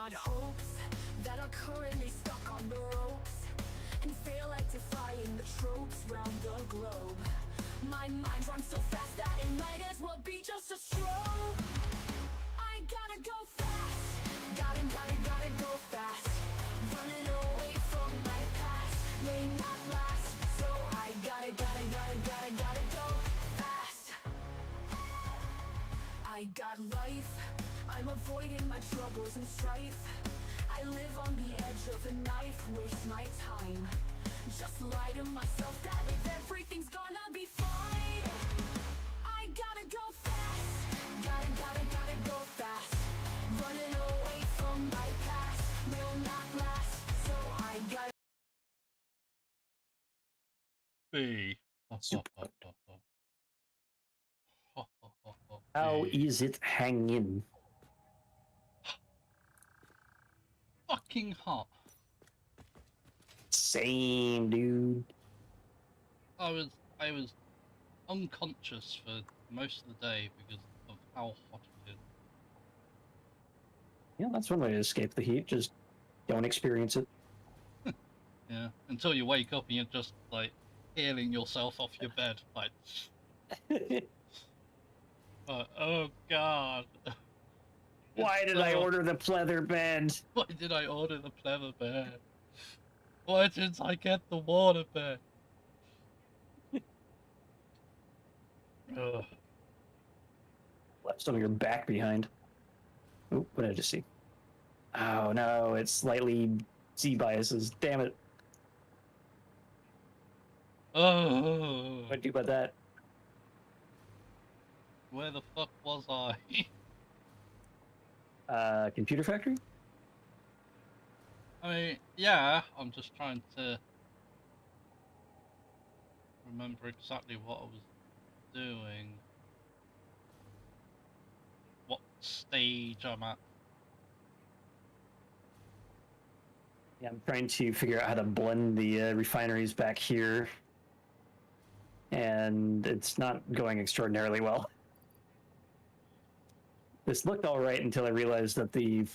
got hopes that are currently stuck on the ropes and feel like defying the tropes round the globe. My mind runs so fast that it might as well be just a stroke. I gotta go fast, gotta go fast. Running away from my past may not last, so I gotta go fast. I got life, I'm avoiding my troubles and strife. I live on the edge of a knife, waste my time. Just lie to myself that everything's gonna be fine. I gotta go fast, gotta go fast. Running away from my past will not last, so I gotta B. How is it hanging? Fucking hot. Same, dude. I was unconscious for most of the day because of how hot it is. Yeah, that's one way to escape the heat. Just don't experience it. Yeah, until you wake up and you're just like healing yourself off your bed, like. Oh God. Why did I order the pleather bed? Why did I order the pleather bed? Why didn't I get the water bed? Ugh. Left some of your back behind. Oh, what did I just see? Oh no, it's slightly Z biases. Damn it. Oh. What do you do about that? Where the fuck was I? Computer factory? I mean, yeah, I'm just trying to remember exactly what I was doing. What stage I'm at. Yeah, I'm trying to figure out how to blend the refineries back here. And it's not going extraordinarily well. This looked all right until I realized that the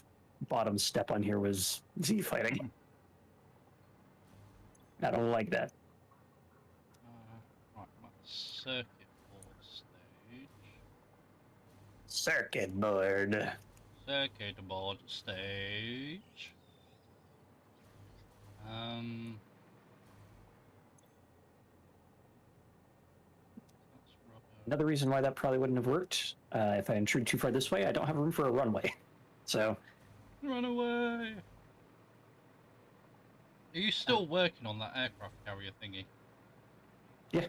bottom step on here was Z fighting. I don't like that. Right, I'm at the circuit board stage. Circuit board. Circuit board stage. Another reason why that probably wouldn't have worked, if I intrude too far this way, I don't have room for a runway. So. Run away! Are you still working on that aircraft carrier thingy? Yeah.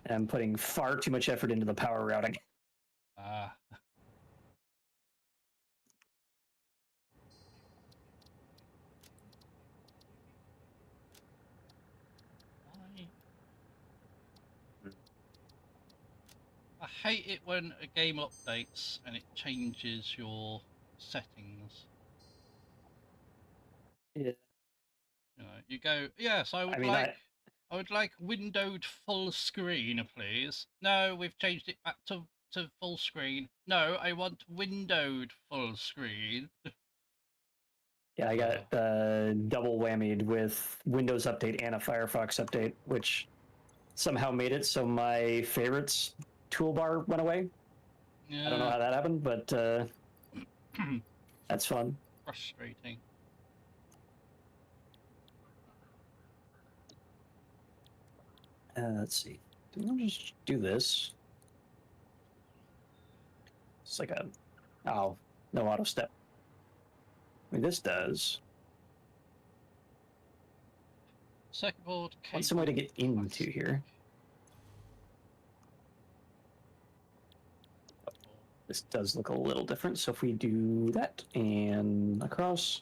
I'm putting far too much effort into the power routing. I hate it when a game updates and it changes your settings. Yeah. You know, you go, yes, I would like windowed full screen, please. No, we've changed it back to full screen. No, I want windowed full screen. Yeah, I got double whammied with Windows Update and a Firefox update, which somehow made it so my favorites toolbar went away. Yeah. I don't know how that happened, but that's fun. Frustrating. Let's see. Let me just do this. It's like a... Oh, no auto step. I mean, this does. Second board. What's some way to get into here? This does look a little different, so if we do that and across,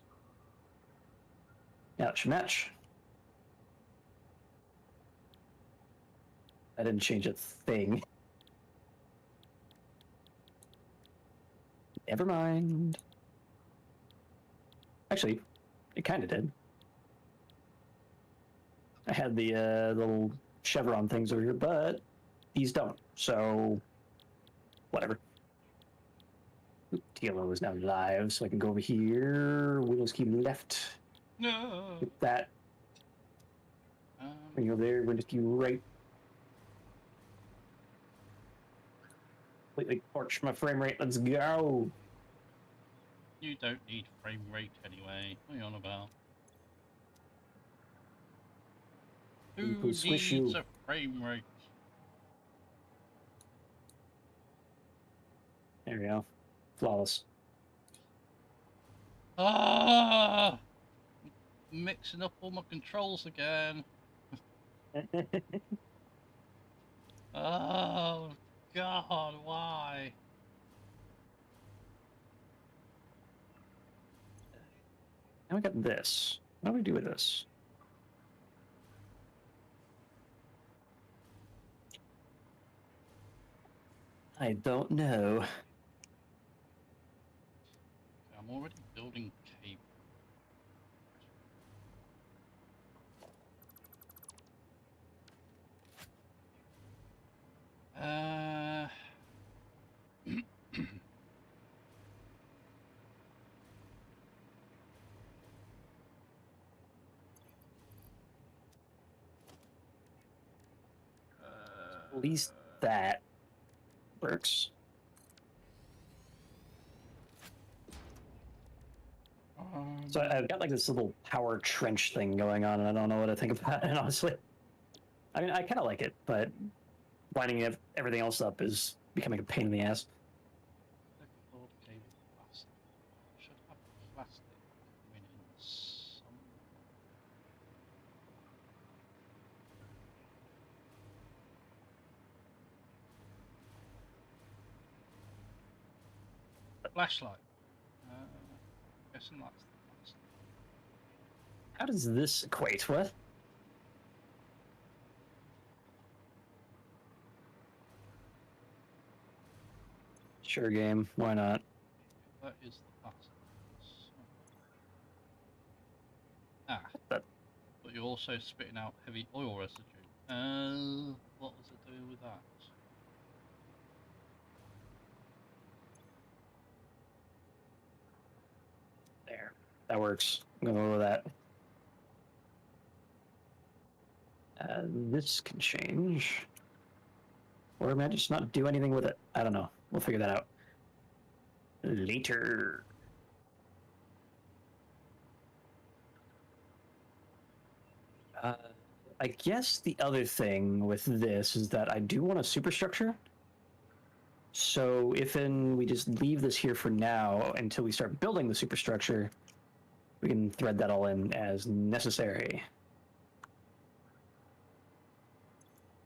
yeah, it should match. I didn't change a thing. Never mind. Actually, it kind of did. I had the little chevron things over here, but these don't, so whatever. TLO is now live, so I can go over here. Windows key left. No. Hit that. Bring you over there. Windows key right. Completely torch my frame rate. Let's go. You don't need frame rate anyway. What are you on about? Who Squish needs you. a frame rate? There we go. Flawless. Ah! Mixing up all my controls again. Oh, God, why? Now we got this. What do we do with this? I don't know. I'm already building cable. At least that works. So I've got like this little power trench thing going on, and I don't know what to think about it, honestly. I mean, I kind of like it, but winding everything else up is becoming a pain in the ass. Decklord cable plastic. Should have plastic coming in some. Flashlight. Guessing that's the plastic. How does this equate? What? Sure, game. Why not? That is the plastic. Ah, That- but you're also spitting out heavy oil residue. What was it doing with that? There. That works. I'm gonna go with that. This can change. Or am I just not do anything with it? I don't know. We'll figure that out later. I guess the other thing with this is that I do want a superstructure. So if we just leave this here for now until we start building the superstructure, we can thread that all in as necessary.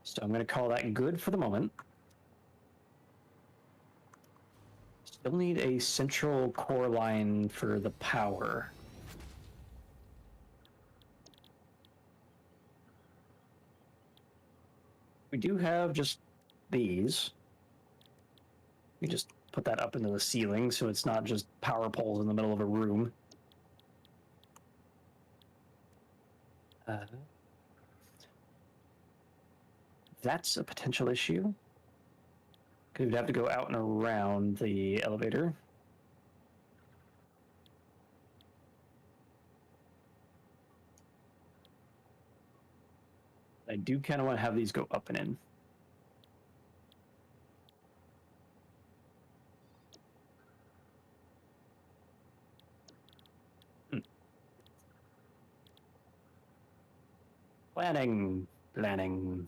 So I'm going to call that good for the moment. Still need a central core line for the power. We do have just these. We just put that up into the ceiling so it's not just power poles in the middle of a room. That's a potential issue. Because we'd have to go out and around the elevator. I do kind of want to have these go up and in. Planning.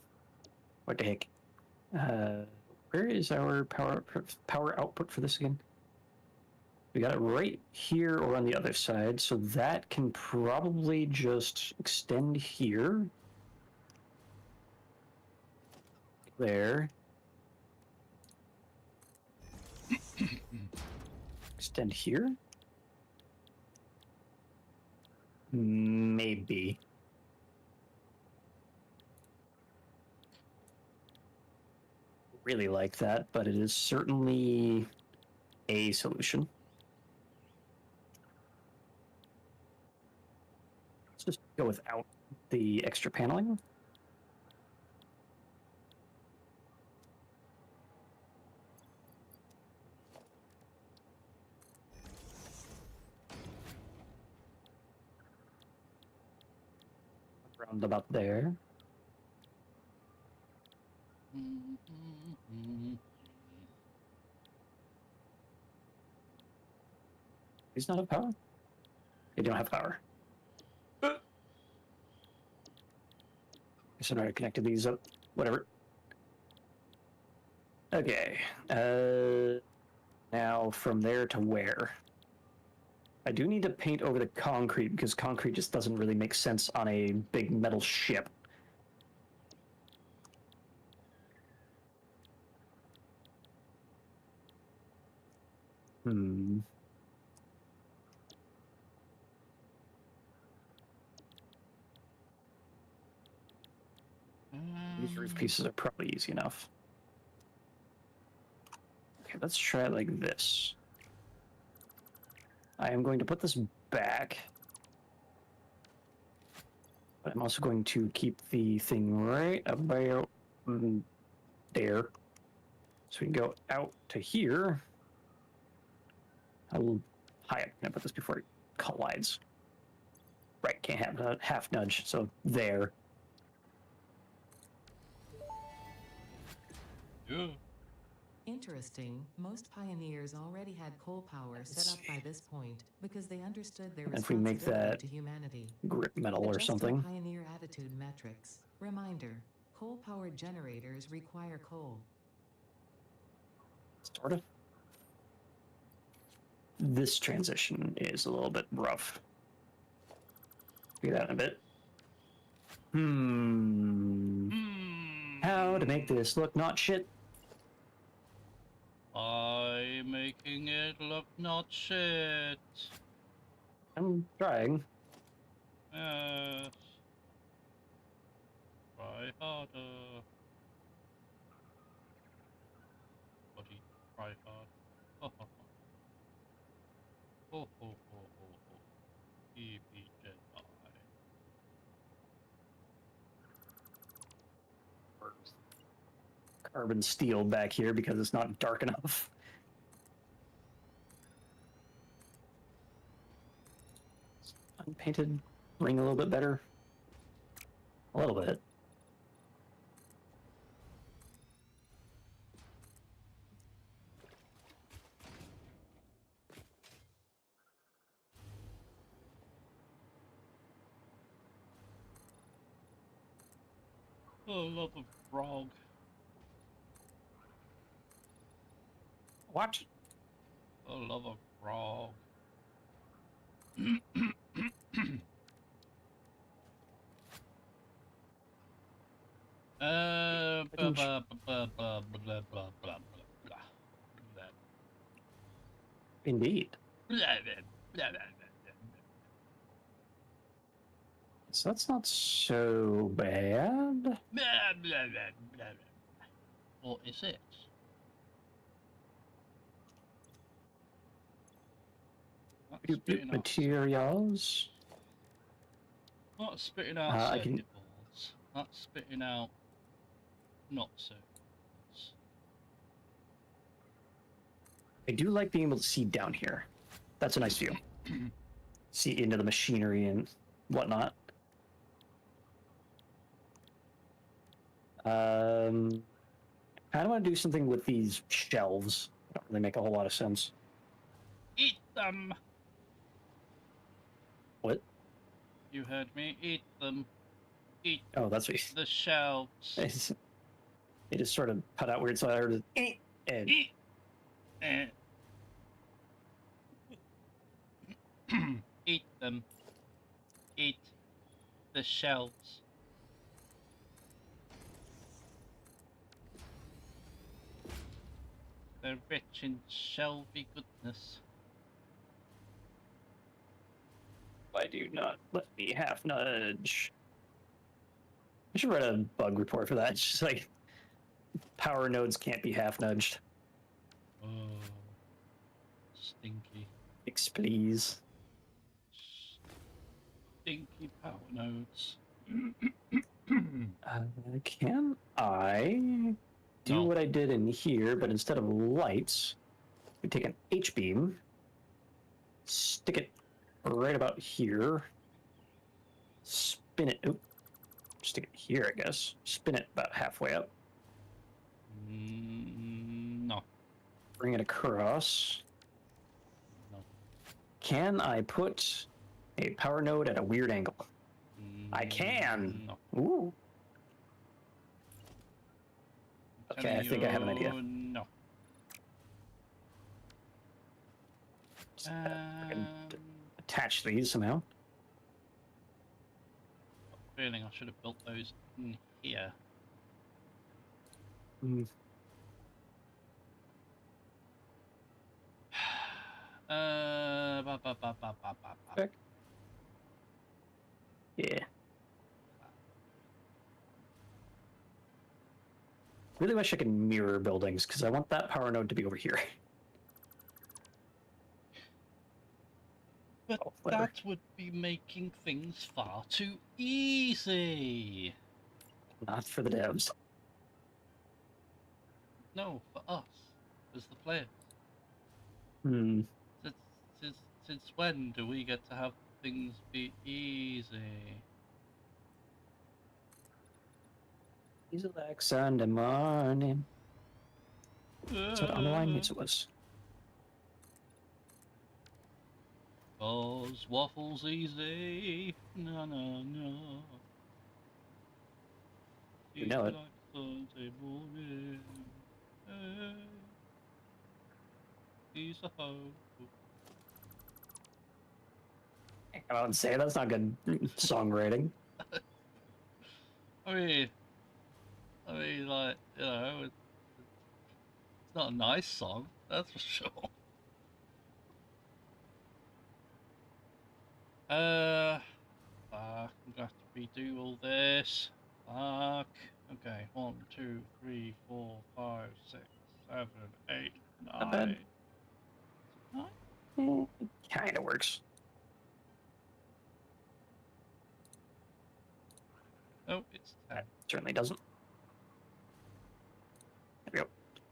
What the heck? Where is our power output for this again? We got it right here or on the other side, so that can probably just extend here. There. Extend here? Maybe. Really like that, but it is certainly a solution. Let's just go without the extra paneling. Around about there. He's not have power? They don't have power. Guess I already connected these up. Whatever. Okay. Now from there to where? I do need to paint over the concrete because concrete just doesn't really make sense on a big metal ship. These roof pieces are probably easy enough. Okay, let's try it like this. I am going to put this back. But I'm also going to keep the thing right about there. So we can go out to here. How high up can I put this before it collides? Right, can't have a half nudge, so there. Yeah. Interesting. Most pioneers already had coal power set up by this point because they understood their If we make responsibility that to humanity. grip metal or Adjusting something. pioneer attitude metrics. Reminder: coal-powered generators require coal. Sort of. This transition is a little bit rough. Do that in a bit. How to make this look not shit? By making it look not shit. I'm trying. Yes. Try harder. Buddy, try hard. Ho ho ho. Ho ho ho ho ho. Evie Jedi. Carbon steel back here because it's not dark enough. Unpainted ring a little bit better. A little bit. Oh, love of frog. What? Oh, love of frog. Blah, blah, blah, blah, blah, blah, blah, blah, blah. Indeed. Blah, blah, blah, blah, blah. So that's not so bad. Blah, blah, blah, blah, blah. Or is it? Not spitting out, Materials. not spitting out I circuit can- boards. Not spitting out not circuit boards. I do like being able to see down here. That's a nice view. See into the machinery and whatnot. I want to do something with these shelves. Don't really make a whole lot of sense. Eat them! What? You heard me. Eat them. Eat Oh, that's what the shelves. it just sort of cut out weird, so I heard it, and Eat. Eh. Eat them. Eat the shelves. They're rich in shelvy goodness. why do not let me half nudge? I should write a bug report for that. It's just like power nodes can't be half nudged. Oh, stinky. Fix, please. Stinky power nodes. Can I do No. what I did in here, but instead of lights, we take an H-beam, stick it right about here, spin it. Oop, just to get here, I guess. Spin it about halfway up. No. Bring it across. No. Can I put a power node at a weird angle? I can. No. Ooh. Okay, I think I have an idea. No. Just gotta attach these somehow. Feeling I should have built those in here. Mm. Back. Yeah. Really wish I could mirror buildings because I want that power node to be over here. But Oh, whatever. that would be making things far too easy. Not for the devs. No, for us, as the players. Hmm. Since when do we get to have things be easy? Easy like Sunday morning. That's what online music was. Cause waffles easy. No, no, no. You know it. Like Sunday morning. Hey. He's a hoe. I don't say that's not good songwriting. I mean, like, you know, it's not a nice song, that's for sure. Fuck, I'm gonna have to redo all this. Fuck. Okay, 1, 2, 3, 4, 5, 6, 7, 8, Not bad. 9. Kind of works. Oh, it's 10. Certainly doesn't. There we go.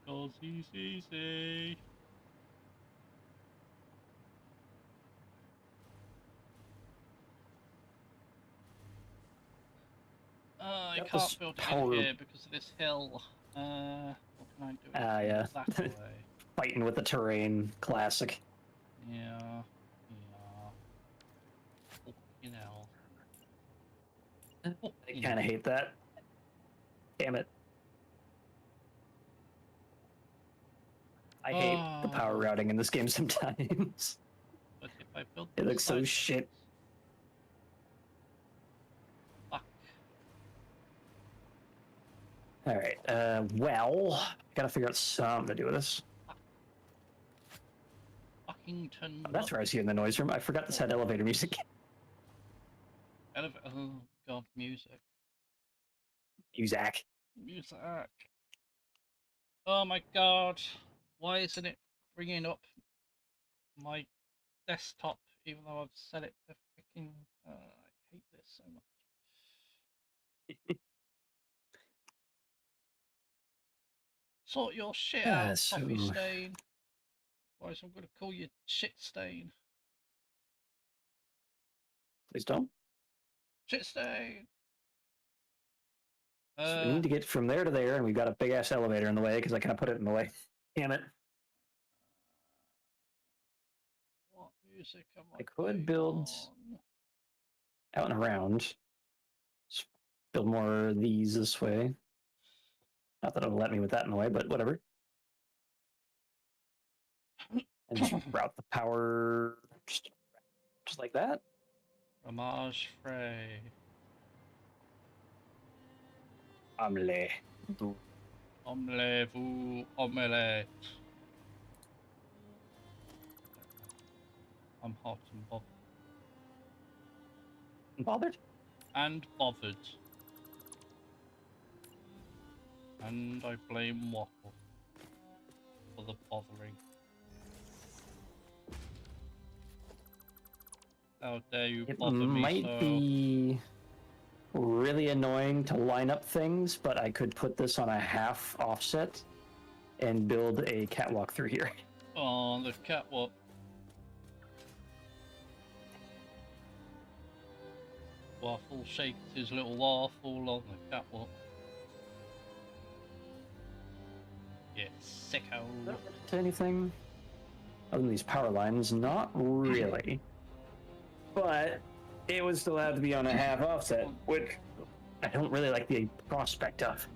Cause he's easy. I Got can't this build it power- in here because of this hill. What can I do? Yeah. That way. Fighting with the terrain. Classic. Yeah. Fucking hell. I kind of hate that. Damn it. I hate the power routing in this game sometimes. But if I build It looks so sideways- shit. Fuck. Alright, well, I gotta figure out something to do with this. Fucking turn. Oh, that's where I was hearing the noise from. I forgot this had elevator music. Oh god, music. Music. Music. Oh my god. Why isn't it bringing up my desktop even though I've set it to freaking. I hate this so much. Sort your shit out, Coffee Stain. Otherwise I'm gonna call you Shit Stain. Please don't. Shit Stain! So we need to get from there to there, and we've got a big ass elevator in the way because I kind of put it in the way. Damn it. What music am I could build on? out and around. Just build more of these this way. Not that it'll let me with that in the way, but whatever. And just route the power just like that. Fromage frais. Omelette. Omelette-vous omelette. I'm hot and bothered. Bothered? And bothered. And I blame Waffle for the bothering. How dare you It bother me might so? be really annoying to line up things, but I could put this on a half offset and build a catwalk through here. Oh, the catwalk. Waffle shakes his little waffle on the catwalk. Yeah, sicko. To anything other than these power lines? Not really. But it would still have to be on a half offset, which I don't really like the prospect of.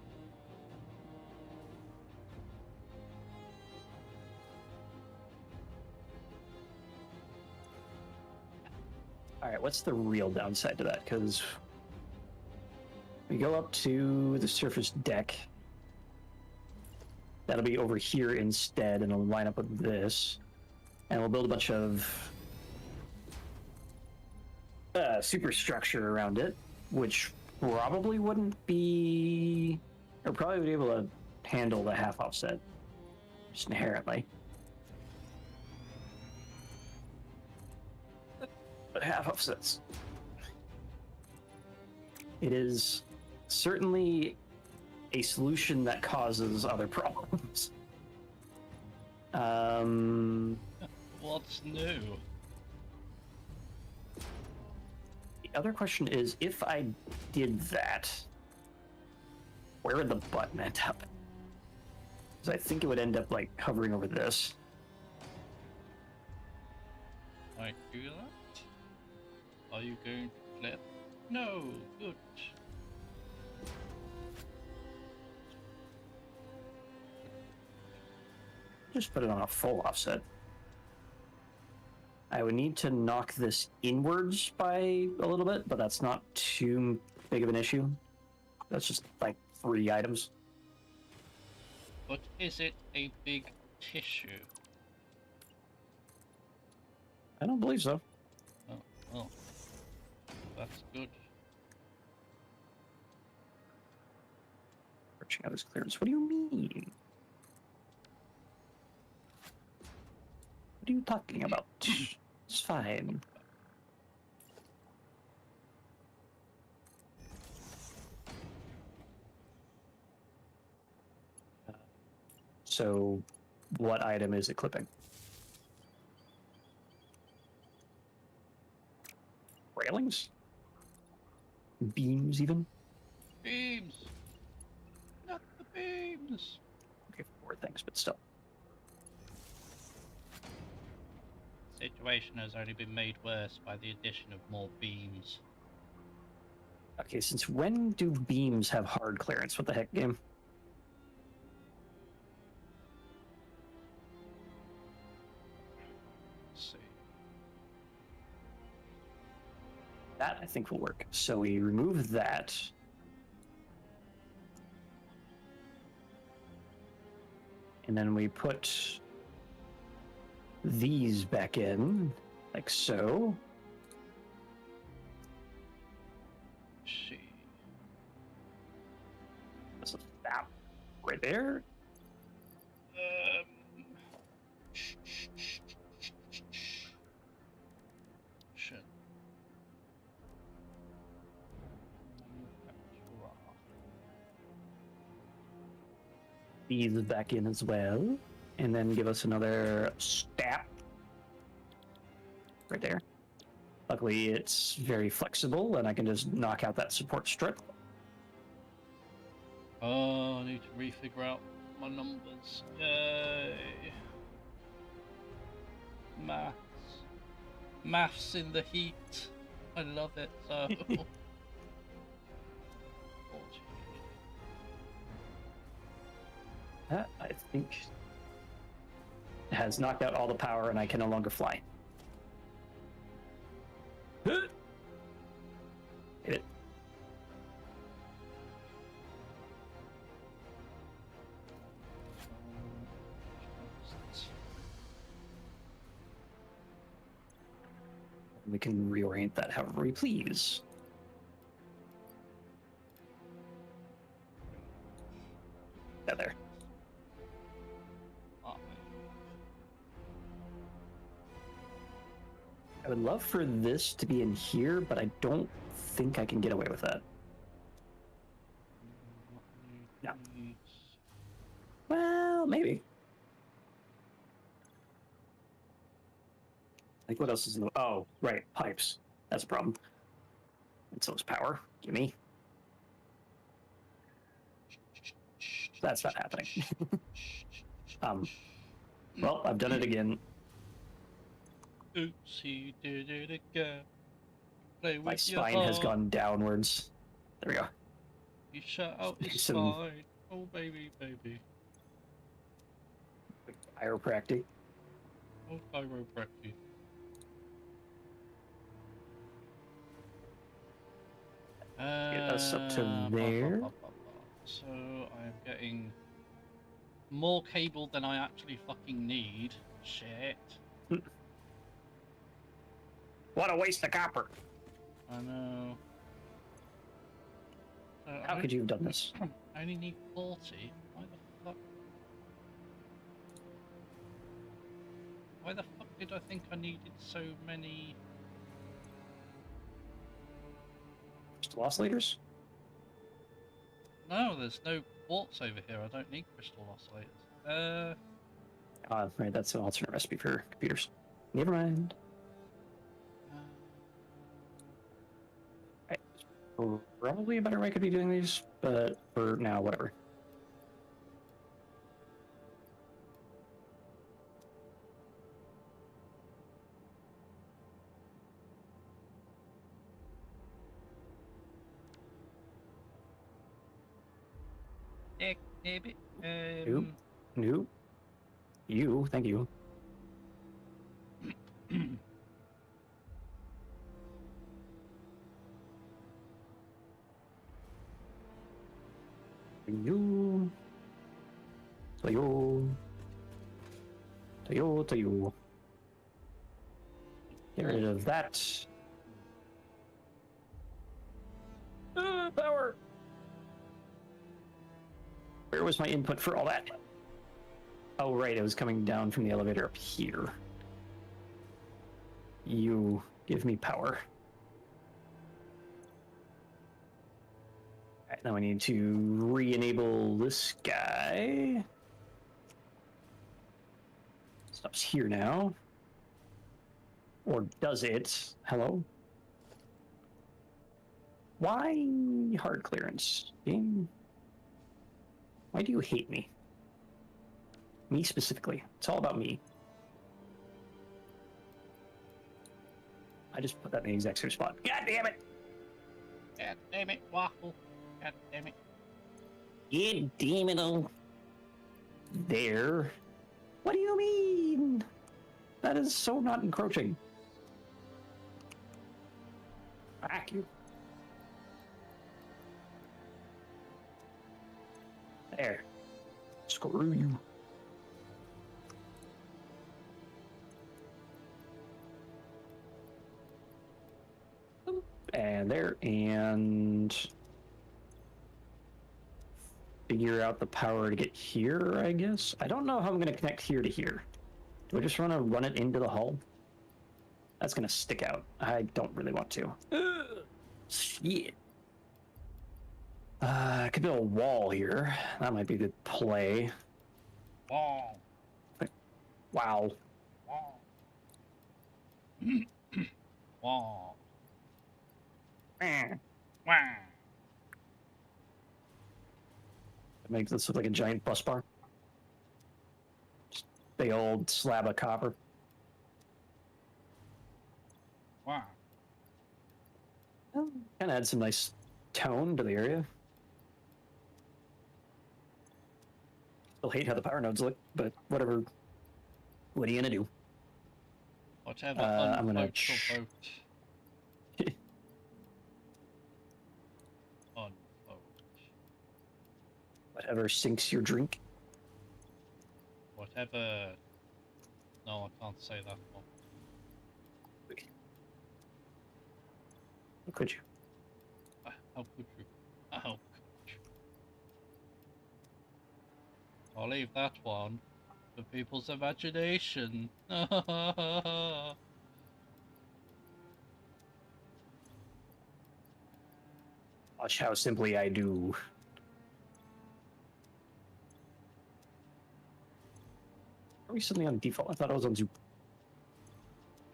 All right, what's the real downside to that? Because we go up to the surface deck. That'll be over here instead, and it'll line up with this. And we'll build a bunch of superstructure around it, which probably wouldn't be, or probably would be able to handle the half offset, just inherently. But half offsets. It is certainly a solution that causes other problems. What's new? The other question is, if I did that, where would the button end up? Because I think it would end up like hovering over this. Might do that? Are you going to flip? No, good. Just put it on a full offset. I would need to knock this inwards by a little bit, but that's not too big of an issue. That's just like 3 items. But is it a big tissue? I don't believe so. Oh, well, that's good. Searching out his clearance. What do you mean? What are you talking about? It's fine. So, what item is it clipping? Railings? Beams, even? Beams! Not the beams! Okay, 4 things, but still. Situation has only been made worse by the addition of more beams. Okay, since when do beams have hard clearance? What the heck, game? Let's see. That, I think, will work. So we remove that. And then we put these back in, like so. See. This is that right there. Shit. These back in as well. And then give us another stab. Right there. Luckily, it's very flexible, and I can just knock out that support strip. Oh, I need to refigure out my numbers. Yay. Maths. Maths in the heat. I love it so. That, I think, has knocked out all the power, and I can no longer fly. Hit it. We can reorient that however we please. Yeah, there. I would love for this to be in here, but I don't think I can get away with that. No. Well, maybe. Like, what else is in the... Oh, right, pipes. That's a problem. And so is power. Gimme. That's not happening. Well, I've done it again. Oops, he did it again. Play with My spine has gone downwards. There we go. He shut out his Some- spine. Oh, baby, baby. Chiropractic. Oh, chiropractic. Get us up to there. So I'm getting more cable than I actually fucking need. Shit. What a waste of copper. I know. So How could you have done this? I only need 40. Why the fuck? Why the fuck did I think I needed so many? Crystal oscillators? No, there's no quartz over here. I don't need crystal oscillators. Right, that's an alternate recipe for computers. Never mind. Right. Probably a better way I could be doing these, but for now, whatever. Maybe. Nope. You, thank you. You. To you. To you, to you. Get rid of that. Power! Where was my input for all that? Oh, right, it was coming down from the elevator up here. You give me power. Alright, now I need to re-enable this guy. Stops here now. Or does it? Hello? Why hard clearance? Game? Why do you hate me? Me specifically. It's all about me. I just put that in the exact same spot. God damn it! God damn it, waffle. God damn it. God damn it, oh. There. What do you mean? That is so not encroaching. Fuck you. There. Screw you. And there, and figure out the power to get here, I guess. I don't know how I'm going to connect here to here. Do I just want to run it into the hull? That's going to stick out. I don't really want to. Shit. I could build a wall here. That might be a good play. Wow. Wow. Wow. Wow. Wow. Make this look like a giant bus bar. Just big old slab of copper. Wow. Kind of add some nice tone to the area. Still hate how the power nodes look, but whatever. What are you gonna do? Whatever. I'm gonna Unvote. Unvote. Whatever sinks your drink. Whatever. No, I can't say that one. How could you? How could you? How could you? I'll leave that one to people's imagination. Watch how simply I do. Are we suddenly on default? I thought I was on Zoom.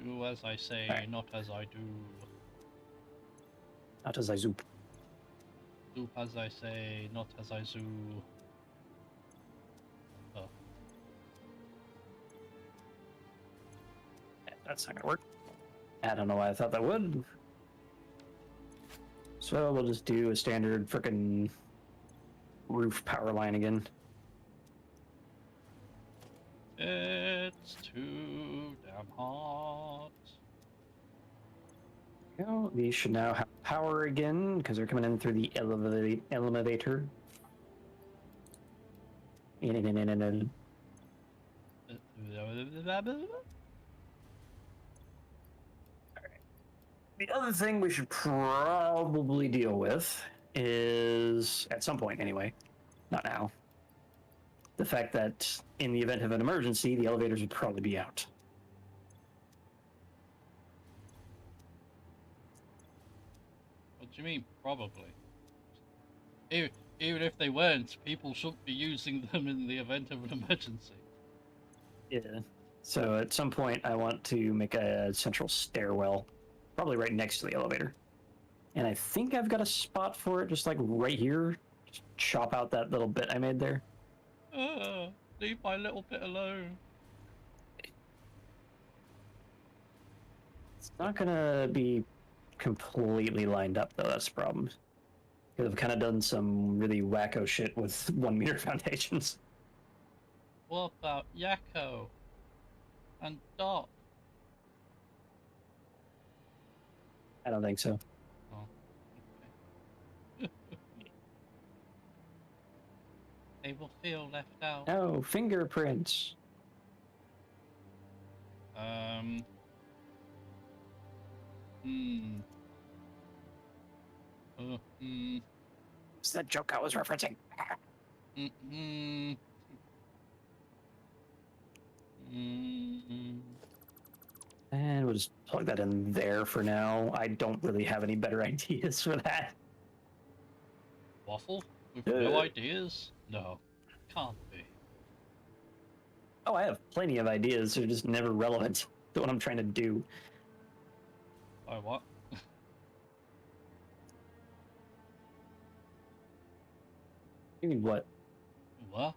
Do as I say, Right. not as I do. Not as I zoop. Zoop as I say, not as I zoo. Oh. That's not gonna work. I don't know why I thought that would. So we'll just do a standard frickin' roof power line again. It's too damn hot. You know, these should now have power again because they're coming in through the elevator. In. The other thing we should probably deal with is, at some point anyway, not now, the fact that in the event of an emergency, the elevators would probably be out. What do you mean, probably? Even if they weren't, people shouldn't be using them in the event of an emergency. Yeah. So at some point, I want to make a central stairwell, probably right next to the elevator. And I think I've got a spot for it, just like right here. Just chop out that little bit I made there. Leave my little bit alone. It's not gonna be completely lined up, though. That's the problem. Because I've kind of done some really wacko shit with 1 meter foundations. What about Yakko and Dot? I don't think so. Oh, okay. They will feel left out. No, fingerprints. Hmm. It's the joke I was referencing. And we'll just plug that in there for now. I don't really have any better ideas for that. Waffle? With no ideas? No. Can't be. Oh, I have plenty of ideas. They're just never relevant to what I'm trying to do. Oh, what? You mean what? What?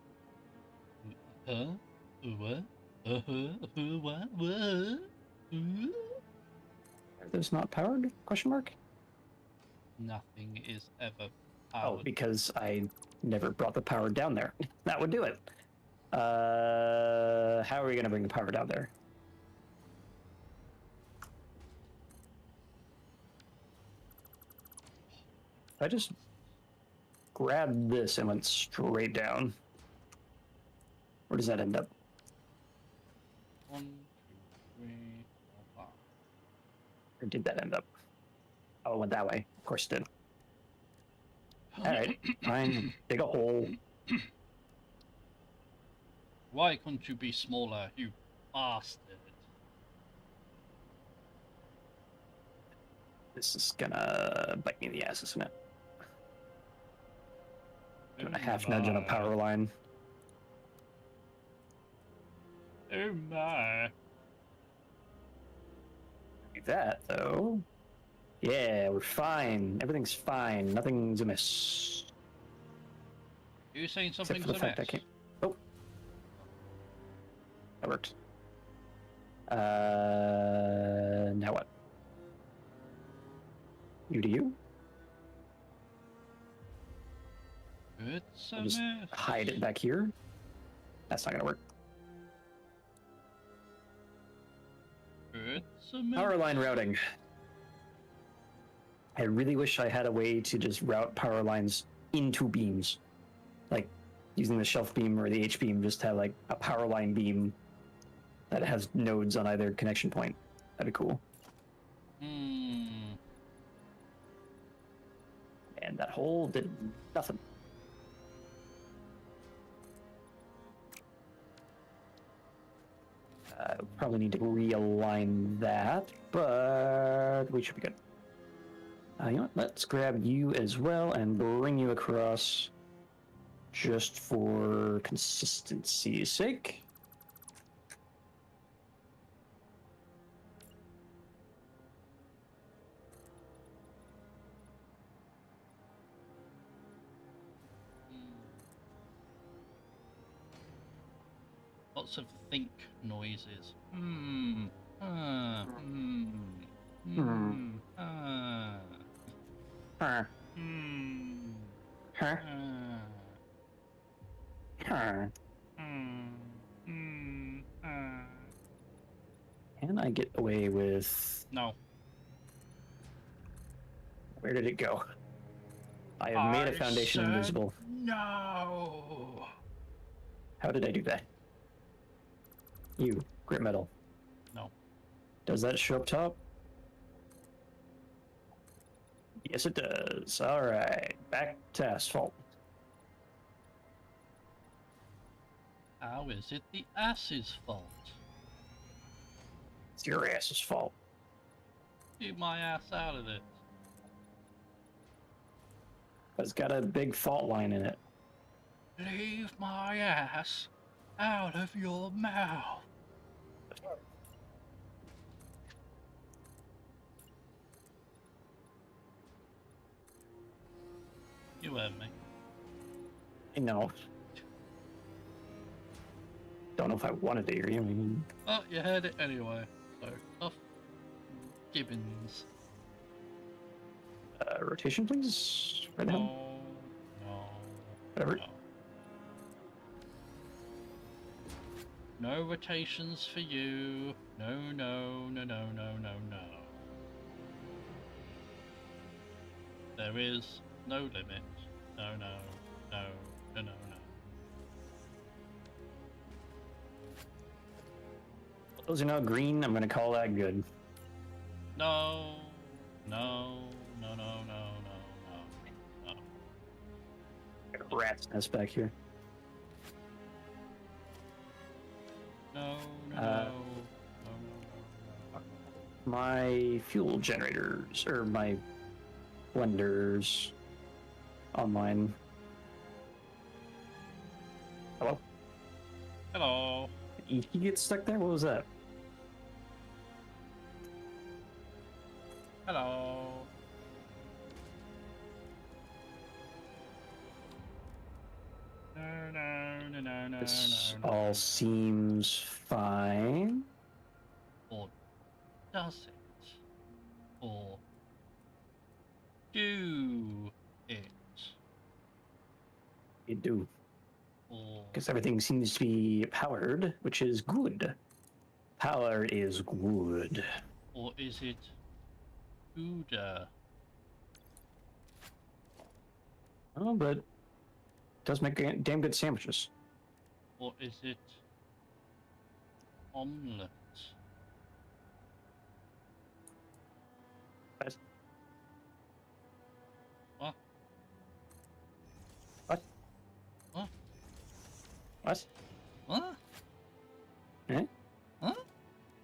Huh? What? What? What? Are those not powered? Question mark? Nothing is ever Oh, powered. because I never brought the power down there. That would do it. How are we going to bring the power down there? I just grabbed this and went straight down. Where does that end up? 1, 2, 3, 4, 5. Where did that end up? Oh, it went that way. Of course it did. Alright, fine. Dig a hole. Why couldn't you be smaller, you bastard? This is gonna bite me in the ass, isn't it? Doing a half nudge on a power line. Oh my. Do that, though. Yeah, we're fine. Everything's fine. Nothing's amiss. Are you saying Except something's for the amiss? fact I can't... Oh. That worked. Now what? You do you? It's a I'll just mess. hide it back here. That's not gonna work. It's a mess. Power line routing. I really wish I had a way to just route power lines into beams. Like, using the shelf beam or the H beam, just have like a power line beam that has nodes on either connection point. That'd be cool. And that hole did nothing. Probably need to realign that, but we should be good. You know what? Let's grab you as well and bring you across just for consistency's sake. lots of think noises. Hmm. Hmm. Hmm. Huh. Hmm. Huh. Huh. Can I get away with... No. Where did it go? I have made a foundation said invisible. No. How did I do that? You, grit metal. No. Does that show up top? Yes, it does. All right, back to asphalt. How is it the ass's fault? It's your ass's fault. Keep my ass out of it. It's got a big fault line in it. Leave my ass out of your mouth. You heard me. I know. Don't know if I wanted to hear you. I mean, Oh, you heard it anyway. So, off Gibbons. rotation, please. Right now. No. Whatever. No rotations for you. No. There is no limit. No. Those are now green. I'm gonna call that good. No. Got a rat's nest back here. No. My fuel generators, or my blenders, online. Hello? Hello. You get stuck there? What was that? Hello. No. This all seems fine. Or does it? Or do it? You do. Or Because everything seems to be powered, which is good. Power is good. or is it Buddha? Oh, but it does make damn good sandwiches. Or is it omelette? What? What? What? What? What? What? Eh? Huh?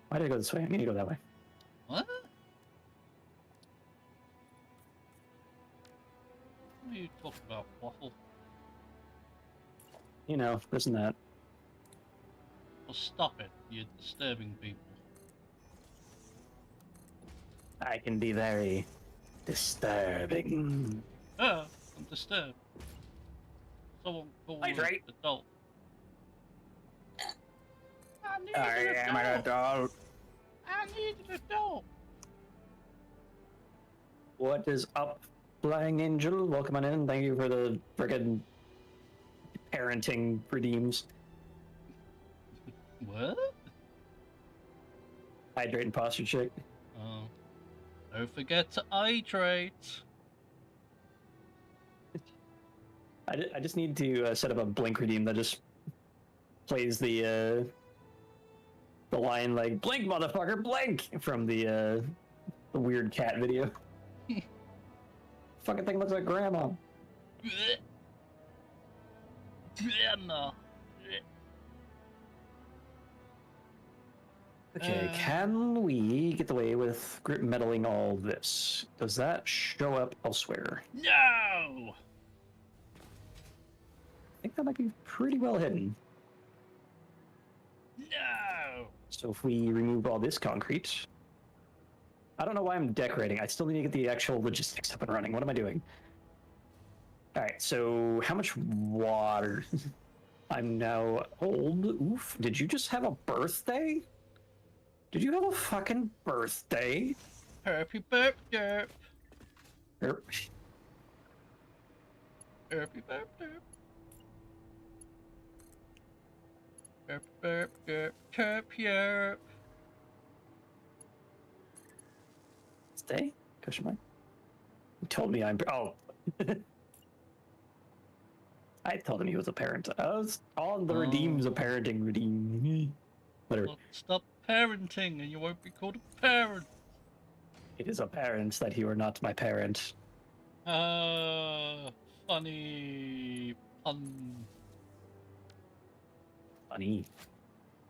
Why did I go this way? I need to go that way. What? What are you talking about, waffle? You know, this and that. Well, stop it. You're disturbing people. I can be very disturbing. I'm disturbed. Someone call me Hydrate. adult. I need am an adult. I need an adult. What is up, Flying Angel? Welcome on in. Thank you for the friggin' parenting redeems. What? Hydrate and posture check. Oh. Don't forget to hydrate. I just need to set up a blink redeem that just plays the line like "blink, motherfucker, blink" from the weird cat video. Fucking thing looks like grandma. Grandma. Okay, can we get away with grip metaling all this? Does that show up elsewhere? No! I think that might be pretty well hidden. No! So if we remove all this concrete... I don't know why I'm decorating. I still need to get the actual logistics up and running. What am I doing? Alright, so how much water... I'm now old. Oof. Did you just have a birthday? Did you have a fucking birthday? Happy birthday. Er, Happy birthday. Happy birthday. Happy. Stay? Question mark. You told me I'm. Oh. I told him he was a parent. I was on the redeems of parenting redeem. Whatever. Well, stop parenting and you won't be called a parent. It is apparent that you are not my parent. Funny pun. Funny.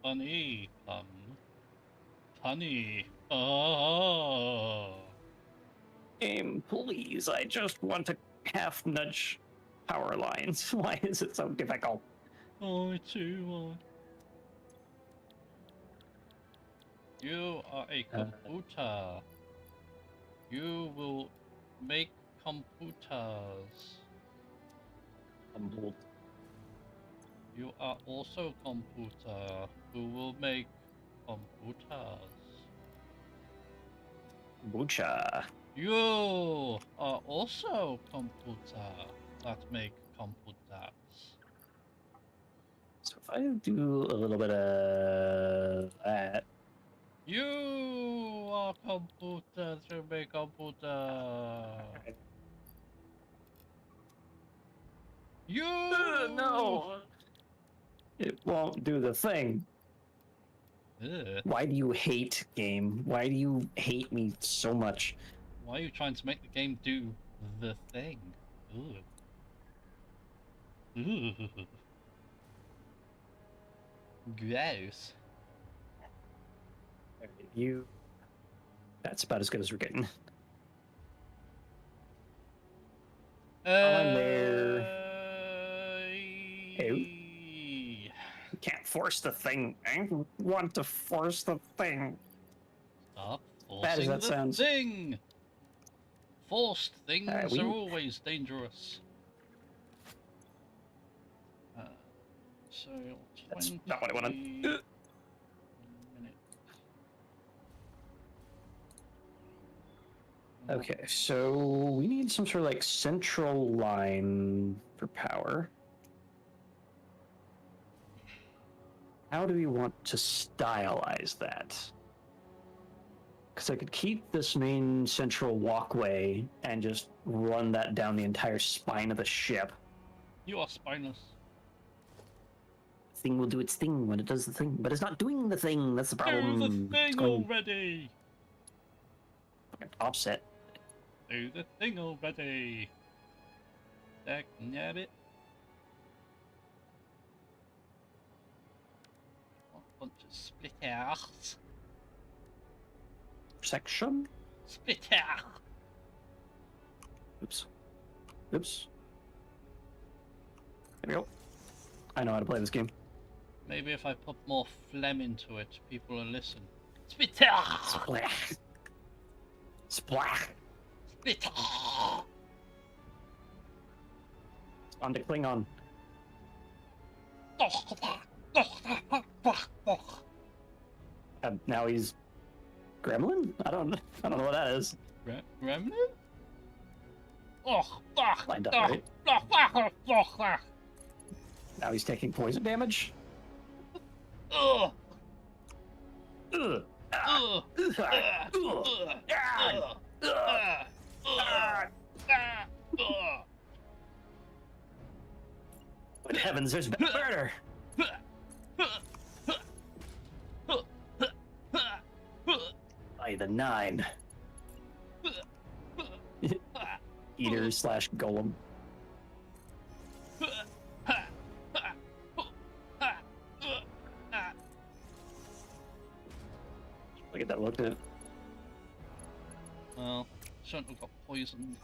Funny pun. Punny. Oh. Game, please. I just want to half nudge power lines. Why is it so difficult? I too want. You are a computer. You will make computers. You are also computer who will make computers. Kombucha. You are also computer that make computers. So if I do a little bit of that. You are computer to make computer. You No! It won't do the thing. Ugh. Why do you hate game? Why do you hate me so much? Why are you trying to make the game do the thing? Ugh. Ugh. Gross. You. That's about as good as we're getting. On there. Hey. You can't force the thing. I want to force the thing. Stop Bad as forcing that the sounds. thing. Forced things we- are always dangerous. So That's 20 not what I wanted. minute. Okay, so we need some sort of like central line for power. How do we want to stylize that? Because I could keep this main central walkway and just run that down the entire spine of the ship. You are spineless. The thing will do its thing when it does the thing, but it's not doing the thing. That's the problem. Do the It's thing going already. offset. Do the thing already. Dag nabbit. Bunch of splitters. Section. Splitter. Oops. Oops. There we go. I know how to play this game. Maybe if I put more phlegm into it, people will listen. Splitter. Splash. Splash. Splitter. On to Klingon. Now he's Gremlin? I don't know what that is. Gremlin? Lined up, right? Now he's taking poison damage. Ugh. Ugh. Ugh. Good heavens, there's been a murder. By the 9. Eater slash golem. Look at that, looked at it. Well, shouldn't have got poisoned.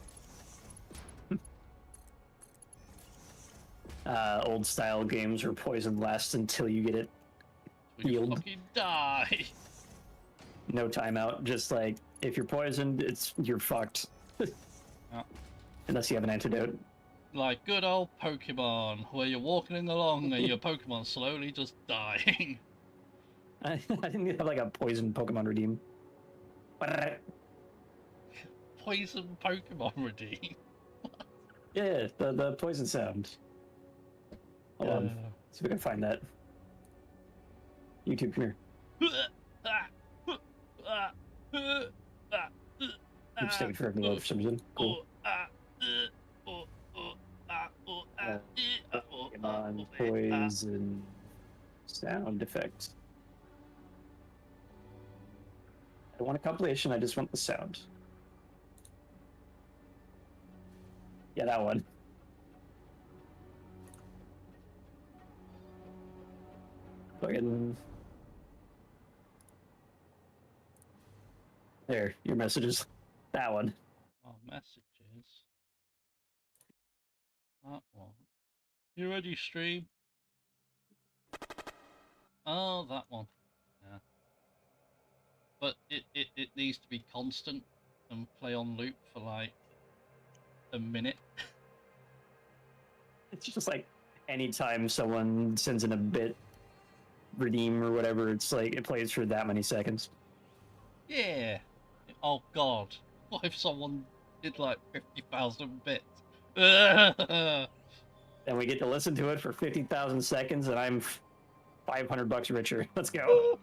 Old style games where poison lasts until you get it. We Healed. fucking die. No timeout. Just like if you're poisoned, you're fucked. Yeah. Unless you have an antidote. Like good old Pokemon, where you're walking along and your Pokemon slowly just dying. I didn't have like a poison Pokemon redeem. Poison Pokemon redeem. Yeah, the poison sound. Hold on. See if we can find that. YouTube, come here. I'm just taking forever to load for some reason. Cool. Pokemon poison sound effects. I don't want a compilation, I just want the sound. Yeah, that one. Fucking... There, your messages. That one. Oh, messages. That one. You ready, stream? Oh, that one. Yeah. But it needs to be constant and play on loop for like a minute. It's just like anytime someone sends in a bit redeem or whatever, it's like it plays for that many seconds. Yeah. Oh god. What if someone did like 50,000 bits? And we get to listen to it for 50,000 seconds, and I'm $500 richer. Let's go.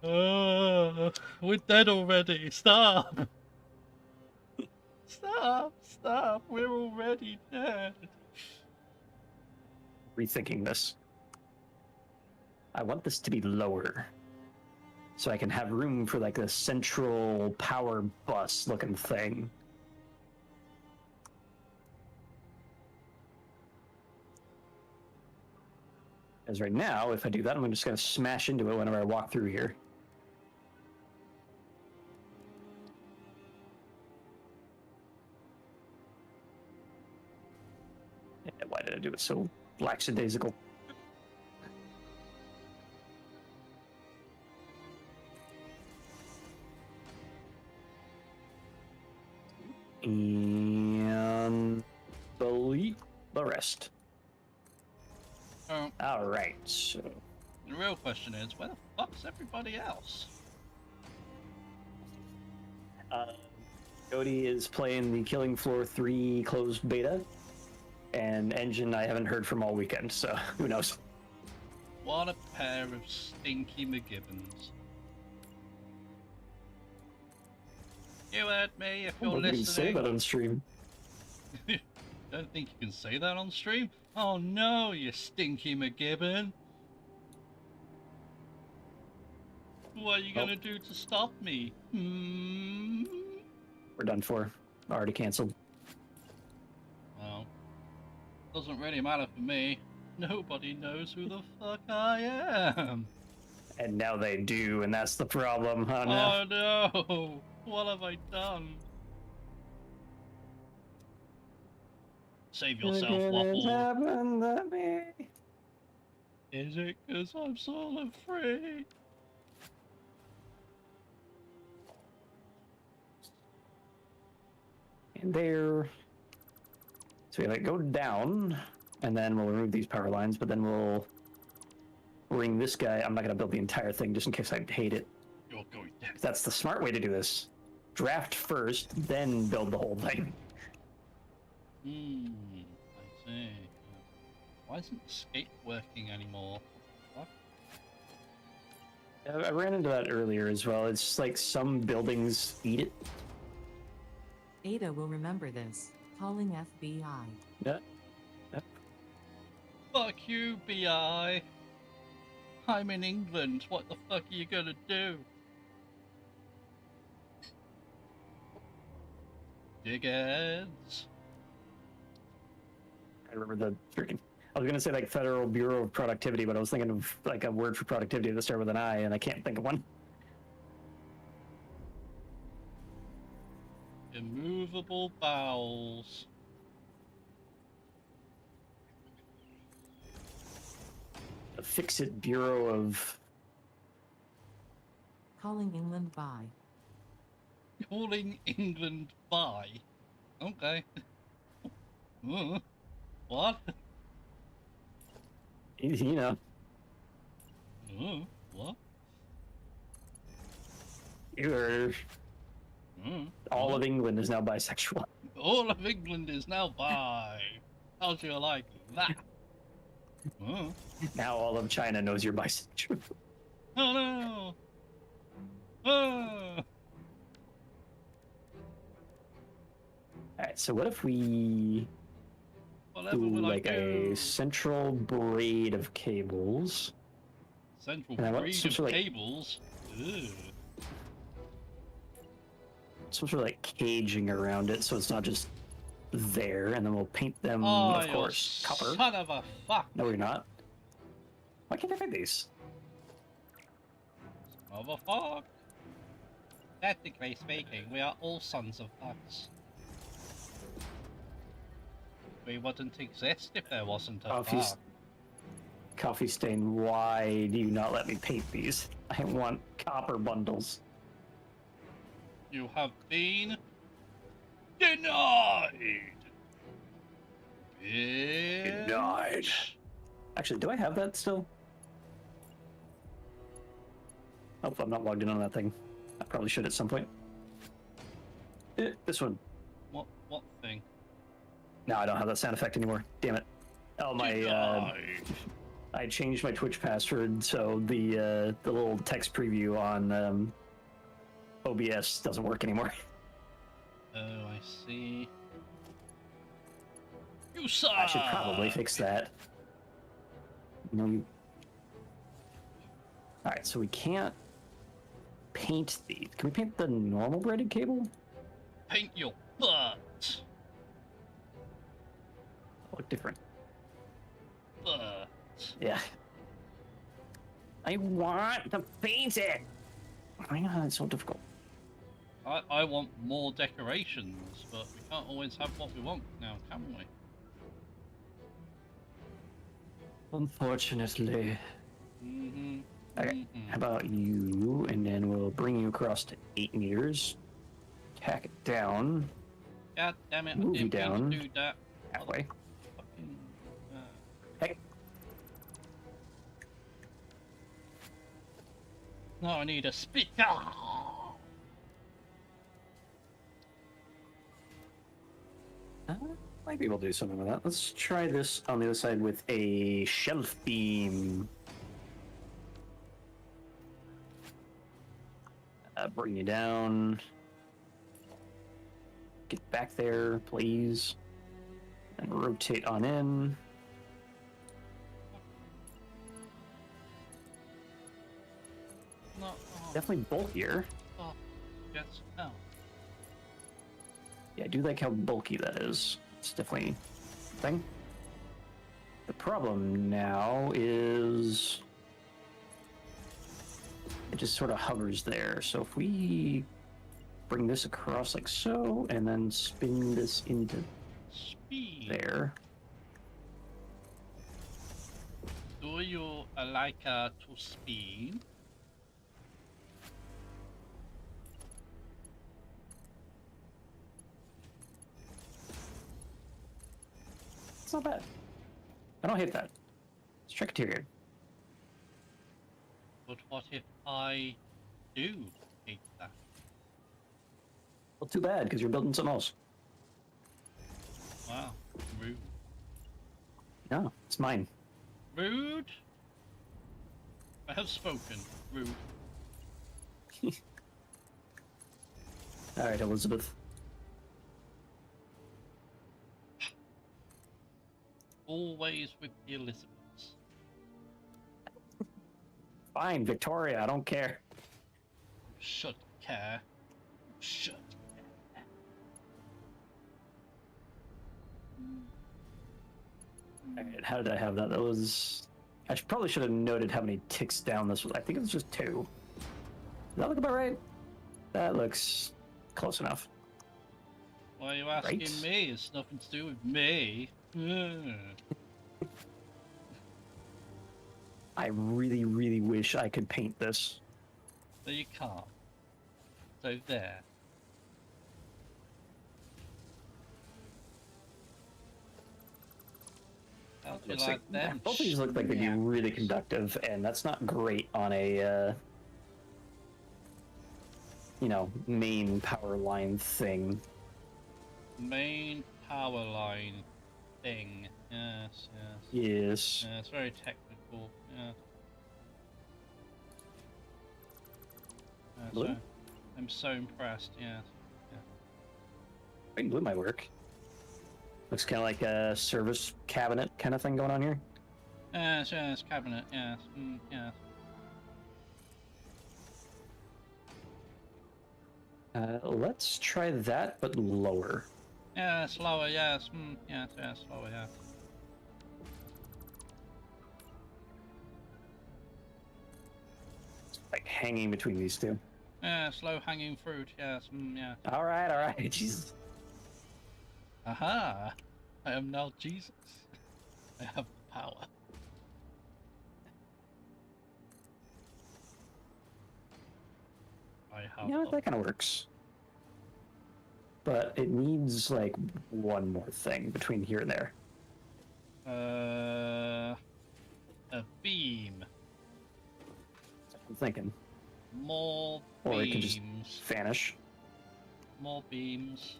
We're dead already. Stop. Stop. We're already dead. Rethinking this. I want this to be lower, so I can have room for like a central power bus looking thing. As right now, if I do that, I'm just going to smash into it whenever I walk through here. Why did I do it so lackadaisical? And delete the rest. Oh, All right, so the real question is, where the fuck's everybody else? Cody is playing the Killing Floor 3 closed beta, and Engine I haven't heard from all weekend, so who knows? What a pair of stinky McGibbons. You heard me if you're You can say listening. that on stream. Don't think you can say that on stream? Oh no, you stinky McGibbon. What are you gonna do to stop me? We're done for. Already canceled. Well, doesn't really matter for me. Nobody knows who the fuck I am. And now they do, and that's the problem. Oh no. Oh no! What have I done? Save yourself, Waffle. Happened to me. Is it 'cause I'm so afraid? And there. So we like go down, and then we'll remove these power lines, but then we'll bring this guy. I'm not going to build the entire thing just in case I hate it. You're going down. That's the smart way to do this. Draft first, then build the whole thing. I see. Why isn't escape working anymore? What? I ran into that earlier as well. It's like some buildings eat it. Ada will remember this. Calling FBI. Yeah. Fuck you, BI. I'm in England. What the fuck are you gonna do? Dickheads. I remember the freaking. I was gonna say like Federal Bureau of Productivity, but I was thinking of like a word for productivity that started with an I, and I can't think of one. Immovable bowels. The Fix-It Bureau of. Calling England by. Calling England by. Okay. What? You know, What? you're all What? of England is now bisexual. All of England is now bi. How'd you like that? Now all of China knows you're bisexual. Oh no! Oh. Alright, so what if we Whatever do will I like do? a central braid of cables? Central And I want breed some of sort of like- cables. Ugh. Some sort of like caging around it so it's not just there, and then we'll paint them, Oh, of you course, copper. son of a fuck! No, you're not. Why can't I paint these? Son of a fuck! Technically speaking, we are all sons of fucks. We wouldn't exist if there wasn't a Coffee, fuck. Coffee Stain, why do you not let me paint these? I want copper bundles. You have been denied. Denied. Bitch. Actually, do I have that still? Oh, I'm not logged in on that thing. I probably should at some point. This one. What thing? No, I don't have that sound effect anymore. Damn it. Oh, my, Denied. I changed my Twitch password, so the little text preview on OBS doesn't work anymore. Oh, I see. You suck. I should probably fix that. No, you... Alright, so we can't paint these. Can we paint the normal braided cable? Paint your butt. Look different. Butt. Yeah. I want to paint it! Why not? It's so difficult. I want more decorations, but we can't always have what we want now, can we? Unfortunately. Mm-hmm. Okay, how about you, and then we'll bring you across to 8 meters. Tack it down God damn it, Move I you didn't mean down. to do that. halfway. Fucking, Hey, no, I need a spit. might be able to do something with that. Let's try this on the other side with a shelf beam. Bring you down. Get back there, please. And rotate on in. No, Definitely bulkier. oh, yes, no. Yeah, I do like how bulky that is. It's definitely a thing. The problem now is it just sort of hovers there. So if we bring this across like so, and then spin this into Speed. there. Do you like to speed? It's not bad. I don't hate that. It's Tricketarian. But what if I do hate that? Well, too bad, because you're building something else. Wow, rude. No, it's mine. Rude? I have spoken. Rude. Alright, Elizabeth. Always with the Elizabeths. Fine, Victoria, I don't care. Should care. Should. Alright, how did I have that? That was... probably should have noted how many ticks down this was. I think it was just 2. Does that look about right? That looks close enough. Why are you asking Right. me? It's nothing to do with me. I really, really wish I could paint this. So you can't. So there. How do you Looks like them? both of these look like they'd be really conductive, and that's not great on a, you know, main power line thing. Main power line thing. Yes, yes. Yes. Yeah, it's very technical. Yeah. Blue? So, I'm so impressed. Yeah. I mean, blue might work. Looks kind of like a service cabinet kind of thing going on here. Yes, yes. Cabinet. Yes. Yes. Let's try that, but lower. Yeah, slower. Yes. Yes. Yes. Slower. Yeah. Like hanging between these two. Yeah. Slow hanging fruit. Yes. Yeah. All right. Jesus. Aha! I am now Jesus. I have power. I have. Yeah, that kind of works. But it needs like one more thing between here and there. A beam. I'm thinking. More Or beams. it can just vanish. More beams.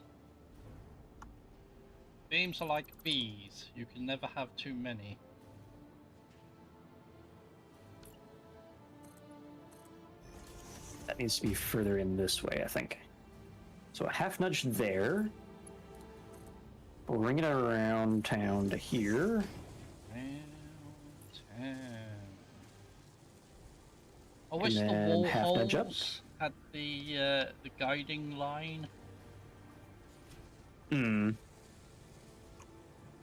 Beams are like bees. You can never have too many. That needs to be further in this way, I think. So a half nudge there. Bring it around town to here. Round town. I wish the then wall half nudge up. holes had the guiding line. Hmm.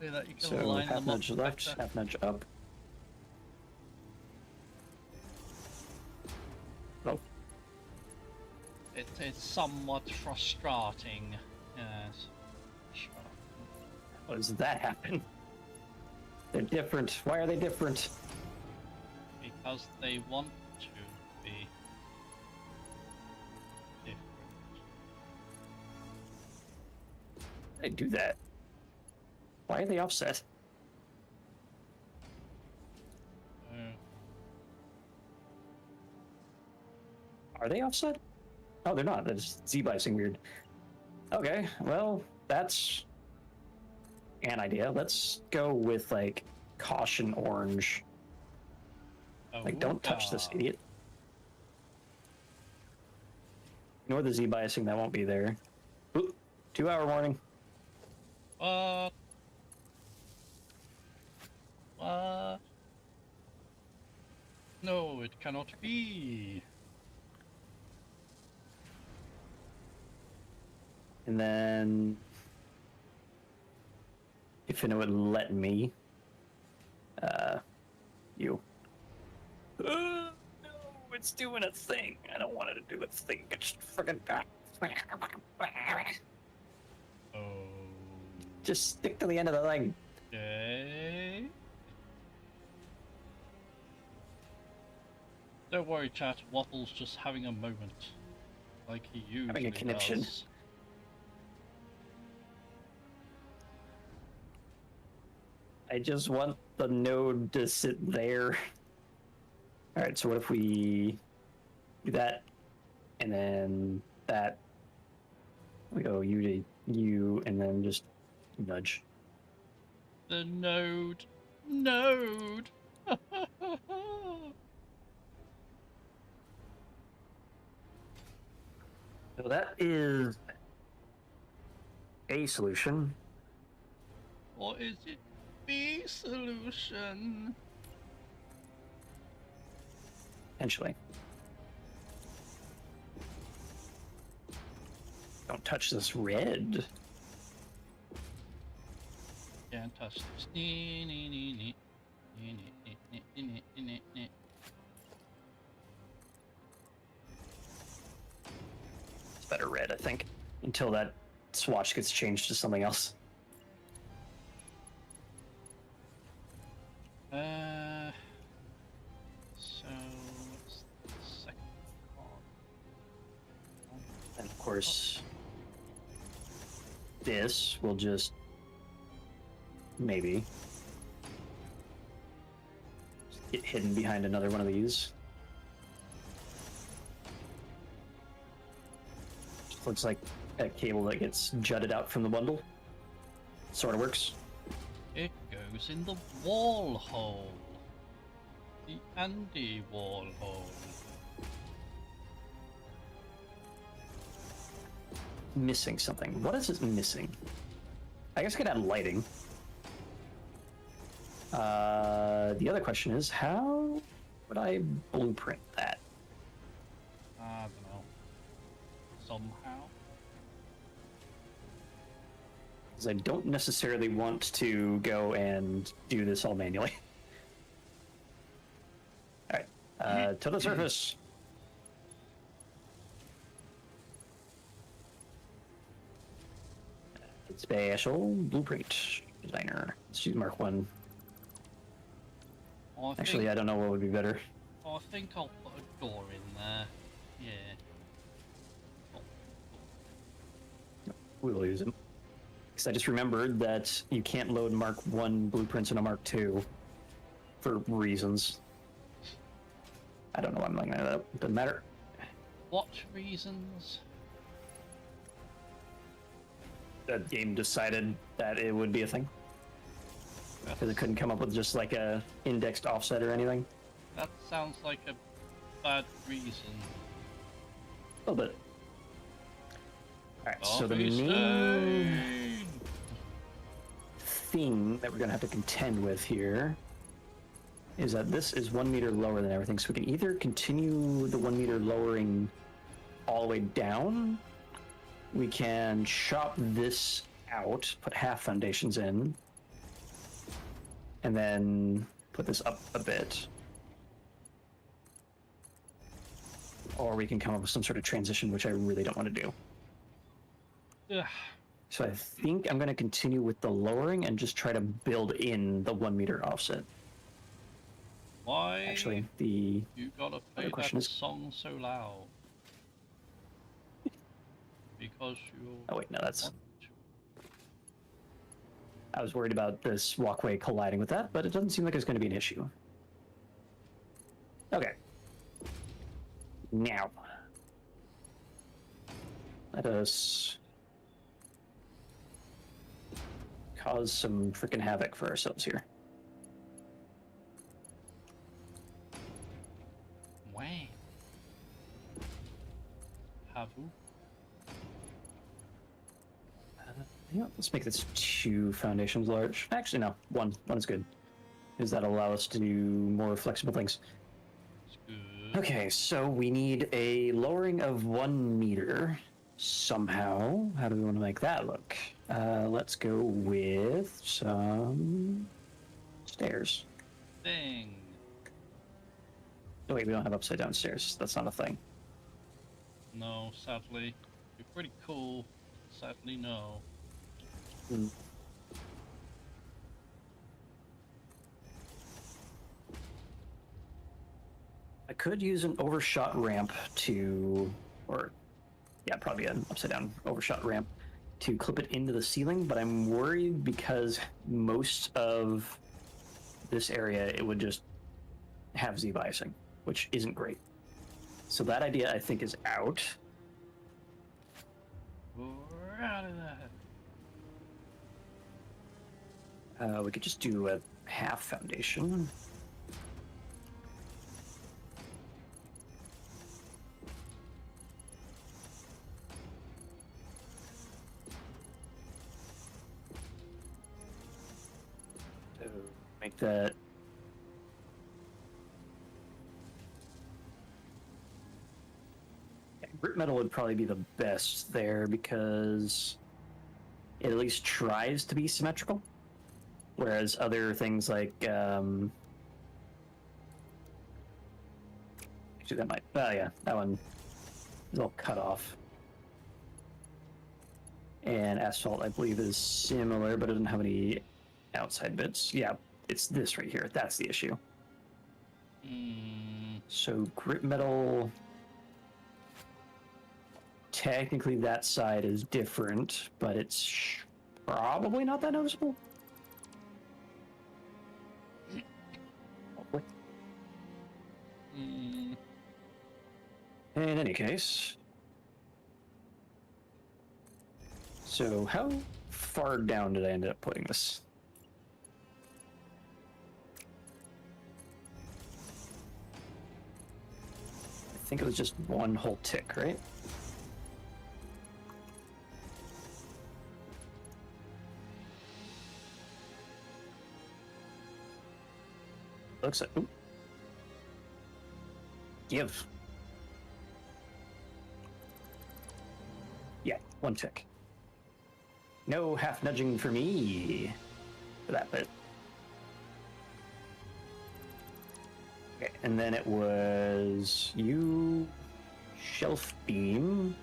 So that you can So line half them up nudge left, better. half nudge up. Oh, It's somewhat frustrating. Yes. how does that happen? They're different. Why are they different? Because they want to be different. They do that. Why are they offset? Are they offset? Oh, they're not. That's Z-biasing weird. Okay, well, that's an idea. Let's go with, like, caution orange. Like, don't touch this, idiot. Ignore the Z-biasing, that won't be there. Oop, 2-hour warning. What? What? No, it cannot be. And then... if it would let me... you. No, it's doing a thing. I don't want it to do its thing. It's friggin' Oh. Just stick to the end of the thing. Okay. Don't worry, chat. Waffle's just having a moment, like he usually Having a conniption. does. I just want the node to sit there. Alright, so what if we do that, and then that, we go U to U, and then just nudge. The node. Node! So that is a solution. Or is it the solution? Potentially. Don't touch this red. Can't touch this. It's better red, I think, until that swatch gets changed to something else. So what's the second one? And of course, this will just maybe get hidden behind another one of these. Just looks like a cable that gets jutted out from the bundle. Sort of works. It goes in the wall hole. The Andy wall hole. Missing something. What is it missing? I guess I could add lighting. The other question is, how would I blueprint that? I don't know. Somehow. Because I don't necessarily want to go and do this all manually. Alright, to the surface. Special blueprint designer. Let's use Mark 1. Actually, I don't know what would be better. I think I'll put a door in there. Yeah. We will use them. Because I just remembered that you can't load Mark 1 blueprints in a Mark 2 for reasons. I don't know why I'm looking that up. Doesn't matter. What reasons? The game decided that it would be a thing. Because it couldn't come up with just like a indexed offset or anything. That sounds like a bad reason. A little bit. Alright, so the Coffee main stain. thing that we're going to have to contend with here is that this is 1 meter lower than everything. So we can either continue the 1 meter lowering all the way down. We can chop this out, put half foundations in, and then put this up a bit. Or we can come up with some sort of transition, which I really don't want to do. Ugh. So I think I'm going to continue with the lowering and just try to build in the 1 meter offset. Why? Actually, the You gotta play question that is- song so loud. Because you. oh wait, no, that's. want to. I was worried about this walkway colliding with that, but it doesn't seem like it's going to be an issue. Okay. Now, let us cause some freaking havoc for ourselves here. Wham. Have you? Yeah, let's make this 2 foundations large. Actually, no, one. One's good. Because that'll allow us to do more flexible things. It's good. Okay, so we need a lowering of 1 meter somehow. How do we want to make that look? Let's go with some stairs. Thing. Oh wait, we don't have upside down stairs. That's not a thing. No, sadly. You're pretty cool. Sadly, no. I could use an overshot ramp to, or yeah, probably an upside down overshot ramp to clip it into the ceiling, but I'm worried because most of this area, it would just have Z-biasing, which isn't great. So that idea, I think, is out. We're out of that. We could just do a half foundation. So make that. Yeah, grit metal would probably be the best there because it at least tries to be symmetrical. Whereas other things like, actually that might, oh yeah, that one is all cut off. And asphalt, I believe, is similar, but it doesn't have any outside bits. Yeah, it's this right here. That's the issue. So grit metal, technically that side is different, but it's probably not that noticeable. Hopefully. Mm. In any case, so how far down did I end up putting this? I think it was just one whole tick, right? Looks like. Ooh. Give. Yeah, one tick. No half nudging for me for that bit. Okay, and then it was you, shelf beam.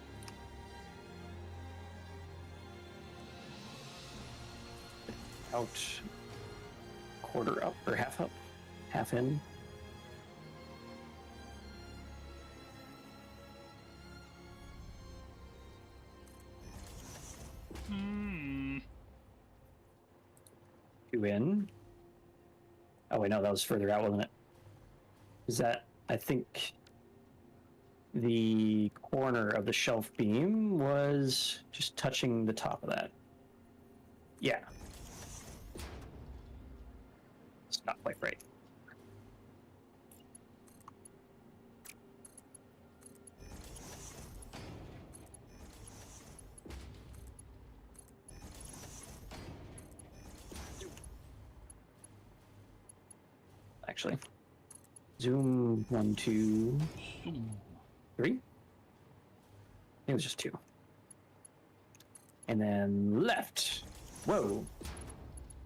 Out, quarter up or half up, half in. Two in. Oh wait, no, that was further out, wasn't it? Is that, I think the corner of the shelf beam was just touching the top of that. Yeah. It's not quite right. Actually, zoom 1, 2, 3. I think it was just 2. And then left. Whoa.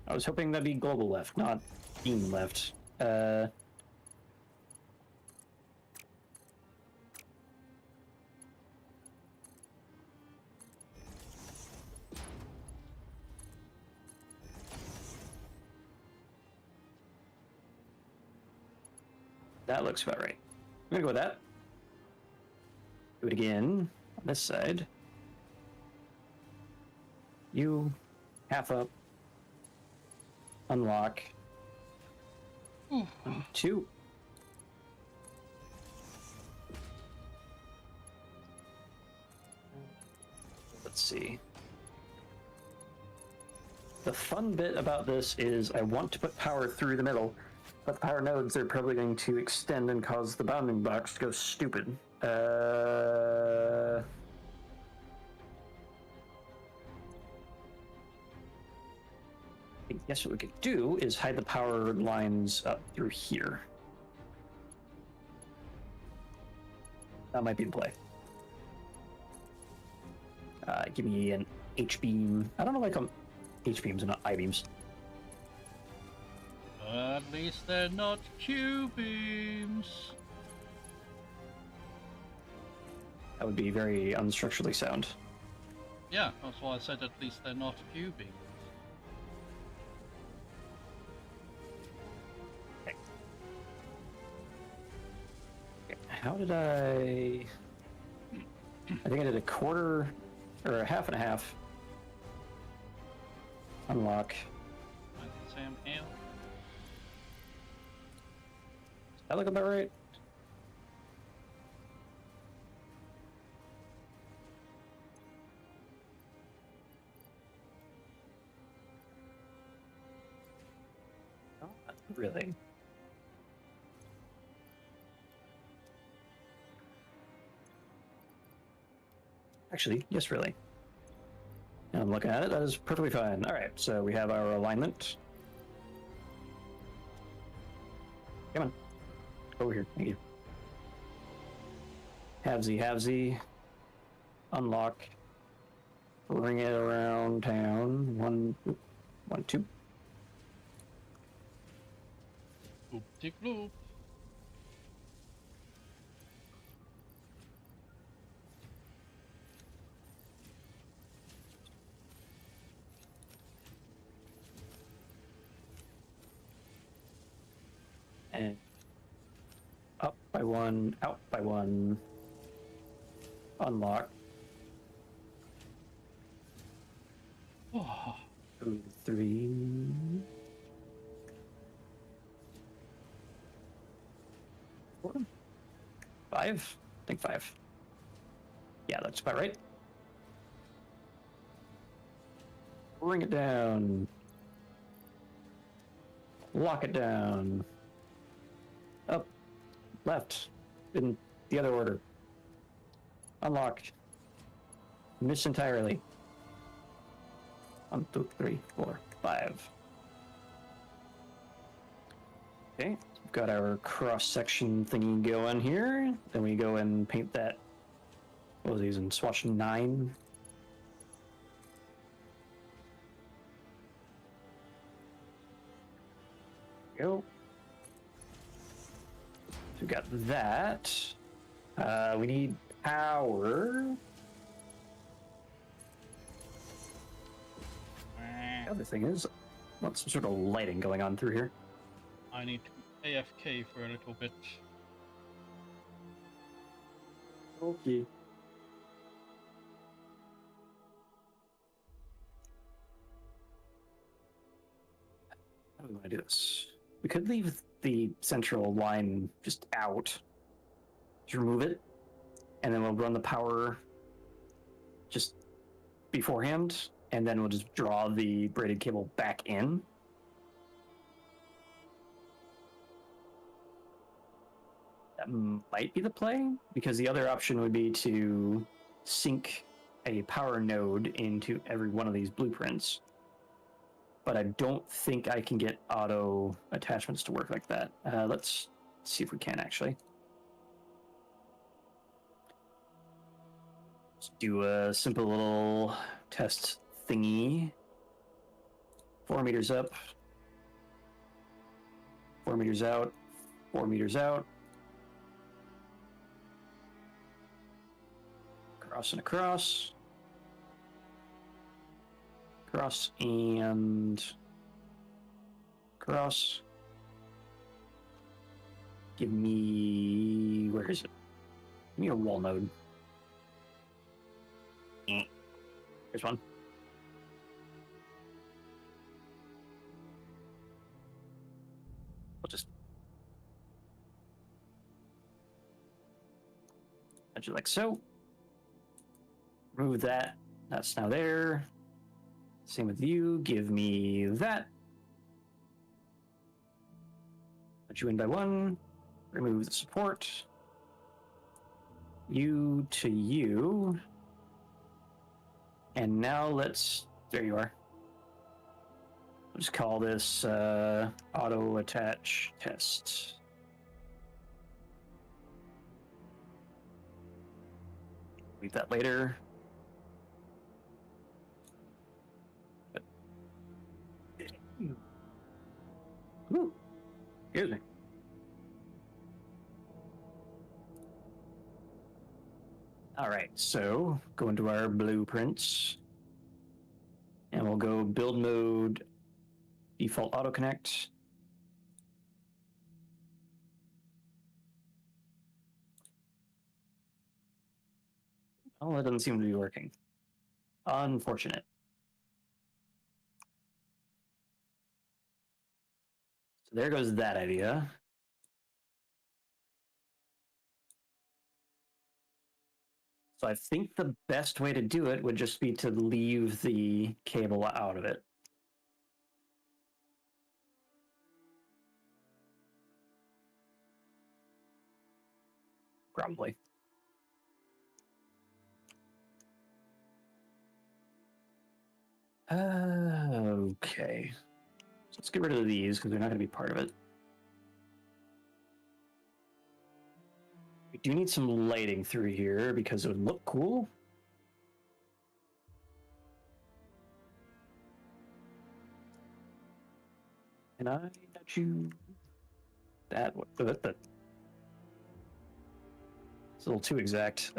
I was hoping that'd be global left, not beam left. That looks about right. I'm gonna go with that. Do it again on this side. You, half up, unlock. 1, 2. Let's see. The fun bit about this is I want to put power through the middle, but the power nodes are probably going to extend and cause the bounding box to go stupid. I guess what we could do is hide the power lines up through here. That might be the play. Give me an H-beam. I don't know, like H-beams and not I-beams. At least they're not Q-beams. That would be very unstructurally sound. Yeah, that's why I said at least they're not Q-beams. Okay. How did I think I did a quarter or a half and a half. Unlock. Sam Hale. Does that look about right? No, not really. Actually, yes, really. And I'm looking at it, that is perfectly fine. Alright, so we have our alignment. Come on. Over here, thank you. Halvesy. Unlock. Bring it around town. 1, 2. Oop-de-gloop. And up by 1, out by 1. Unlock. Oh, 2, 3. 4. 5? I think 5. Yeah, that's about right. Bring it down. Lock it down. Up. Left. In the other order. Unlock. Miss entirely. 1, 2, 3, 4, 5. Okay, we've got our cross-section thingy going here. Then we go and paint that. What was he using? Swatch 9. Go. So we've got that. We need power. The other thing is, what's some sort of lighting going on through here? I need to AFK for a little bit. Okay. How do we want to do this? We could leave the central line just out. Just remove it, and then we'll run the power just beforehand, and then we'll just draw the braided cable back in. That might be the play, because the other option would be to sync a power node into every one of these blueprints. But I don't think I can get auto attachments to work like that. Let's see if we can, actually. Let's do a simple little test thingy. 4 meters up. 4 meters out. 4 meters out. Cross and across. Cross and cross. Give me, where is it? Give me a wall node. Here's one. We'll just edge it like so. Remove that. That's now there. Same with you. Give me that. Put you in by 1. Remove the support. You to you. And now let's... There you are. We'll just call this auto attach test. Leave that later. Ooh, excuse me. All right, so go into our blueprints, and we'll go build mode, default auto connect. Oh, that doesn't seem to be working. Unfortunate. So there goes that idea. So I think the best way to do it would just be to leave the cable out of it. Probably. Okay. So let's get rid of these because they're not going to be part of it. We do need some lighting through here because it would look cool. Can I nudge you? That it's a little too exact.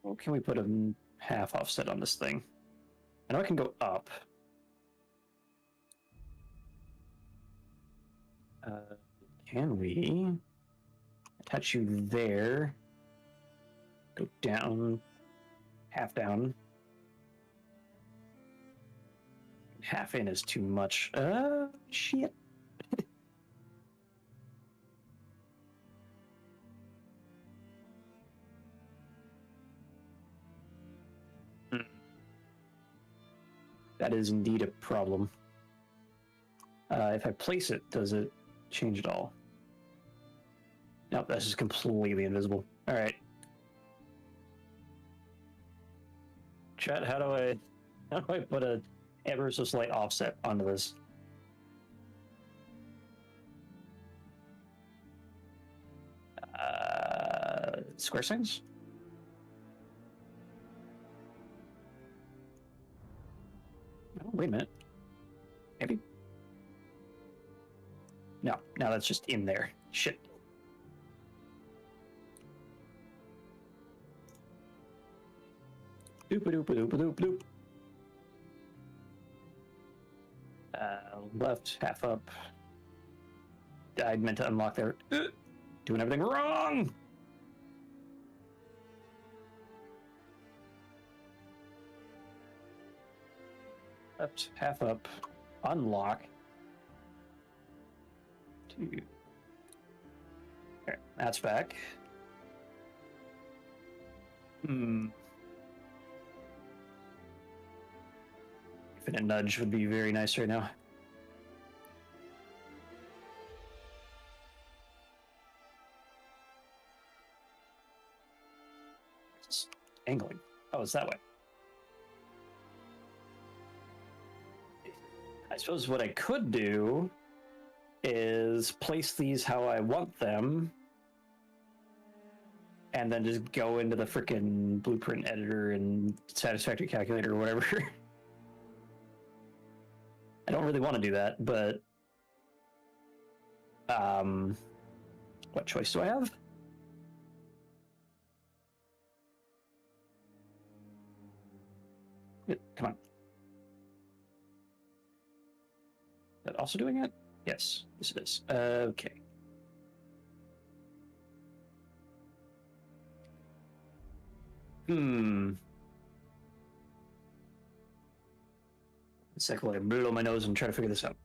Well, can we put a half offset on this thing? I know I can go up. Can we attach you there? Go down, half down. half in is too much. Shit. That is indeed a problem. If I place it, does it change at all? Nope, that's just completely invisible. All right. Chat, how do I put a ever so slight offset onto this? Square signs? Oh, wait a minute. Maybe? No, that's just in there. Shit. Doop-a-doop-a-doop-a-doop-a-doop. Left, half up. I meant to unlock there. Doing everything wrong! Left, half up. Unlock. 2. Okay, that's back. Infinite nudge would be very nice right now. It's angling. Oh, it's that way. I suppose what I could do is place these how I want them, and then just go into the frickin' blueprint editor and Satisfactory calculator or whatever. I don't really want to do that, but what choice do I have? Come on. Is that also doing it? Yes, yes it is. Okay. A second while I blow my nose and try to figure this out.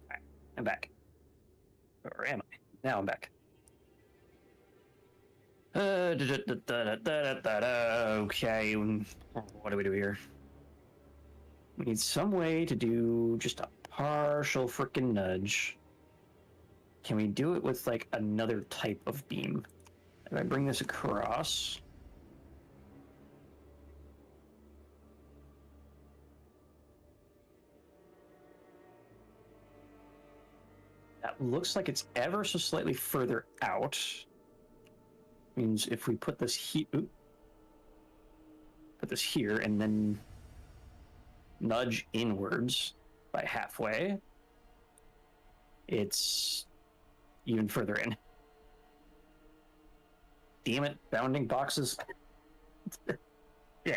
Alright, I'm back. Or am I? Now I'm back. Okay, what do we do here? We need some way to do just a partial frickin' nudge. Can we do it with like another type of beam? If I bring this across, that looks like it's ever so slightly further out. Means if we put this here and then nudge inwards by halfway, it's even further in. Damn it, bounding boxes. Yeah.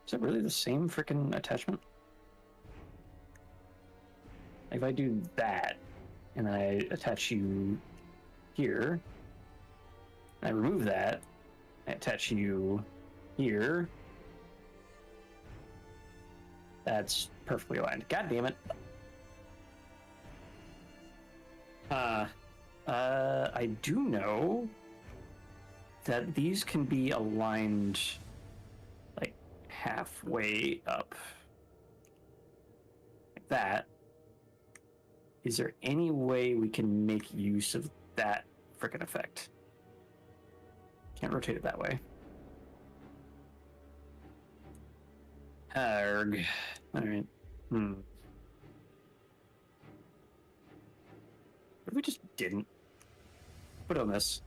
Is it really the same freaking attachment? If I do that, and I attach you here, I remove that, I attach you here, that's perfectly aligned. God damn it. I do know that these can be aligned like halfway up. Like that. Is there any way we can make use of that frickin' effect? Can't rotate it that way. Arg. Alright. What if we just didn't? Put on this.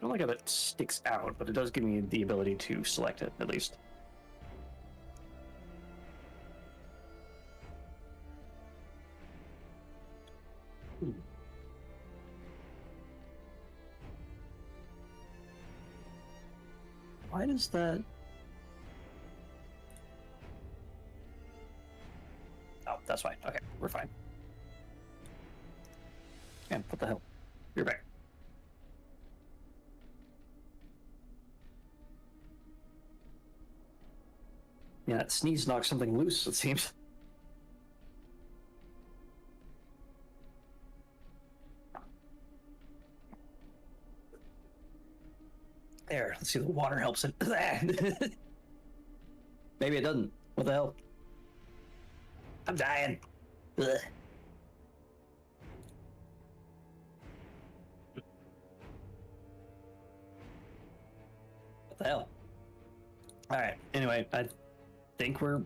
don't like how that sticks out, but it does give me the ability to select it, at least. Why does that... Oh, that's fine. Okay, we're fine. And what the hell? You're back. Yeah, that sneeze knocked something loose, it seems. There, let's see if the water helps it. Maybe it doesn't. What the hell? I'm dying. Ugh. What the hell? Alright, anyway, I think we're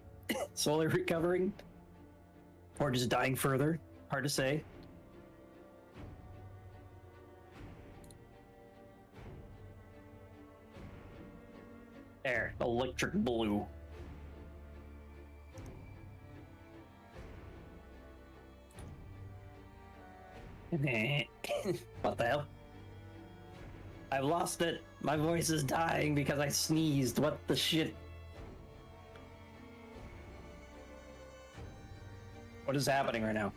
slowly recovering. Or just dying further. Hard to say. There, electric blue. What the hell? I've lost it. My voice is dying because I sneezed. What the shit? What is happening right now?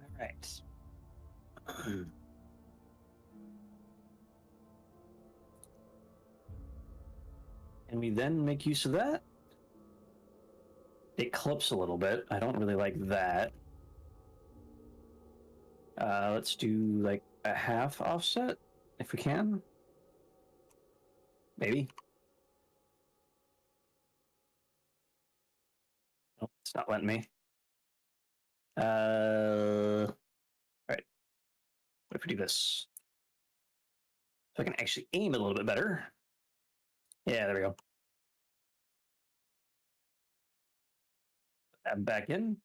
All right. And we then make use of that. It clips a little bit. I don't really like that. Let's do like a half offset if we can. Maybe. Nope, it's not letting me. All right. What if we do this? So I can actually aim a little bit better. Yeah, there we go. Put that back in.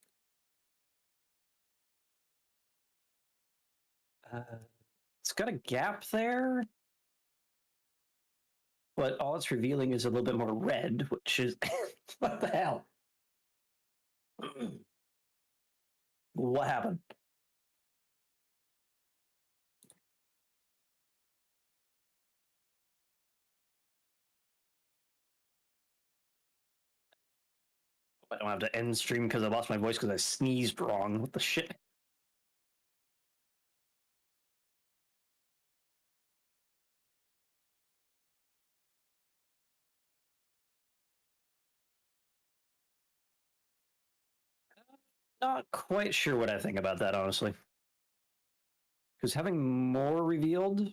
It's got a gap there. But all it's revealing is a little bit more red, which is... What the hell? What happened? I don't have to end stream because I lost my voice because I sneezed wrong. What the shit? Not quite sure what I think about that, honestly. Because having more revealed,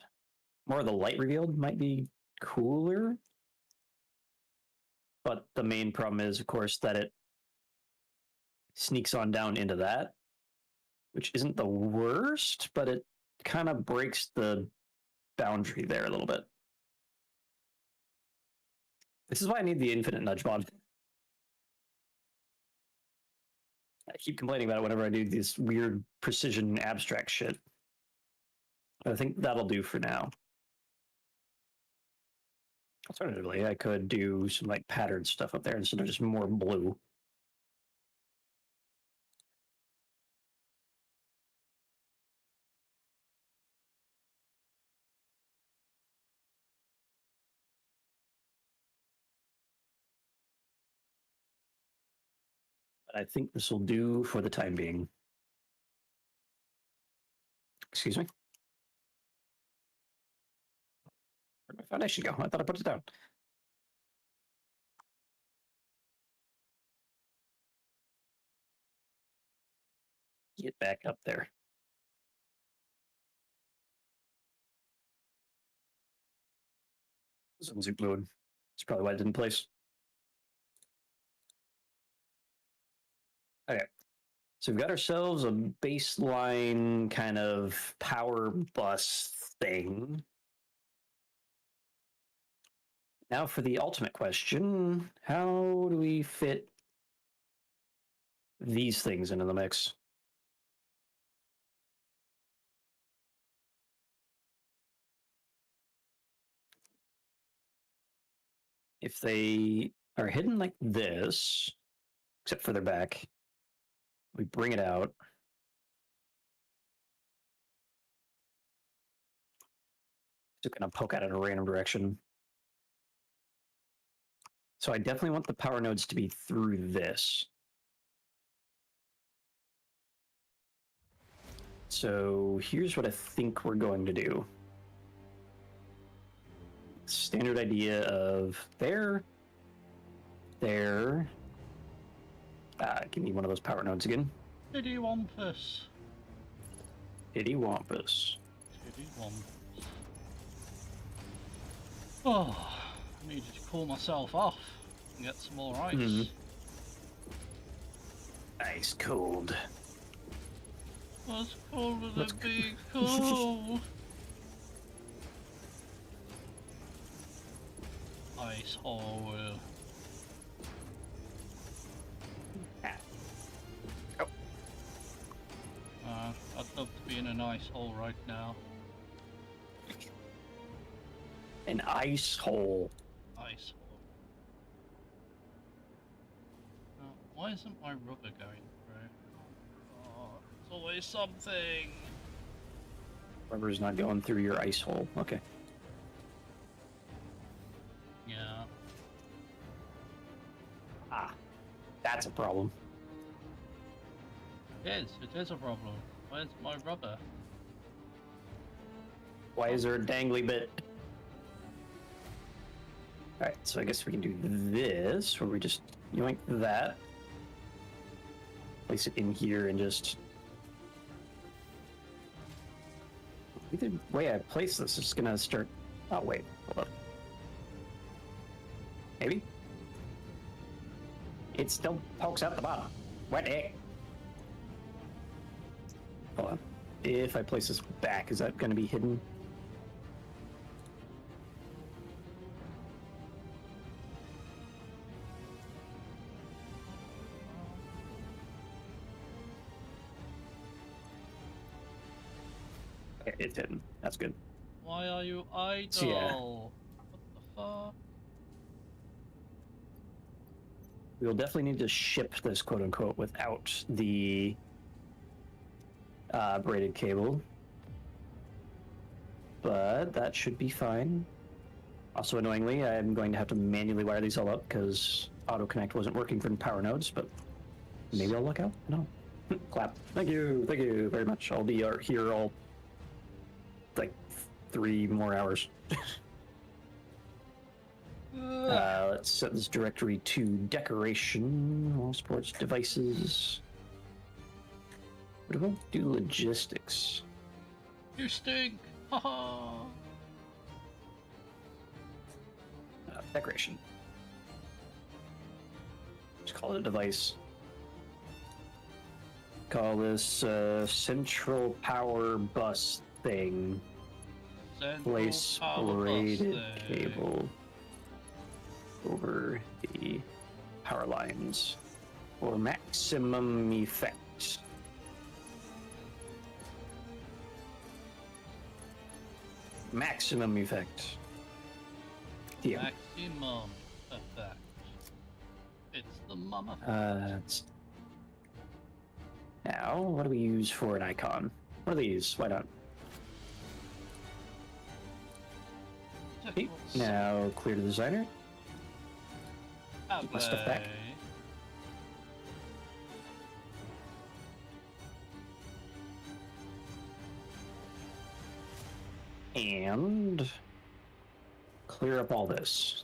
more of the light revealed, might be cooler. But the main problem is, of course, that it sneaks on down into that, which isn't the worst, but it kind of breaks the boundary there a little bit. This is why I need the infinite nudge mod. I keep complaining about it whenever I do this weird precision abstract shit. But I think that'll do for now. Alternatively, I could do some like patterned stuff up there instead of just more blue. But I think this will do for the time being. Excuse me. Where'd my foundation go? I thought I put it down. Get back up there. Zoom fluid. That's probably why it didn't place. Okay. So we've got ourselves a baseline kind of power bus thing. Now for the ultimate question, how do we fit these things into the mix? If they are hidden like this, except further back, we bring it out. It's going to poke out in a random direction. So I definitely want the power nodes to be through this. So here's what I think we're going to do. Standard idea of there. Give me one of those power nodes again. Diddy Wampus. Diddy Wampus. Diddy Wampus. Oh, I needed to cool myself off and get some more ice. Mm-hmm. Ice cold. What's colder than being cold? Ice hole. I'd love to be in an ice hole right now. An ice hole. Ice hole. Why isn't my rubber going through? Oh, it's always something. Rubber's not going through your ice hole. Okay. Yeah. Ah, that's a problem. It is a problem. Where's my rubber? Why is there a dangly bit? Alright, so I guess we can do this, where we just yoink that. Place it in here and just... Either way I place this is gonna start... Oh, wait. Hold up. Maybe? It still pokes out the bottom. What the heck? Hold on. If I place this back, is that gonna be hidden? Okay, it's hidden. That's good. Why are you idle? So, yeah. What the fuck? We will definitely need to ship this quote-unquote without the braided cable. But that should be fine. Also, annoyingly, I'm going to have to manually wire these all up because auto connect wasn't working for the power nodes, but maybe I'll look out. No. Clap. Thank you very much. I'll be here all like 3 more hours. Let's set this directory to decoration, all sports devices. What about do logistics? You stink! Haha! Decoration. Just call it a device. Call this central power bus thing. Place braided cable over the power lines for maximum effect. Maximum effect. Yeah. Maximum effect. It's the mum effect. Now, what do we use for an icon? What are these? Why not? Okay, now clear the designer. Keep my stuff back. And clear up all this.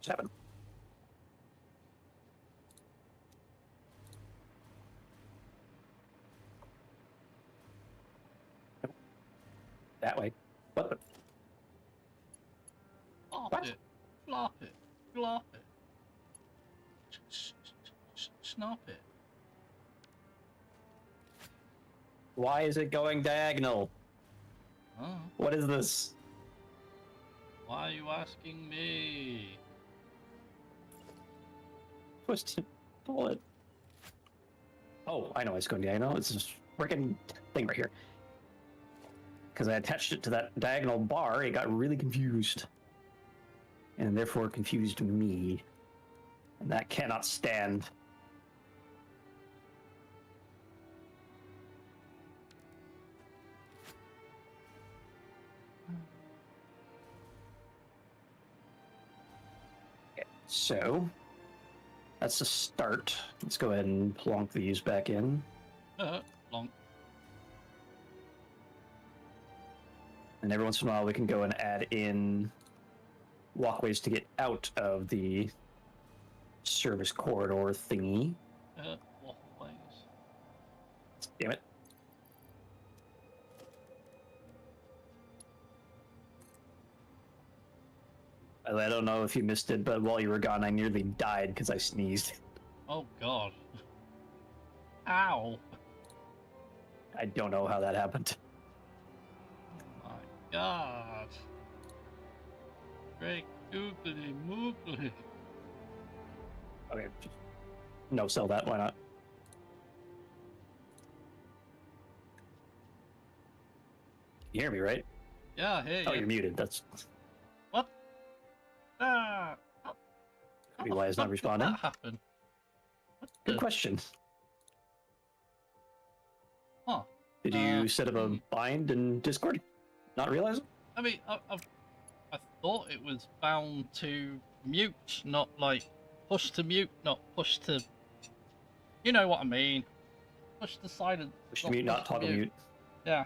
Seven. That way. What the? Stop it. Why is it going diagonal? Oh, What is this? why are you asking me? Push to pull it. Oh, I know why it's going diagonal. It's this freaking thing right here. Because I attached it to that diagonal bar, it got really confused. And therefore confused me. And that cannot stand. Okay, so that's the start. Let's go ahead and plonk these back in. Long. And every once in a while we can go and add in walkways to get out of the service corridor thingy. Waffleways. Damn it. I don't know if you missed it, but while you were gone, I nearly died because I sneezed. Oh god. Ow. I don't know how that happened. Oh my god. Great googly moogly. Okay, just no sell that. Why not? You hear me, right? Yeah, I hear Oh, you. you're muted. That's What? Ah. could be why it's not responding. What happened? What Good the- question. Huh. Did you set up a bind in Discord? Not realize it? I mean, I thought it was bound to mute, not like push to mute, not push to. You know what I mean? Push to silent. Push to mute, not toggle mute. Yeah.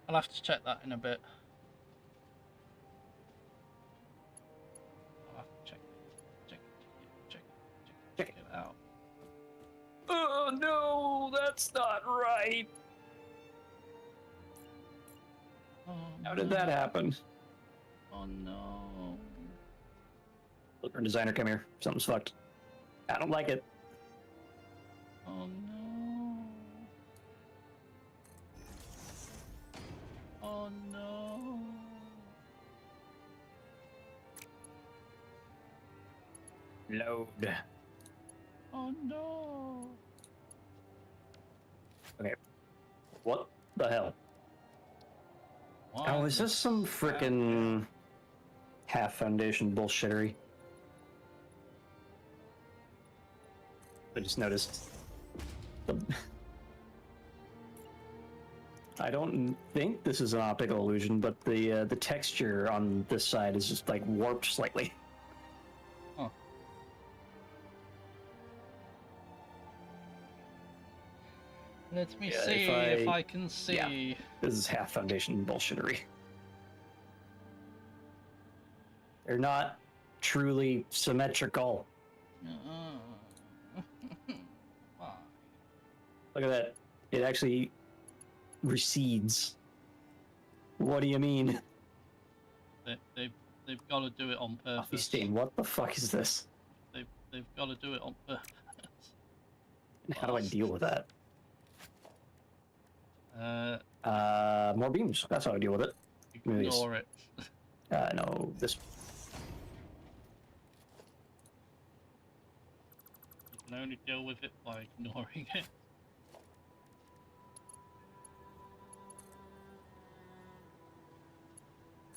I'll have to check that in a bit. I'll have to check it out. Oh no, that's not right. Oh, How did that happen? Oh no. Look, our designer, come here. Something's fucked. I don't like it. Oh no. Oh no. Load. Oh no. Okay. What the hell? Why Oh, is the this some fuck? frickin' half foundation bullshittery? I just noticed. I don't think this is an optical illusion, but the texture on this side is just like warped slightly. Huh. Let me Yeah, see if if I- I can see. yeah. This is half foundation bullshittery. They're not truly symmetrical. Why? Look at that. It actually recedes. What do you mean? They've got to do it on Coffee purpose. stain, what the fuck is this? They've got to do it on purpose. And how do I deal with that? More beams. That's how I deal with it. Ignore it. No, this. You can only deal with it by ignoring it.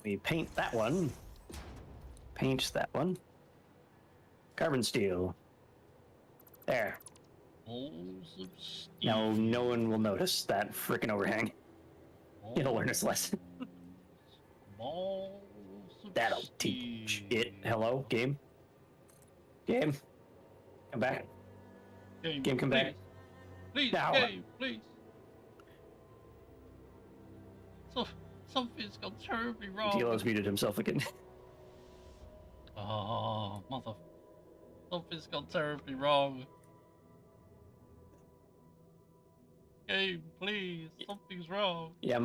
We paint that one. Paint that one. Carbon steel. There. Balls of steel. Now no one will notice that frickin' overhang. It'll learn its lesson. Balls of That'll teach steel. it. Hello, game? Game? Come back. Game, come back. Please, Now. game, please. So, something's gone terribly wrong. Delo's muted himself again. Oh, mother. Something's gone terribly wrong. Game, please. Something's wrong. Yeah,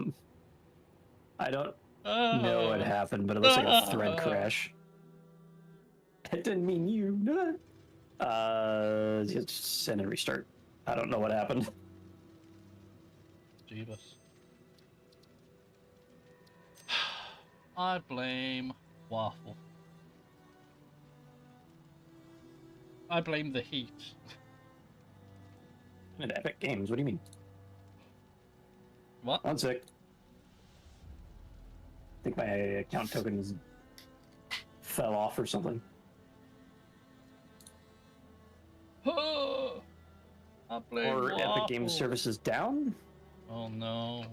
I don't know what happened, but it looks like a thread crash. That didn't mean you. Just send and restart. I don't know what happened. Jeebus. I blame Waffle. I blame the heat. And Epic Games, what do you mean? What? One sec. I think my account tokens fell off or something. I blame Or Waffle. Epic Games services down? Oh no.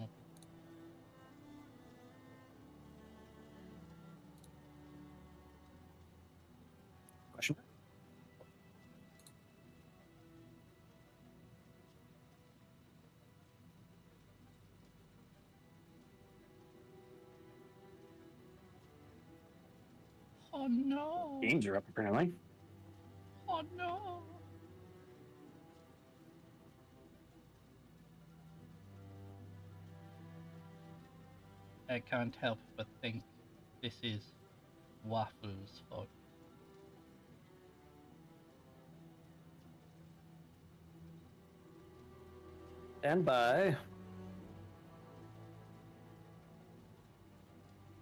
Question. Oh no. Games are up apparently. Oh no. I can't help but think this is Waffle's fault. Stand by.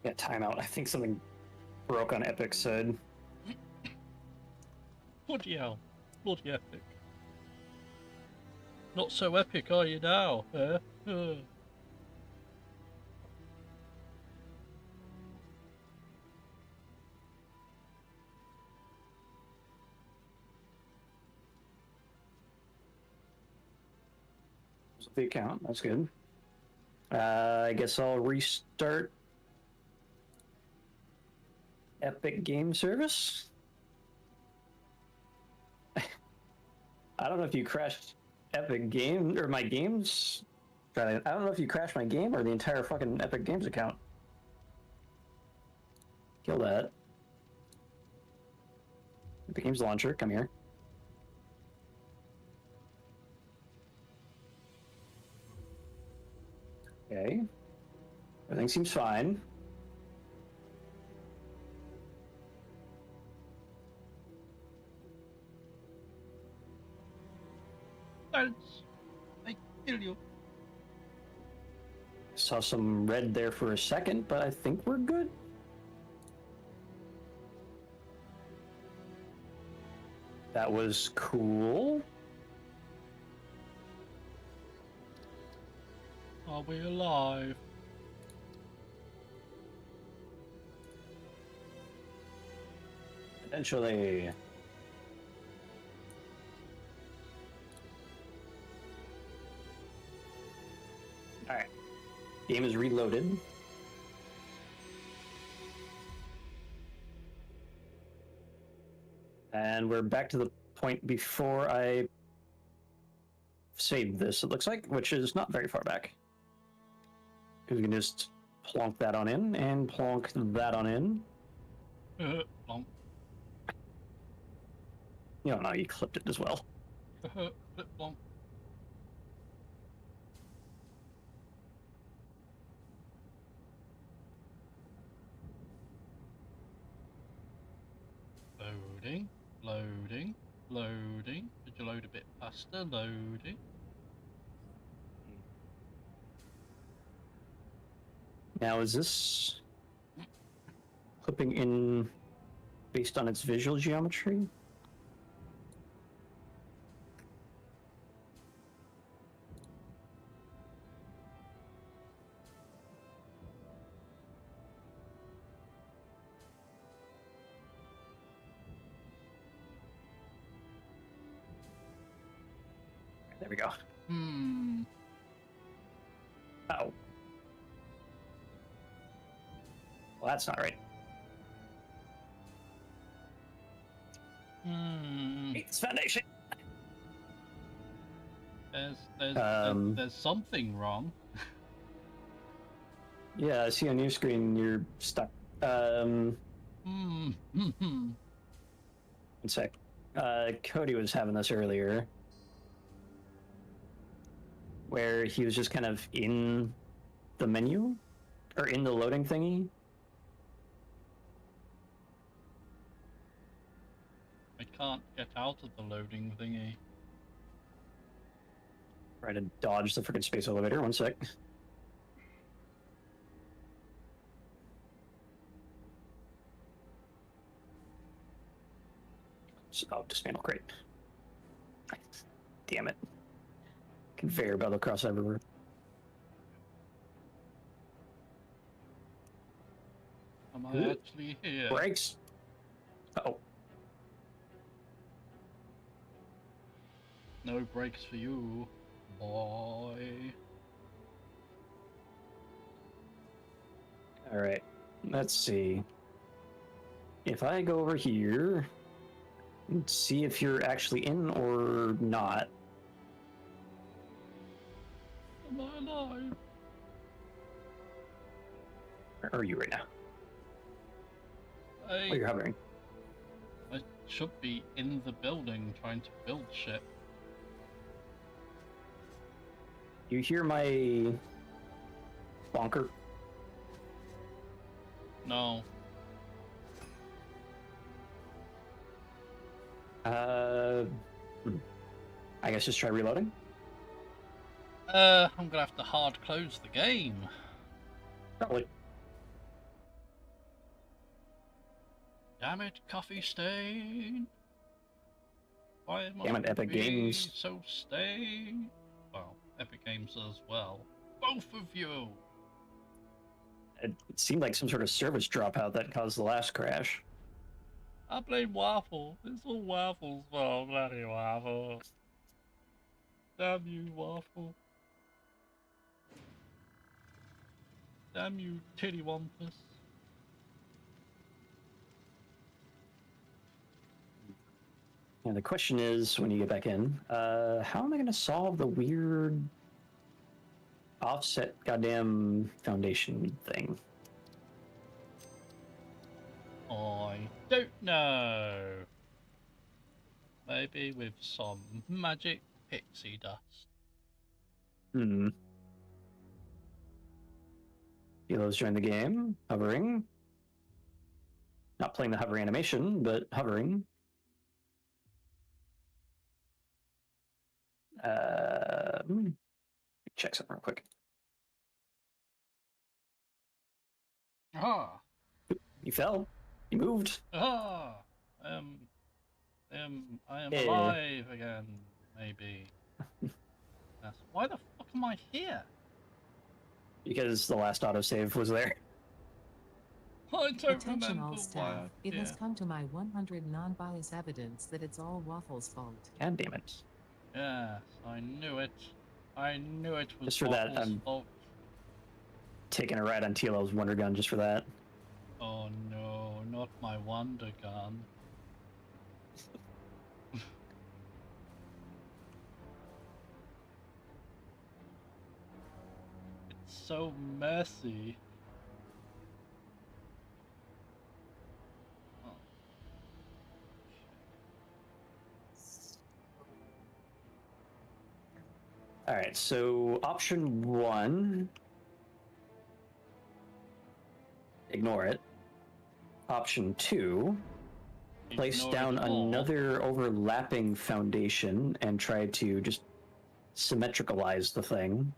Yeah, timeout. I think something broke on Epic's side. Bloody hell. Bloody epic. Not so epic, are you now, eh? The account. That's good. I guess I'll restart Epic Game Service. I don't know if you crashed Epic Game or my games. I don't know if you crashed my game or the entire fucking Epic Games account. Kill that. Epic Games launcher, come here. Okay. Everything seems fine. Thanks. I kill you. Saw some red there for a second, but I think we're good. That was cool. Are we alive? Eventually. Alright. Game is reloaded. And we're back to the point before I saved this, it looks like, which is not very far back. Because we can just plonk that on in and plonk that on in. Plonk. You don't know, you clipped it as well. Plonk. Loading, loading, loading. Did you load a bit faster? Loading. Now, is this clipping in based on its visual geometry? There we go. Oh. Well, that's not right. It's foundation. There's something wrong. Yeah, I see on your screen you're stuck. One sec. Cody was having this earlier, where he was just kind of in the menu, or in the loading thingy. I can't get out of the loading thingy. Try to dodge the freaking space elevator. 1 sec. Oh, dismantle crate. Damn it. Conveyor belt across everywhere. Am I actually here? Brakes. Oh. No brakes for you, boy. All right. Let's see. If I go over here and see if you're actually in or not. Am I alive? Where are you right now? Oh, you're hovering. I should be in the building trying to build shit. You hear my bonker? No. I guess just try reloading. I'm gonna have to hard close the game. Probably. Damn it, coffee stain. Why am Damn I it, Epic Games. so stained? Well, Epic Games as well. Both of you. It seemed like some sort of service dropout that caused the last crash. I blame Waffle. It's all Waffle's fault, bloody Waffle. Damn you, Waffle. Damn you, tittywampus. And the question is, when you get back in, how am I going to solve the weird offset goddamn foundation thing? I don't know. Maybe with some magic pixie dust. Helo's joined the game, hovering. Not playing the hover animation, but hovering. Check something real quick. Ah! You fell. You moved. Ah! I am Yeah. alive again, maybe. Yes. Why the fuck am I here? Because the last autosave was there. I don't Attention remember all why staff. I'm It has here. come to my 100 non-bias evidence that it's all Waffle's fault. God damn it. Yes, I knew it. I knew it was Just for that, Waffle's fault. Taking a ride on TLO's Wonder Gun just for that. Oh no, not my Wonder Gun. It's so messy. Oh. All right, so option 1, ignore it. Option 2, place Ignore down it all. another overlapping foundation and try to just symmetricalize the thing,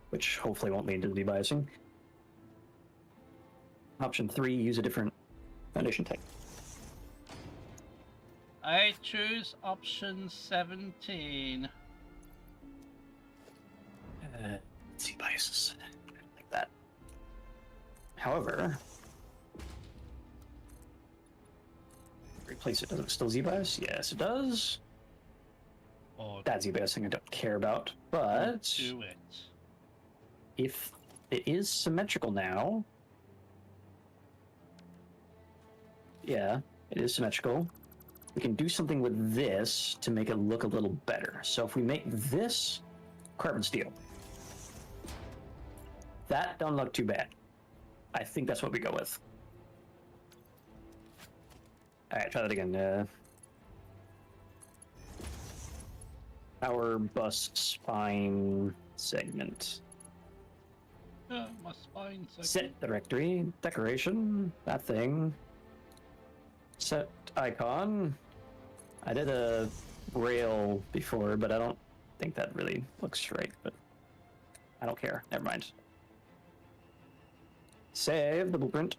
which hopefully won't lead to debiasing. Option 3, use a different foundation type. I choose option 17. Debiases like that. However, replace it. Does it still Z-bias? Yes, it does. Or That Z-biasing I don't care about, but do it. if it is symmetrical now, yeah, it is symmetrical. We can do something with this to make it look a little better. So if we make this carbon steel, that don't look too bad. I think that's what we go with. All right, try that again. Power bus spine segment. My spine segment. Set directory, decoration, that thing. Set icon. I did a rail before, but I don't think that really looks right, but I don't care. Never mind. Save the blueprint.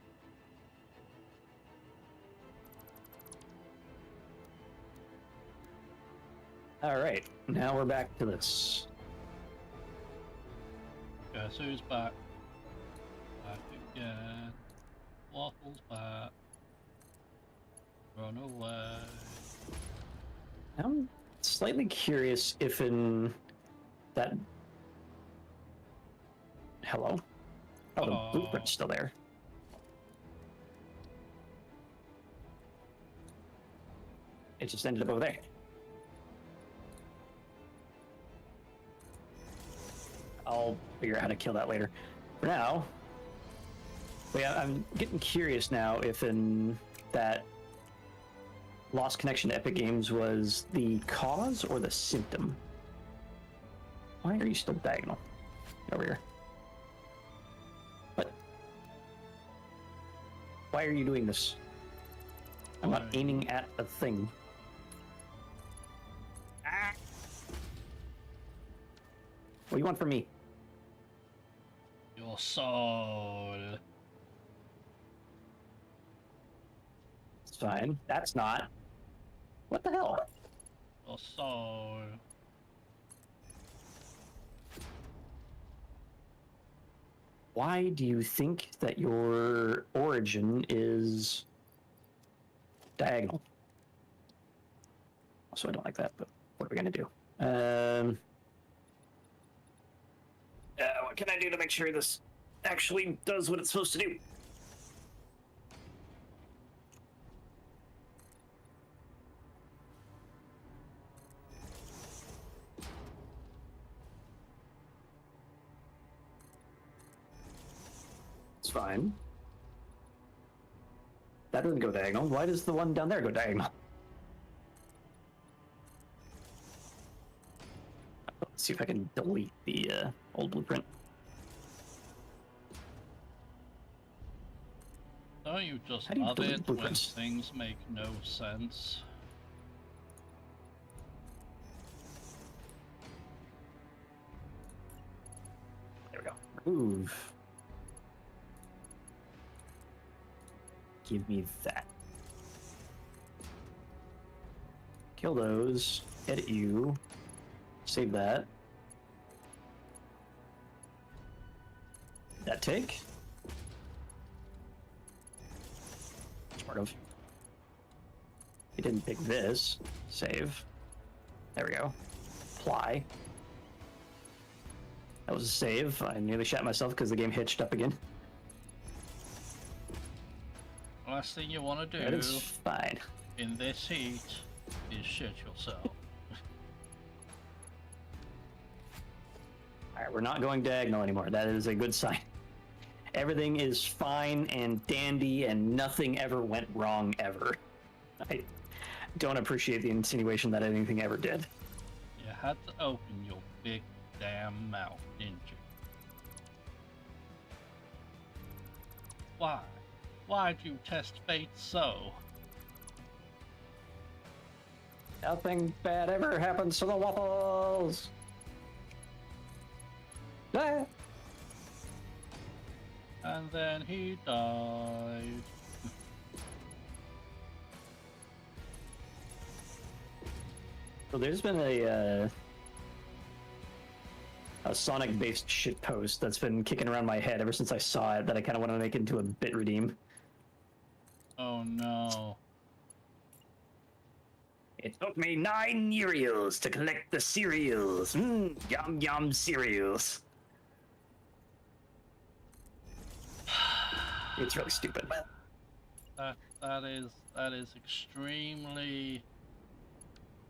All right, now we're back to this. Guess who's back? Back again. Waffles back. Run away. I'm slightly curious if in that... Hello? Oh, the blueprint's still there. It just ended up over there. I'll figure out how to kill that later. For now... But yeah, I'm getting curious now if in that lost connection to Epic Games was the cause or the symptom. Why are you still diagonal? Over here. What? Why are you doing this? I'm not aiming at a thing. Ah! What do you want from me? Your soul. It's fine. That's not. What the hell? Your soul. Why do you think that your origin is diagonal? Also, I don't like that, but what are we gonna do? What can I do to make sure this actually does what it's supposed to do? It's fine. That doesn't go diagonal. Why does the one down there go diagonal? Let's see if I can delete the old blueprint. Don't you just How do you love delete it when blueprints? things make no sense? There we go. Remove. Give me that. Kill those. Edit you. Save that. That take. Sort of. You didn't pick this. Save. There we go. Apply. That was a save. I nearly shot myself because the game hitched up again. Last thing you want to That do is fine. in this heat is shit yourself. Alright, we're not going diagonal anymore. That is a good sign. Everything is fine and dandy and nothing ever went wrong ever. I don't appreciate the insinuation that anything ever did. You had to open your big damn mouth, didn't you? Why? Why'd you test fate so? Nothing bad ever happens to the waffles! Ah! And then he died. So there's been a Sonic-based shitpost that's been kicking around my head ever since I saw it that I kind of want to make into a bit redeem. Oh no. It took me 9 Uriels to collect the cereals. Yum yum cereals. It's really stupid. That is extremely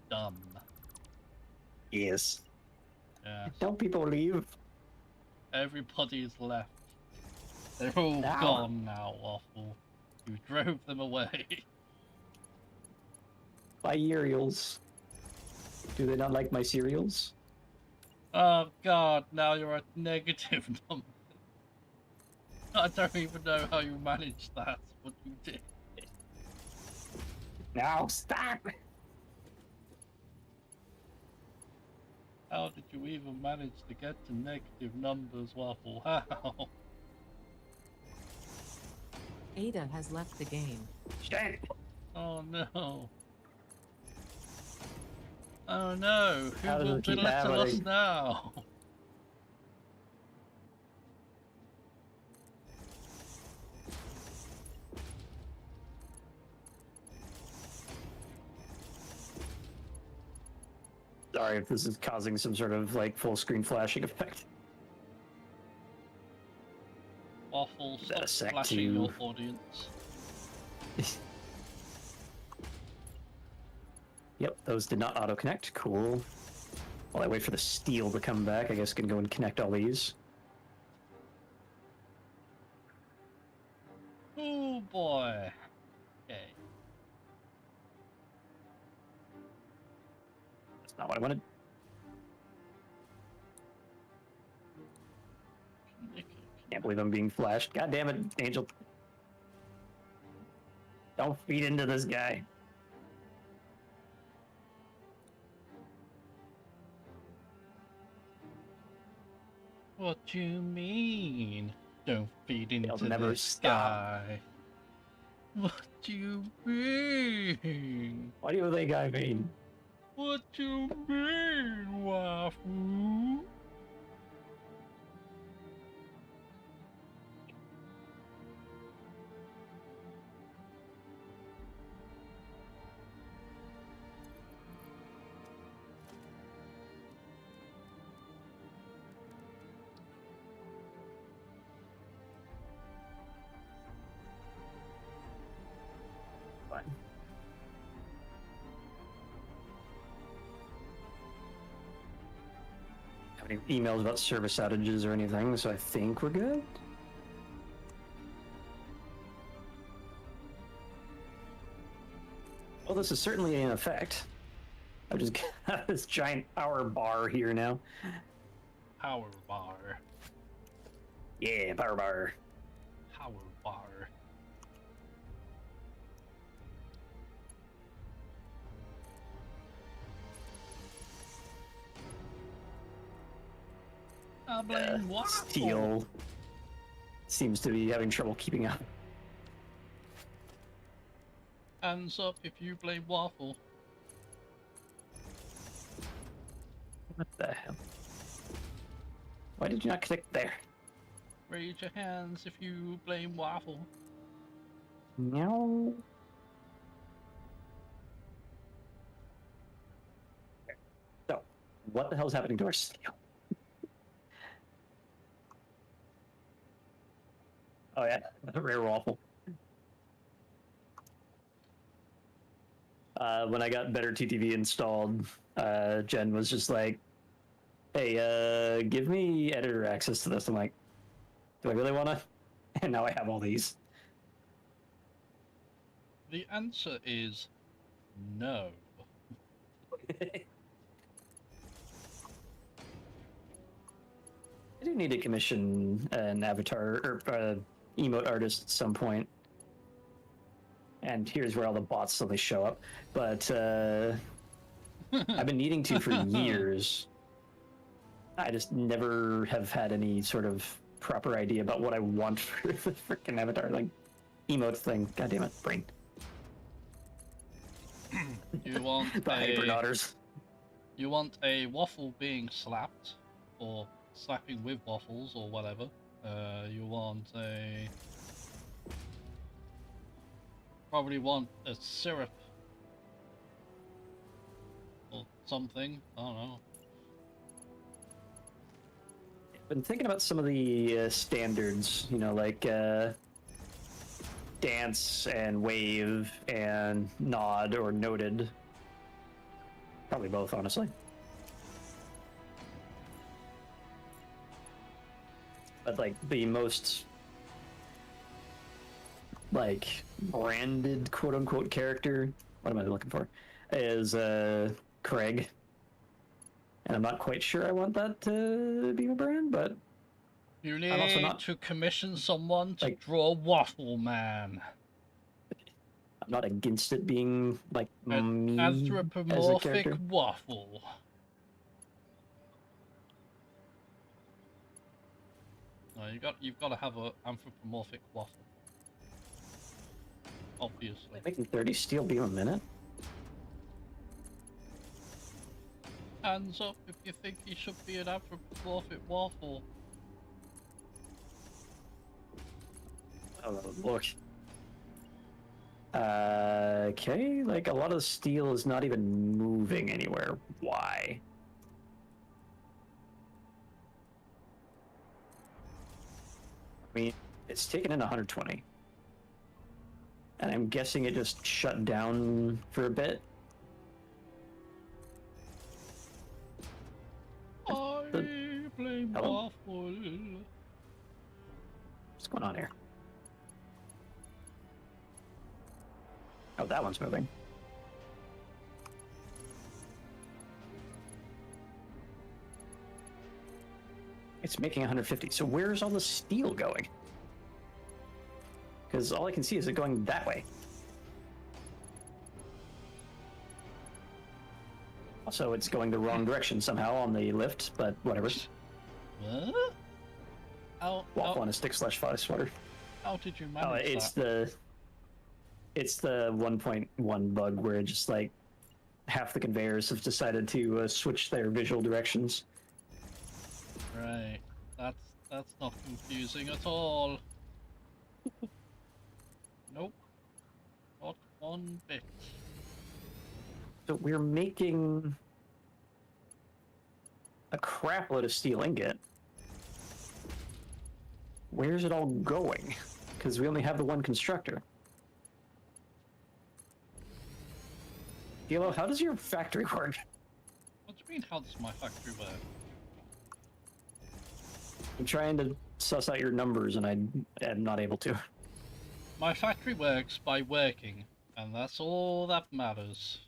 dumb. Yes. Yeah. Don't people leave? Everybody's left. They're all Now. gone now, Waffle. You drove them away. My Uriels. Do they not like my cereals? Oh god, now you're at negative number. I don't even know how you managed that, but you did. No, stop! How did you even manage to get to negative numbers, Waffle? How? Ada has left the game. Shit! Oh no. Oh no, who How does will it keep belittle us happening? now? Sorry if this is causing some sort of like full screen flashing effect. Waffle, That a stop sec flashing to- your audience. Yep, those did not auto-connect. Cool. While I wait for the steel to come back, I guess I can go and connect all these. Oh boy. Okay. That's not what I wanted. Can't believe I'm being flashed. God damn it, Angel. Don't feed into this guy. What do you mean? Don't feed into They'll never this stop. guy. What do you mean? What do you think I mean? What do you mean, Waffle? Fine. Have any emails about service outages or anything, so I think we're good. Well, this is certainly in effect. I just got this giant power bar here now. Power bar. Yeah, power bar. Power bar. I blame Waffle. Steel seems to be having trouble keeping up. Hands up if you blame Waffle. What the hell? Why did you not connect there? Raise your hands if you blame Waffle. No. So, what the hell's happening to our steel? Oh yeah, rare waffle. When I got better TTV installed, Jen was just like, "Hey, give me editor access to this." I'm like, "Do I really want to?" And now I have all these. The answer is no. I do need to commission an avatar or emote artist at some point. And here's where all the bots suddenly show up. But I've been needing to for years. I just never have had any sort of proper idea about what I want for the freaking avatar, like emote thing. God damn it, brain. You want The hyperdaughters. You want a waffle being slapped, or slapping with waffles, or whatever. You want a... Probably want a syrup. Or something, I don't know. I've been thinking about some of the standards, you know, like dance and wave and nod or noted. Probably both, honestly. But like the most like branded quote unquote character, what am I looking for? Is Craig. And I'm not quite sure I want that to be my brand, but You I'm also need not- to commission someone to like- draw Waffle Man. I'm not against it being like me as a Anthropomorphic character. waffle. No, you've got to have an anthropomorphic waffle. Obviously. Making 30 steel beam a minute. Hands up if you think he should be an anthropomorphic waffle. Oh, look. Okay, like a lot of the steel is not even moving anywhere. Why? I mean, it's taken in 120. And I'm guessing it just shut down for a bit. I blame Hello? waffle. What's going on here? Oh, that one's moving. It's making 150. So where's all the steel going? Because all I can see is it going that way. Also, it's going the wrong direction somehow on the lift, but whatever. What? Waffle on a stick / fast water. How did you manage It's the 1.1 bug where just like half the conveyors have decided to switch their visual directions. Right. That's not confusing at all. Nope. Not one bit. So we're making a crap load of steel ingot. Where's it all going? Because we only have the one constructor. Gilo, how does your factory work? What do you mean, how does my factory work? I'm trying to suss out your numbers and I am not able to. My factory works by working, and that's all that matters.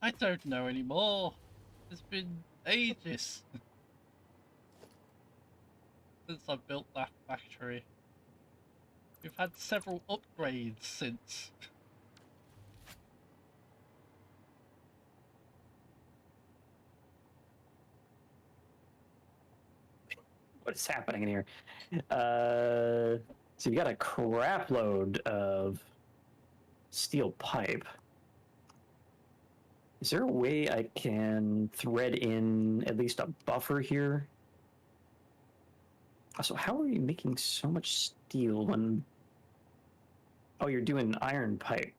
I don't know anymore. It's been ages since I built that factory. We've had several upgrades since. What is happening in here? So you got a crap load of steel pipe. Is there a way I can thread in at least a buffer here? Also, how are you making so much steel when... Oh, you're doing iron pipe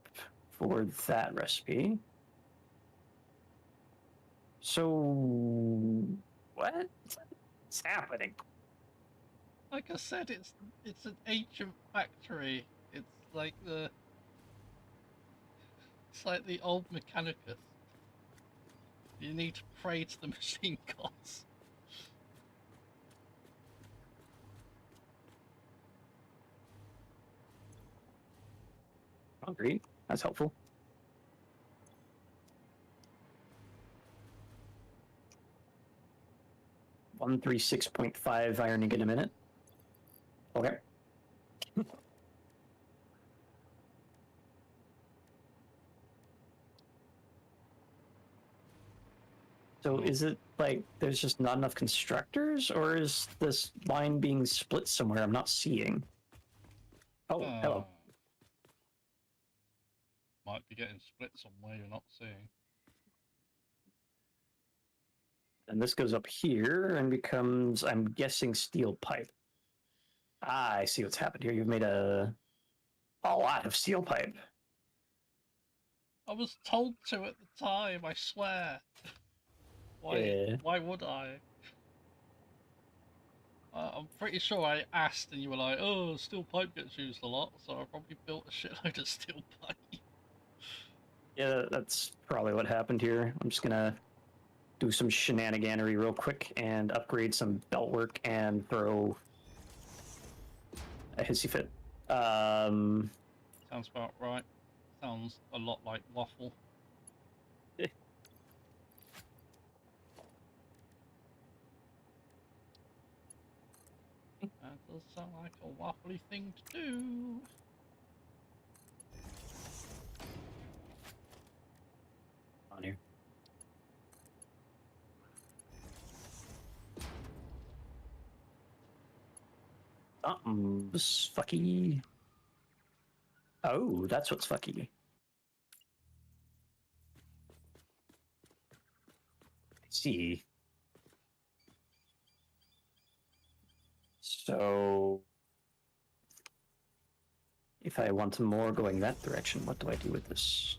for that recipe. So... what? What's happening? Like I said, it's an ancient factory. It's like the old Mechanicus. You need to pray to the machine gods. Concrete. That's helpful. $136.5 iron ingot a minute. Okay. So is it like there's just not enough constructors, or is this line being split somewhere I'm not seeing? Oh, hello. Might be getting split somewhere you're not seeing. And this goes up here and becomes, I'm guessing, steel pipe. Ah, I see what's happened here. You've made a lot of steel pipe. I was told to at the time, I swear. Why would I? I'm pretty sure I asked and you were like, oh, steel pipe gets used a lot, so I probably built a shitload of steel pipe. Yeah, that's probably what happened here. I'm just gonna do some shenaniganery real quick and upgrade some belt work and throw a hissy fit. Sounds about right. Sounds a lot like waffle. Does sound like a waffly thing to do. On here. Something's fucky. Oh, that's what's fucky. I see. So, if I want more going that direction, what do I do with this?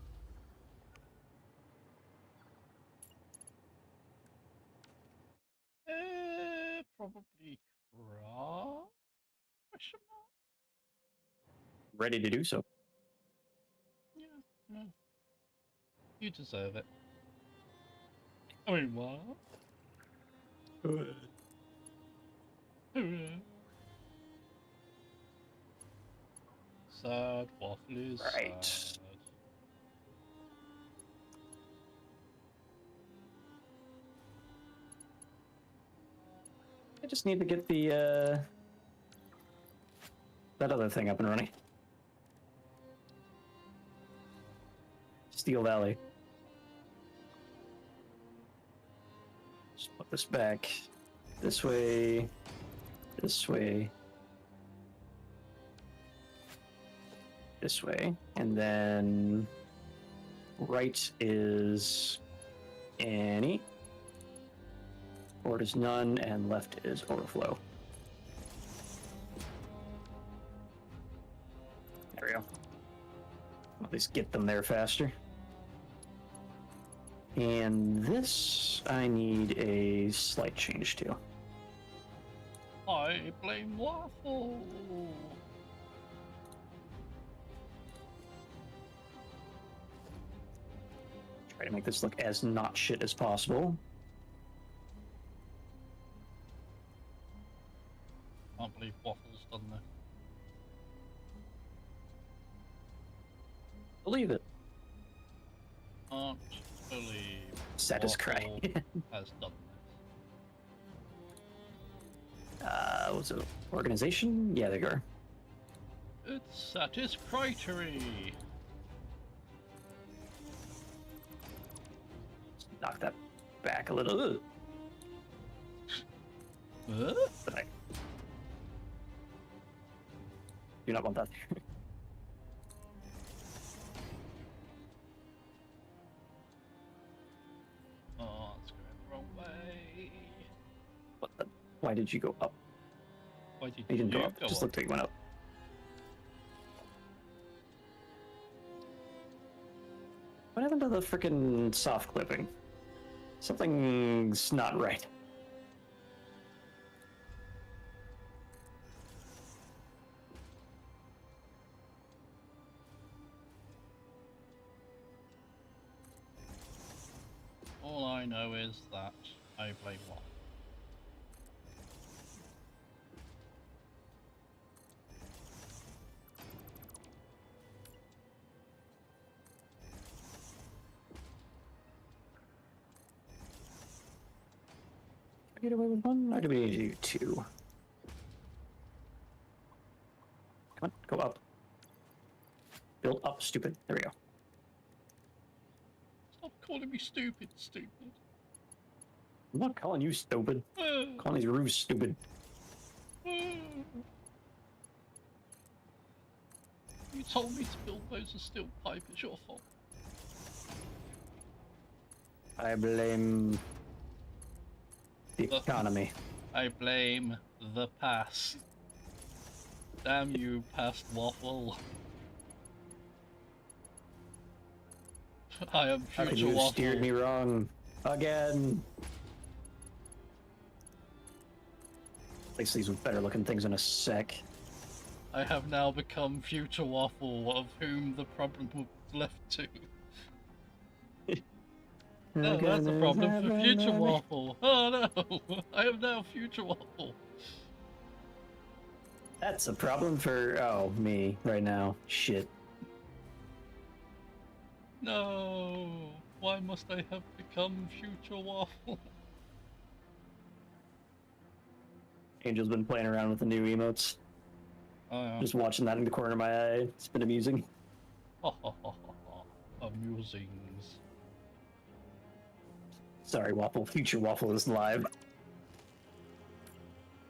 Probably craft? Question mark? Ready to do so. Yeah, no. You deserve it. I mean, what? Sad waffle is Right. sad. I just need to get the that other thing up and running. Steel Valley. Just put this back this way, this way, this way, and then right is Annie, forward is none, and left is overflow. There we go. At least get them there faster. And this, I need a slight change to. I blame waffle. Try to make this look as not shit as possible. Can't believe waffle's done that. Believe it. Can't believe Satisfactory. waffle has done this. Was it organization? Yeah, there you are. It's Satisfactory. Knock that back a little. Ugh. Huh? But I do not want that there. Oh, it's going the wrong way. What the? Why did you go up? Why did You didn't go you up. Just looked like you went up. What happened to the frickin' soft clipping? Something's not right. All I know is that I blame waffle. Get away with one, or do we need to do two? Come on, go up. Build up, stupid. There we go. Stop calling me stupid, stupid. I'm not calling you stupid. I'm calling these roofs stupid. You told me to build those of steel pipe, it's your fault. I blame the economy. I blame the past. Damn you, past waffle. I am How could future you have waffle. steered me wrong again? At least these better looking things in a sec. I have now become future waffle, of whom the problem was left to. No, that's a problem for future waffle. Oh no, I am now future waffle. That's a problem for, oh, me right now. Shit. No, why must I have become future waffle? Angel's been playing around with the new emotes. Oh, yeah. Just watching that in the corner of my eye. It's been amusing. Amusings. Sorry, Waffle. Future Waffle is live.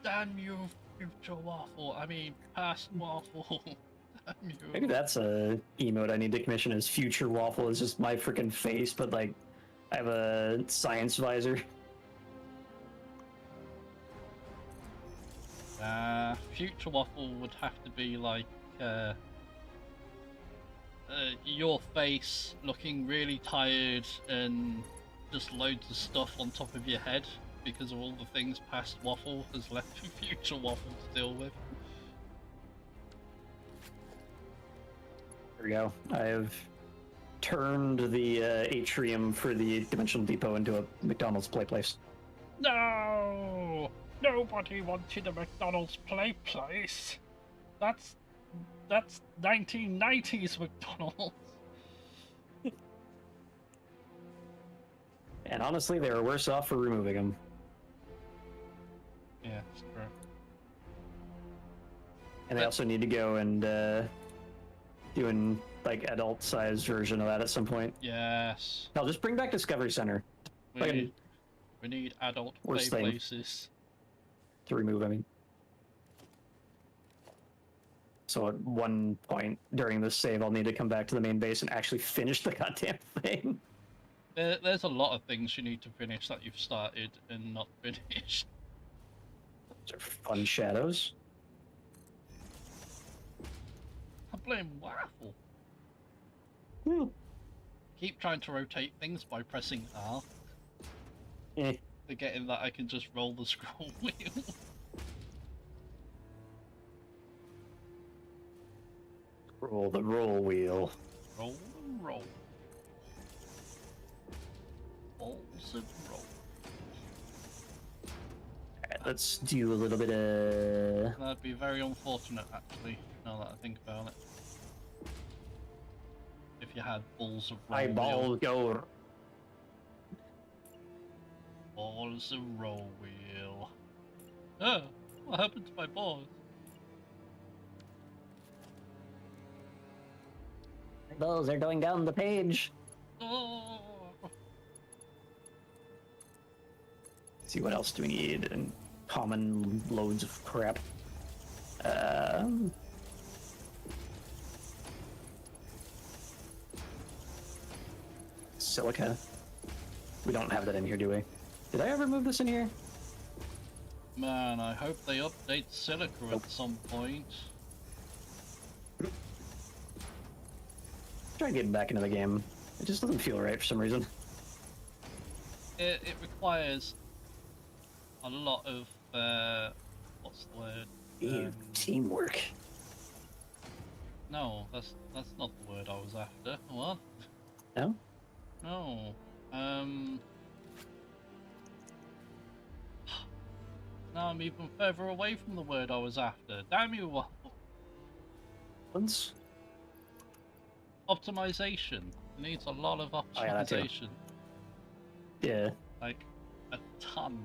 Damn you, future waffle. I mean, past waffle. Damn you. Maybe that's a emote I need to commission as Future Waffle. It's just my freaking face, but like, I have a science visor. Future waffle would have to be like, your face looking really tired and just loads of stuff on top of your head because of all the things past waffle has left future waffle to deal with. There we go. I have turned the atrium for the Dimensional Depot into a McDonald's play place. No! Nobody wanted a McDonald's play place. That's 1990s McDonald's. And honestly, they were worse off for removing them. Yeah, it's true. And they also need to go and doing like adult-sized version of that at some point. Yes. I'll just bring back Discovery Center We need adult play Worst thing. places. to remove. I mean, so at one point during this save, I'll need to come back to the main base and actually finish the goddamn thing. There's a lot of things you need to finish that you've started and not finished. Those are fun shadows. I'm playing Waffle. Hmm. Keep trying to rotate things by pressing R, Eh. forgetting that I can just roll the scroll wheel. Roll the roll wheel. Roll and roll. Balls and roll. Alright, let's do a little bit of... That'd be very unfortunate, actually, now that I think about it. If you had balls of roll Eyeball wheel. go. Balls of roll wheel. Oh, what happened to my balls? Those are going down the page. Oh. Let's see, what else do we need? And common loads of crap. Silica. We don't have that in here, do we? Did I ever move this in here? Man, I hope they update Silica at some point. Try getting back into the game. It just doesn't feel right for some reason. It requires a lot of, what's the word? Teamwork. No, that's not the word I was after. What? No? No. Now I'm even further away from the word I was after. Damn you, Waffle. Once? Optimization. It needs a lot of yeah, that too. optimization. Yeah. Like, a ton.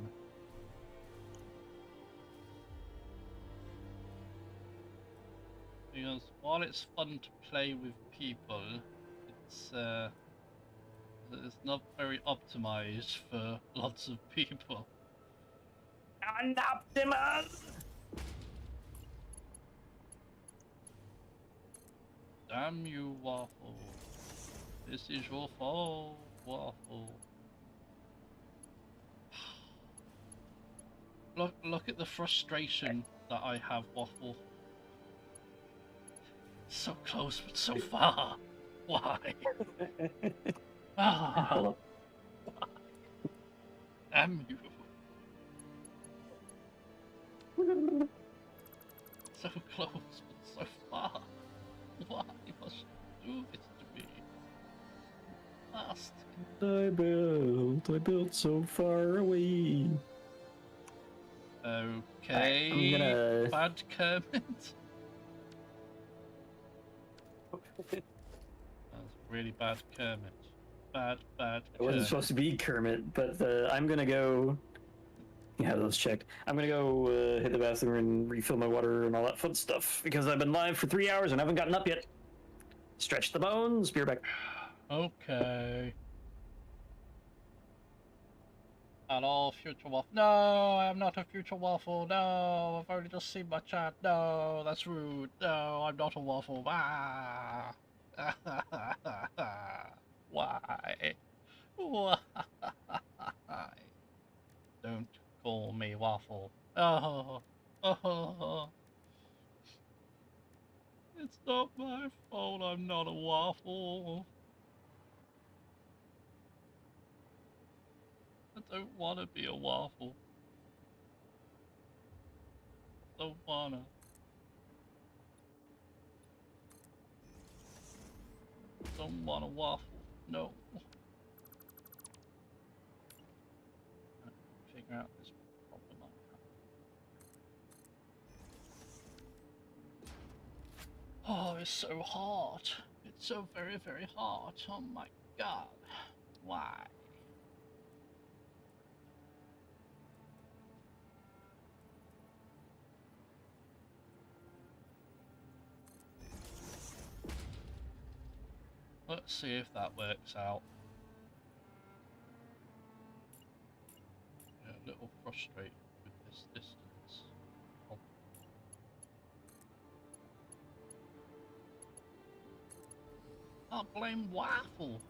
Because while it's fun to play with people, it's not very optimized for lots of people. Unoptimal! Damn you, Waffle. This is your fault, Waffle. Look at the frustration that I have, Waffle. So close, but so far. Why? Ah, damn you. So close, but so far. Why must you do this to me? Must. I built so far away. Okay, I'm gonna... bad Kermit. That's really bad Kermit. Bad It wasn't supposed to be Kermit, but I'm gonna go Yeah, those checked. I'm gonna go hit the bathroom and refill my water and all that fun stuff because I've been live for 3 hours and haven't gotten up yet. Stretch the bones. Be right back. Okay. Hello, future waffle. No, I am not a future waffle. No, I've only just seen my chat. No, that's rude. No, I'm not a waffle. Ah. Why? Why? Don't call me waffle. Oh, oh. It's not my fault I'm not a waffle. I don't want to be a waffle. Don't wanna. Don't want a waffle. No. Figure out this problem I have. Oh, it's so hot. It's so very, very hot. Oh my god. Why? Let's see if that works out. Yeah, a little frustrated with this distance. Oh. Can't blame waffle.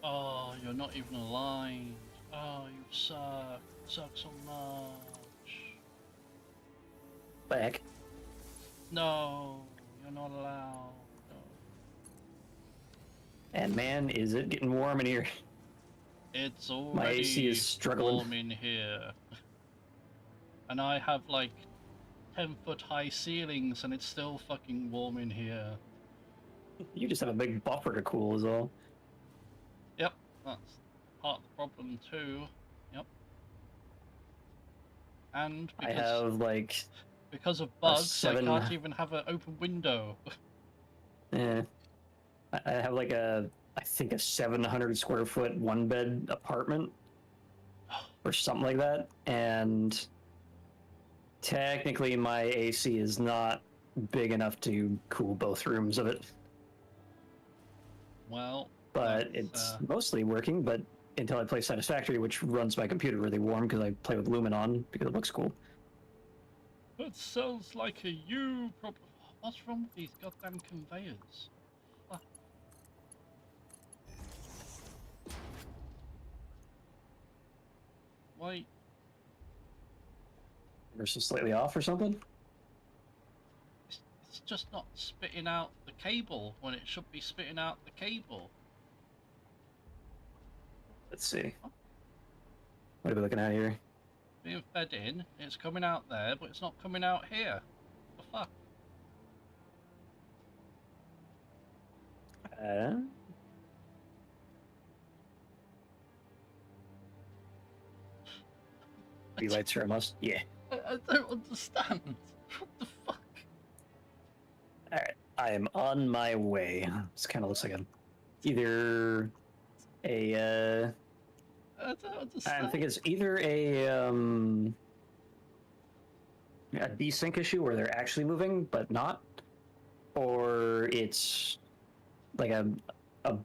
Oh, you're not even aligned. Oh, you suck. You suck so much. Back. No, you're not allowed. No. And man, is it getting warm in here. It's My AC already is struggling. warm in here. And I have like 10-foot high ceilings and it's still fucking warm in here. You just have a big buffer to cool is all. Yep, that's part of the problem too. Yep. And I have like because of bugs, I 7 can't even have an open window. Yeah. I have like I think a 700 square foot one bed apartment or something like that. And technically my AC is not big enough to cool both rooms of it. Well, But it's mostly working, but until I play Satisfactory, which runs my computer really warm because I play with Lumen on because it looks cool. that sounds like a you problem. What's wrong with these goddamn conveyors? Fuck. Why? Versus slightly off or something? It's just not spitting out the cable when it should be spitting out the cable. Let's see. What are we looking at here? Being fed in, it's coming out there, but it's not coming out here. What the fuck? Relights are a must. Yeah. I don't understand. What the fuck? All right. I am on my way. This kind of looks like either a. I don't understand. I think it's either a desync issue where they're actually moving but not, or it's like a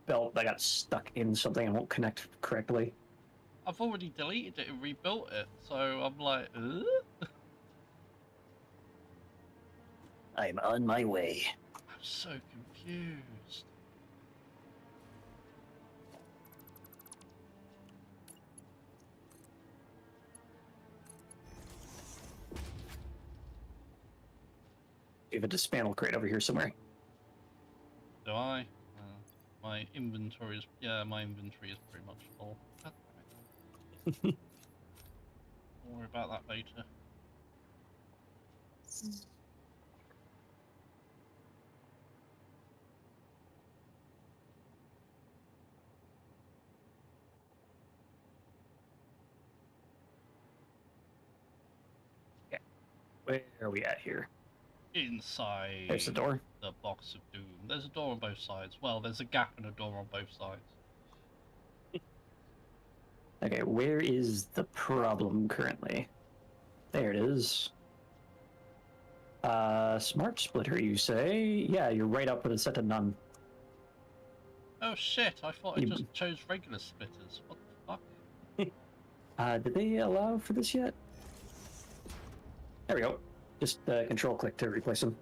belt that got stuck in something and won't connect correctly. I've already deleted it and rebuilt it, so I'm like, ugh? I'm on my way. I'm so confused. You have a dismantle crate over here somewhere. Do I? My inventory is, yeah, my inventory is pretty much full. God damn it. Don't worry about that later. Where are we at here? inside There's the door. the box of doom. There's a door on both sides. Well, there's a gap and a door on both sides. Okay, where is the problem currently? There it is. Smart splitter, you say? Yeah, you're right up with a set of none. Oh shit, I thought I just chose regular splitters. What the fuck? Did they allow for this yet? There we go. Just control click to replace them.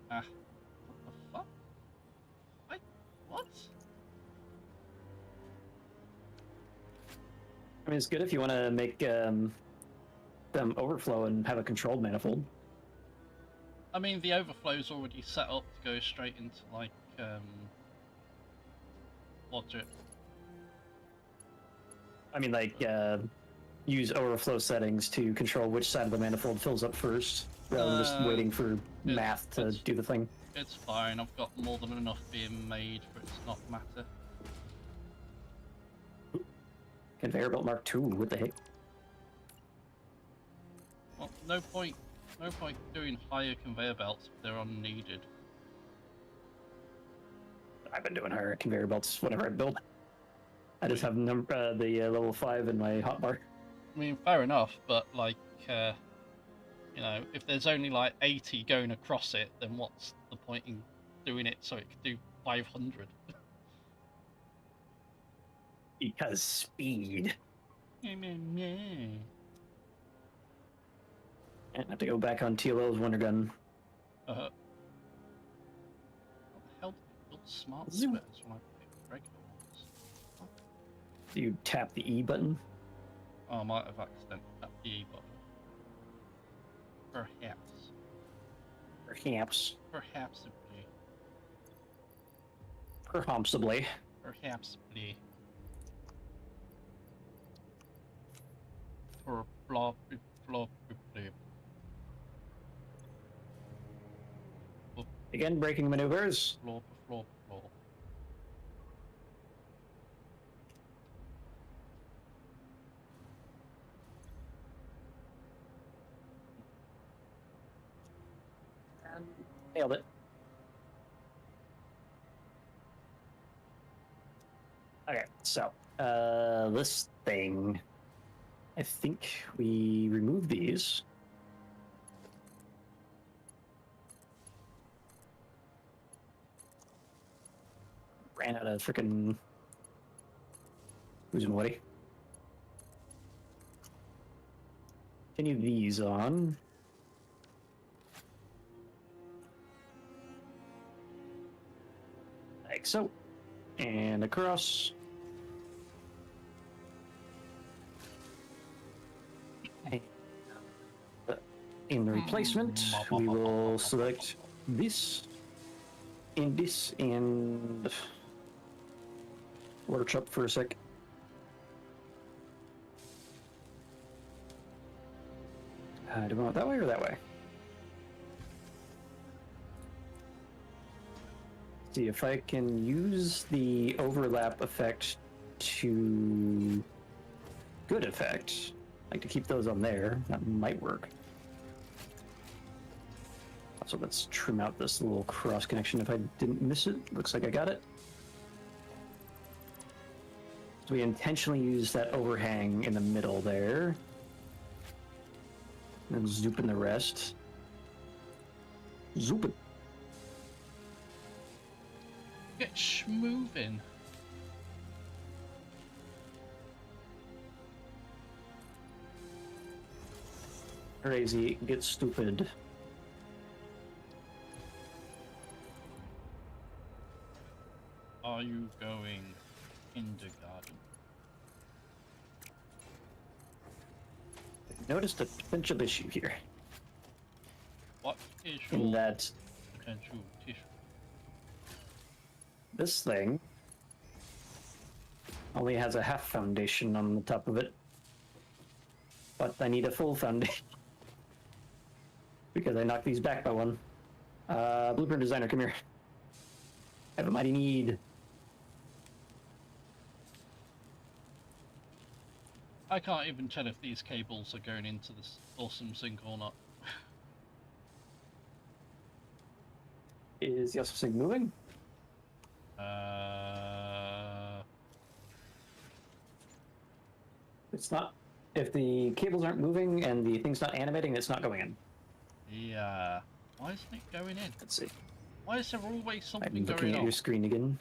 What the fuck? What? I mean, it's good if you want to make them overflow and have a controlled manifold. I mean, the overflow's already set up to go straight into, like, what's it? I mean, like, use overflow settings to control which side of the manifold fills up first, rather than just waiting for math to do the thing. It's fine, I've got more than enough being made for it to not matter. Conveyor belt Mark II, what the heck? Well, no point doing higher conveyor belts if they're unneeded. I've been doing higher conveyor belts whenever I build. I just have the level 5 in my hotbar. I mean, fair enough, but like, you know, if there's only like 80 going across it, then what's the point in doing it so it could do 500? Because speed. Yeah. I have to go back on TLO's Wonder Gun. What the hell did you build smart splitters when I picked regular ones? Do you tap the E button? Oh, I might have accidentally tapped the E button. Perhaps. Perhaps. Perhapsibly. Perhampsibly. Perhapsibly. Or floppy. Again, braking maneuvers. Flop. And nailed it. Okay, so this thing, I think we remove these. Ran out of freaking who's and Woody. Continue these on. Like so. And across. In the replacement, we will select this, and workshop for a sec. Do we want it that way or that way? See if I can use the overlap effect to good effect. Like to keep those on there. That might work. So let's trim out this little cross connection if I didn't miss it. Looks like I got it. So we intentionally use that overhang in the middle there. And then zoop in the rest. Zoop it. Get schmoving. Crazy, get stupid. Are you going kindergarten? Noticed a potential issue here. What is In your that potential tissue? this thing only has a half foundation on the top of it. But I need a full foundation. Because I knocked these back by one. Blueprint designer, come here. I have a mighty need. I can't even tell if these cables are going into this awesome sink or not. Is the also thing moving? It's not. If the cables aren't moving and the thing's not animating, it's not going in. Yeah. Why isn't it going in? Let's see. Why is there always something I'm looking going at on? your screen again.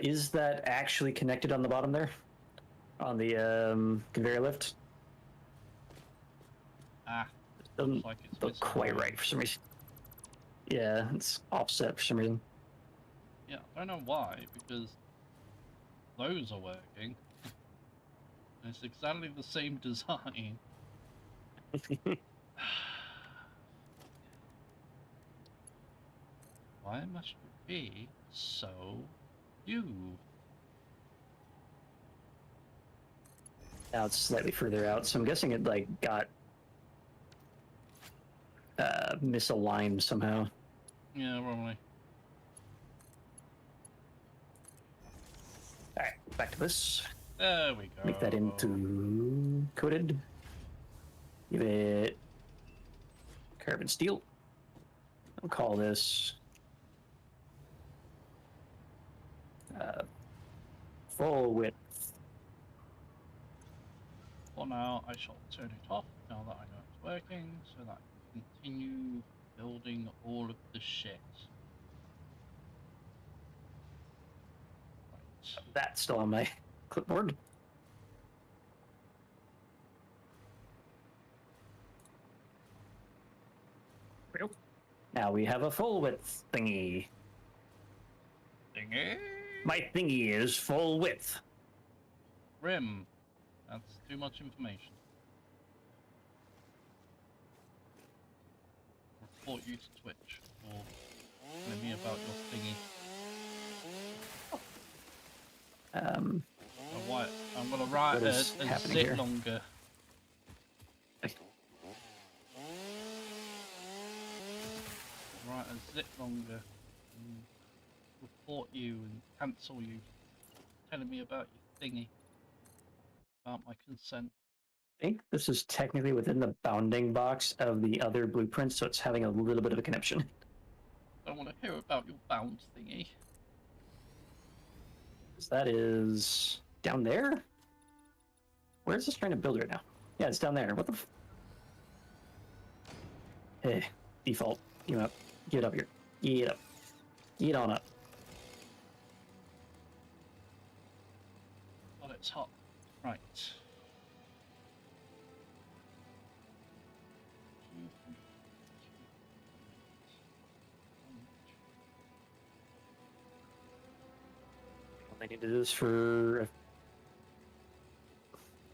Is that actually connected on the bottom there? On the conveyor lift? Ah, Doesn't looks like it's look missing quite one. right for some reason. Yeah, it's offset for some reason. Yeah, I don't know why, because those are working. It's exactly the same design. Why must you be so you? Now it's slightly further out, so I'm guessing it like got misaligned somehow. Yeah, probably. All right, back to this. There we go. Make that into coated. Give it carbon steel. I'll call this full width. For now, I shall turn it off now that I know it's working, so that I can continue building all of the shit. Right. That's still on my clipboard. Now we have a full width thingy. Thingy. My thingy is full width. Rim. That's too much information. Report you to Twitch, or tell me about your thingy. I'm gonna write what a is happening zit here? longer. Write a zit longer. And report you and cancel you. Telling me about your thingy. About my consent. I think this is technically within the bounding box of the other blueprints, so it's having a little bit of a connection. I want to hear about your bound thingy. So that is down there? Where's this trying to build right now? Yeah, it's down there. What the Hey, default. Give it up. Get up here. Get up. Get on up. Well, it's hot. Right. I need to do this for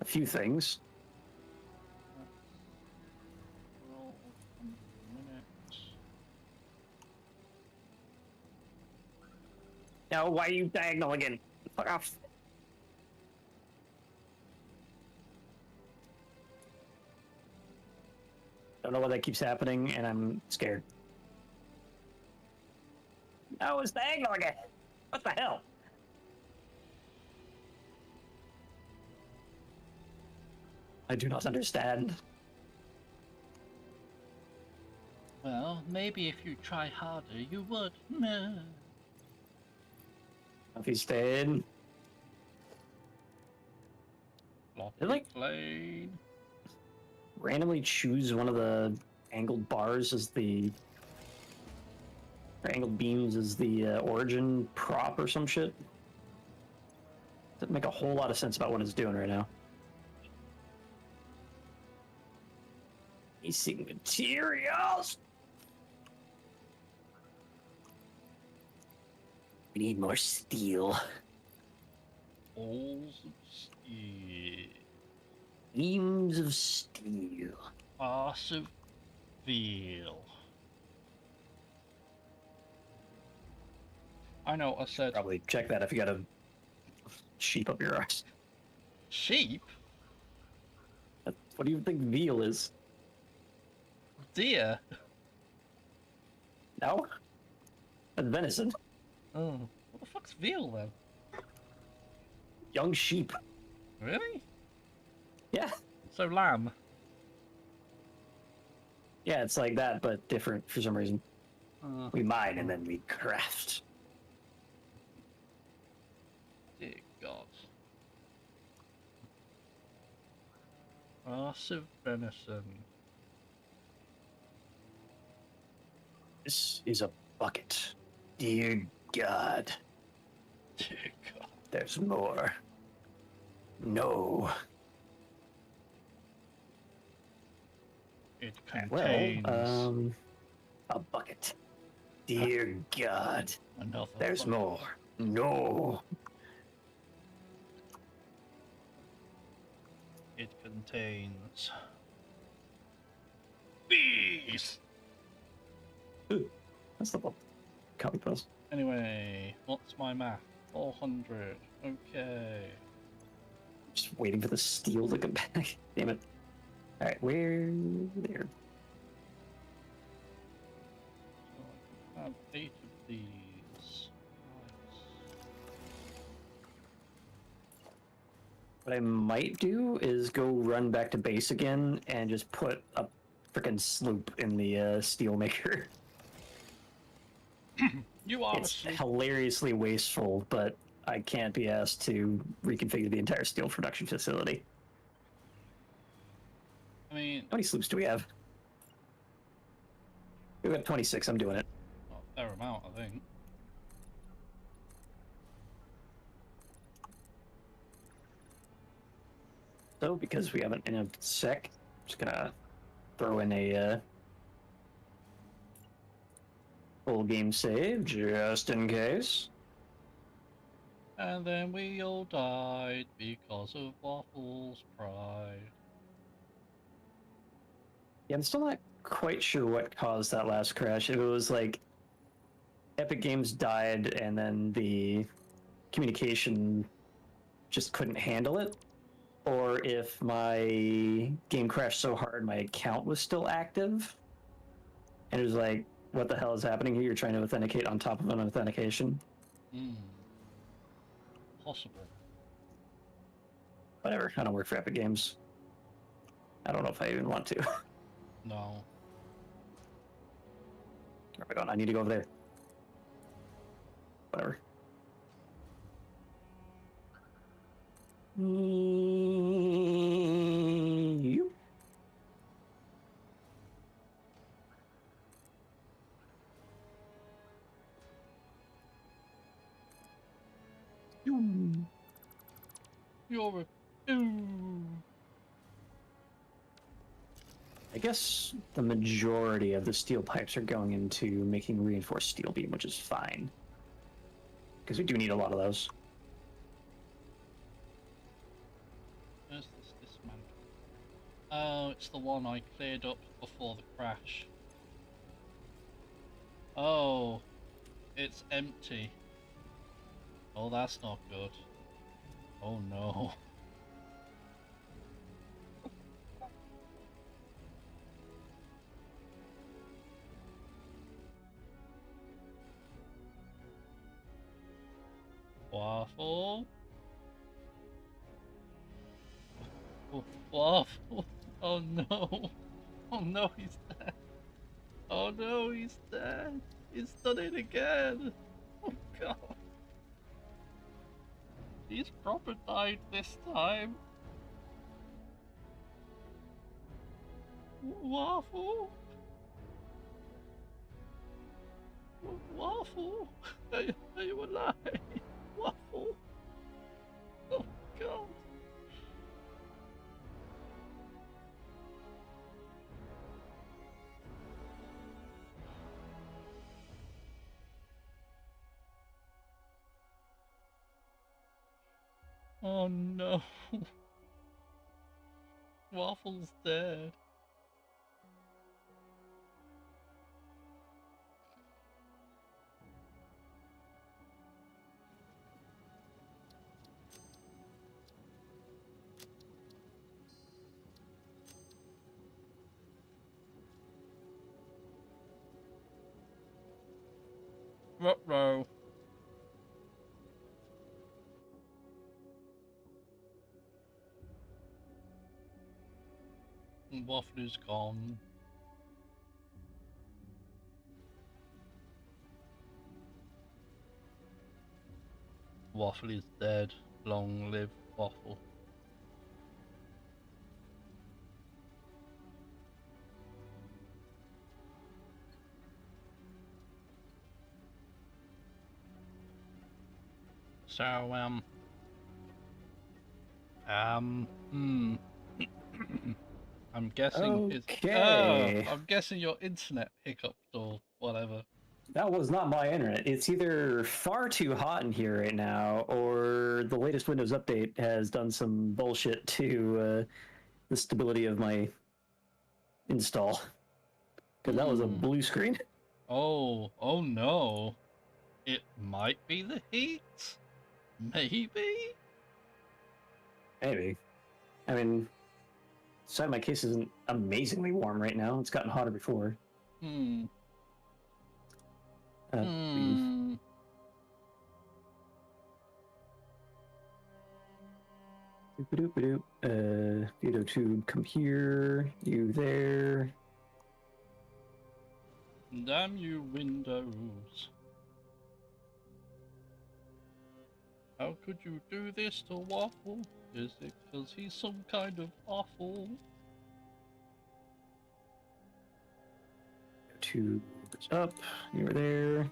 a few things. Now, why are you diagonal again? Fuck off. Don't know why that keeps happening, and I'm scared. No, it's diagonal again. What the hell? I do not understand. Well, maybe if you try harder, you would. Meh. If he stayed. Floppy like- plane. Randomly choose one of the angled bars as the. Or angled beams as the origin prop or some shit. Doesn't make a whole lot of sense about what it's doing right now. Basic materials! We need more steel. Balls of steel. Beams of steel. Arse of veal. I know what I said. Probably check that if you got a sheep up your arse. Sheep? What do you think veal is? Deer? No? That's venison. Oh. What the fuck's veal then? Young sheep. Really? Yeah. So lamb? Yeah, it's like that, but different for some reason. We mine and then we craft. Dear God. Massive venison. This is a bucket. Dear God. Dear God. There's more. No. It contains a bucket. Dear God. another There's bucket. more. No. It contains bees. Ooh, that's the copy puzzle. Anyway, what's my math? 400. Okay. Just waiting for the steel to come back. Damn it. Alright, where there? So I can have 8 of these. Nice. What I might do is go run back to base again and just put a freaking sloop in the steel maker. You are It's hilariously wasteful, but I can't be asked to reconfigure the entire steel production facility. I mean, How many sloops do we have? We have 26. I'm doing it. a fair amount, I think. So, because we haven't in a sec, I'm just gonna throw in a full game save just in case. And then we all died because of Waffle's pride. Yeah, I'm still not quite sure what caused that last crash. If it was like Epic Games died and then the communication just couldn't handle it, or if my game crashed so hard my account was still active and it was like, what the hell is happening here? You're trying to authenticate on top of an authentication. Possible. Whatever, I don't work for Epic Games. I don't know if I even want to. No. Where am I going? I need to go over there. Whatever. You. You're a... Ooh. I guess the majority of the steel pipes are going into making reinforced steel beam, which is fine. Because we do need a lot of those. Where's this dismantle? Oh, it's the one I cleared up before the crash. Oh, it's empty. Oh, that's not good. Oh no. Waffle? Waffle? Oh no. Oh no, he's dead. Oh no, he's dead. He's done it again. Oh god. He's proper died this time. Waffle? Waffle? Are you alive? Waffle? Oh god. Oh no. Waffle's dead. Ruh-roh. Waffle is gone. Waffle is dead. Long live Waffle. So, I'm guessing Okay. I'm guessing your internet hiccuped or whatever. That was not my internet. It's either far too hot in here right now, or the latest Windows update has done some bullshit to the stability of my install. Because that was a blue screen. Oh no. It might be the heat? Maybe? Maybe. I mean, side of my case isn't amazingly warm right now. It's gotten hotter before. Veto tube, come here. You there. Damn you, Windows. How could you do this to Waffle? Is it because he's some kind of awful? Tube is up. You're there.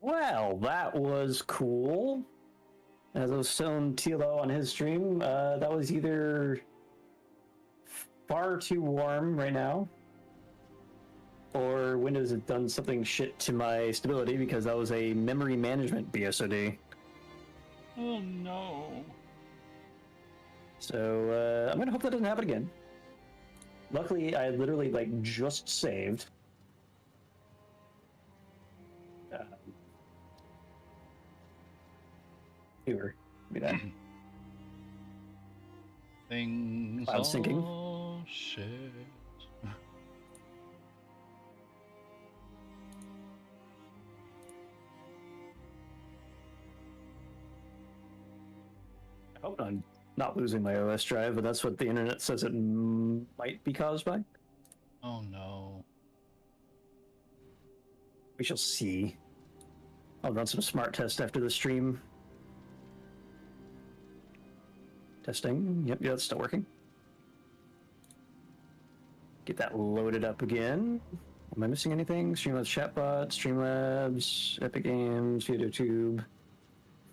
Well, that was cool. As I was showing TLO on his stream, that was either far too warm right now, or Windows had done something shit to my stability because that was a memory management BSOD. Oh no. So I'm gonna hope that doesn't happen again. Luckily, I literally like just saved. Here, look at that. Things Cloud syncing. are shit. I hope I'm not losing my OS drive, but that's what the internet says it might be caused by. Oh no. We shall see. I'll run some smart tests after the stream. Testing. Yep, yeah, it's still working. Get that loaded up again. Am I missing anything? Streamlabs chatbot, Streamlabs, Epic Games, VideoTube,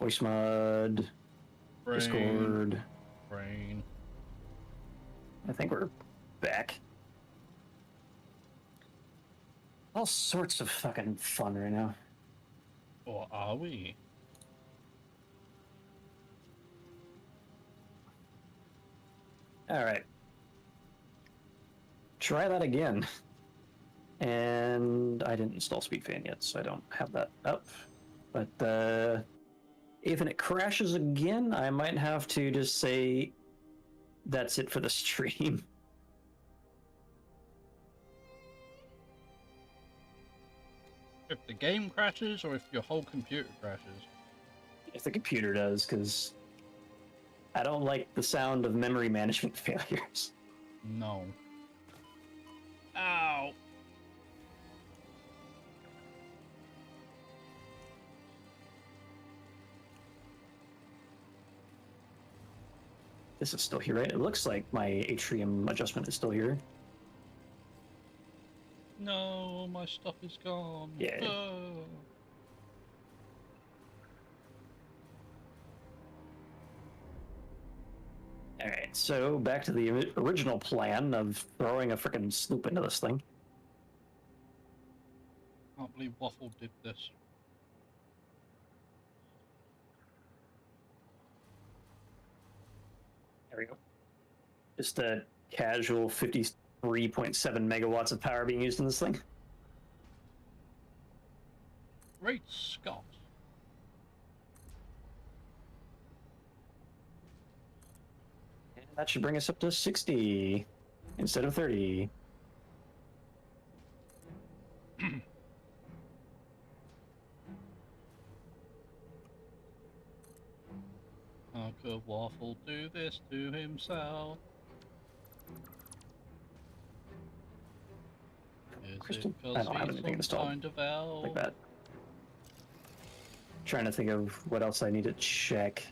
VoiceMod, Discord. Brain. I think we're back. All sorts of fucking fun right now. Or are we? All right. Try that again. And I didn't install SpeedFan yet, so I don't have that up. But if it crashes again, I might have to just say that's it for the stream. If the game crashes or if your whole computer crashes? If the computer does, because I don't like the sound of memory management failures. No. Ow! This is still here, right? It looks like my atrium adjustment is still here. No, my stuff is gone. Yeah. Oh. Alright, so back to the original plan of throwing a frickin' sloop into this thing. Can't believe Waffle did this. There we go. Just a casual 53.7 megawatts of power being used in this thing. Great Scott. And that should bring us up to 60 instead of 30. How could Waffle do this to himself? crystal? I because don't have he's anything some installed kind of elf. like that. Trying to think of what else I need to check.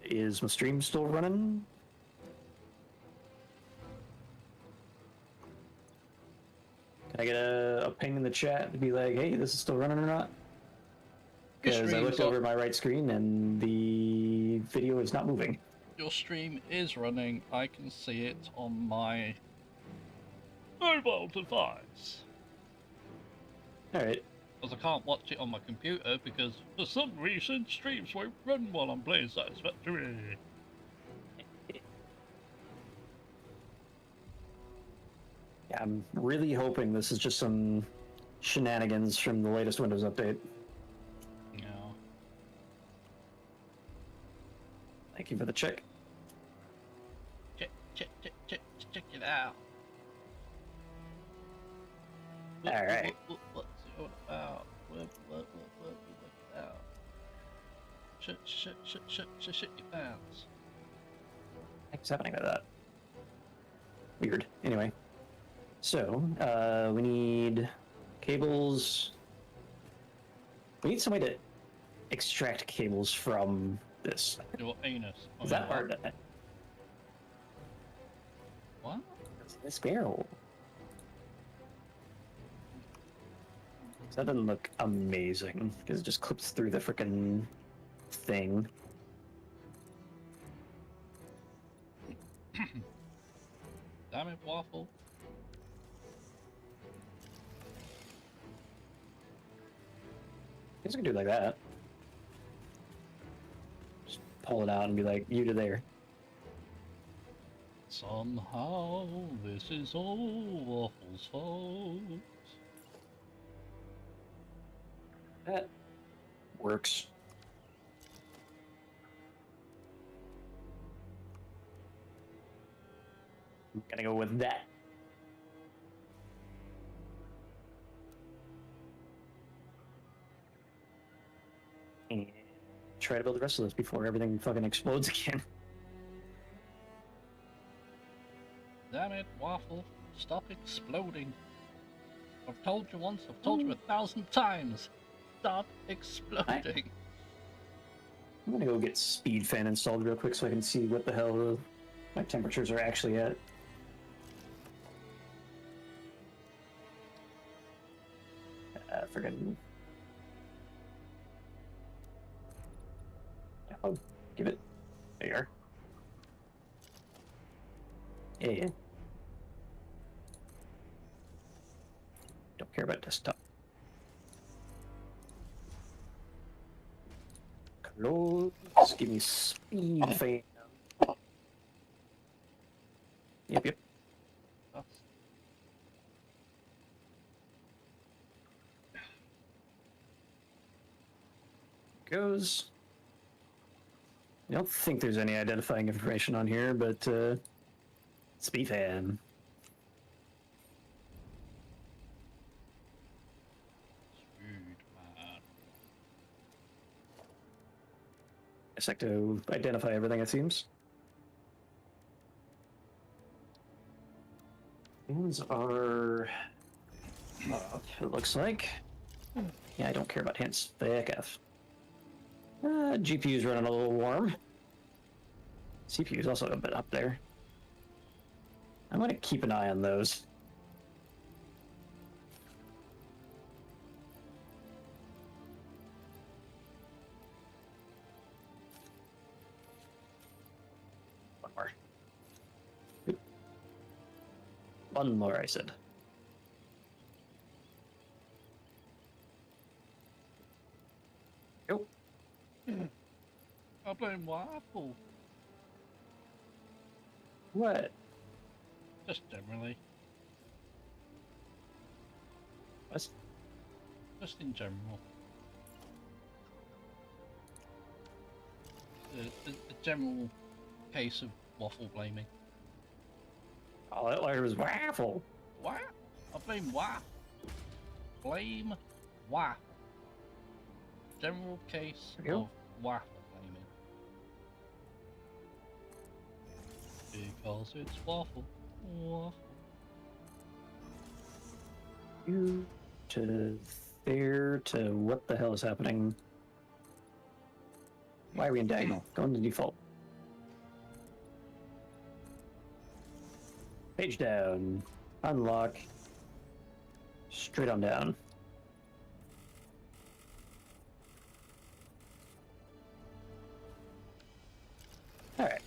Is my stream still running? Can I get a ping in the chat to be like, hey, this is still running or not? Because I looked over my right screen and the video is not moving. Your stream is running. I can see it on my mobile device. Alright. Because I can't watch it on my computer because for some reason streams won't run while I'm playing Satisfactory. Yeah, I'm really hoping this is just some shenanigans from the latest Windows update. Yeah. Thank you for the check. Check it out. Alright. What's it all about? What about? Shut your pants. What's happening to that? Weird. Anyway. So, we need cables. We need some way to extract cables from this. Your anus. Is that hard? What? This barrel. That doesn't look amazing because it just clips through the frickin' thing. Damn it, Waffle. I guess I can do it like that. Just pull it out and be like, you to there. Somehow, this is all Waffle's fault. That works. I'm gonna go with that. And try to build the rest of this before everything fucking explodes again. Damn it, Waffle. Stop exploding. I've told you once, I've told you 1,000 times. Stop exploding. I'm gonna go get speed fan installed real quick so I can see what the hell my temperatures are actually at. Friggin'. I'll give it. There you are. Yeah. Don't care about desktop. Close. Give me speed fan. Yep. Goes. I don't think there's any identifying information on here, but speed fan. Just like to identify everything, it seems. These are up, it looks like. Yeah, I don't care about hints. The heck F. GPU's running a little warm. CPU's also a bit up there. I'm going to keep an eye on those. One more. One more, I said. Go. I blame Waffle. What? Just generally. What? Just in general. The general case of Waffle blaming. All I heard was waffle. What? I blame Waffle. Blame Waffle. General case There you go. of Waffle blaming. Because it's waffle. Waffle. You to there to what the hell is happening? Why are we in diagonal? Go into default. Page down. Unlock. Straight on down. Alright.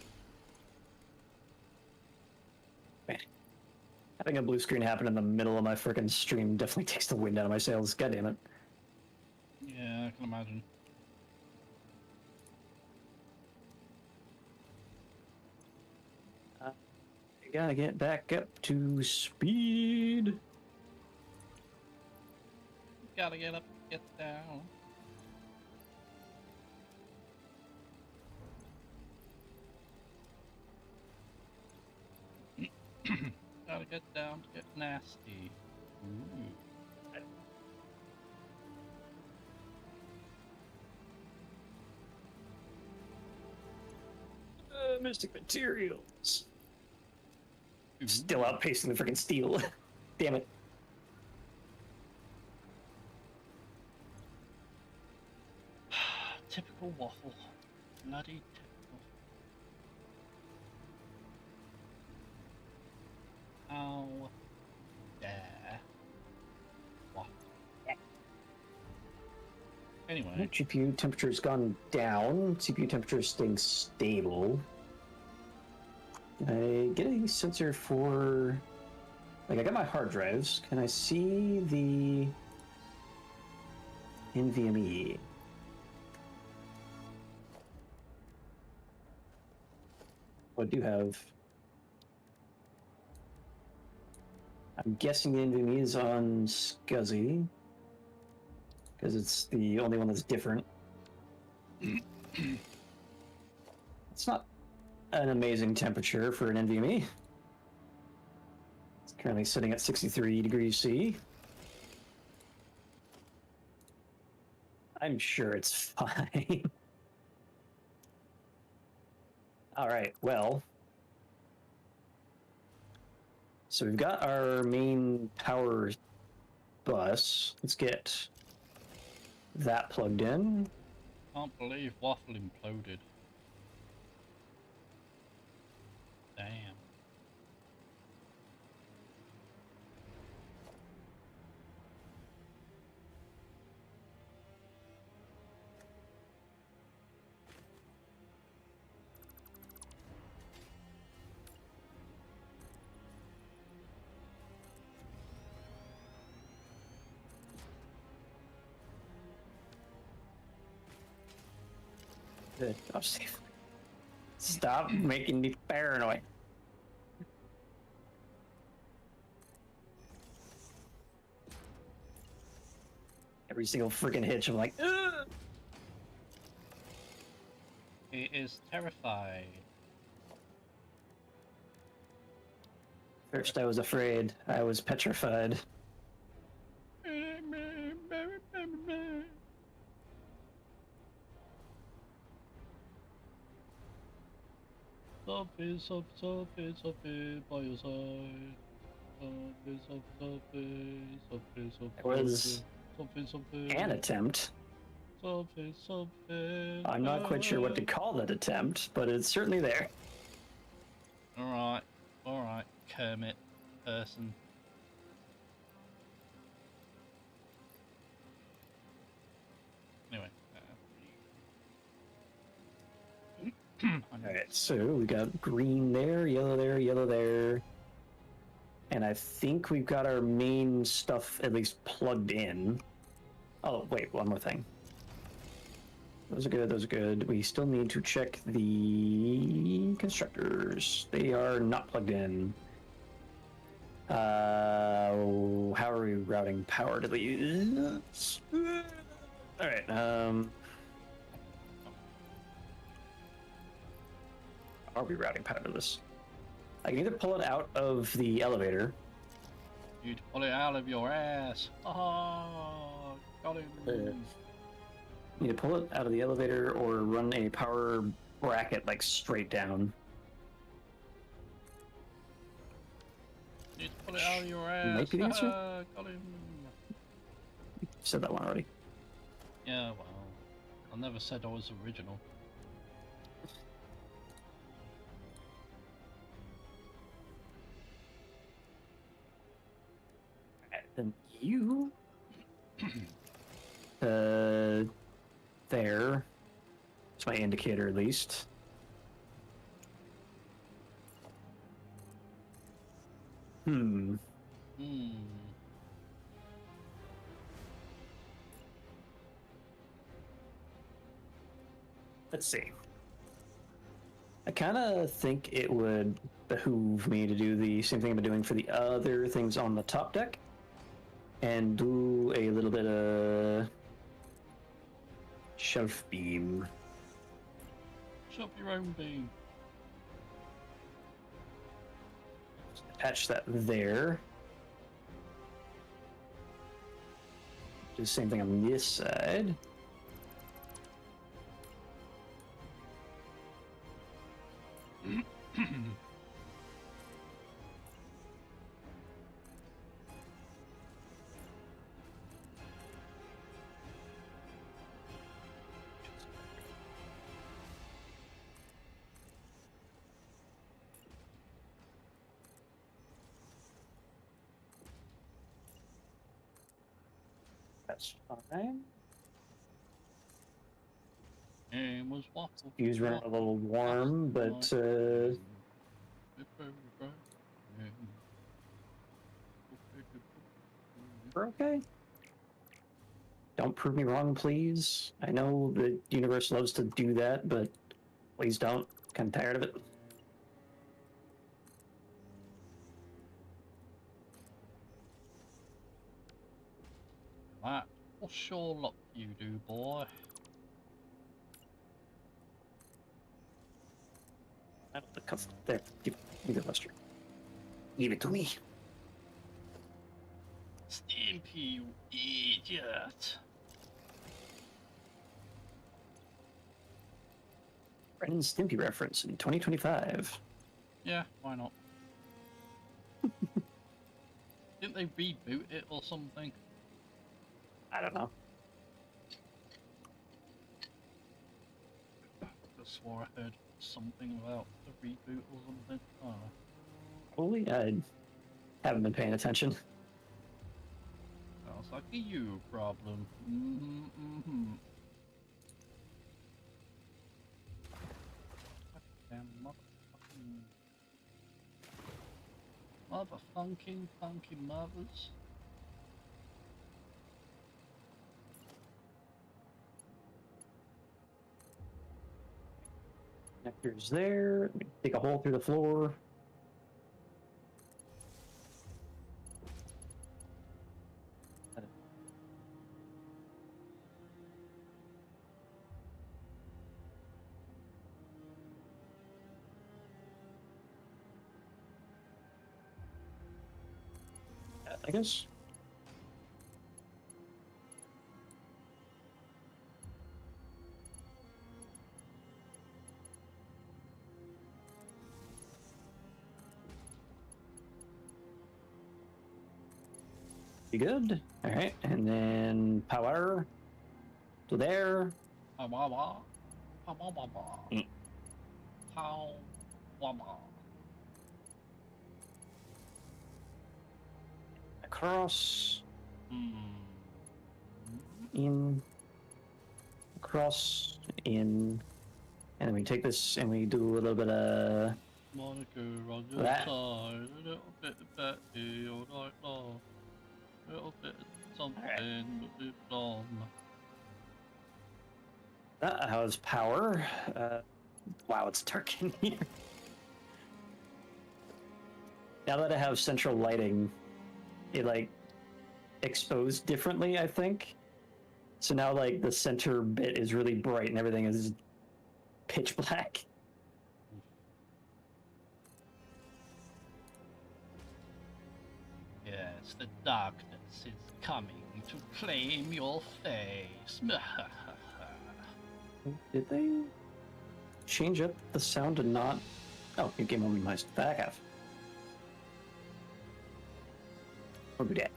Man. Having a blue screen happen in the middle of my freaking stream definitely takes the wind out of my sails. God damn it. Yeah, I can imagine. I gotta get back up to speed. Gotta get up, get down. Gotta get down to get nasty. Ooh. Mystic materials. Ooh. Still outpacing the freaking steel. Damn it. Typical waffle. Bloody typical. How dare waffle. Anyway. GPU temperature's gone down. CPU temperature is staying stable. Can I get a sensor for... Like, I got my hard drives. Can I see the NVMe? What I do have... I'm guessing the NVMe is on SCSI, because it's the only one that's different. It's not an amazing temperature for an NVMe. It's currently sitting at 63 degrees C. I'm sure it's fine. All right, well. So we've got our main power bus. Let's get that plugged in. Can't believe waffle imploded. Damn. Good. I'm safe. Stop making me paranoid. Every single freaking hitch, I'm like, ugh! He is terrified. First I was afraid, I was petrified. Sophie, by your side. It was an attempt. I'm not quite sure what to call that attempt, but it's certainly there. Alright, Kermit person. Anyway. Alright, so we got green there, yellow there. And I think we've got our main stuff at least plugged in. Oh, wait, one more thing. Those are good. We still need to check the constructors. They are not plugged in. How are we routing power to these? Alright, how are we routing power to this? I can either pull it out of the elevator. You'd pull it out of your ass. Oh, got him. Either pull it out of the elevator or run a power bracket like straight down. Pull it out of your ass. might be the answer. Got him. Said that one already. Yeah, well, I never said I was original. Then you, there. It's my indicator, at least. Hmm. Let's see. I kind of think it would behoove me to do the same thing I've been doing for the other things on the top deck, and do a little bit of shelf beam. Shove your own beam. Attach that there. Do the same thing on this side. That's fine. It was waffle. He's running a little warm, but we're okay. Don't prove me wrong, please. I know the universe loves to do that, but please don't. Kind of tired of it. That will sure luck you do, boy. The cuff there. Give me the luster. Give it to me. Stimpy, you idiot. Ren and Stimpy reference in 2025. Yeah, why not? Didn't they reboot it or something? I don't know. I swore I heard something about the reboot or something. I don't know. Probably. I haven't been paying attention. Sounds like a you problem. Goddamn motherfucking funky mothers. Connectors there. Dig a hole through the floor. I guess. Be good. All right, and then power to there. How Across. In. Across. In. And then we take this and we do a little bit of Monica on your that. side, a little bit of Betty all night long, a little bit of something but live long. That has power. Wow, it's dark in here. Now that I have central lighting, it like exposed differently, I think. So now like the center bit is really bright and everything is pitch black. Yes, the darkness is coming to claim your face. Did they change up the sound and not? Oh, it came on my back half. We'll do that.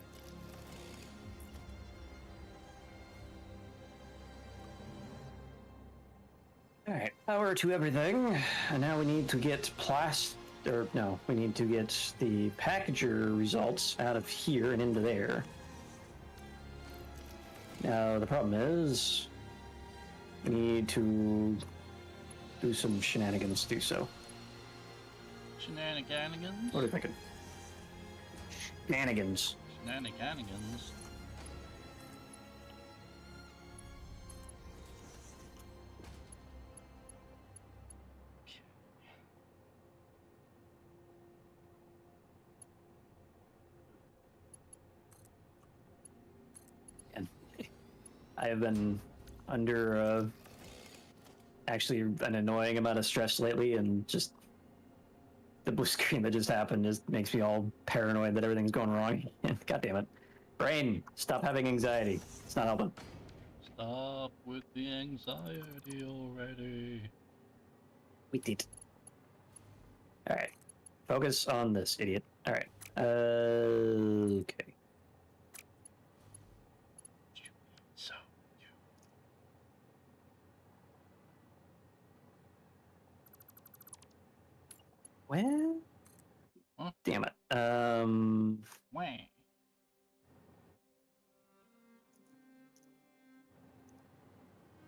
Alright, power to everything. And now we need to get we need to get the packager results out of here and into there. Now, the problem is we need to do some shenanigans to do so. Shenanigans? What are you thinking? Shenanigans. Shenanigans. I have been under actually an annoying amount of stress lately, and just the blue screen that just happened just makes me all paranoid that everything's going wrong. God damn it. Brain, stop having anxiety. It's not helping. Stop with the anxiety already. We did. Alright. Focus on this, idiot. Alright. Okay. So, Well, Huh? damn it. wah.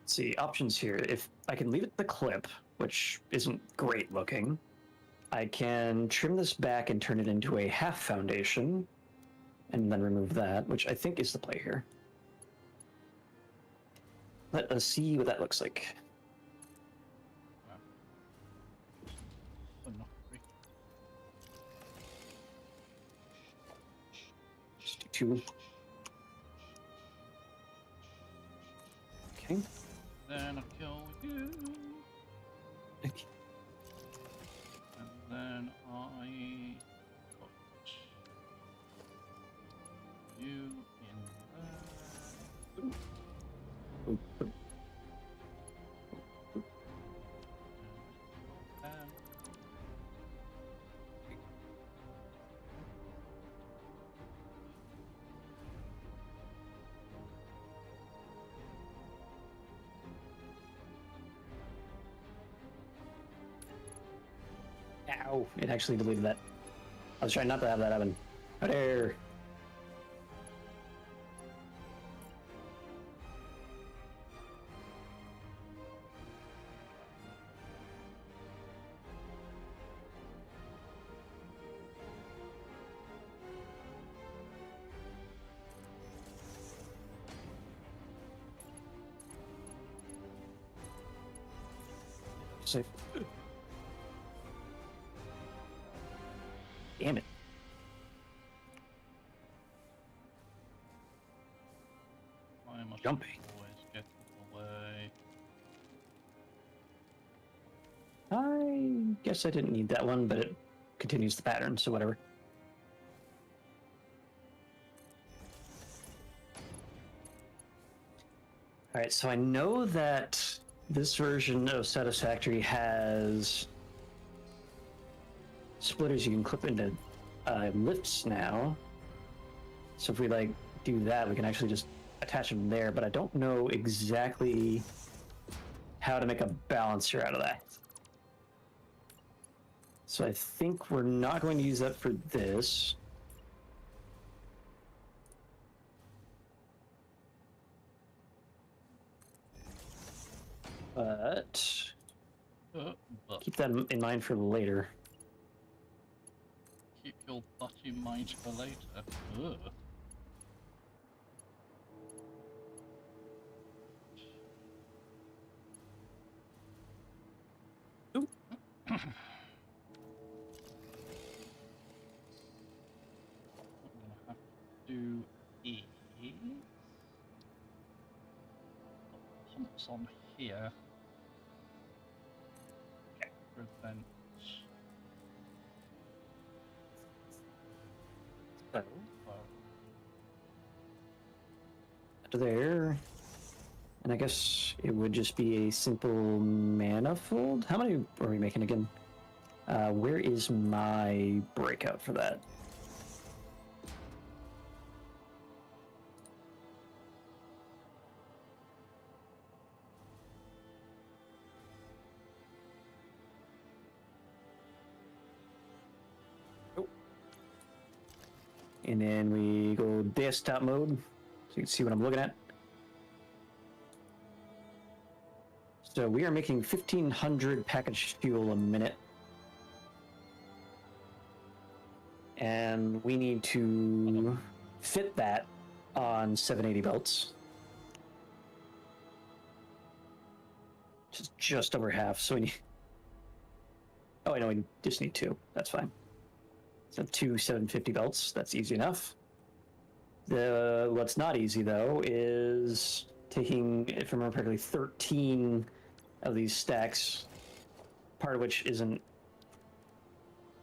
Let's see, options here. If I can leave it the clip, which isn't great looking, I can trim this back and turn it into a half foundation, and then remove that, which I think is the play here. Let us see what that looks like. Oh, no, wait. Just do two. Okay. Then I'll kill you. Okay. And then I put you in there. Ow, it actually deleted that. I was trying not to have that happen. Oh, there. Safe. Damn it. I must Jumping. always get away. I guess I didn't need that one, but it continues the pattern, so whatever. Alright, so I know that this version of Satisfactory has splitters you can clip into lifts now. So if we like do that, we can actually just attach them there, but I don't know exactly how to make a balancer out of that. So I think we're not going to use that for this. But But keep that in mind for later. keep your butt in mind for later. Ugh. What I'm gonna have to do is put pumps on here. Prevent. So, Well, to there. And I guess it would just be a simple manifold. How many are we making again? Where is my breakout for that? And then we go desktop mode, so you can see what I'm looking at. So we are making 1,500 packaged fuel a minute. And we need to fit that on 780 belts. Just over half, so we need... Oh, I know, we just need 2. That's fine. So 2 750 belts, that's easy enough. What's not easy, though, is taking, if I remember correctly, 13 of these stacks, part of which isn't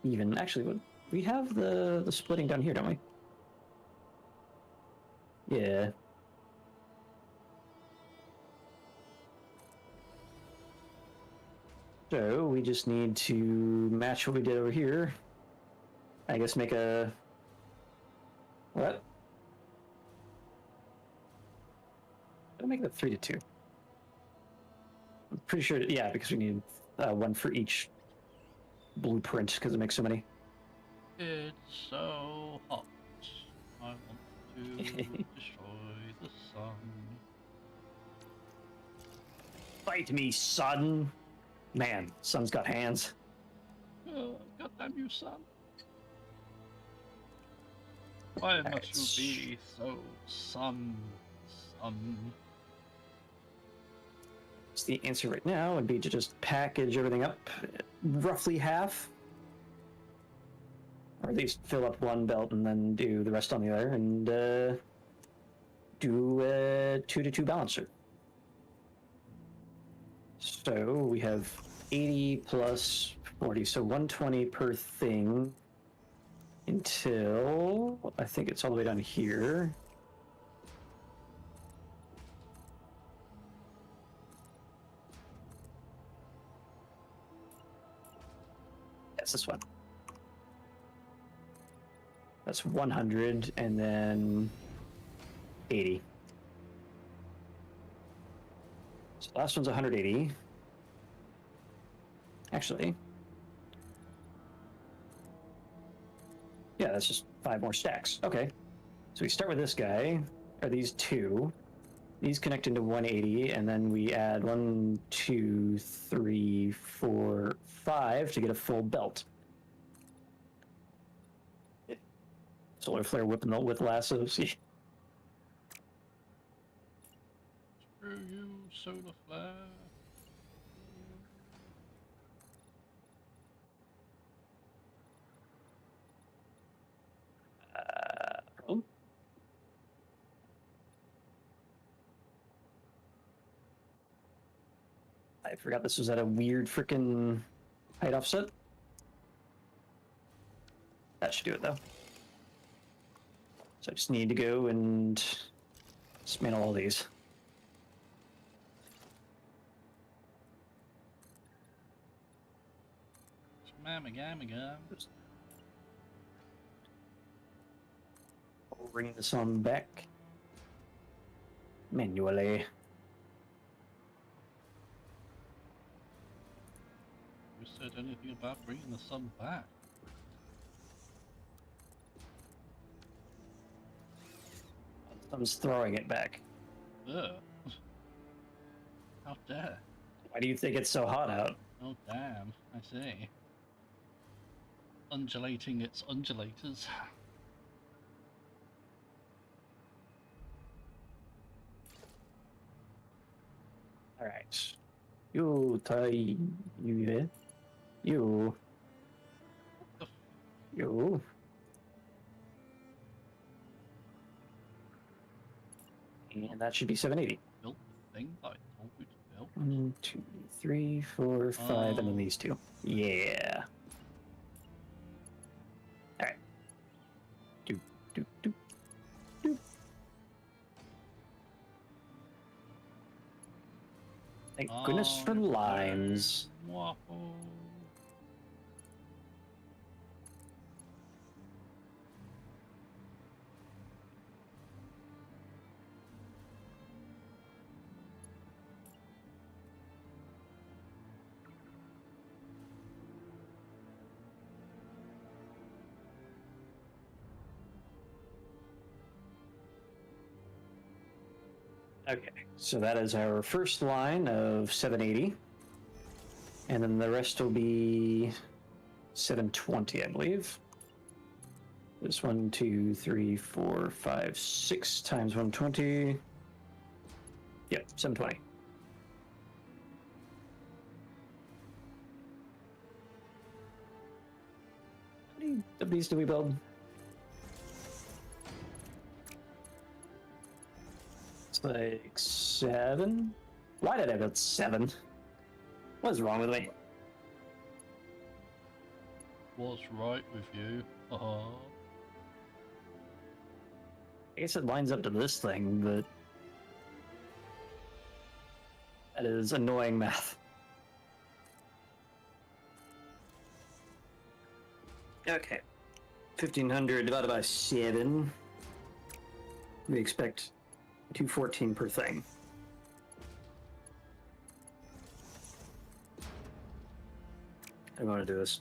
even... Actually, we have the splitting down here, don't we? Yeah. So we just need to match what we did over here. I guess make a... What? I'll make it 3 to 2. I'm pretty sure, yeah, because we need 1 for each blueprint, because it makes so many. It's so hot. I want to destroy the sun. Fight me, son! Man, sun's got hands. Oh, goddamn you, son. Why must you be so son? So the answer right now would be to just package everything up roughly half. Or at least fill up one belt and then do the rest on the other, and do a 2 to 2 balancer. So we have 80 plus 40, so 120 per thing until I think it's all the way down here. That's this one. That's 100 and then 80. So the last one's 180. Actually, yeah, that's just 5 more stacks. Okay. So we start with this guy, or these 2. These connect into 180, and then we add 1, 2, 3, 4, 5 to get a full belt. Solar flare whipping with lassos. Screw you, solar flare. I forgot this was at a weird freaking height offset. That should do it though. So I just need to go and dismantle all these. Bring this on back manually. Who said anything about bringing the sun back? Someone's throwing it back. Ugh. How dare. Why do you think it's so hot out? Oh damn, I see. Undulating its undulators. Alright. You, Tai, you there? You. You. And that should be 780. Built the thing that I told you to build. 1, 2, 3, 4, 5, and then these 2. Yeah. Alright. Do, do, do, do. Thank goodness for limes. Waffle. So that is our first line of 780. And then the rest will be 720, I believe. This 1, 2, 3, 4, 5, 6 times 120. Yep, 720. How many of these do we build? It's like 7. Why did I build 7? What is wrong with me? What's right with you? I guess it lines up to this thing, but that is annoying math. Okay. 1,500 divided by 7. We expect 214 per thing. I want to do this.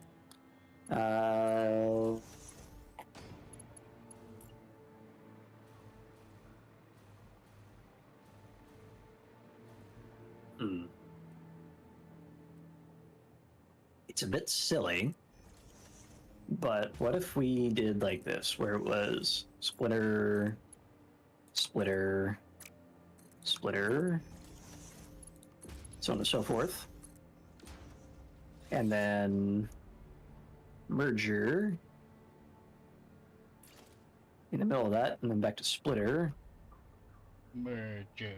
It's a bit silly, but what if we did like this, where it was splitter, splitter, splitter, so on and so forth, and then merger in the middle of that, and then back to splitter. Merger.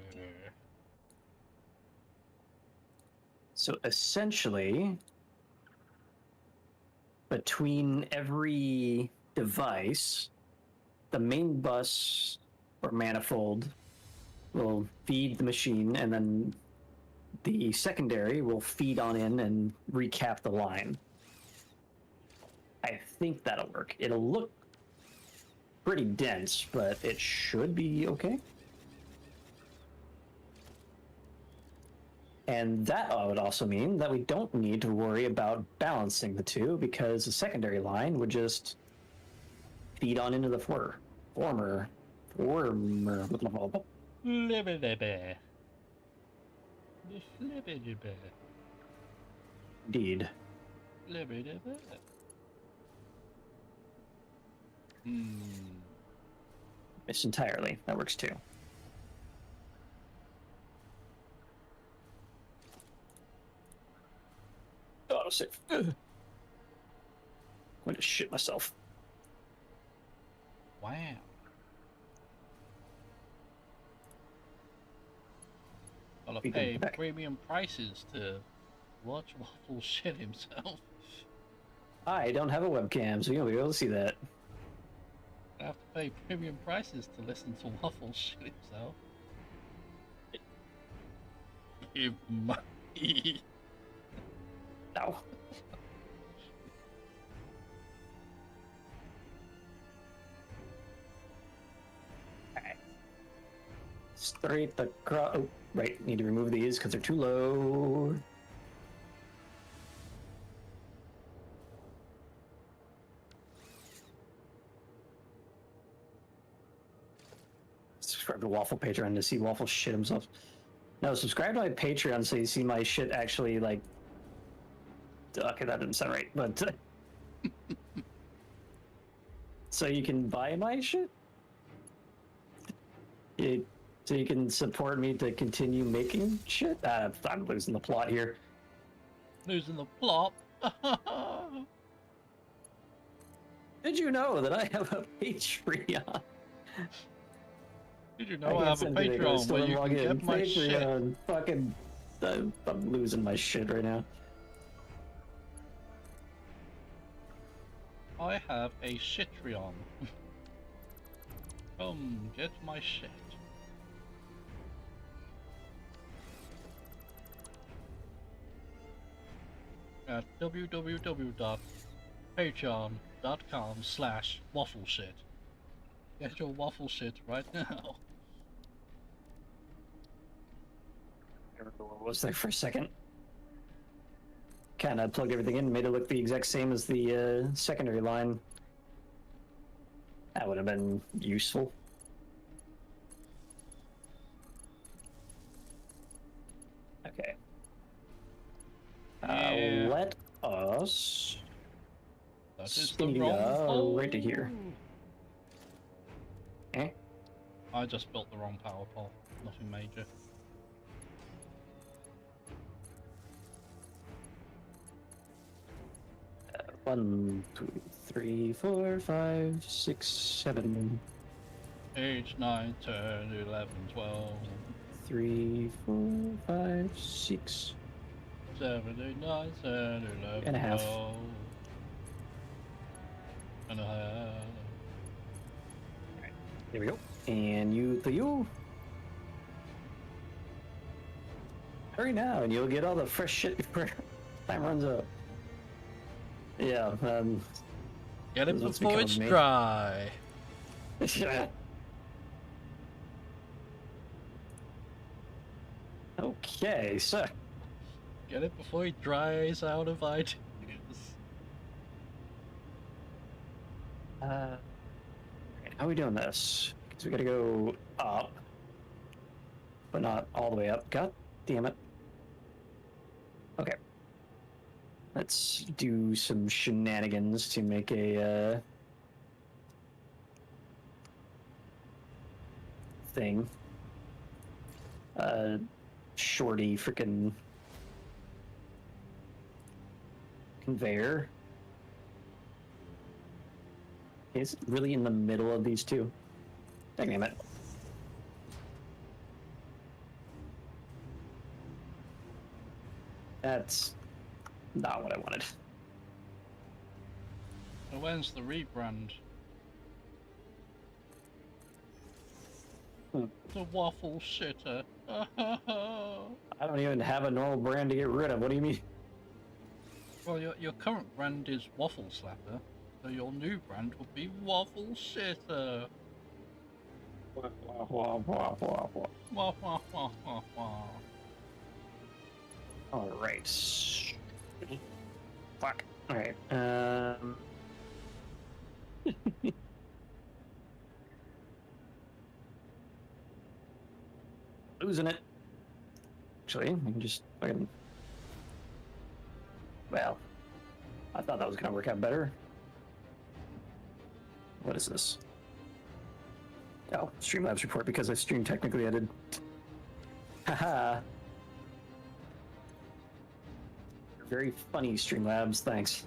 So essentially, between every device, the main bus or manifold will feed the machine, and then the secondary will feed on in and recap the line. I think that'll work. It'll look pretty dense, but it should be okay. And that would also mean that we don't need to worry about balancing the two, because the secondary line would just feed on into the former. Indeed. Missed entirely. That works too. Autosave. I'm going to shit myself. Wow. Gotta pay premium prices to watch Waffle shit himself. I don't have a webcam, so you'll be able to see that. I have to pay premium prices to listen to Waffle shit himself. Give money. No. Alright. Straight across. Oh, right. Need to remove these because they're too low. Subscribe to Waffle Patreon to see Waffle shit himself. No, subscribe to my Patreon so you see my shit actually, like... Okay, that didn't sound right, but... so you can buy my shit? So you can support me to continue making shit? I'm losing the plot here. Losing the plot? Did you know that I have a Patreon? Did you know I have a Patreon where you can get my shit? Fucking... I'm losing my shit right now. I have a Shitreon. Come get my shit. At www.patreon.com/waffleshit. Get your waffle shit right now. I remember what was there for a second. Kind of plugged everything in, made it look the exact same as the secondary line. That would have been useful. Yeah. Let us That is the spin wrong you pole. right to here. Eh? I just built the wrong power pole. Nothing major. One, two, three, 4, 5, 6, 7. 8, 9, 10, 11, 12. 3, 4, 5, 6. 7, 8, 9, 10, 11, And a half. 12. And a half. There we go. And you to you. Hurry now, and you'll get all the fresh shit before time runs out. Yeah, Get it This is what's before it's become of me. dry. Okay, so Get it before it dries out of ideas. how are we doing this? Because we gotta go up, but not all the way up. God damn it. Okay. Let's do some shenanigans to make a thing. Shorty freaking conveyor. Is it really in the middle of these two? Damn it. That's not what I wanted. So when's the rebrand? The waffle shitter. I don't even have a normal brand to get rid of. What do you mean? Well, your current brand is Waffle Slapper, so your new brand would be Waffle Shitter. Wah, wah, wah, wah, wah. All right. Fuck. All right. Losing it. Actually, we can just fucking. Well, I thought that was gonna work out better. What is this? Oh, Streamlabs report because I stream technically edited. Haha. Very funny, Streamlabs. Thanks.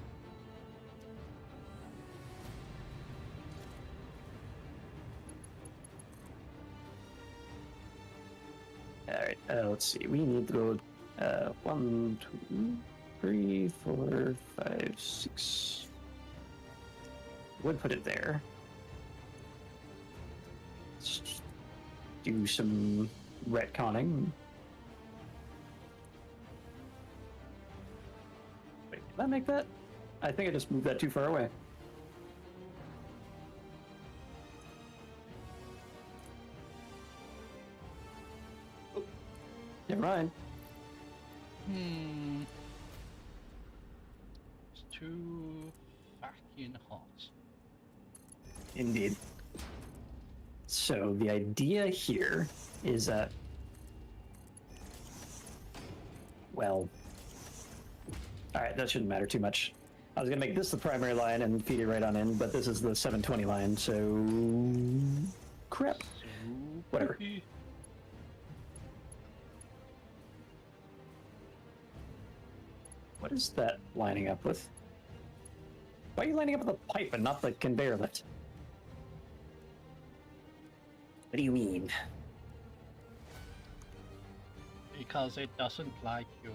All right. Let's see. We need to go. 1, 2, 3, 4, 5, 6. Would put it there. Let's do some retconning. Wait, did I make that? I think I just moved that too far away. Oh, never mind. It's too fucking hot. Indeed. So the idea here is that, well, all right, that shouldn't matter too much. I was gonna make this the primary line and feed it right on in, but this is the 720 line, so crap. Whatever. Pretty. What is that lining up with? Why are you lining up with the pipe and not the conveyor lift? What do you mean? Because it doesn't like you.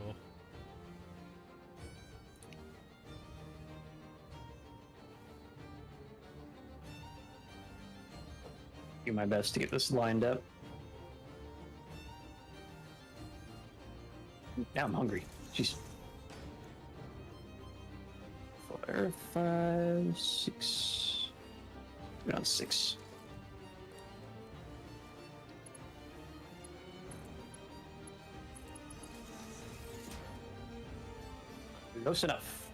Do my best to get this lined up. Now I'm hungry. Jeez. 4, 5, 6. Around 6. Close enough.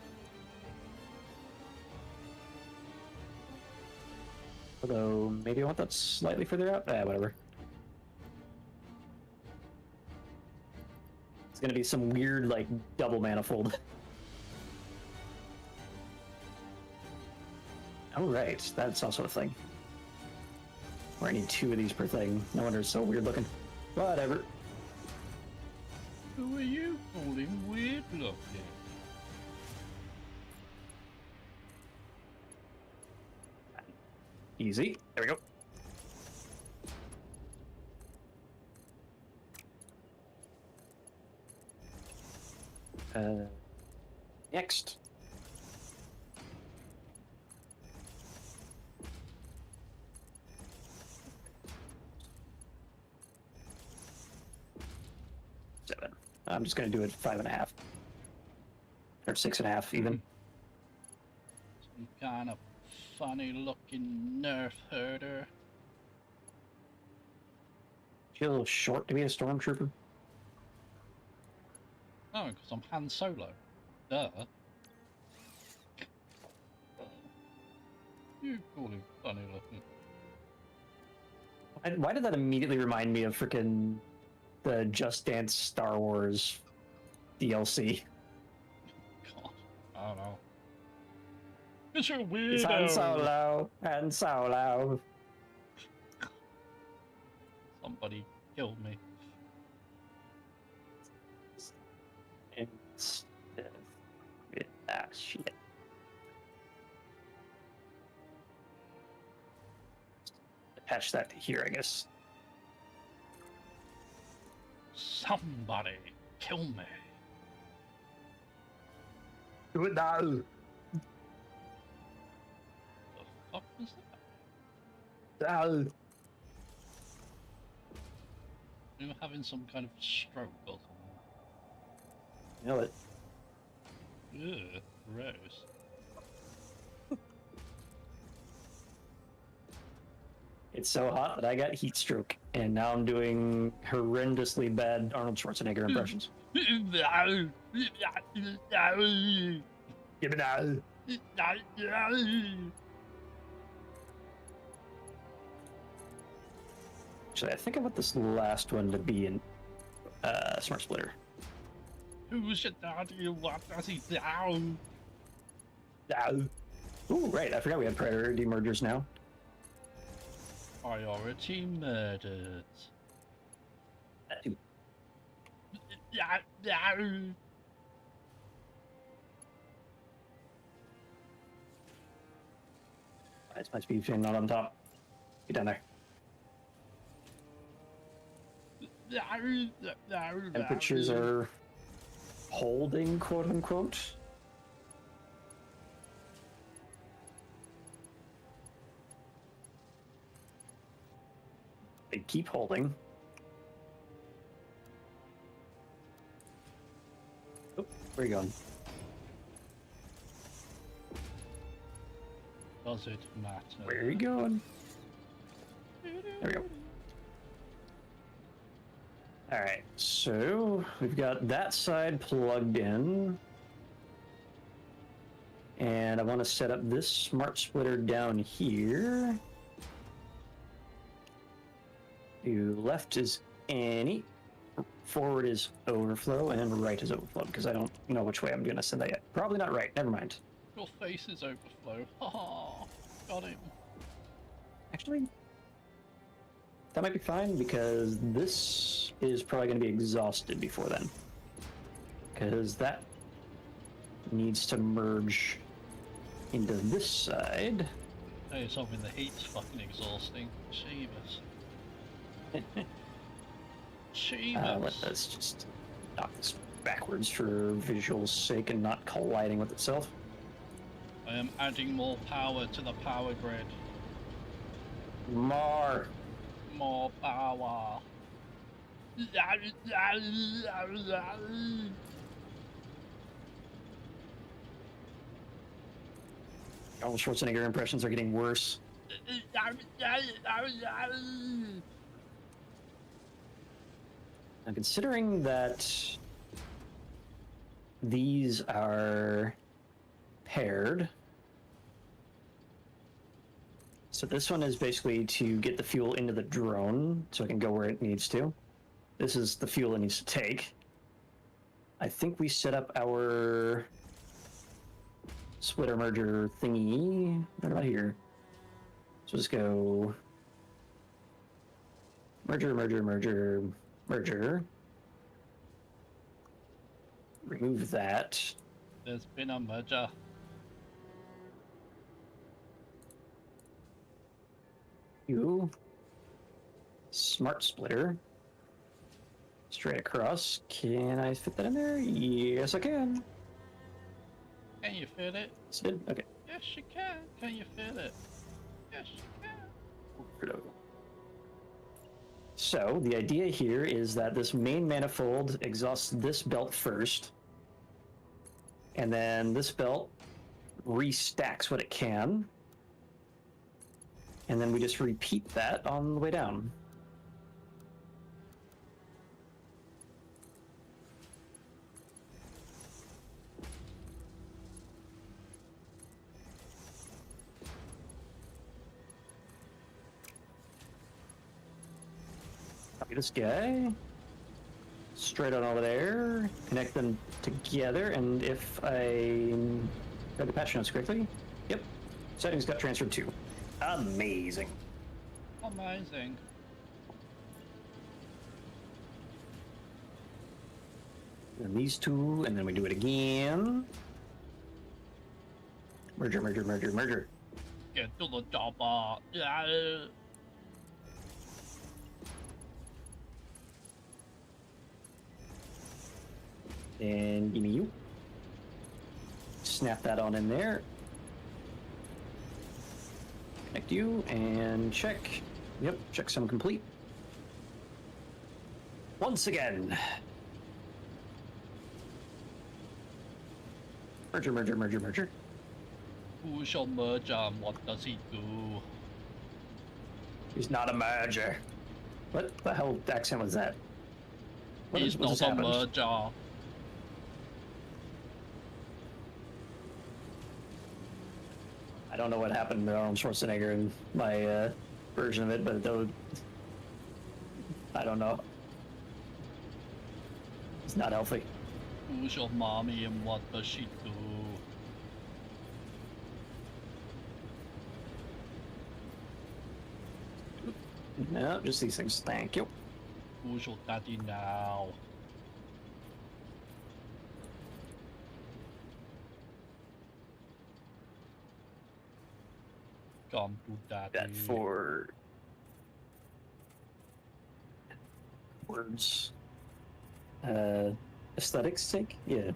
Although, maybe I want that slightly further out? Whatever. gonna be some weird, like, double manifold. Oh, right. That's also a thing. Where I need 2 of these per thing. No wonder it's so weird looking. Whatever. Who are you calling weird looking? Easy. There we go. Next. Seven. I'm just gonna do it 5.5. Or 6.5 even. Some kind of funny looking nerf herder. You're a little short to be a stormtrooper. Oh, because I'm Han Solo. Duh. You call him funny looking. Why did that immediately remind me of freaking the Just Dance Star Wars DLC? God, I don't know. It's a weirdo. It's Han Solo, Han Solo. Somebody killed me. Shit. Attach that to here, I guess. Somebody kill me. Do it now. The fuck was that? Now. We were having some kind of stroke or something. You know it. Ugh, gross. It's so hot that I got heat stroke, and now I'm doing horrendously bad Arnold Schwarzenegger impressions. Give it now. Actually, I think I want this last one to be in Smart Splitter. Who's your daddy? What does he do? Ooh, right. I forgot we had priority mergers now. Priority murdered. It's my speed chain not on top. Get down there. Temperatures are holding, quote unquote. They keep holding. Oh, where are you going? Does it matter? Where are you going? There we go. Alright, so we've got that side plugged in. And I want to set up this smart splitter down here. To left is any, forward is overflow, and right is overflow, because I don't know which way I'm going to send that yet. Probably not right, never mind. Your face is overflow. Ha! Got him. Actually, that might be fine, because this is probably going to be exhausted before then. Because that needs to merge into this side. Hey, something the heat's fucking exhausting. Jeebus. Let's just knock this backwards for visual's sake and not colliding with itself. I am adding more power to the power grid. More Power. Arnold Schwarzenegger impressions are getting worse. Now, considering that these are paired, so this one is basically to get the fuel into the drone so it can go where it needs to. This is the fuel it needs to take. I think we set up our splitter merger thingy right about here. So just go merger, merger, merger, merger. Remove that. There's been a merger. You smart splitter. Straight across. Can I fit that in there? Yes, I can. Can you feel it? Yes, I did. Okay. Yes, you can. Can you feel it? Yes, you can. So the idea here is that this main manifold exhausts this belt first, and then this belt restacks what it can, and then we just repeat that on the way down. Copy this guy. Straight on over there. Connect them together, and if I read the patch notes correctly, yep, settings got transferred too. Amazing. Amazing. And these two, and then we do it again. Merger, merger, merger, merger. Get to the chopper. Yeah. And give me you. Snap that on in there. Connect you and check. Yep, checksum complete. Once again. Merger, merger, merger, merger. Who shall merge and what does he do? He's not a merger. What the hell accent was that? He's not a merger. I don't know what happened to Arnold Schwarzenegger in my version of it, but I don't know. It's not healthy. Who's your mommy and what does she do? No, just these things. Thank you. Who's your daddy now? Come to daddy. That for words. Aesthetics sake? Yeah.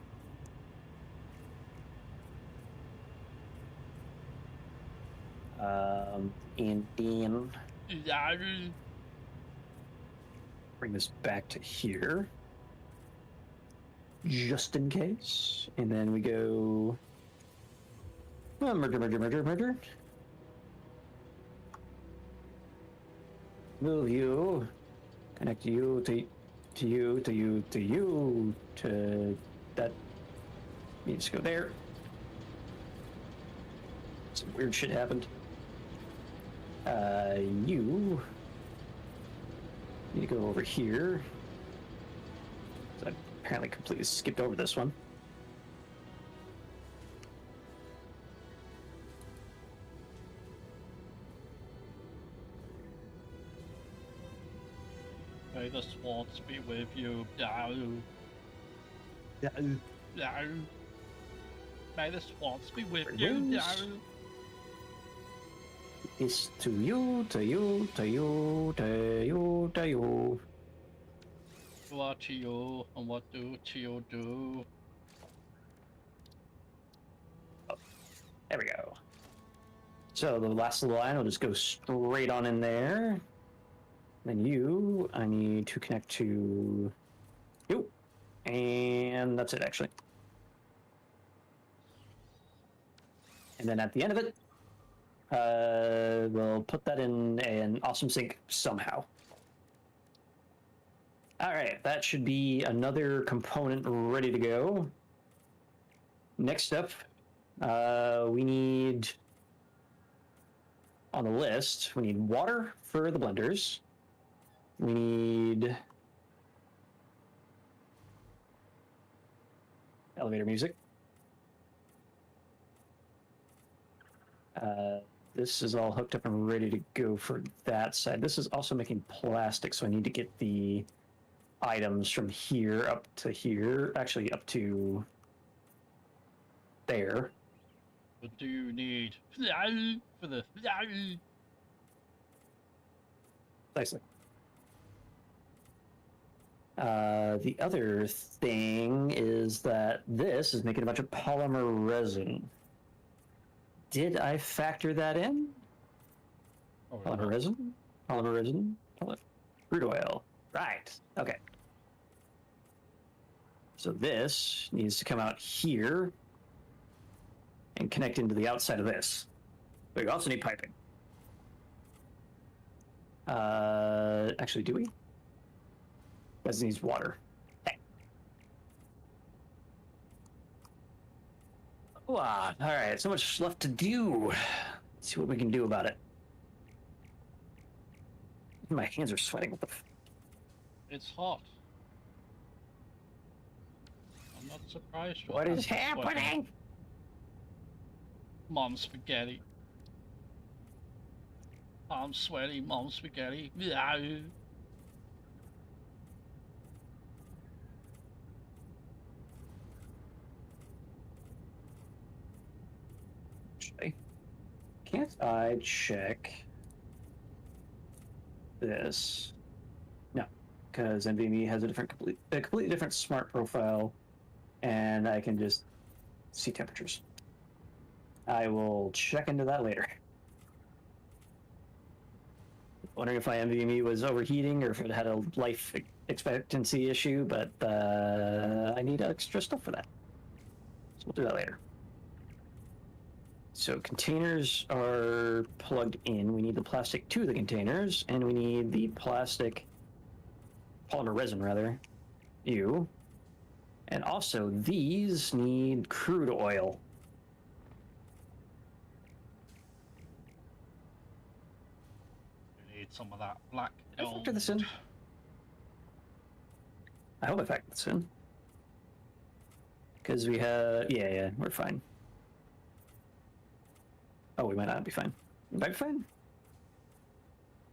And then Yeah. bring this back to here. Just in case. And then we go merger, merger, merger, merger. Move you. Connect you to you, to you, to you, to that. You just go there. Some weird shit happened. You need to go over here. So I apparently completely skipped over this one. May the swords be with you. May the swords be with you. It's to you, to you, to you, to you, to you. What to you and what do to you do? There we go. So the last little line will just go straight on in there. Then you, I need to connect to you. And that's it, actually. And then at the end of it, we'll put that in an awesome sync somehow. All right, that should be another component ready to go. Next up, we need, on the list, we need water for the blenders. We need elevator music. This is all hooked up and ready to go for that side. This is also making plastic, so I need to get the items from here up to here. Actually, up to there. What do you need for the? Nicely. The other thing is that this is making a bunch of polymer resin. Did I factor that in? Polymer resin? Polymer resin? Crude oil. Right. Okay. So this needs to come out here and connect into the outside of this. But you also need piping. Actually, do we? This needs water. Okay. Wow, all right, so much left to do. Let's see what we can do about it. My hands are sweating. What the It's hot. I'm not surprised. What is happening? Mom spaghetti. I'm sweaty, mom spaghetti. Can't I check this? No, because NVMe has a completely different smart profile, and I can just see temperatures. I will check into that later. Wondering if my NVMe was overheating or if it had a life expectancy issue, but I need extra stuff for that. So we'll do that later. So containers are plugged in. We need the plastic to the containers, and we need the polymer resin rather. And also these need crude oil. We need some of that black Did I gold. factor this in? I hope I factored this in. Because we have, yeah, we're fine. Oh, we might not be fine. We might be fine?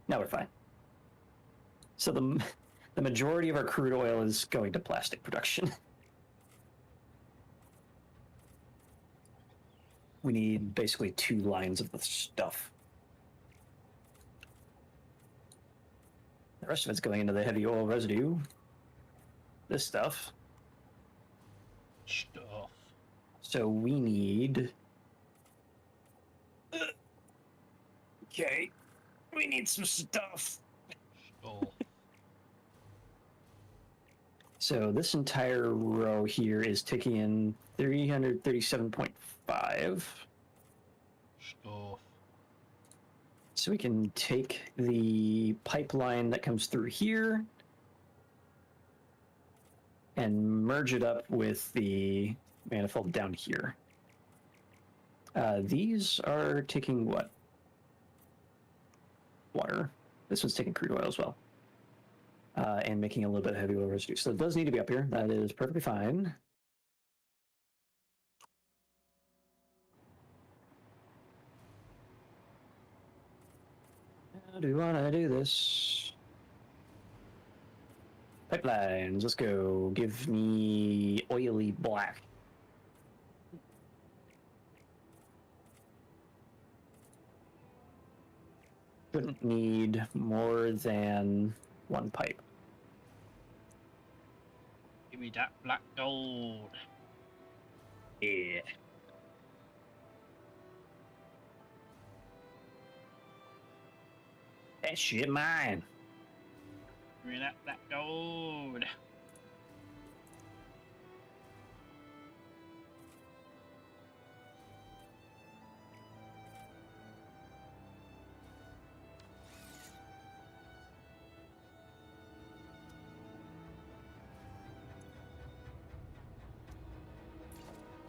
No, we're fine. So the majority of our crude oil is going to plastic production. We need basically 2 lines of the stuff. The rest of it's going into the heavy oil residue. This stuff. Stuff. So we need... Okay. We need some stuff. Stuff. So this entire row here is taking in 337.5. Stuff. So we can take the pipeline that comes through here and merge it up with the manifold down here. These are taking what? Water. This one's taking crude oil as well. And making a little bit of heavy oil residue. So it does need to be up here. That is perfectly fine. How do we want to do this? Pipelines, let's go. Give me oily black. Shouldn't need more than 1 pipe. Give me that black gold. Yeah. That shit mine. Give me that black gold.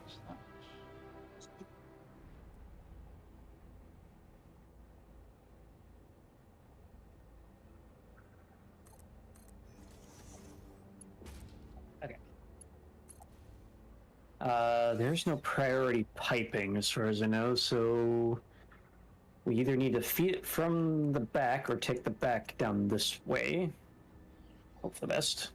What's that? There's no priority piping as far as I know, so we either need to feed it from the back or take the back down this way. Hope for the best.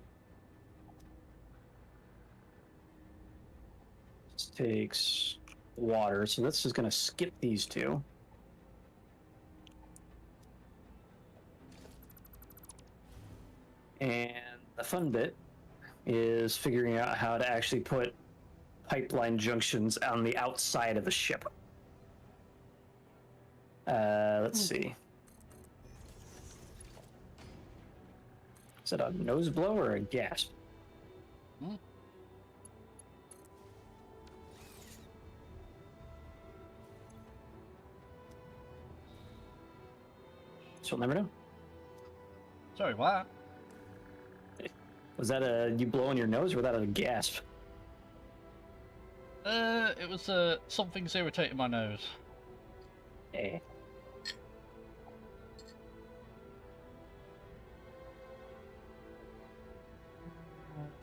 This takes water, so this is going to skip these two. And the fun bit is figuring out how to actually put pipeline junctions on the outside of the ship. Let's see. Is it a nose blow or a gasp? So we'll never know. Sorry, what? Was that a you blowing your nose or was that a gasp? It was something's irritating my nose. Eh.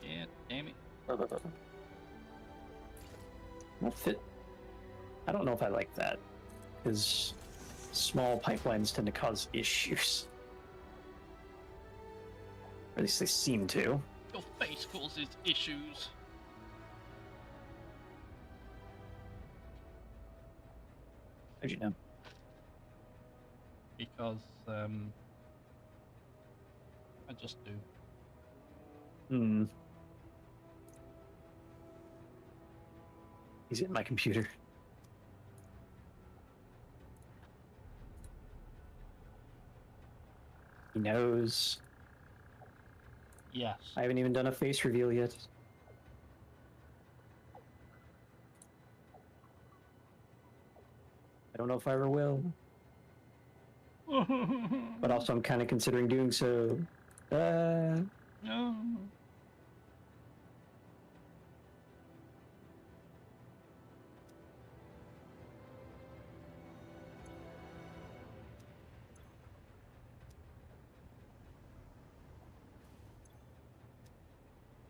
Yeah, damn it. That fit. I don't know if I like that, because small pipelines tend to cause issues. Or at least they seem to. Your face causes issues. How'd you know? Because, I just do. Hmm. He's in my computer. He knows. Yes. I haven't even done a face reveal yet. I don't know if I ever will. But also I'm kind of considering doing so. No.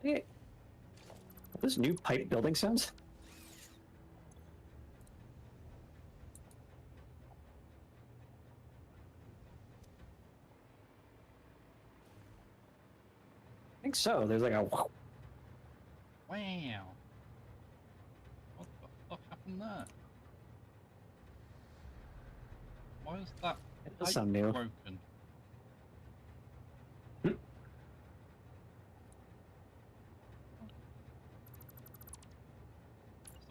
Hey. This new pipe building sounds? I think so. There's like a Wow. What the fuck happened there? Why is that it does pipe sound new. broken? It's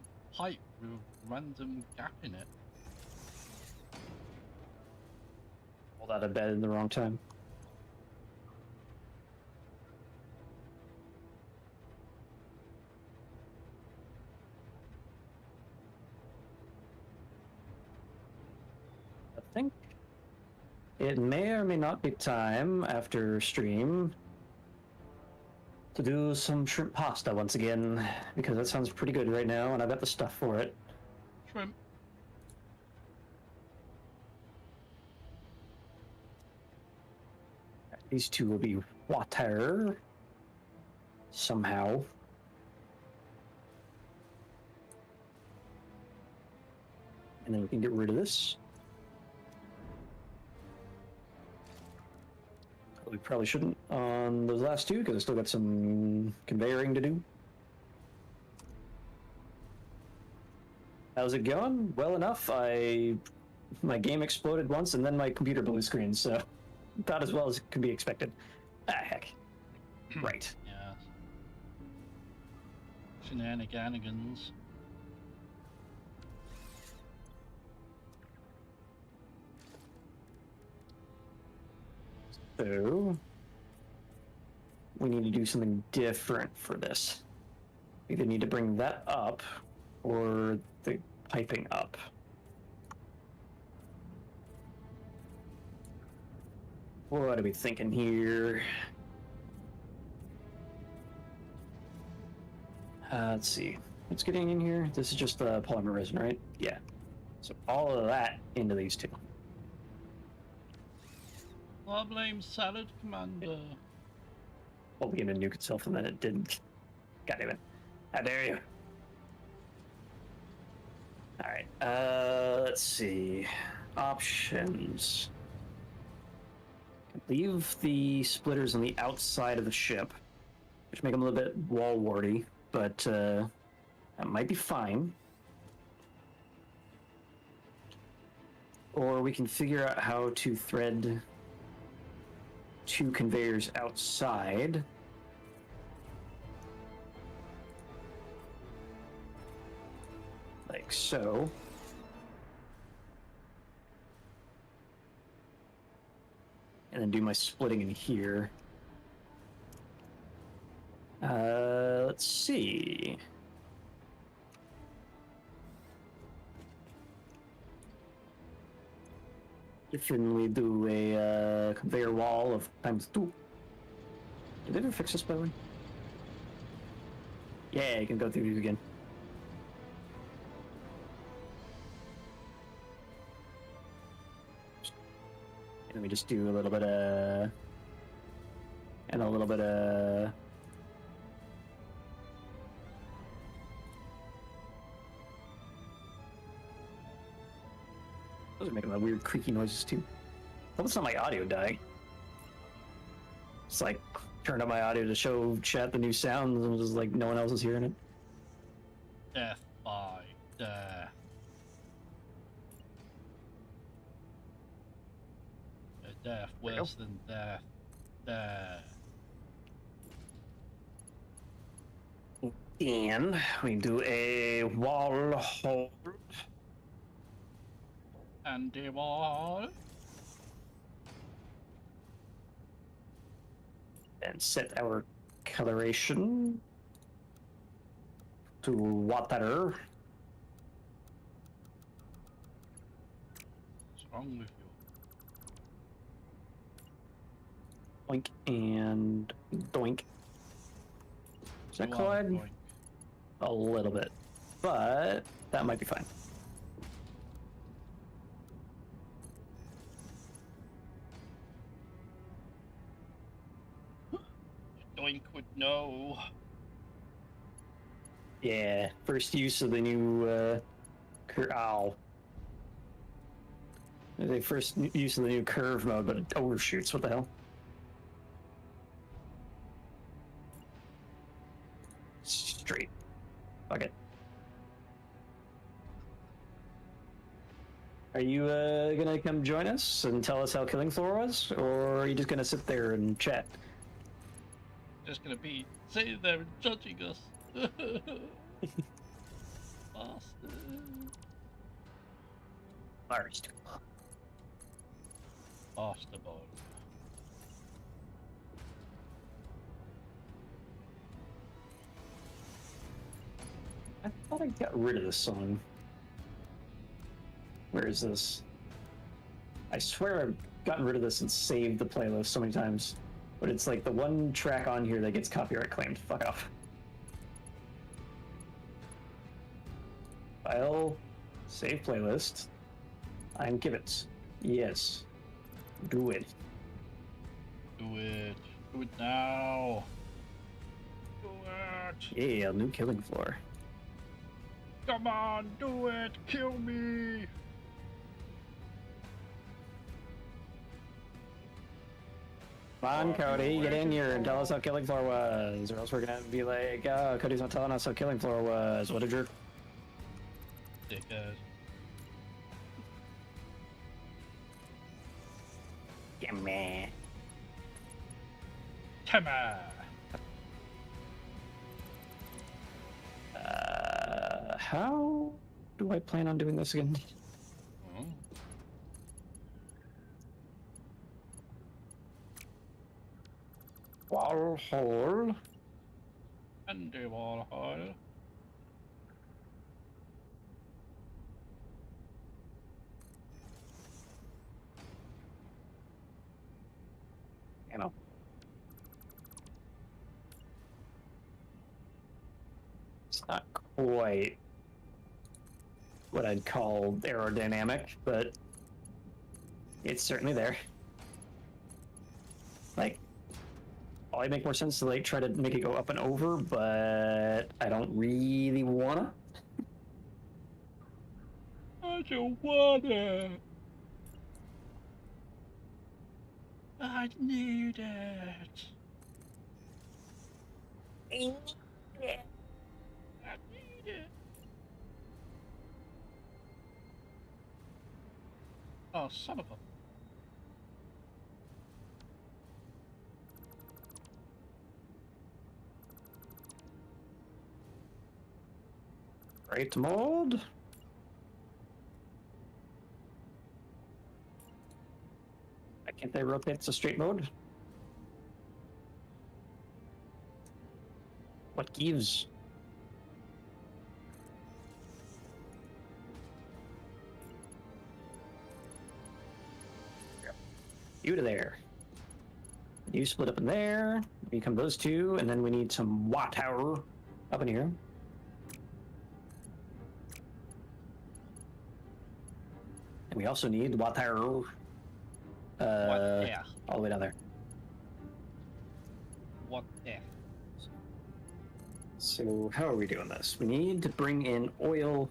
a pipe with a random gap in it. Pulled out of bed in the wrong time. I think it may or may not be time after stream to do some shrimp pasta once again, because that sounds pretty good right now, and I've got the stuff for it. Shrimp. These two will be water somehow. And then we can get rid of this. We probably shouldn't on those last two because I still got some conveying to do. How's it going? Well enough. My game exploded once and then my computer blew screen, so about as well as can be expected. Ah, heck. Right. Yeah. Shenanigans. So we need to do something different for this. Either need to bring that up or the piping up. What are we thinking here? Let's see. What's getting in here? This is just the polymer resin, right? Yeah. So all of that into these two. I blame Salad Commander. Well, began to nuke itself and then it didn't. God damn it. How dare you? All right. Let's see. Options. Leave the splitters on the outside of the ship, which make them a little bit wall warty, but that might be fine. Or we can figure out how to thread 2 conveyors outside. Like so. And then do my splitting in here. Let's see. If we do a conveyor wall of ×2. Did they ever fix this, by the way? Yeah, you can go through these again. And then we just do a little bit of... And a little bit of... Those are making that weird creaky noises too. Hope it's not my audio dying. It's like turned on my audio to show chat the new sounds and just like no one else is hearing it. Death by death. A death worse than death. Death. And we do a wall hold. And the wall. And set our coloration to water. What's wrong with you? Boink and doink. Is that You are collide? going- A little bit, but that might be fine. Doink would know. Yeah, first use of the new ow. The first use of the new curve mode, but it overshoots. What the hell? Straight. Fuck it. Are you gonna come join us and tell us how Killing Floor was, or are you just gonna sit there and chat? Just gonna be sitting there and judging us. Bastard. First. Bastard boy. I thought I got rid of this song. Where is this? I swear I've gotten rid of this and saved the playlist so many times. But it's like the one track on here that gets copyright claimed. Fuck off. File, save playlist, and give it. Yes. Do it. Do it. Do it now. Do it. Yeah, new Killing Floor. Come on, do it. Kill me. Come on, Cody, get in here and tell us how Killing Floor was, or else we're gonna be like, oh, Cody's not telling us how Killing Floor was. What a jerk. Dickhead. Gimme. Come on. How do I plan on doing this again? Oh. Wall hole. And the wall hole. You know. It's not quite what I'd call aerodynamic, but it's certainly there. Like, probably make more sense to like try to make it go up and over, but I don't really wanna. I don't wanna. I need it. I need it. Oh, son of a... Right mode. Why can't they rotate to straight mode? What gives? You to there. You split up in there. Become those two, and then we need some water up in here. And we also need water. What there? All the way down there. What there? So how are we doing this? We need to bring in oil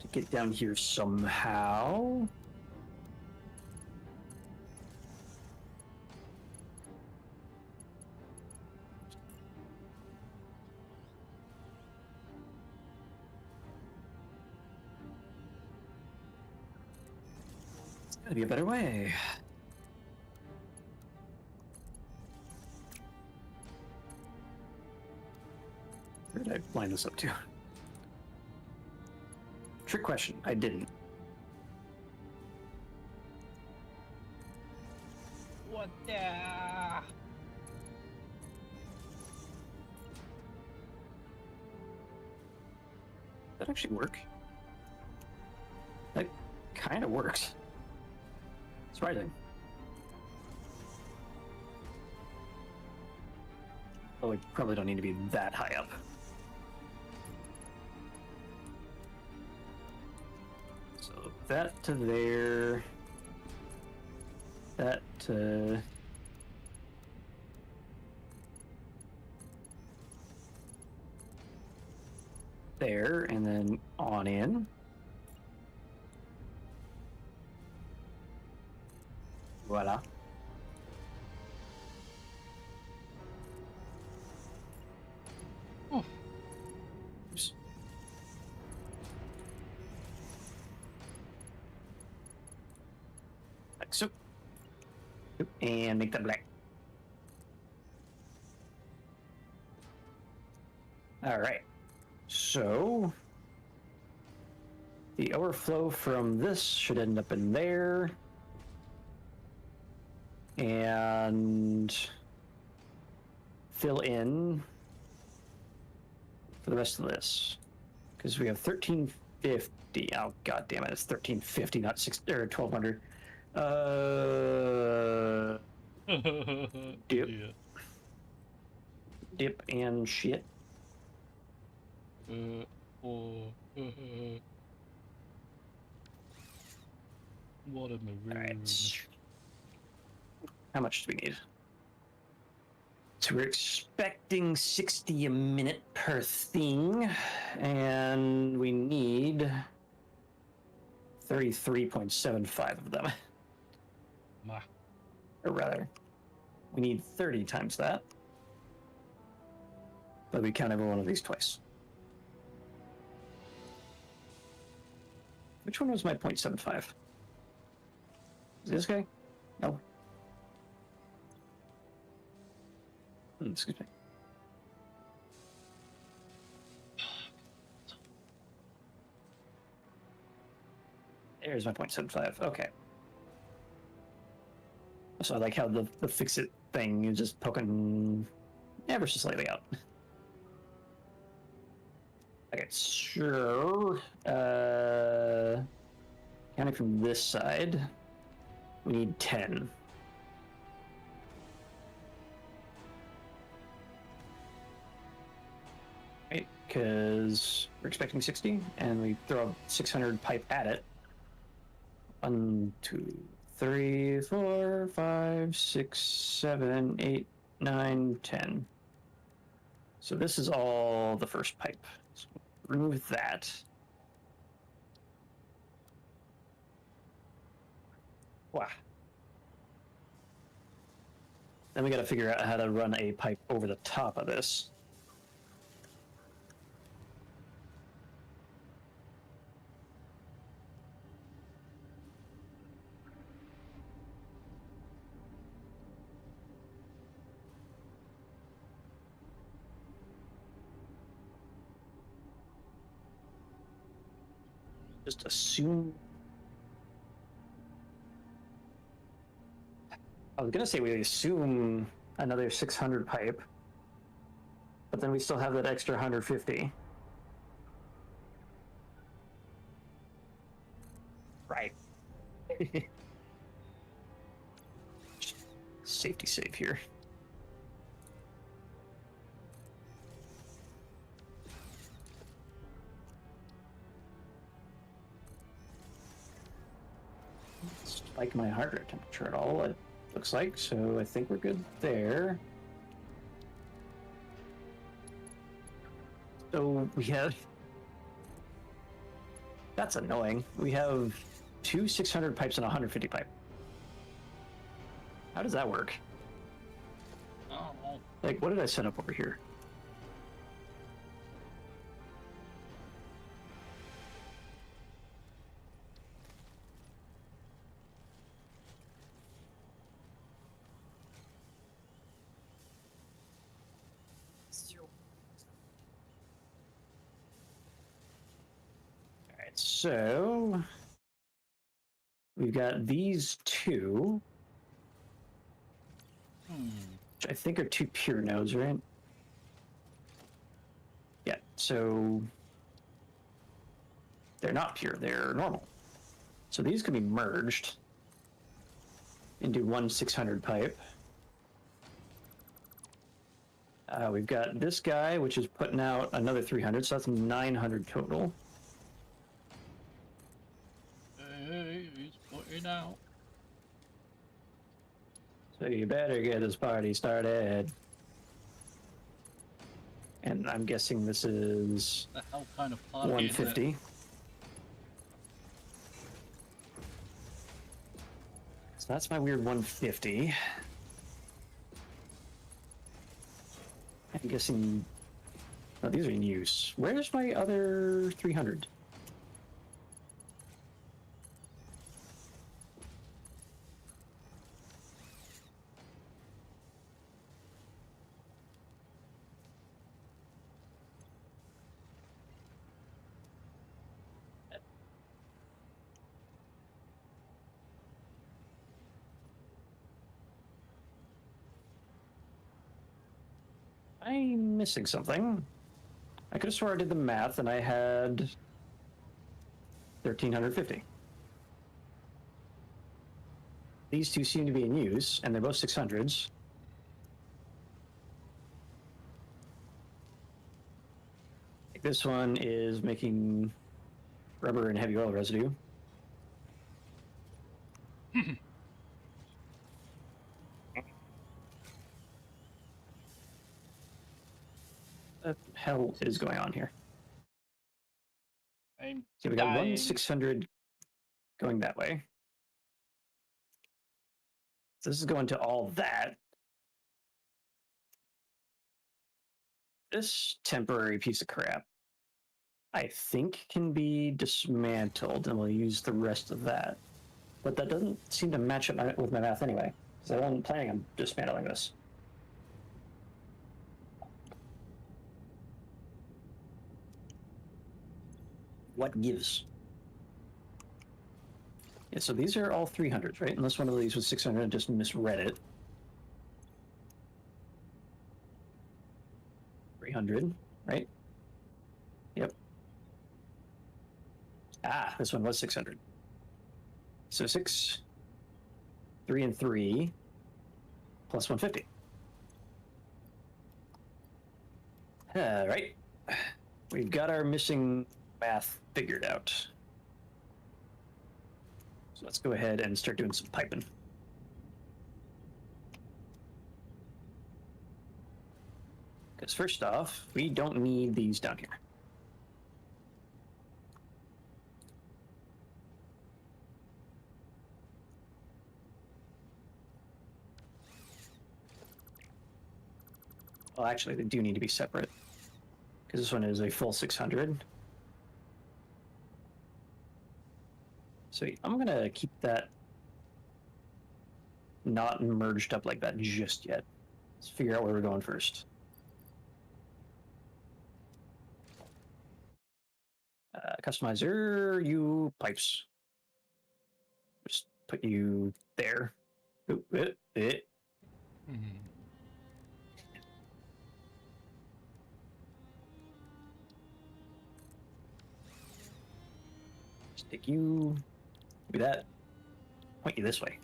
to get down here somehow. There's gotta be a better way. Where did I line this up to? Trick question. I didn't. What there? That actually work? That kind of works. Surprising. Oh, we probably don't need to be that high up. So that to there. That to... there, and then on in. Voila. Oh. Oops. Like so. And make that black. All right. So the overflow from this should end up in there. And fill in for the rest of this. Because we have 1350. Oh, god damn it. It's 1350, not 1200. Dip. Yeah. Dip and shit. What a maroon. Alright. How much do we need? So we're expecting 60 a minute per thing, and we need 33.75 of them. Ma. Or rather, we need 30 times that. But we count every one of these twice. Which one was my 0.75? Is this guy? No. Excuse me. There's my 0.75. Okay. So I like how the fix-it thing is just poking ever so slightly out. Okay, sure. Counting from this side, we need 10. Right, because we're expecting 60, and we throw a 600 pipe at it. 1, 2, 3, 4, 5, 6, 7, 8, 9, 10. So this is all the first pipe. So remove that. Wow. Then we got to figure out how to run a pipe over the top of this. Just assume. I was gonna say we assume another 600 pipe, but then we still have that extra 150. Right. Safety save here. Spike my heart rate temperature at all, it looks like, so I think we're good there. So we have... That's annoying. We have 2 600 pipes and a 150 pipe. How does that work? Oh. Like, what did I set up over here? Alright, so we've got these two, which I think are 2 pure nodes, right? Yeah, so they're not pure, they're normal. So these can be merged into 1 600 pipe. We've got this guy, which is putting out another 300, so that's 900 total. Hey, he's putting out. So you better get this party started. And I'm guessing this is The hell kind of party 150. is it? So that's my weird 150. I'm guessing... Oh, these are in use. Where's my other 300? I'm missing something. I could have sworn I did the math and I had 1,350. These two seem to be in use, and they're both 600s. This one is making rubber and heavy oil residue. What the hell is going on here? I'm So we got dying. 1 600 going that way. So this is going to all that. This temporary piece of crap, I think, can be dismantled, and we'll use the rest of that. But that doesn't seem to match up with my math anyway, because I wasn't planning on dismantling this. What gives? Yeah, so these are all 300s, right? Unless one of these was 600 and just misread it. 300, right? Yep. Ah, this one was 600. So 6, 3 and 3, plus 150. All right. We've got our missing math figured out. So let's go ahead and start doing some piping. Because first off, we don't need these down here. Well, actually, they do need to be separate. Because this one is a full 600. So I'm going to keep that not merged up like that just yet. Let's figure out where we're going first. Customizer, you pipes. Just put you there. Ooh, Just take you, do that, point you this way.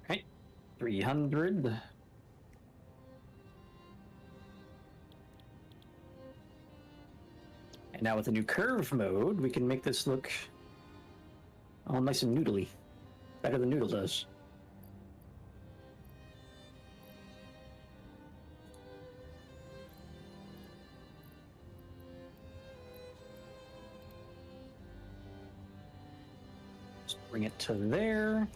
Right, 300. And now with the new curve mode, we can make this look all nice and noodly. Better than Noodle does. Just bring it to there.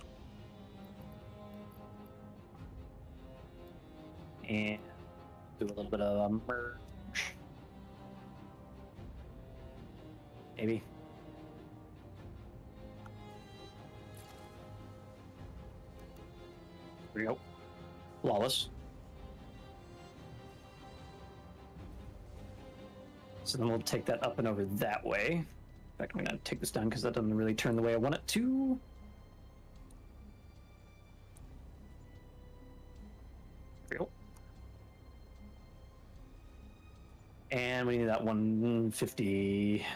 And do a little bit of a merge. Maybe. There we go. Flawless. So then we'll take that up and over that way. In fact, I'm going to take this down because that doesn't really turn the way I want it to. There we go. And we need that 150.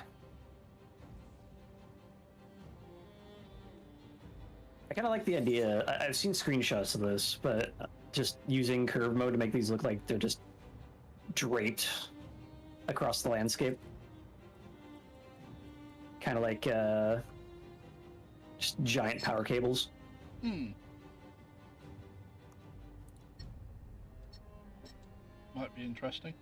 I kind of like the idea. I've seen screenshots of this, but just using curve mode to make these look like they're just draped across the landscape. Kind of like just giant power cables. Might be interesting.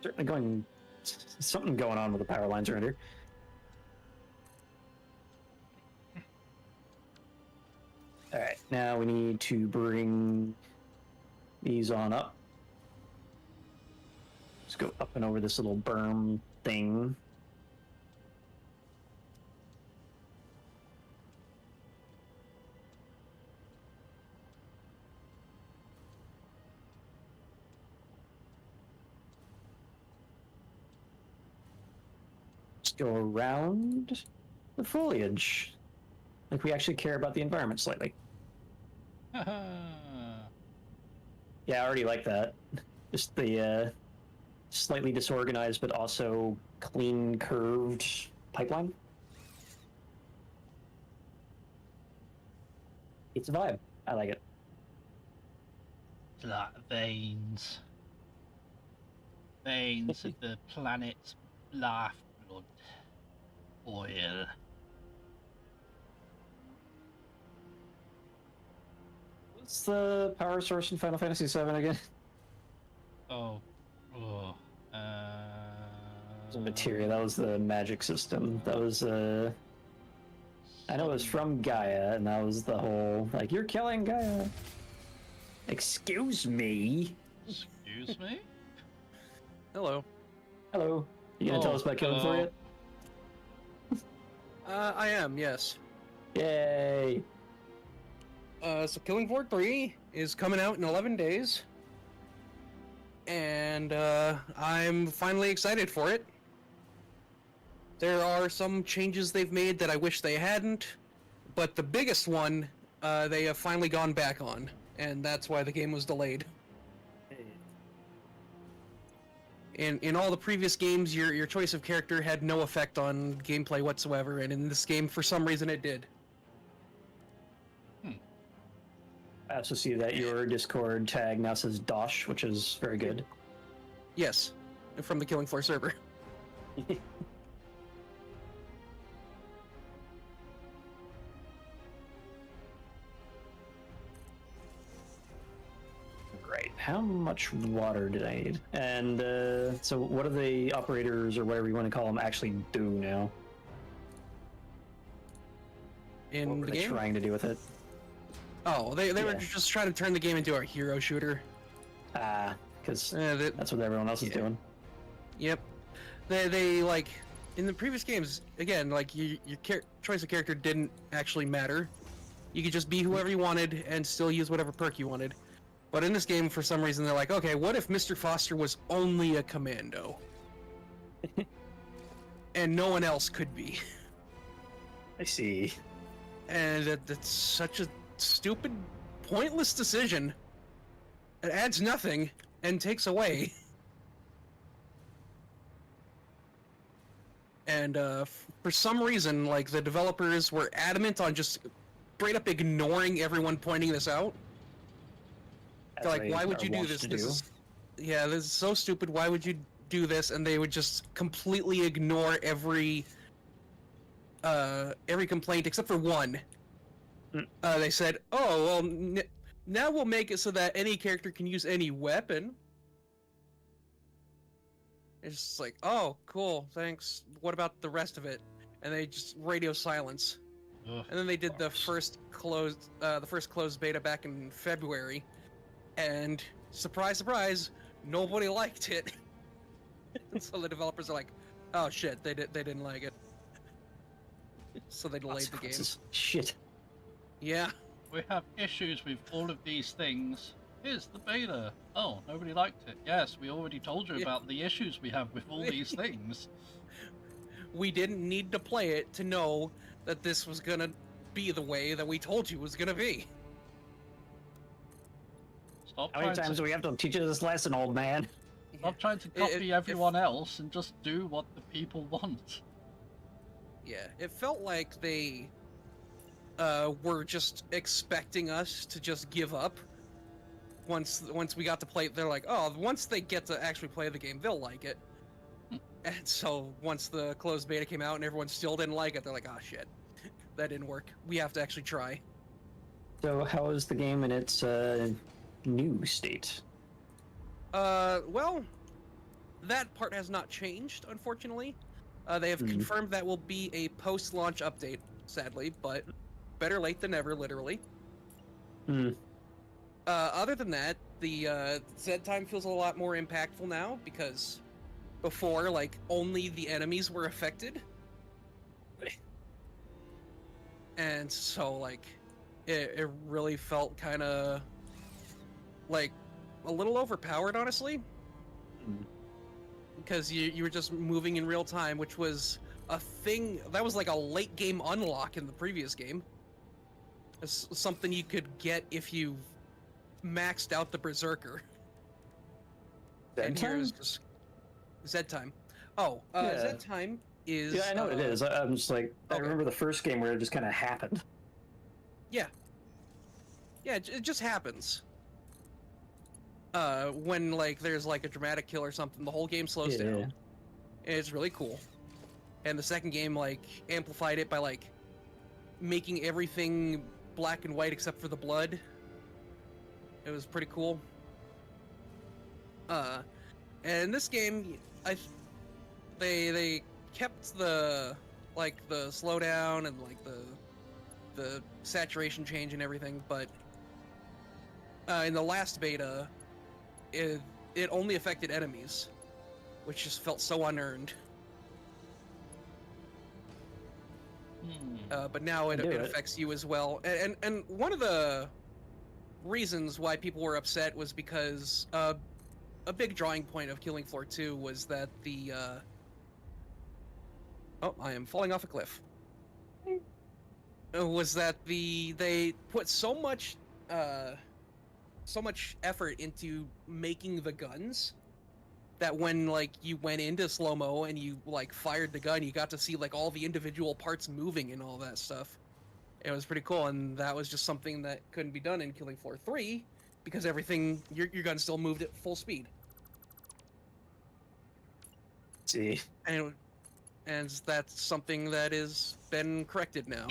Certainly something going on with the power lines around here. All right, now we need to bring these on up. Let's go up and over this little berm thing. Go around the foliage. Like we actually care about the environment slightly. Yeah, I already like that. Just the slightly disorganized but also clean curved pipeline. It's a vibe. I like it. It's like veins. Veins of the planet's lifeblood. Oil. What's the power source in Final Fantasy VII again? Oh. The materia, that was the magic system. That was I know it was from Gaia, and that was the whole, like, you're killing Gaia. Excuse me? Excuse me? Hello. Hello. You gonna tell us about Killing Floor yet? I am, yes. Yay! So Killing Floor 3 is coming out in 11 days. And, I'm finally excited for it. There are some changes they've made that I wish they hadn't, but the biggest one, they have finally gone back on, and that's why the game was delayed. In all the previous games, your choice of character had no effect on gameplay whatsoever, and in this game, for some reason, it did. I also see that your Discord tag now says Dosh, which is very good. Yes, from the Killing Floor server. Right. How much water did I need? And so what do the operators, or whatever you want to call them, actually do now? In What were the they game? trying to do with it? Oh, they were Yeah. just trying to turn the game into a hero shooter. Because That, that's what everyone else is yeah. doing. Yep. They like in the previous games again, like your choice of character didn't actually matter. You could just be whoever you wanted and still use whatever perk you wanted. But in this game, for some reason, they're like, okay, what if Mr. Foster was only a commando, and no one else could be? I see. And that's such a stupid, pointless decision. It adds nothing and takes away. And for some reason, like, the developers were adamant on just straight up ignoring everyone pointing this out. They're like, why would you do this? Yeah, this is so stupid. Why would you do this? And they would just completely ignore every complaint except for one. They said, "Oh, well, now we'll make it so that any character can use any weapon." It's just like, "Oh, cool, thanks. What about the rest of it?" And they just radio silence. Ugh, And then they did the sucks. first closed beta back in February, and surprise, surprise, nobody liked it. So the developers are like, "Oh shit, they didn't like it." So they delayed the game. Shit. Yeah. We have issues with all of these things. Here's the beta. Oh, nobody liked it. Yes, we already told you Yeah. about the issues we have with all these things. We didn't need to play it to know that this was gonna be the way that we told you it was gonna be. Stop How many trying times to, do we have to teach you this lesson, old man? stop trying to It- copy if- everyone else and just do what the people want. Yeah, it felt like they were just expecting us to just give up. Once we got to play, they're like, "Oh, once they get to actually play the game, they'll like it." And so once the closed beta came out and everyone still didn't like it, they're like, "Ah, shit, that didn't work. We have to actually try." So how is the game in its new state? Well, that part has not changed, unfortunately. They have confirmed that will be a post-launch update, sadly, but better late than never, literally. Other than that, the Z time feels a lot more impactful now, because before, like, only the enemies were affected. And so, like, it really felt kind of, like, a little overpowered, honestly. Because you were just moving in real time, which was a thing that was like a late game unlock in the previous game. It's something you could get if you maxed out the Berserker. And here's just Z time. Oh, Yeah. Z time is. Yeah, I know what it is. I'm just like, I okay. remember the first game where it just kind of happened. Yeah, it just happens. When like there's like a dramatic kill or something, the whole game slows down. And it's really cool. And the second game like amplified it by like making everything black and white except for the blood. It was pretty cool. And this game, they kept the slowdown and like the saturation change and everything, but in the last beta, it only affected enemies, which just felt so unearned. But now it affects you as well. And one of the reasons why people were upset was because a big drawing point of Killing Floor 2 was that the oh, I am falling off a cliff. Was that they put so much effort into making the guns that when like you went into slow-mo and you like fired the gun, you got to see like all the individual parts moving and all that stuff. It was pretty cool, and that was just something that couldn't be done in Killing Floor 3 because everything your gun still moved at full speed. See, And that's something that has been corrected now.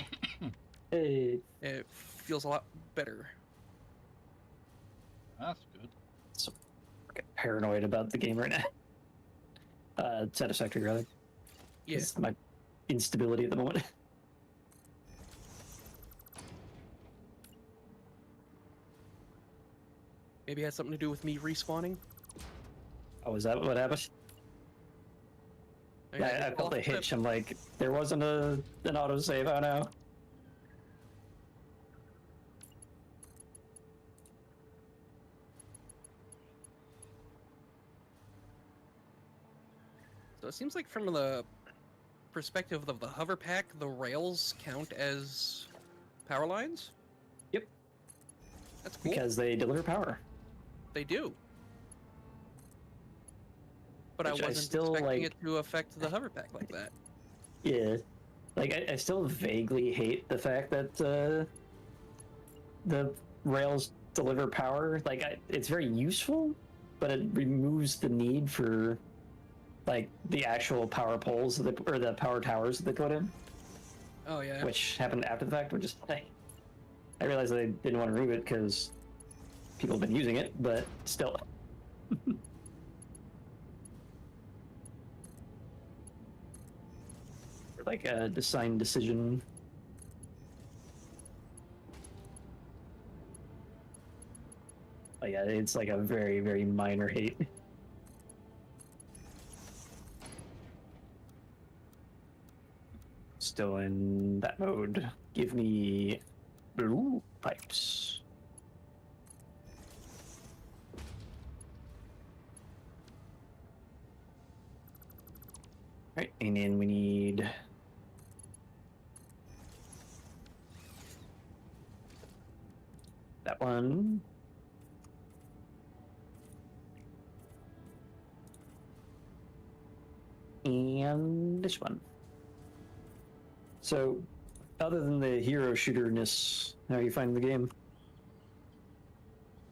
hey, It feels a lot better. That's good. so fucking paranoid about the game right now. Satisfactory, rather. Yeah. It's my instability at the moment. Maybe it had something to do with me respawning. Oh, is that what happened? Yeah, I felt a hitch. I'm like, there wasn't an autosave. Oh no. So it seems like from the perspective of the hover pack, the rails count as power lines? Yep. That's cool. Because they deliver power. They do. But Which I I wasn't still, expecting like- it to affect the hover pack like that. Yeah. Like, I still vaguely hate the fact that the rails deliver power. Like, it's very useful, but it removes the need for, like, the actual power poles or the power towers that they put in, Oh yeah. which happened after the fact. Which is, I realized they didn't want to remove it because people have been using it, but still. Like a design decision. Oh yeah, it's like a very, very minor hate. Still in that mode. Give me blue pipes. Right, and then we need that one. And this one. So, other than the hero shooterness, how are you finding the game?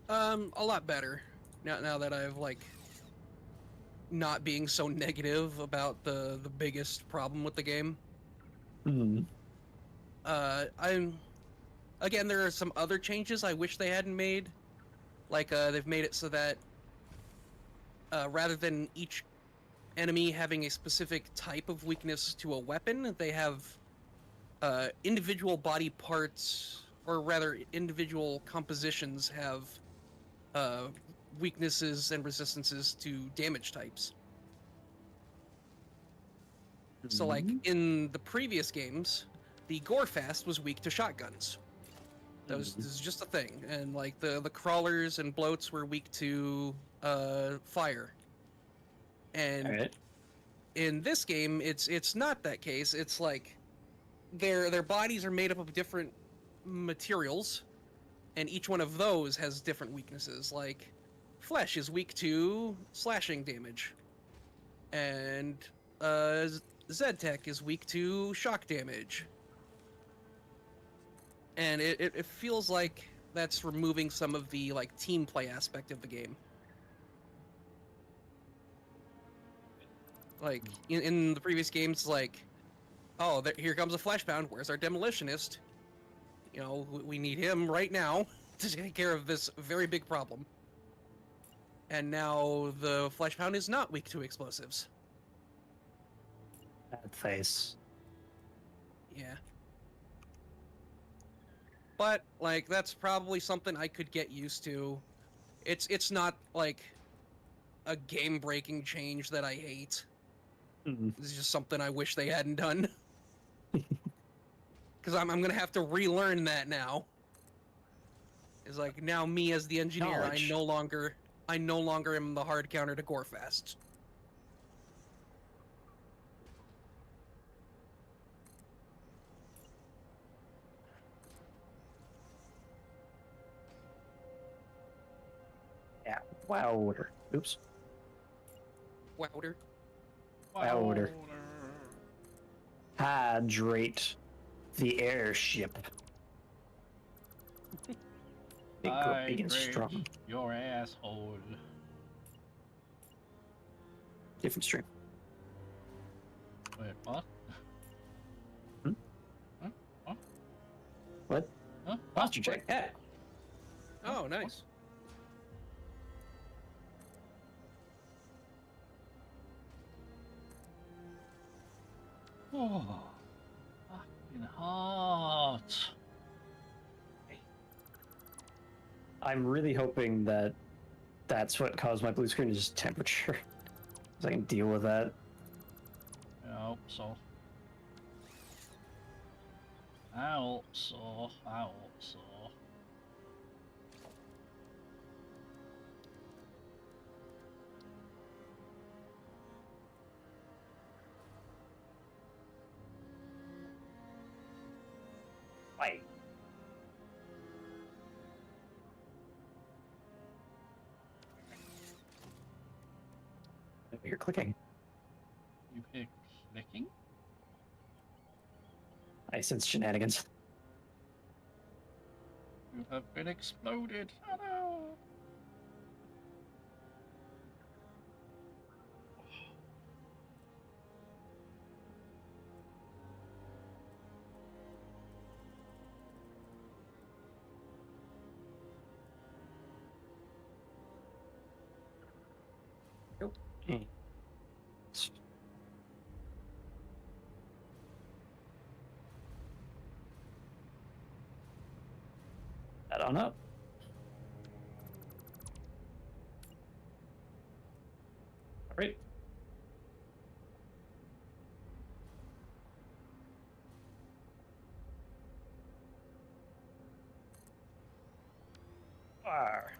A lot better. Now that I've like not being so negative about the biggest problem with the game. Hmm. I'm again, there are some other changes I wish they hadn't made. Like they've made it so that rather than each enemy having a specific type of weakness to a weapon, they have individual body parts, or rather individual compositions have weaknesses and resistances to damage types. So like in the previous games, the Gorefast was weak to shotguns. This is just a thing. And like the crawlers and bloats were weak to fire. And Alright. in this game, it's not that case. It's like their bodies are made up of different materials, and each one of those has different weaknesses. Like flesh is weak to slashing damage, and Zedtech is weak to shock damage. And it feels like that's removing some of the like team play aspect of the game. Like in the previous games, like, oh, here comes a fleshbound. Where's our demolitionist? You know, we need him right now to take care of this very big problem. And now the fleshbound is not weak to explosives. That face. Yeah. But like that's probably something I could get used to. It's not like a game-breaking change that I hate. This is just something I wish they hadn't done. Because I'm gonna have to relearn that now. It's like now me as the engineer, Knowledge. I no longer am the hard counter to Gorefast. Yeah. Wowder. Oops. Wowder. Wowder. Hydrate the airship. Big and strong. Your asshole. Different stream. Wait, what? Hmm? Huh? What? What? Huh? Posture check. Yeah. Oh, nice. Oh, fucking hot. I'm really hoping that that's what caused my blue screen is just temperature. Because I can deal with that. I hope so. I hope so. I hope so. Why? You're clicking. You hear clicking? I sense shenanigans. You have been exploded. Oh no. Hmm. I don't know. All right. Fire.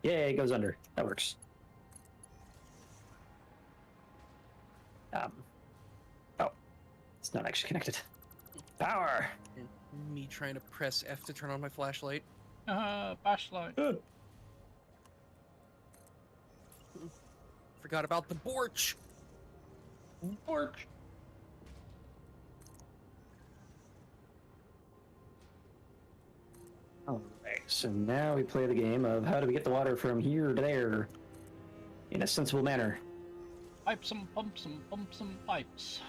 Yeah, it goes under. That works. Oh, it's not actually connected. Power. And me trying to press F to turn on my flashlight. Flashlight. Good. Forgot about the borch. Porch. All right, so now we play the game of how do we get the water from here to there in a sensible manner. Pipes and pumps and pumps and pipes.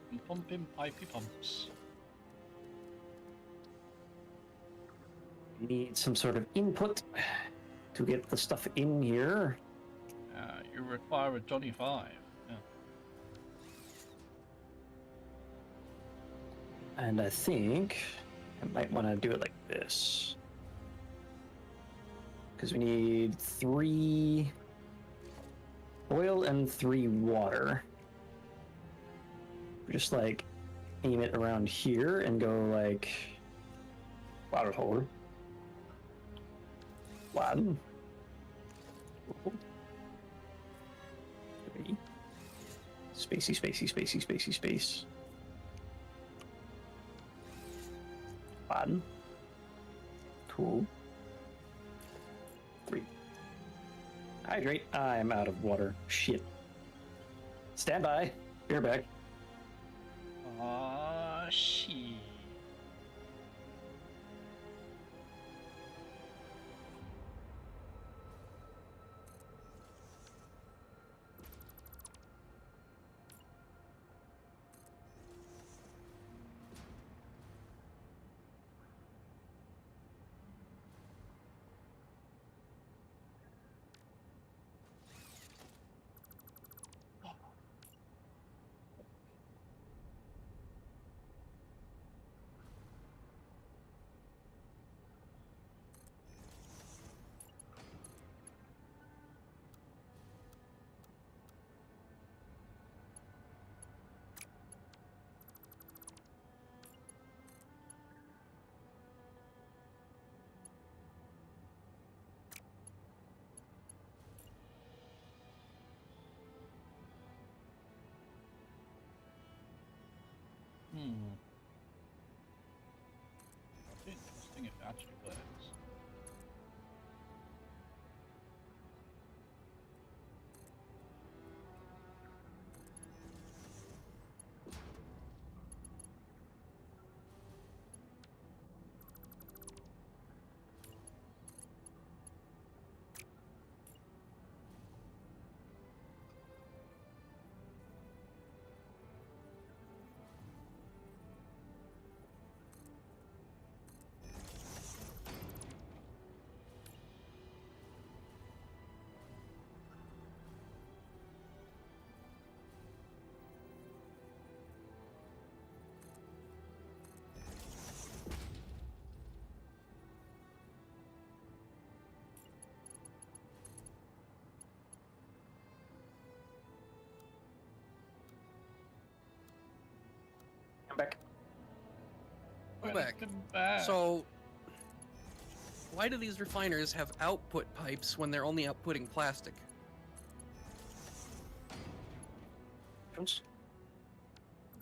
And pumping pipey pumps. We need some sort of input to get the stuff in here. You require a Johnny 5. Yeah. And I think I might want to do it like this. Because we need 3 oil and 3 water. Just like aim it around here and go like water hole. 1. 2. 3. Spacey. Space. 1. 2. 3. Hydrate. I'm out of water. Shit. Stand by. You're back. Shit. Interesting if it actually works. back. Welcome back. So, why do these refiners have output pipes when they're only outputting plastic?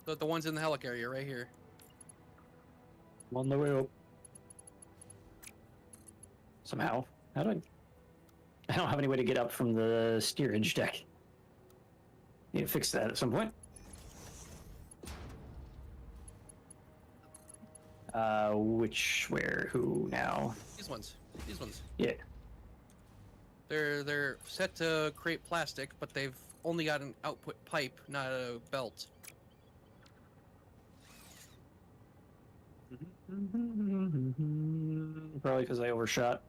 The ones in the helicarrier right here. I'm on the way up. Somehow. How do I don't have any way to get up from the steerage deck. Need to fix that at some point. Which, where, who now? These ones. These ones. Yeah. They're set to create plastic, but they've only got an output pipe, not a belt. Probably because I overshot.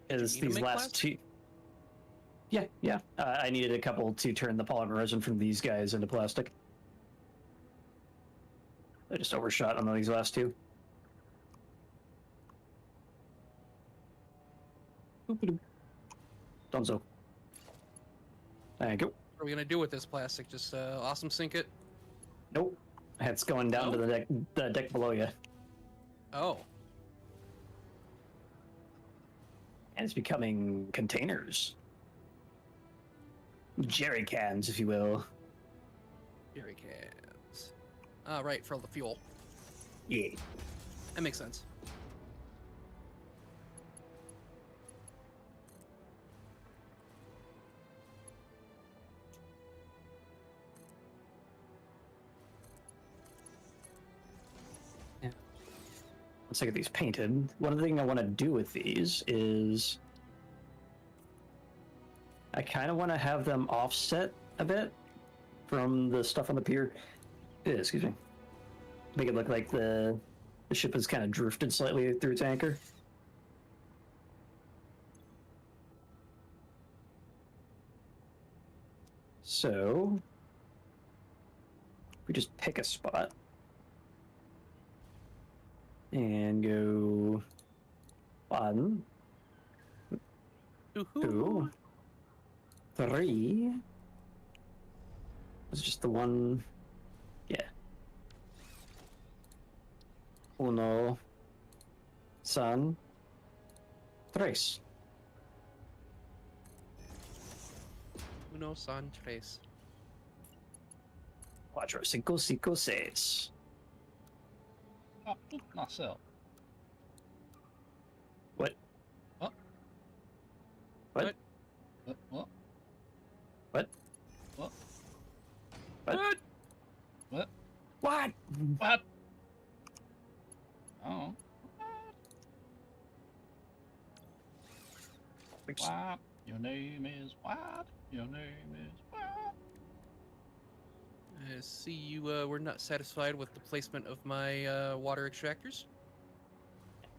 Is Did you need to these make last plastic? two? Yeah. I needed a couple to turn the polymer resin from these guys into plastic. I just overshot on these last two. Dunzo. Thank you. What are we gonna do with this plastic? Just awesome sink it? Nope. It's going down to the deck below you. Oh. And it's becoming containers. Jerry cans, if you will. Jerry cans. Ah, right, for all the fuel. Yeah. That makes sense. Let's get these painted. One thing I want to do with these is I kind of want to have them offset a bit from the stuff on the pier. Excuse me. Make it look like the ship has kind of drifted slightly through its anchor. So we just pick a spot and go 1, 2, 3. It's just the one. Yeah. 1, 2, 3. 1, 2, 3. 4, 5, 6. Oh, myself. What? What? What? What? What? What? What? What? What? What? What? Oh. What? Your name is what? Your name is what? I see you were not satisfied with the placement of my water extractors.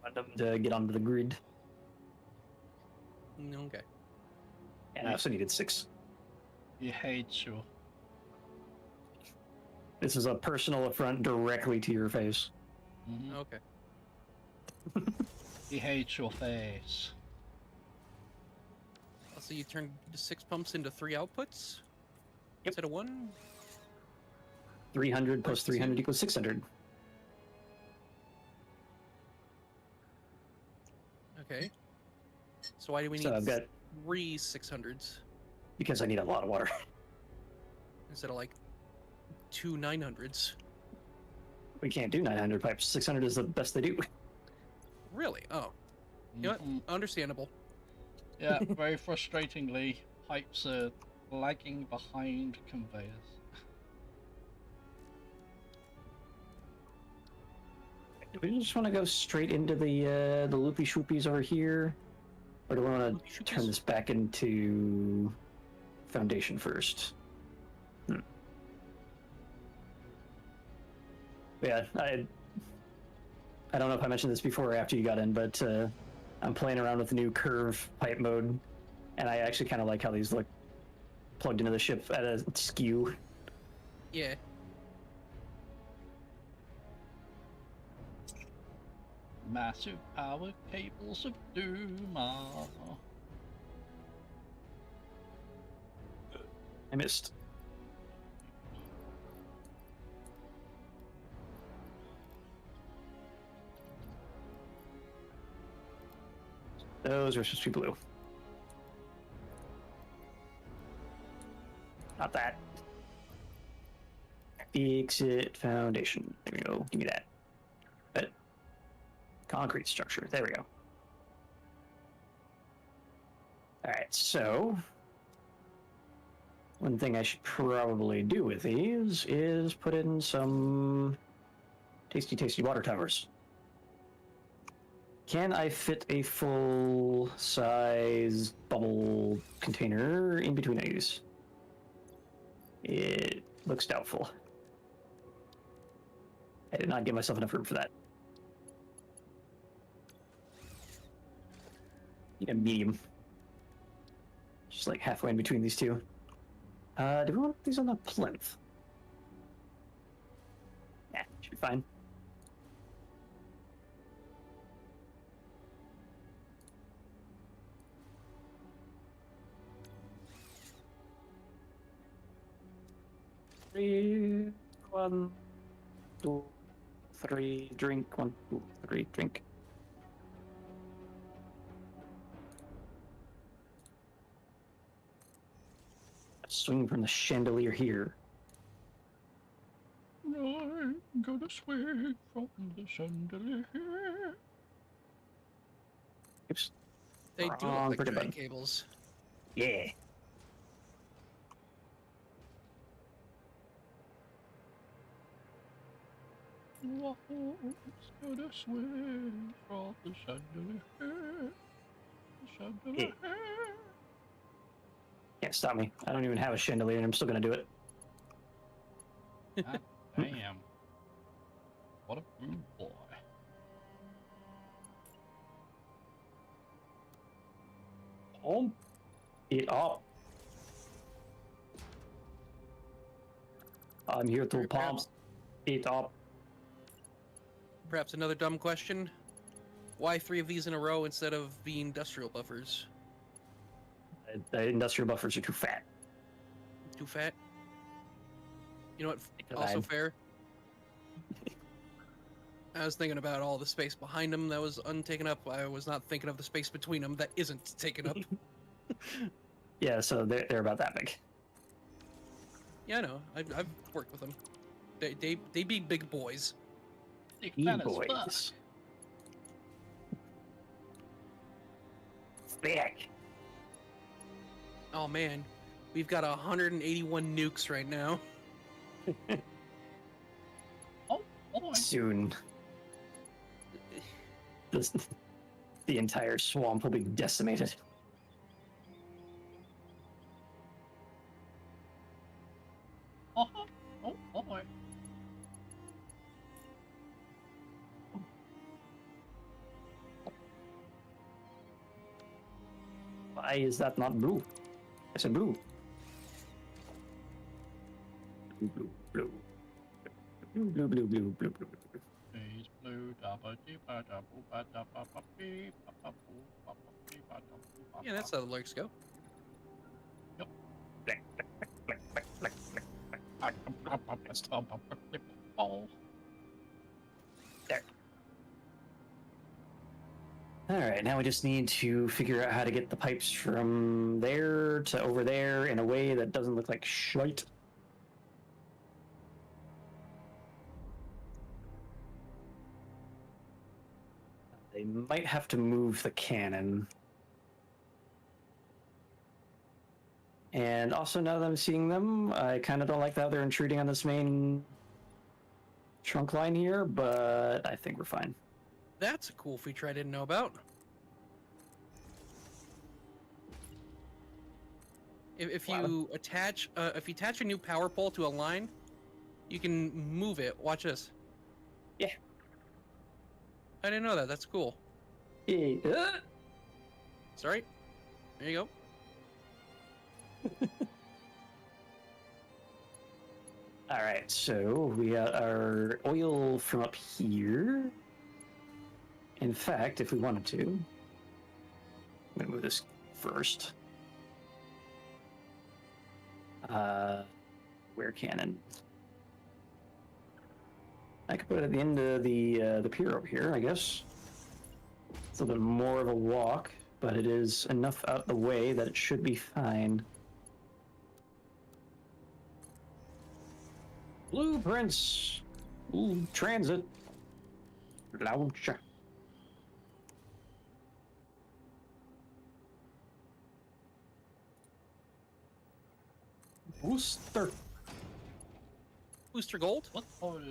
Want them to get onto the grid. Okay. And I also needed 6. He hates you. This is a personal affront directly to your face. Mhm. Okay. He hates your face. So you turned 6 pumps into 3 outputs? Yep. Instead of 1? 300 plus 300 equals 600. Okay. So why do we need So I've got, 3 600s because I need a lot of water. instead of like 2 900s? We can't do 900 pipes. 600 is the best they do. Really? Oh, you know what? Mhm. Understandable. Yeah, very frustratingly, pipes are lagging behind conveyors. Do we just want to go straight into the loopy shoopies over here? Or do we want Loopy to turn shoopies? this back into foundation first? Yeah, I don't know if I mentioned this before or after you got in, but I'm playing around with the new curve pipe mode, and I actually kind of like how these look plugged into the ship at a skew. Yeah. Massive power cables of doom. I missed. Those are supposed to be blue. Not that. Exit foundation. There we go. Give me that. But concrete structure. There we go. All right. So one thing I should probably do with these is put in some tasty water towers. Can I fit a full-size bubble container in between these? It looks doubtful. I did not give myself enough room for that. Need a medium. Just like halfway in between these two. Do we want these on the plinth? Yeah, should be fine. Three, 1, 2, 3, drink. 1, 2, 3, drink. Swing from the chandelier here. I'm gonna swing from the chandelier. Oops. They do look Wrong like pretty train button. cables. Yeah. Waffles gonna swing from the chandelier. The chandelier. Can't stop me. I don't even have a chandelier and I'm still gonna do it. God damn. What a rude boy. Pump it up. I'm here to Very pump perhaps- it up. Perhaps another dumb question. Why 3 of these in a row instead of being industrial buffers? The industrial buffers are too fat. Too fat? You know what? Because Also I'm- fair. I was thinking about all the space behind them that was untaken up. I was not thinking of the space between them that isn't taken up. Yeah, so they're about that big. Yeah, I know. I've worked with them. They be big boys. Big E fan as fuck. boys. Thick. Oh man, we've got 181 nukes right now. Oh boy. Soon. This, the entire swamp will be decimated. Oh boy. Why is that not blue? I said blue. Blue, blue, blue, blue, blue, blue, blue, blue, blue. He's blue. Yeah, that's how the lyrics go. Black, black, black, black, black, black. Oh. There. All right, now we just need to figure out how to get the pipes from there to over there in a way that doesn't look like shite. They might have to move the cannon. And also, now that I'm seeing them, I kind of don't like how they're intruding on this main trunk line here, but I think we're fine. That's a cool feature I didn't know about. If you attach a new power pole to a line, you can move it. Watch this. Yeah. I didn't know that. That's cool. Yeah. Sorry. There you go. All right, so we got our oil from up here. In fact, if we wanted to, I'm gonna move this first. Where cannon? I could put it at the end of the pier over here, I guess. It's a little bit more of a walk. but it is enough out the way that it should be fine. Blueprints. Ooh, transit. Launcher. Booster. Booster Gold? What hole?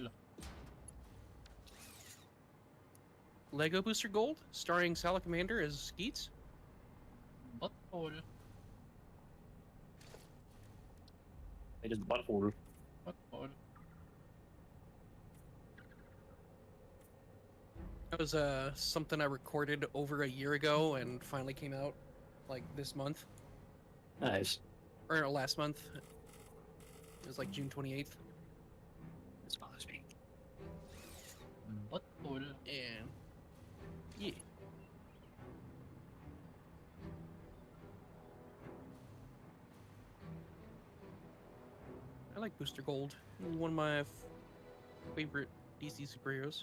Lego Booster Gold, starring Salamander as Skeets. What hole? They just butthole. What hole? That was something I recorded over a year ago and finally came out like this month. Nice. Or no, last month. It was like June 28th. This bothers me. What hole? And yeah. I like Booster Gold. One of my favorite DC superheroes.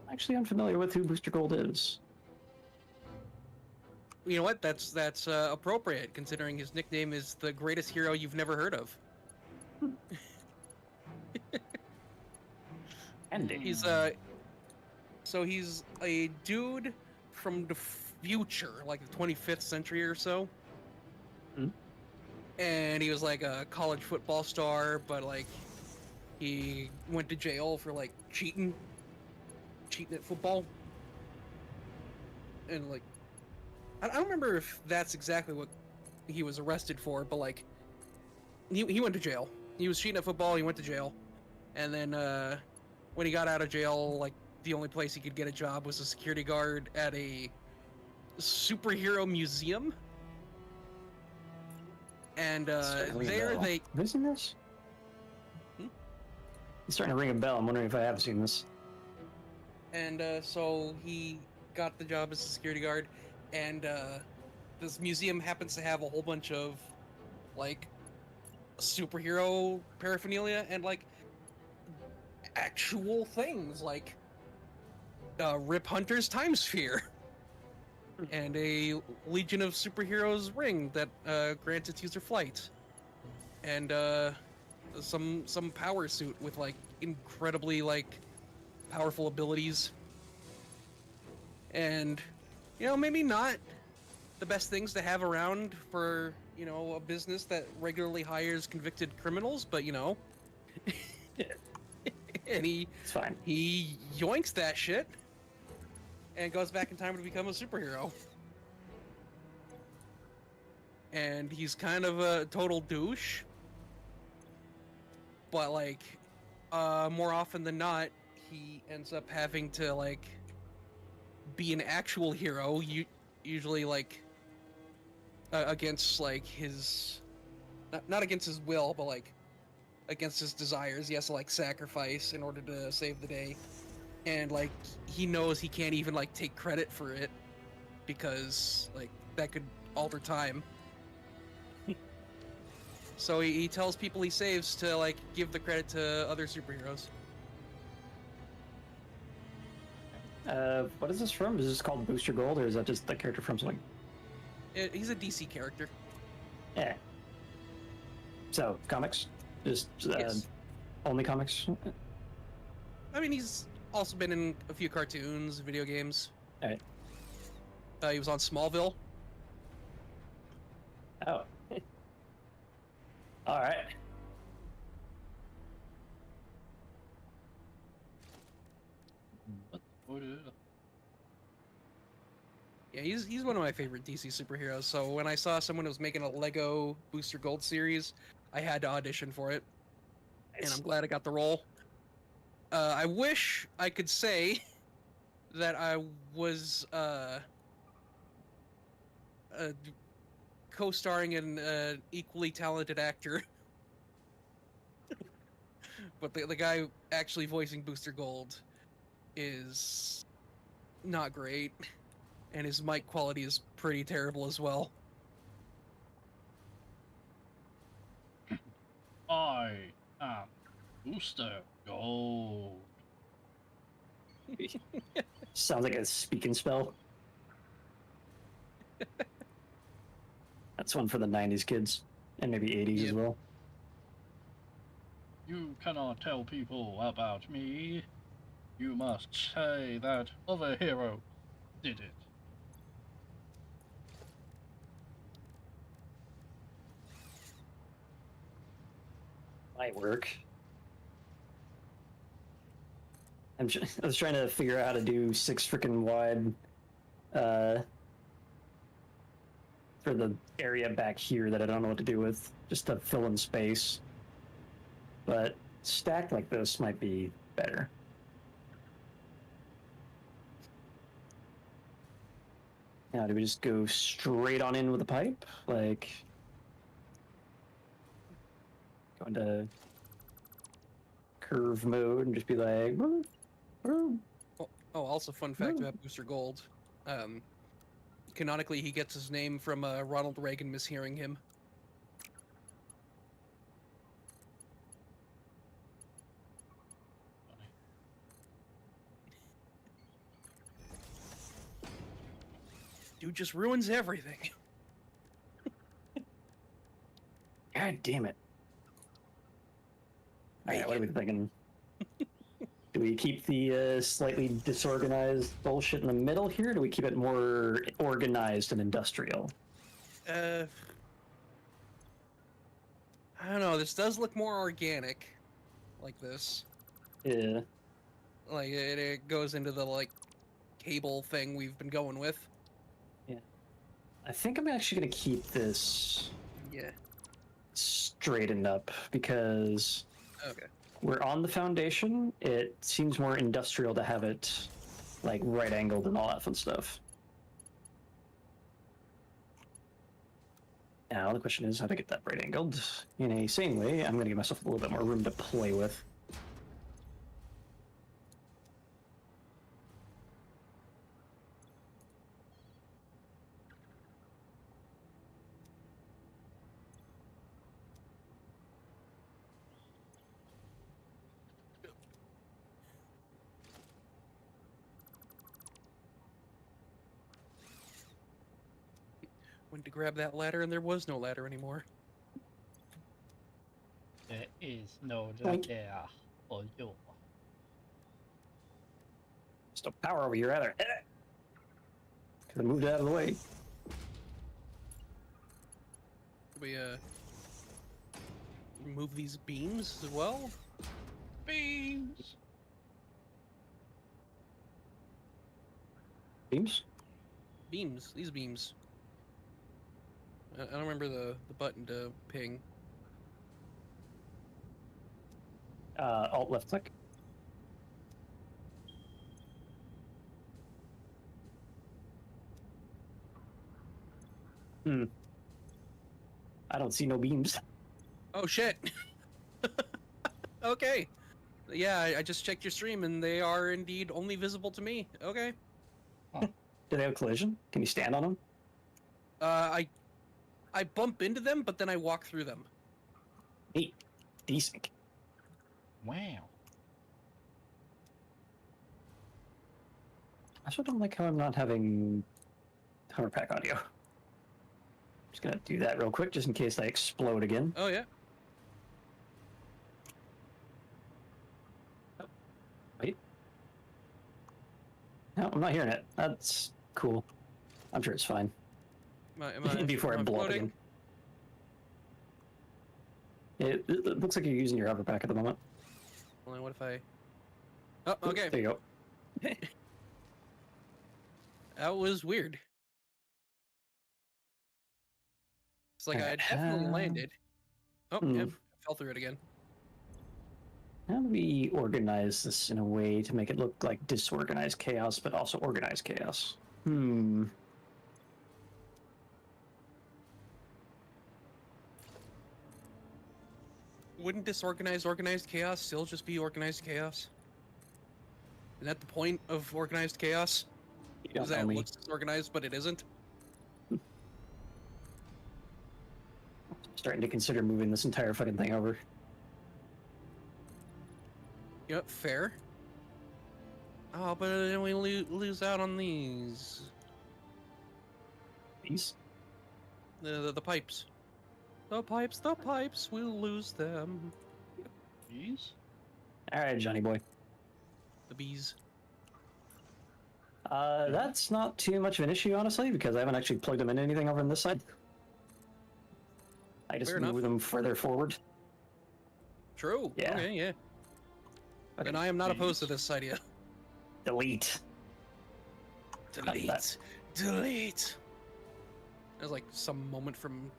Actually, I'm familiar with who Booster Gold is. You know what? That's appropriate considering his nickname is the greatest hero you've never heard of. Ending. He's so he's a dude from the future, like the 25th century or so. Hmm. And he was like a college football star, but like he went to jail for like cheating at football. And like I don't remember if that's exactly what he was arrested for, but like he went to jail. He was cheating at football, he went to jail. And then when he got out of jail, like the only place he could get a job was a security guard at a superhero museum. And there they... Have you seen this? Hmm? It's starting to ring a bell. I'm wondering if I have seen this. And so he got the job as a security guard, and this museum happens to have a whole bunch of like superhero paraphernalia and like actual things like Rip Hunter's time sphere and a Legion of Superheroes ring that grants its user flight, and some power suit with like incredibly like powerful abilities. And you know, maybe not the best things to have around for, you know, a business that regularly hires convicted criminals, but you know. And It's fine. he yoinks that shit and goes back in time to become a superhero. And he's kind of a total douche, but like more often than not he ends up having to like be an actual hero, usually like against like his not against his will, but like against his desires. He has to like sacrifice in order to save the day, and like he knows he can't even like take credit for it because like that could alter time. So he tells people he saves to like give the credit to other superheroes. What is this from? Is this called Booster Gold, or is that just the character from something? He's a DC character. Yeah. So, comics? Just Yes. only comics? I mean, he's also been in a few cartoons, video games. Alright. He was on Smallville. Oh. Alright. What hole? Yeah, he's one of my favorite DC superheroes. So when I saw someone was making a Lego Booster Gold series, I had to audition for it, and I'm glad I got the role. I wish I could say that I was co-starring an equally talented actor, but the guy actually voicing Booster Gold is not great, and his mic quality is pretty terrible as well. I am Booster Gold. Sounds like a speak and spell. That's one for the 90s kids, and maybe 80s as Yep. well. You cannot tell people about me. You must say that other hero did it. Might work. I was trying to figure out how to do 6 freaking wide for the area back here that I don't know what to do with, just to fill in space. But stacked like this might be better. Now, do we just go straight on in with the pipe? Like, go into curve mode and just be like, "Woo, woo." Oh, also fun fact about Booster Gold. Canonically, he gets his name from Ronald Reagan mishearing him. Funny. Dude just ruins everything. God damn it. Alright, what are we thinking? Do we keep the slightly disorganized bullshit in the middle here? Or do we keep it more organized and industrial? I don't know. This does look more organic, like this. Yeah. Like it goes into the like cable thing we've been going with. I think I'm actually going to keep this Yeah. straightened up because Okay. we're on the foundation. It seems more industrial to have it like right angled and all that fun stuff. Now the question is how to get that right angled. In a same way, I'm going to give myself a little bit more room to play with. Went to grab that ladder and there was no ladder anymore. There is no Boink. there for you. Just a power over here, rather. Because I moved it out of the way. We remove these beams as well. Beams. Beams? Beams. These beams. I don't remember the button to ping. Alt left click. I don't see no beams. Oh shit. Okay. Yeah, I just checked your stream and they are indeed only visible to me. Okay. Do they have a collision? Can you stand on them? I bump into them, but then I walk through them. Neat. Decent. Wow. I also don't like how I'm not having hover pack audio. Just gonna do that real quick, just in case I explode again. Oh yeah. Wait. No, I'm not hearing it. That's cool. I'm sure it's fine. Am I Before I am blow up floating? again. It looks like you're using your hover pack at the moment. Hold on, what if I... Oh, okay. There you go. That was weird. It's like I Alright, definitely landed. Oh, yep. Fell through it again. How do we organize this in a way to make it look like disorganized chaos, but also organized chaos? Wouldn't disorganized organized chaos still just be organized chaos? Isn't that the point of organized chaos? You don't Is that know it me. looks disorganized, but it isn't? Starting to consider moving this entire fucking thing over. Yep, fair. Oh, but then we lose out on these. These? The pipes. The pipes, we'll lose them. Bees? All right, Johnny boy. The bees. That's not too much of an issue, honestly, because I haven't actually plugged them into anything over on this side. I just Fair move enough. them further forward. True. Yeah. Okay, yeah. Okay. Then I am not opposed to Bees. this idea. Delete. Delete. Delete. That was like some moment from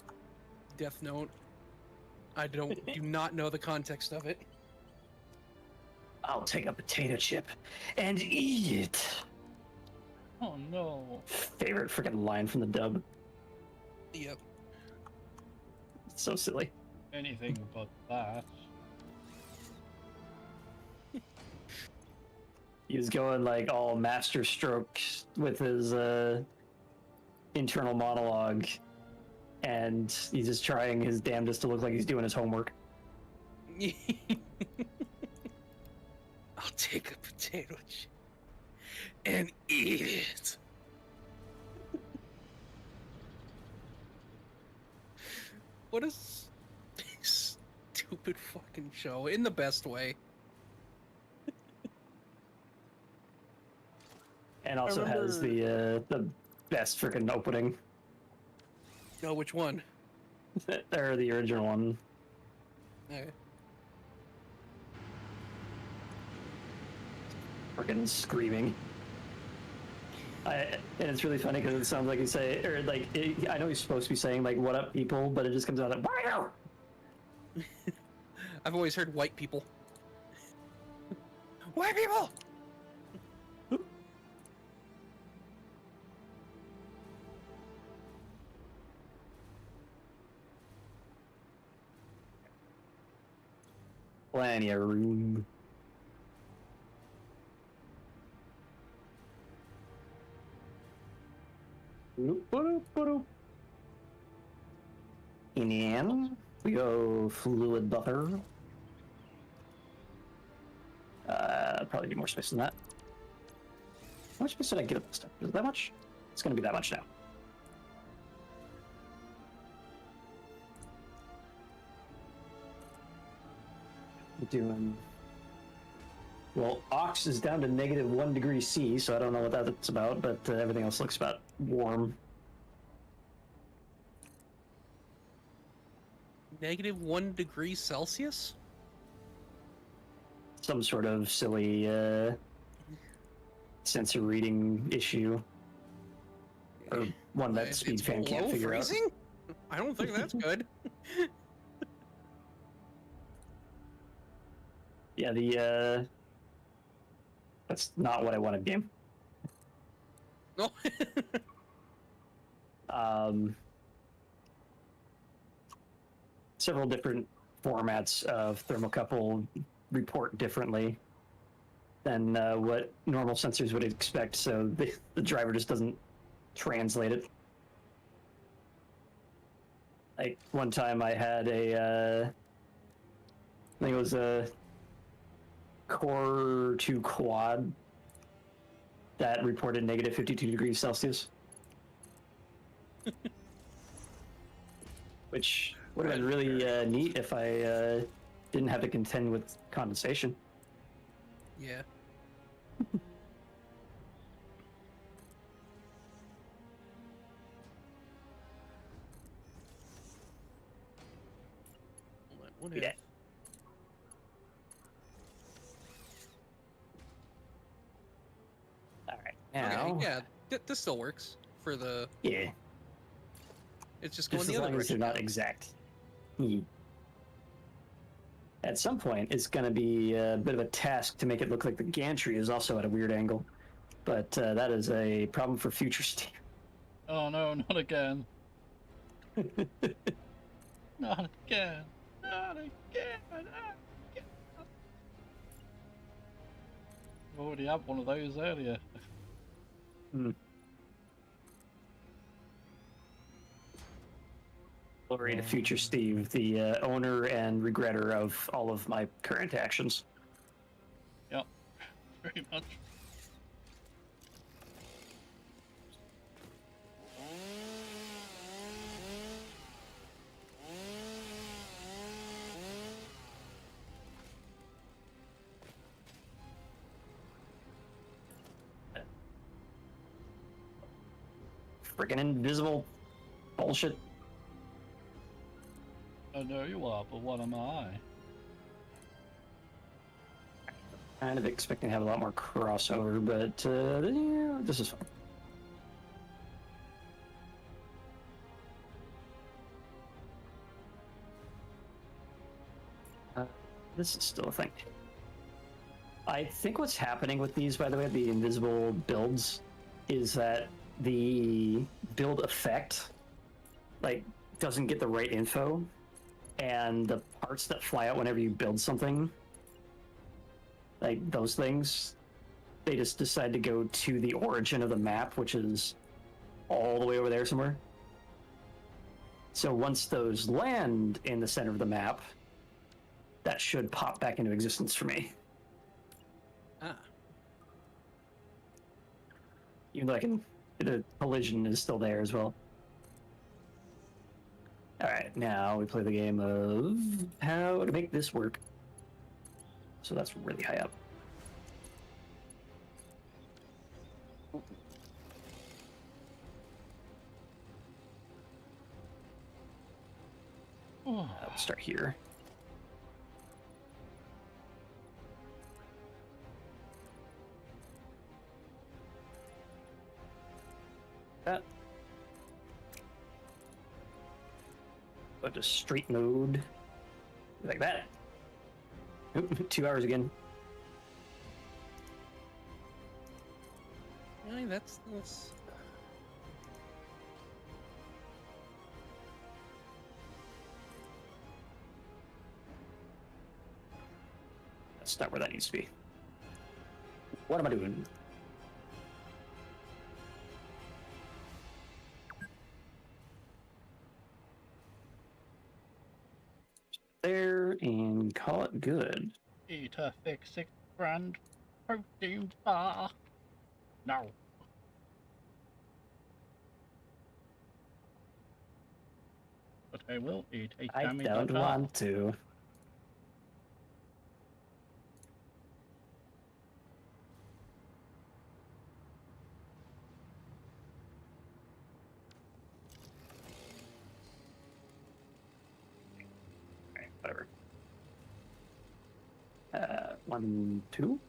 Death Note. I do not know the context of it. I'll take a potato chip and eat it. Oh no. Favorite freaking line from the dub. Yep. It's so silly. Anything but that. He was going like all master strokes with his internal monologue, and he's just trying his damnedest to look like he's doing his homework. I'll take a potato chip and eat it. What a stupid fucking show in the best way. And also has the best freaking opening. Oh, which one? Or the original one. Okay. Freaking screaming. And it's really funny because it sounds like he's saying, or like, I know he's supposed to be saying like, "What up, people?" But it just comes out like, "Wow!" I've always heard white people. White people! Plenty of room. In we go fluid buffer. Probably need more space than that. How much space did I get up this time? Is it that much? It's gonna be that much now. We're doing well. Ox is down to -1 degree C, so I don't know what that's about, but everything else looks about warm. -1 degree Celsius? Some sort of silly sensor reading issue, or one that It's Speedfan can't below figure freezing? I don't think that's good. Yeah, the that's not what I wanted, game. No. Several different formats of thermocouple report differently than what normal sensors would expect, so the driver just doesn't translate it. Like one time I had I think it was a Core 2 quad that reported -52 degrees Celsius. Which would have been really neat if I didn't have to contend with condensation. Yeah. What if? Yeah. All right. Now, Okay, yeah, this still works for the. yeah. It's just going Just the as other long as they're direction. not exact. At some point, it's going to be a bit of a task to make it look like the gantry is also at a weird angle, but that is a problem for future Steve. Oh no, not again. Not again. Not again. Not again. I already had one of those earlier. Glory to future Steve, the owner and regretter of all of my current actions. Yep, pretty much. freaking invisible bullshit. I know you are, but what am I? Kind of expecting to have a lot more crossover, but yeah, this is fun. This is still a thing. I think what's happening with these, by the way, the invisible builds, is that the build effect, like, doesn't get the right info, and the parts that fly out whenever you build something, like those things, they just decide to go to the origin of the map, which is all the way over there somewhere. So once those land in the center of the map, that should pop back into existence for me. Ah. Even though the collision is still there as well. Alright, now we play the game of how to make this work. So that's really high up. I'll start here. That. Go to street mode. Like that. Oop, 2 hours again. Yeah, that's That's not where that needs to be. What am I doing? There and call it good. Eat a thick 6 grand protein bar. No. But I will eat a I jammy don't butter. want to. Alright, whatever. 1, 2.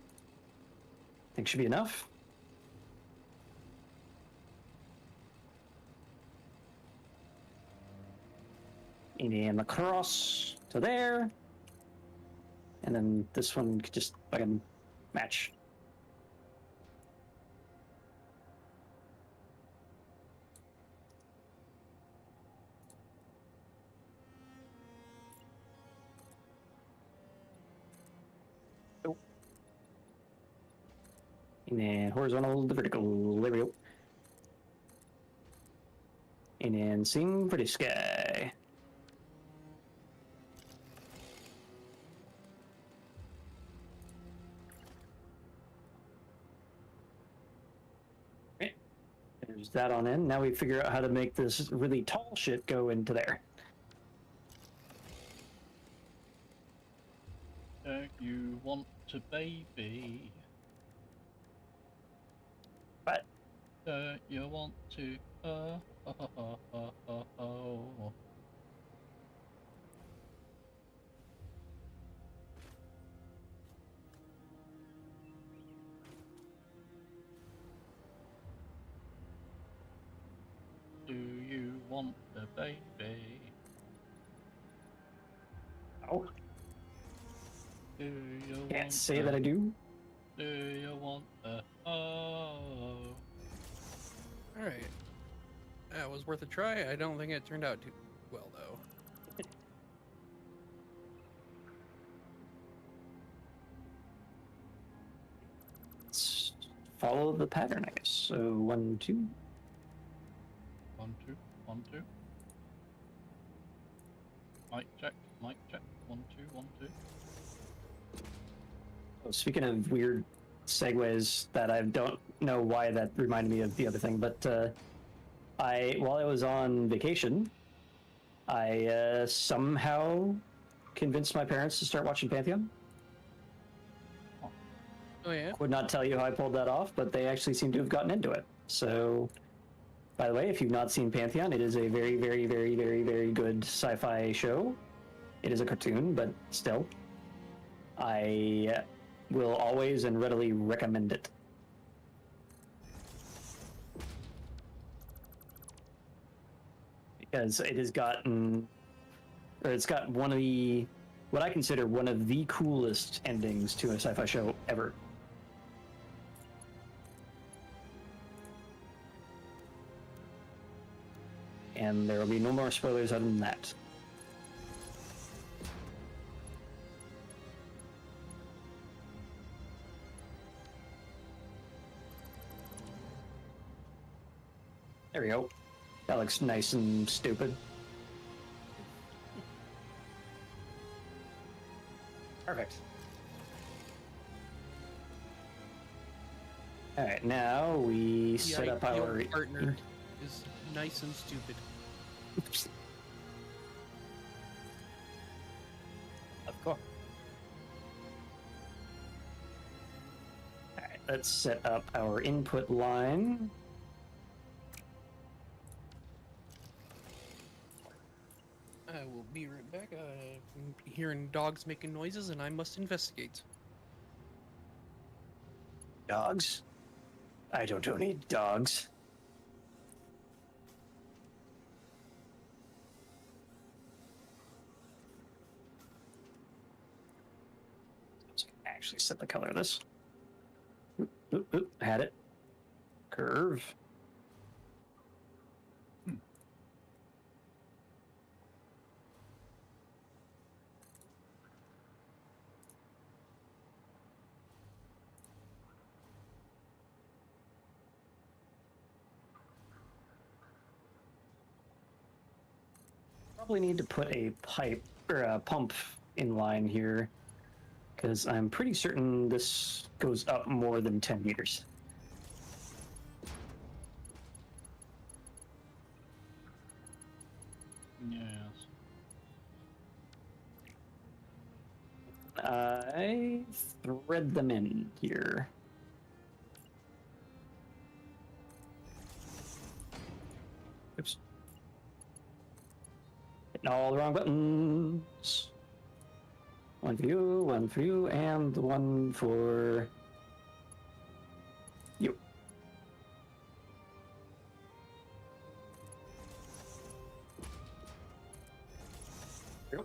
Think should be enough. And the cross to there. And then this one could just fucking match. Oh. And then horizontal to vertical. There we go. And then sing for the sky. There's that on in. Now we figure out how to make this really tall shit go into there. Don't you want to baby? But Don't you want to? Oh. Do you want a baby? oh, Do you can't want say a, that I do. Do you want a oh? Alright. That was worth a try. I don't think it turned out too well, though. Let's follow the pattern, I guess. So 1, 2. 1, 2, 1, 2. Mic check, mic check. 1, 2, 1, 2. Oh, speaking of weird segues that I don't know why that reminded me of the other thing, but while I was on vacation, I somehow convinced my parents to start watching Pantheon. Oh yeah. Would not tell you how I pulled that off, but they actually seem to have gotten into it. So By the way, if you've not seen Pantheon, it is a very, very, very, very, very good sci-fi show. It is a cartoon, but still, I will always and readily recommend it. Because it has gotten, or it's got one of the, what I consider one of the coolest endings to a sci-fi show ever. And there will be no more spoilers other than that. There we go. That looks nice and stupid. Perfect. All right, now we set up ideal our partner is nice and stupid. Of course. All right, let's set up our input line. I will be right back. I'm hearing dogs making noises, and I must investigate. Dogs? I don't need dogs. Let's actually set the color of this. Oop, oop, oop, had it. Curve. Probably need to put a pipe or a pump in line here, because I'm pretty certain this goes up more than 10 meters. Yes. I thread them in here. Oops. Hitting all the wrong buttons. One for you, and one for you. There we go.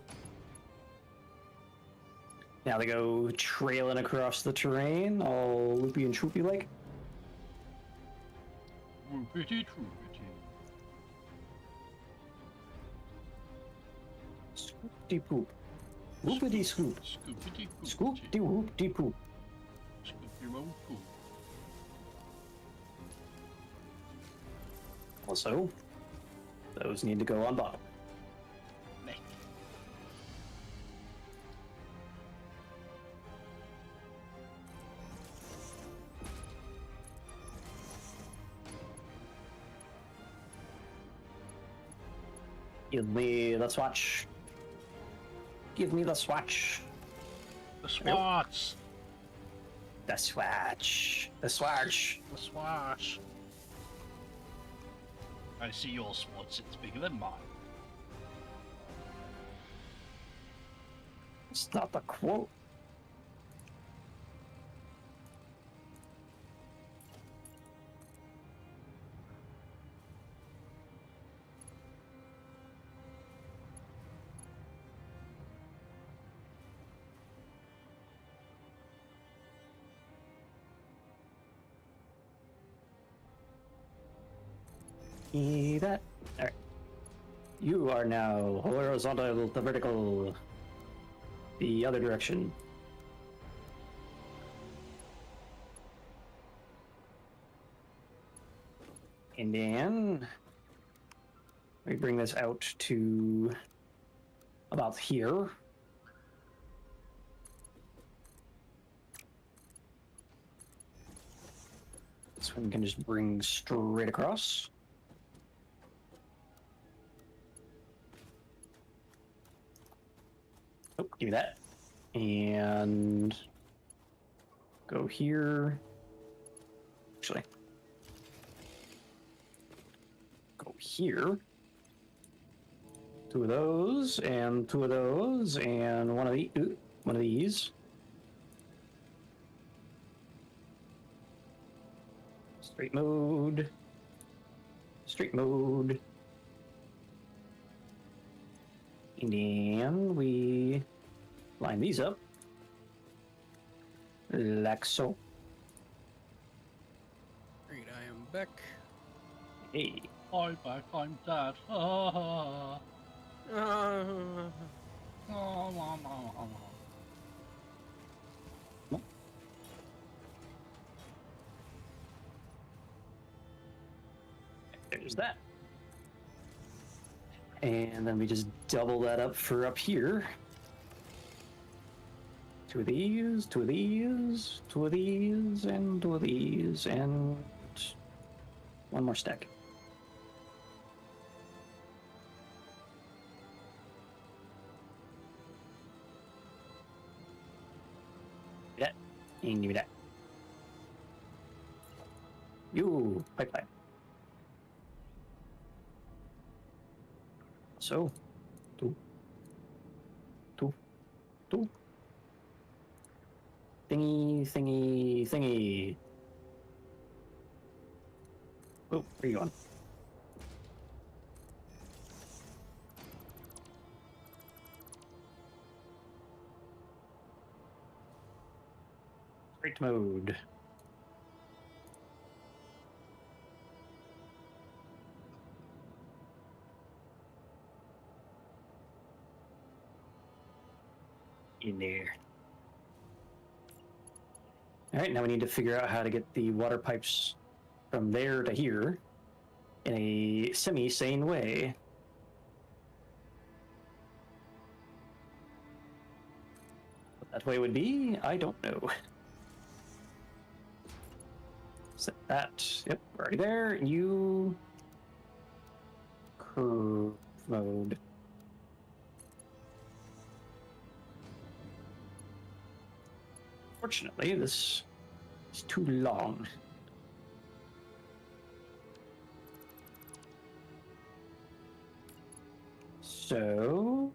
Now they go trailing across the terrain, all loopy and troopy like. Pretty true. Scoop-de poop. Whoopity scoop. Scoopity Scoop de whoop de poop. Scoop your own poop. Also, those need to go on bottom. Meh. Give me the swatch. Give me the swatch. The swats. The swatch. The swatch. The swash. I see your swats, it's bigger than mine. It's not the quote. See that? Alright. You are now horizontal to vertical. The other direction. And then we bring this out to about here. This one can just bring straight across. Oh, give me that. And go here. Actually. here. 2 of those, and 2 of those, and one of these. Straight mode. Straight mode. And then we line these up. Like so. Great, I am back. Hey. I'm back, I'm dead. Oh, There's that. And then we just double that up for up here. 2 of these, 2 of these, 2 of these, and 2 of these, and 1 more stack. That, and give me that. You pipeline. So, 2, 2, 2. Thingy, thingy, thingy. Oh, where you going? Straight mode. In there. All right, now we need to figure out how to get the water pipes from there to here in a semi-sane way. What that way would be, I don't know. Set that. Yep, we're already there. You curve mode. Fortunately, this is too long. So,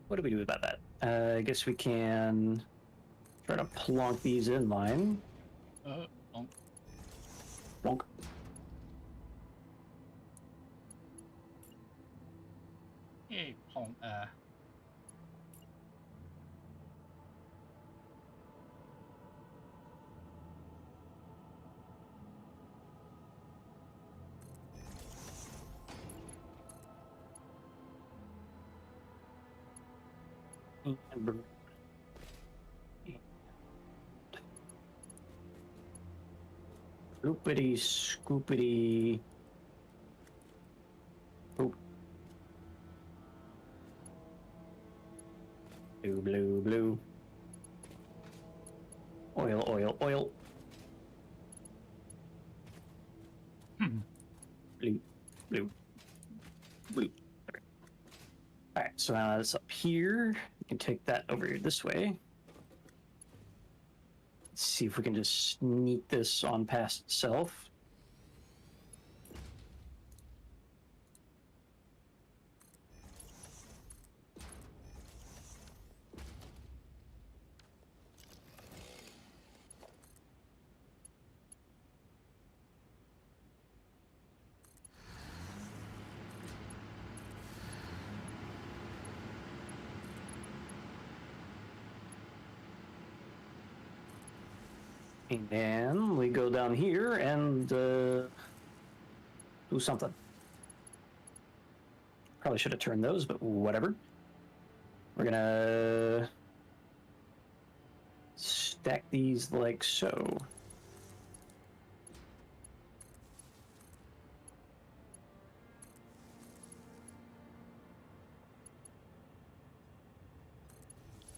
what do we do about that? I guess we can try to plonk these in line. bonk. Plonk. Hey, plonk. And Scoopity, scoopity. Oh. Blue, blue, blue. Oil, oil, oil. Blue, blue, blue. Okay. All right, so now it's up here. We can take that over here this way. Let's see if we can just sneak this on past itself. And then we go down here and do something. Probably should have turned those, but whatever. We're gonna stack these like so.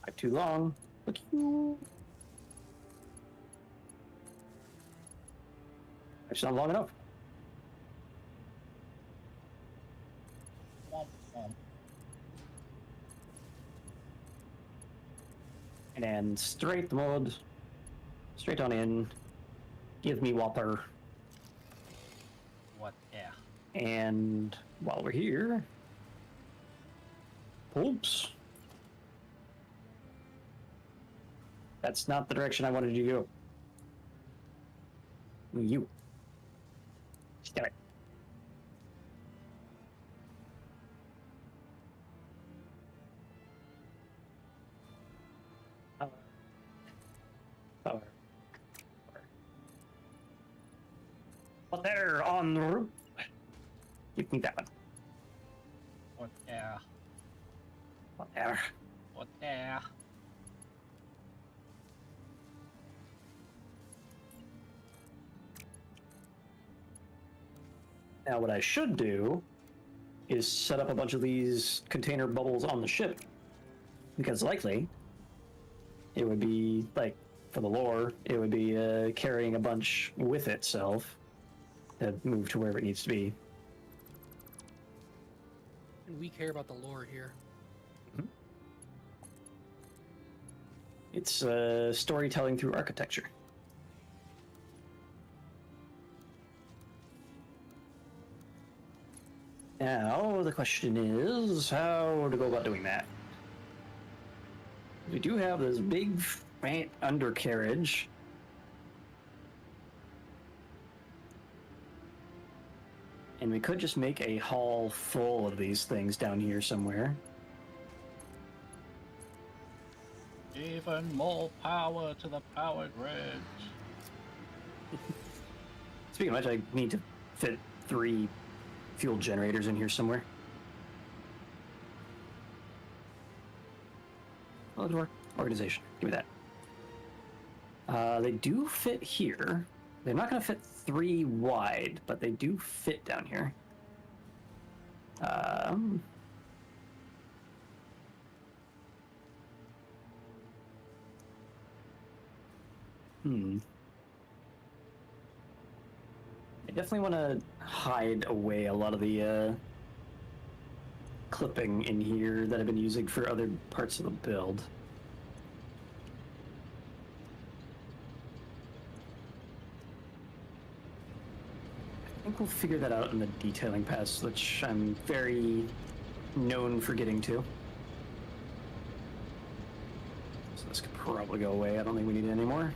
Not too long. Look you. It's not long enough. Womp, womp. And then straight mode. Straight on in. Give me water. What? Yeah. And while we're here, oops. That's not the direction I wanted you to go. You. Damn it. Power. Up there on the roof. Give me that one. What there? Up there. What there? Now, what I should do is set up a bunch of these container bubbles on the ship, because likely it would be, like, for the lore, it would be carrying a bunch with itself to move to wherever it needs to be. And we care about the lore here. It's storytelling through architecture. Now, the question is how to go about doing that. We do have this big undercarriage. And we could just make a hall full of these things down here somewhere. Even more power to the powered ridge. Speaking of which, I need to fit 3 fuel generators in here somewhere. Oh, door. Organization. Give me that. They do fit here. They're not going to fit 3 wide, but they do fit down here. I definitely want to hide away a lot of the clipping in here that I've been using for other parts of the build. I think we'll figure that out in the detailing pass, which I'm very known for getting to. So this could probably go away. I don't think we need it anymore.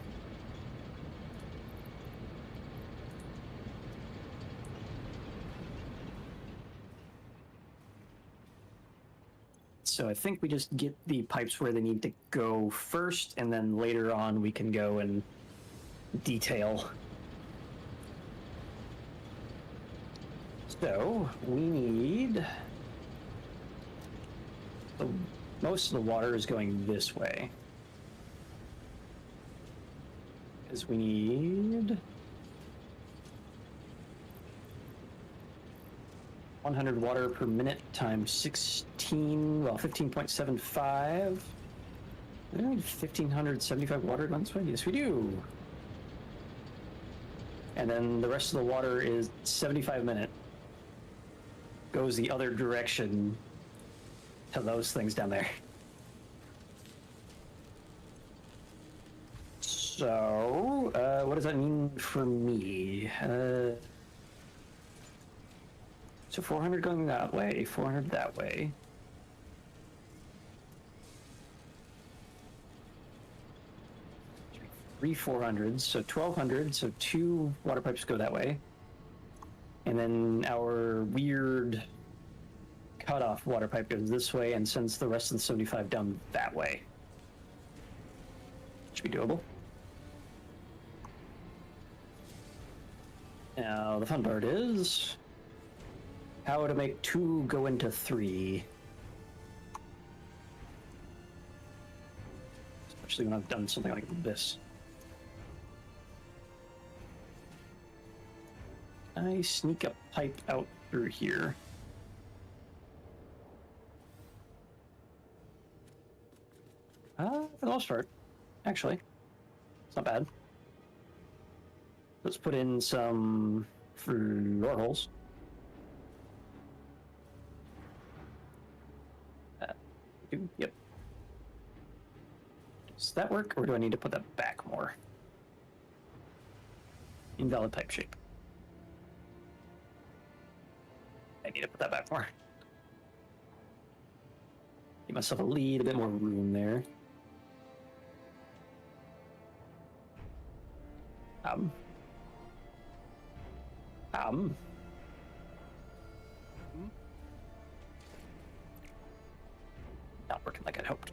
So I think we just get the pipes where they need to go first, and then later on we can go and detail. So we need... most of the water is going this way. Because we need... 100 water per minute times 16, well, 15.75. We need 1,575 water going this way? Yes, we do. And then the rest of the water is 75 minute. Goes the other direction to those things down there. So, what does that mean for me? So 400 going that way, 400 that way. Three 400s, so 1,200, so 2 water pipes go that way. And then our weird cutoff water pipe goes this way and sends the rest of the 75 down that way. Should be doable. Now, the fun part is how to make 2 go into 3. Especially when I've done something like this. I sneak a pipe out through here. For the most part, actually. It's not bad. Let's put in some floor holes. Yep. Does that work, or do I need to put that back more? Invalid pipe shape. I need to put that back more. Give myself a little bit more room there. Um. Not working like I'd hoped.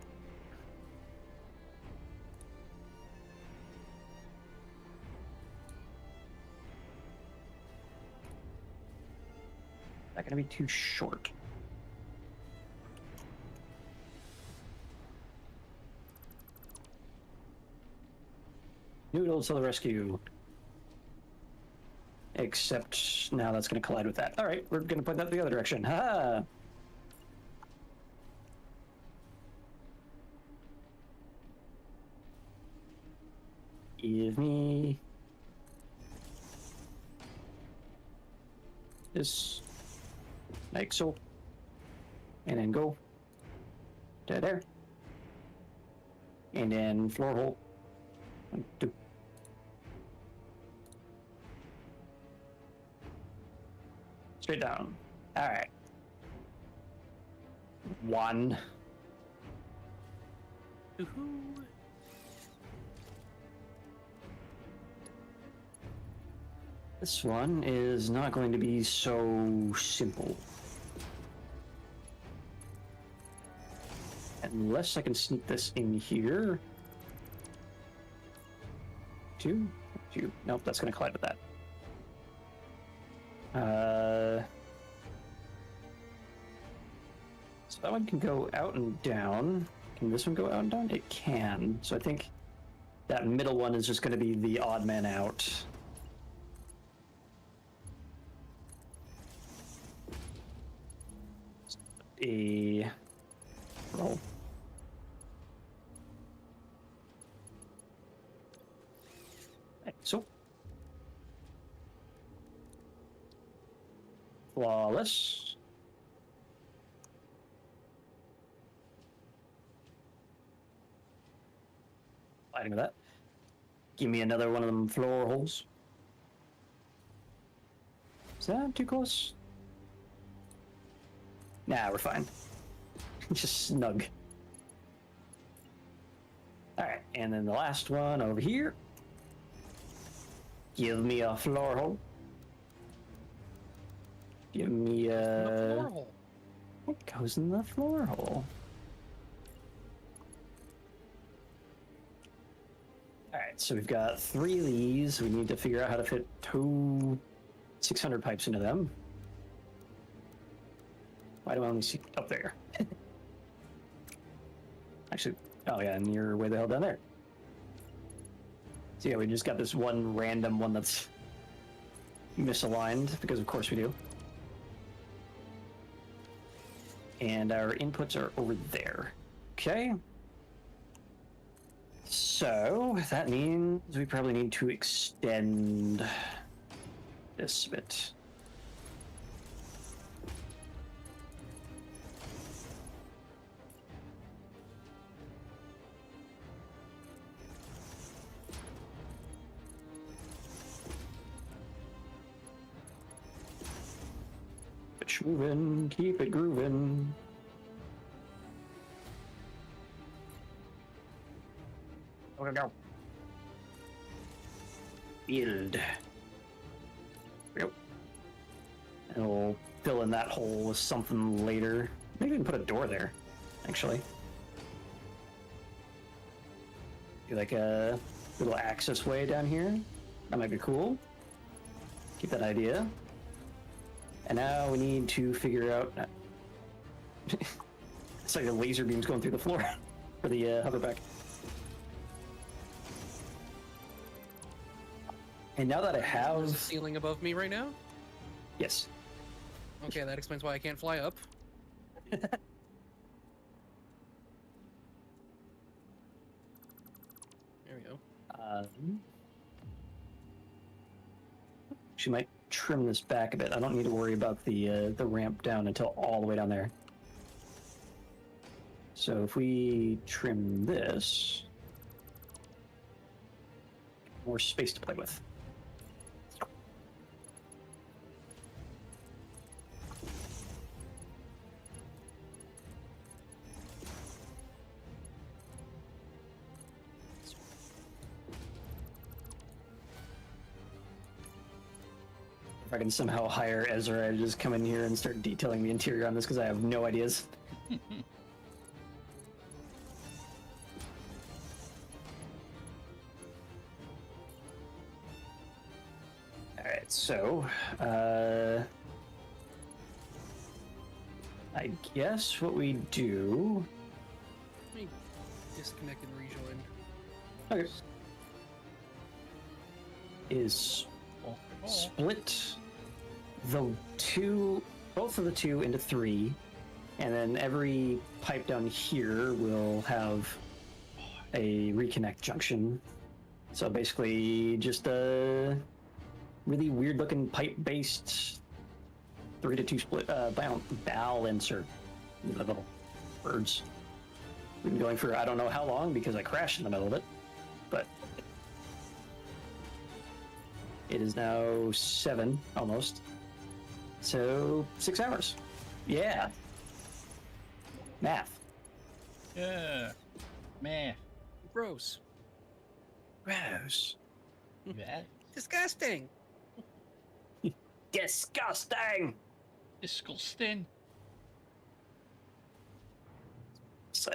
Not gonna be too short. Noodles to the rescue. Except now that's going to collide with that. All right, we're going to point that the other direction. Ha! Give me this, like so, and then go to there, and then floor hole. 1, 2. Straight down. All right. 1. This one is not going to be so simple. Unless I can sneak this in here. 2. Nope, that's going to collide with that. So that one can go out and down. Can this one go out and down? It can. So I think that middle one is just going to be the odd man out. A roll. Like so. Flawless. Fighting with that. Give me another one of them floor holes. Is that too close? Nah, we're fine. Just snug. Alright, and then the last one over here. Give me a floor hole. Give me a... floor hole. It goes in the floor hole. Alright, so we've got 3 of these. We need to figure out how to fit 2 600 pipes into them. Why do I only see up there? Actually, oh yeah, and you're way the hell down there. So yeah, we just got this one random one that's misaligned, because of course we do. And our inputs are over there. Okay. So that means we probably need to extend this bit. Keep it moving, keep it grooving. Go. Build. Yep. And we'll fill in that hole with something later. Maybe we can put a door there, actually. Do like a little access way down here. That might be cool. Keep that idea. And now we need to figure out... It's like the laser beams going through the floor for the hoverback. And now that I have... There's a ceiling above me right now? Yes. Okay, that explains why I can't fly up. There we go. She might trim this back a bit. I don't need to worry about the ramp down until all the way down there. So if we trim this, more space to play with. If I can somehow hire Ezra to just come in here and start detailing the interior on this, because I have no ideas. Alright, so, I guess what we do... Let me disconnect and rejoin. Okay. Is split both of the two into 3, and then every pipe down here will have a reconnect junction. So basically just a really weird looking pipe based 3-to-2 split balancer. Little birds. We've been going for I don't know how long because I crashed in the middle of it, but it is now 7 almost. So 6 hours. Yeah. Math. Yeah. Meh. Gross. Gross. Yeah. Disgusting. Disgusting. Disgusting. So,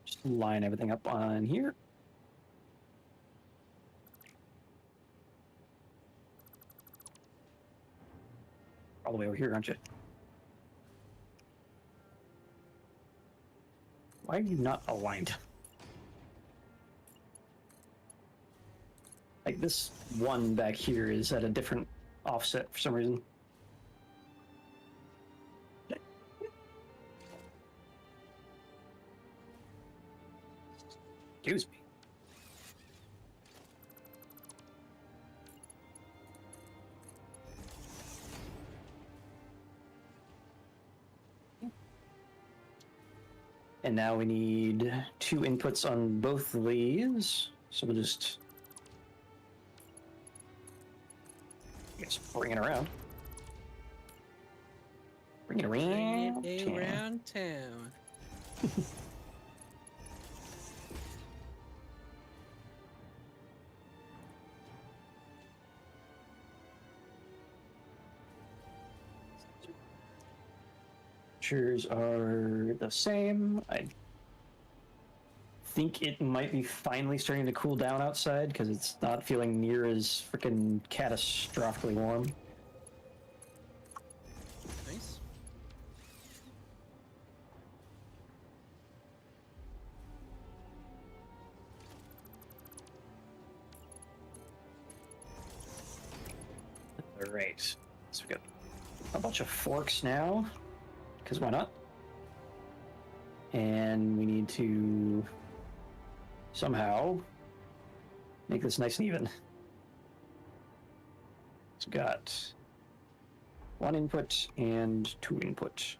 just line everything up on here. All the way over here, aren't you? Why are you not aligned? Like this one back here is at a different offset for some reason. Excuse me. And now we need 2 inputs on both of these. So we'll just, I guess, bring it around. Bring it around. Bring it town. around town. Temperatures are the same. I think it might be finally starting to cool down outside because it's not feeling near as freaking catastrophically warm. Nice. All right, so we got a bunch of forks now, because why not? And we need to somehow make this nice and even. So we got 1 input and 2 input.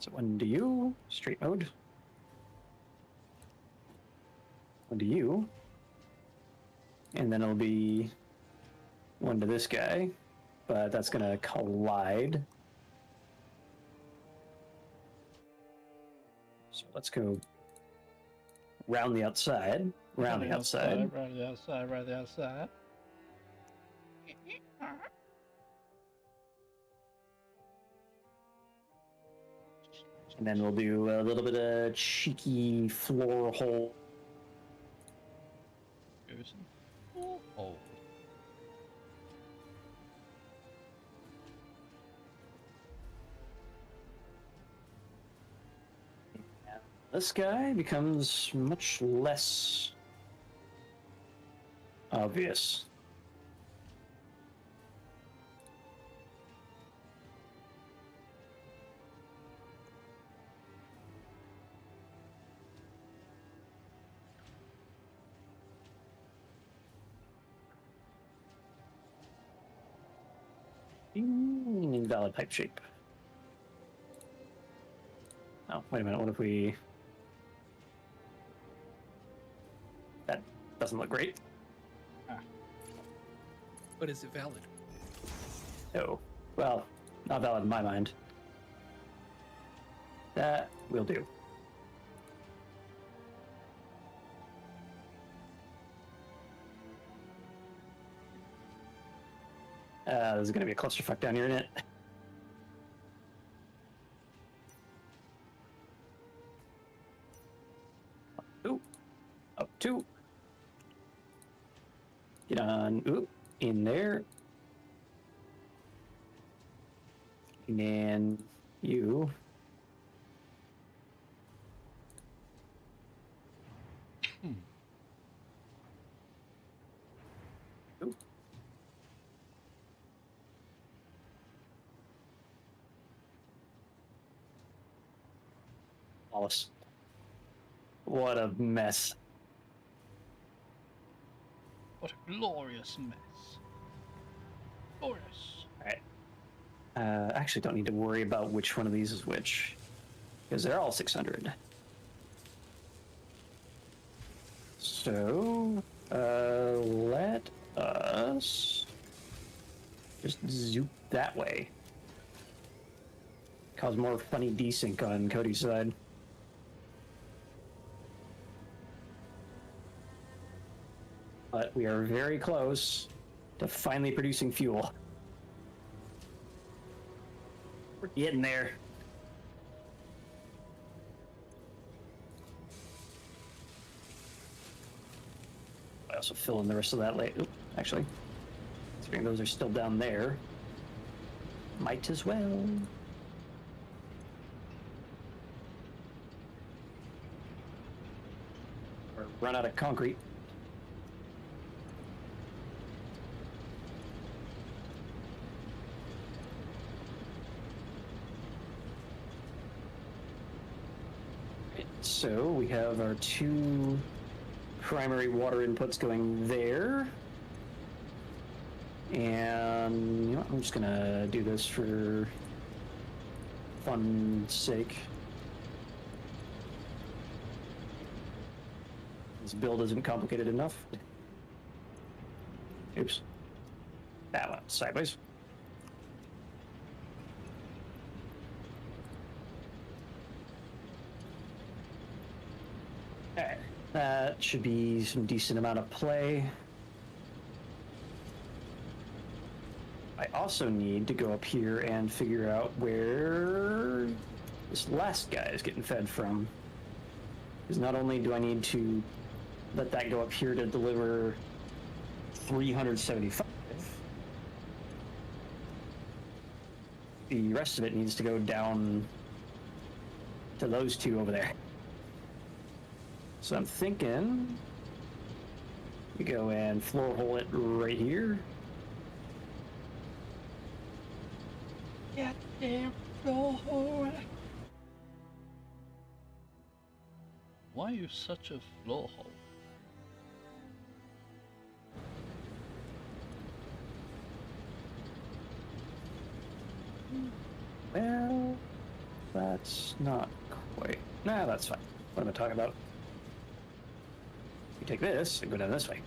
So 1 to you, straight mode. 1 to you. And then it'll be 1 to this guy, but that's gonna collide. So let's go round the outside, round the outside. Round the outside, round the outside. And then we'll do a little bit of cheeky floor hole. Goes in. Oh. This guy becomes much less obvious. Invalid pipe shape. Oh, wait a minute. What if we... That doesn't look great. But is it valid? Oh, well, not valid in my mind. That will do. There's gonna be a clusterfuck down here in it. Ooh, up 2. Get on, oop, in there. And then you. Oop. Wallace. What a mess. What a glorious mess. Glorious. Alright. Actually don't need to worry about which one of these is which. Because they're all 600. So, let us just zoop that way. Cause more funny desync on Cody's side. But we are very close to finally producing fuel. We're getting there. I also fill in the rest of that later. Actually, considering those are still down there, might as well. Or run out of concrete. So we have our 2 primary water inputs going there. And you know what, I'm just gonna do this for fun's sake. This build isn't complicated enough. Oops. That went sideways. Alright, that should be some decent amount of play. I also need to go up here and figure out where this last guy is getting fed from. Because not only do I need to let that go up here to deliver 375, the rest of it needs to go down to those 2 over there. So I'm thinking we go and floor hole it right here. Goddamn floor hole. Why are you such a floor hole? Well, that's not quite. Nah, that's fine. What am I talking about? You take this and go down this way.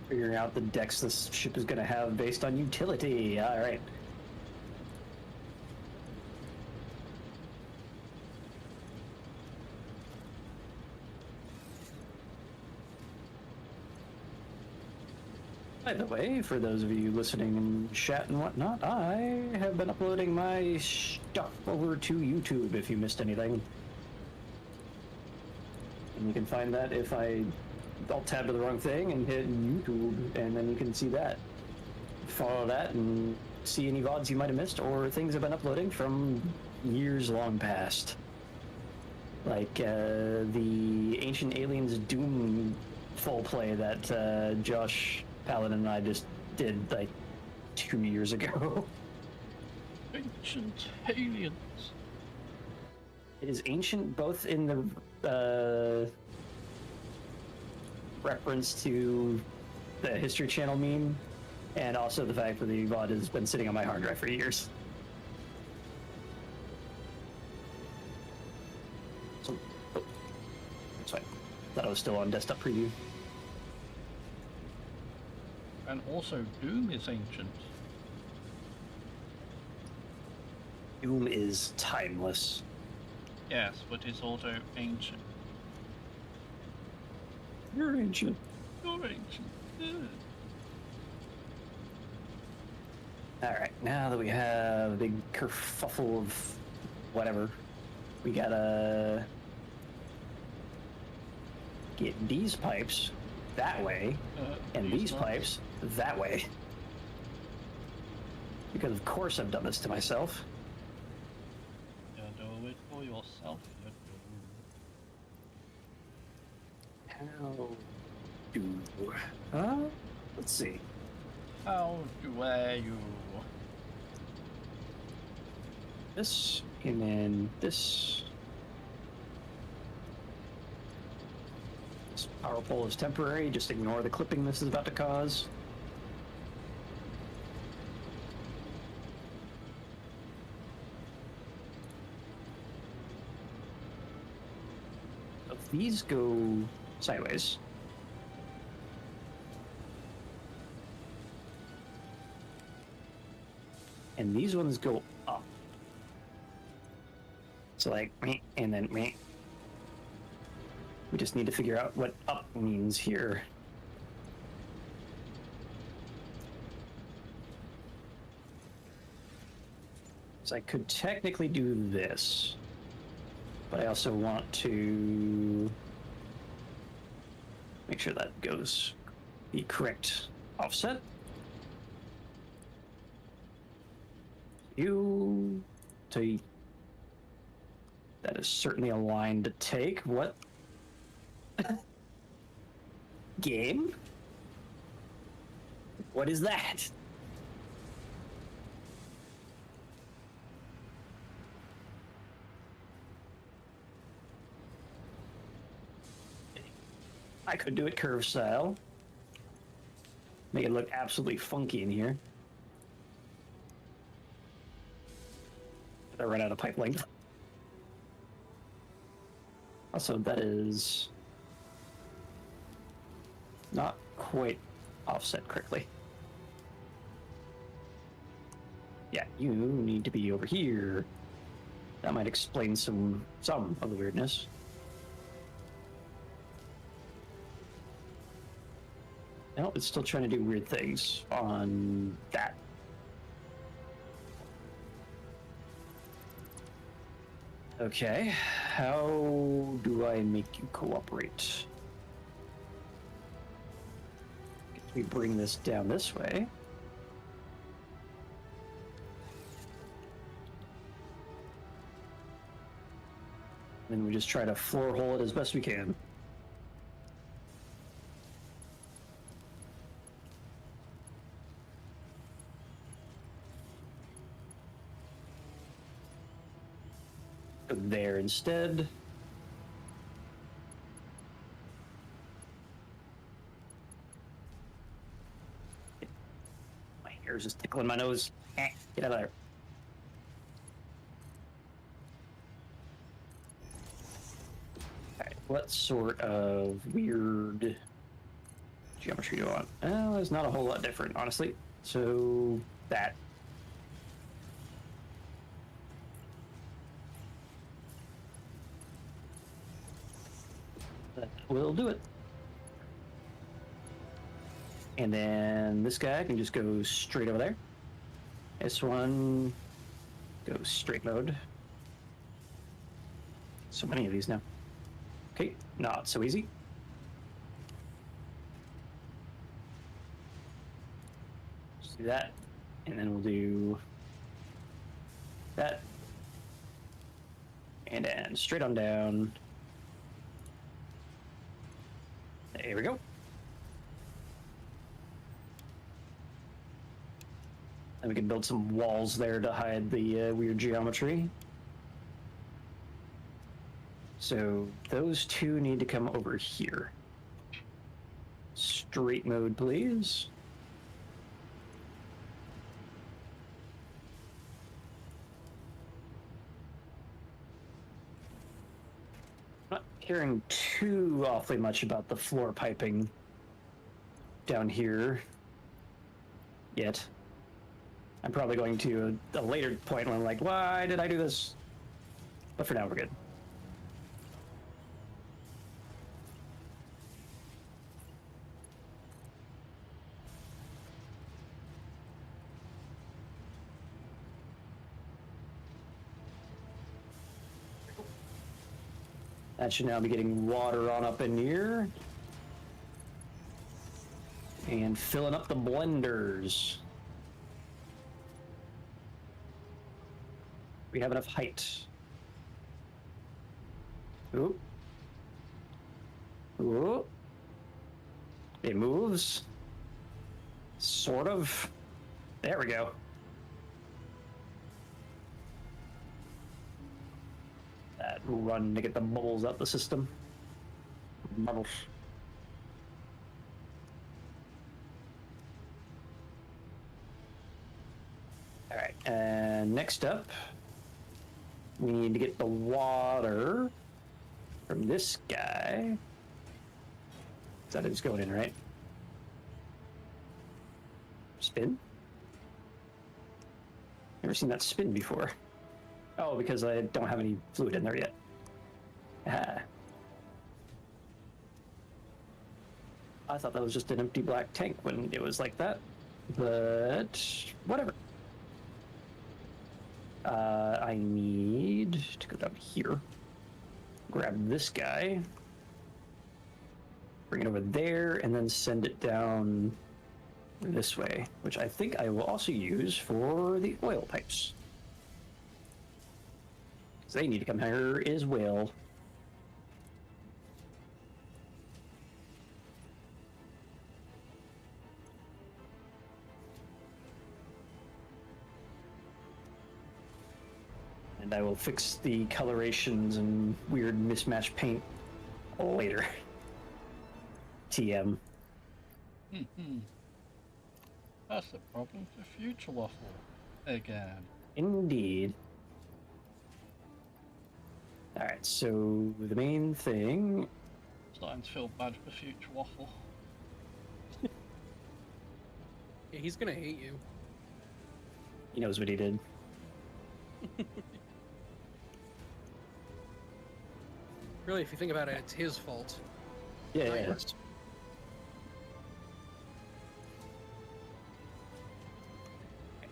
Figuring out the decks this ship is going to have based on utility. All right. By the way, for those of you listening in chat and whatnot, I have been uploading my stuff over to YouTube if you missed anything. And you can find that if I'll tab to the wrong thing and hit YouTube, and then you can see that. Follow that and see any VODs you might have missed, or things I've been uploading from years long past. Like the Ancient Aliens Doom full play that Josh Paladin and I just did like 2 years ago. Ancient aliens. It is ancient both in the reference to the History Channel meme and also the fact that the VOD has been sitting on my hard drive for years. So, oh, that's fine. Thought I was still on desktop preview. And also Doom is ancient. Doom is timeless. Yes, but it's also ancient. You're ancient. You're ancient. Good. Alright, now that we have a big kerfuffle of whatever, we gotta get these pipes that way, and these pipes that way. Because of course I've done this to myself. You do it for yourself. How do... let's see. How do you? This, and then this. This power pole is temporary, just ignore the clipping this is about to cause. If these go sideways, and these ones go up. So like, meh, and then meh. We just need to figure out what up means here. So I could technically do this, but I also want to make sure that goes the correct offset. You to that is certainly a line to take. What game? What is that? I could do it curve style. Make it look absolutely funky in here. I run out of pipe length. Also, that is not quite offset correctly. Yeah, you need to be over here. That might explain some of the weirdness. No, it's still trying to do weird things on that. Okay, how do I make you cooperate? We bring this down this way. Then we just try to floor hole it as best we can. Go there instead. My hair's just tickling my nose. Get out of there. Alright, what sort of weird geometry do you want? Well, there's not a whole lot different, honestly. So, that. That will do it. And then this guy can just go straight over there. This one goes straight mode. So many of these now. Okay, not so easy. Just do that, and then we'll do that. And then straight on down. There we go. And we can build some walls there to hide the weird geometry. So those two need to come over here. Straight mode, please. Not caring too awfully much about the floor piping down here yet. I'm probably going to a later point when I'm like, why did I do this? But for now, we're good. That should now be getting water on up in here. And filling up the blenders. We have enough height. Oop. Oop. It moves. Sort of. There we go. That run to get the bubbles out the system. Bubbles. All right, and next up, we need to get the water from this guy. That is going in, right? Spin? Never seen that spin before. Oh, because I don't have any fluid in there yet. Ah. I thought that was just an empty black tank when it was like that, but whatever. I need to go down here, grab this guy, bring it over there, and then send it down this way, which I think I will also use for the oil pipes. Because they need to come here as well. And I will fix the colorations and weird mismatched paint later. TM. That's the problem for Future Waffle again. Indeed. Alright, so the main thing... Starting to feel bad for Future Waffle. Yeah, he's gonna hate you. He knows what he did. Really, if you think about it, it's his fault. Yeah, Not yeah. yours.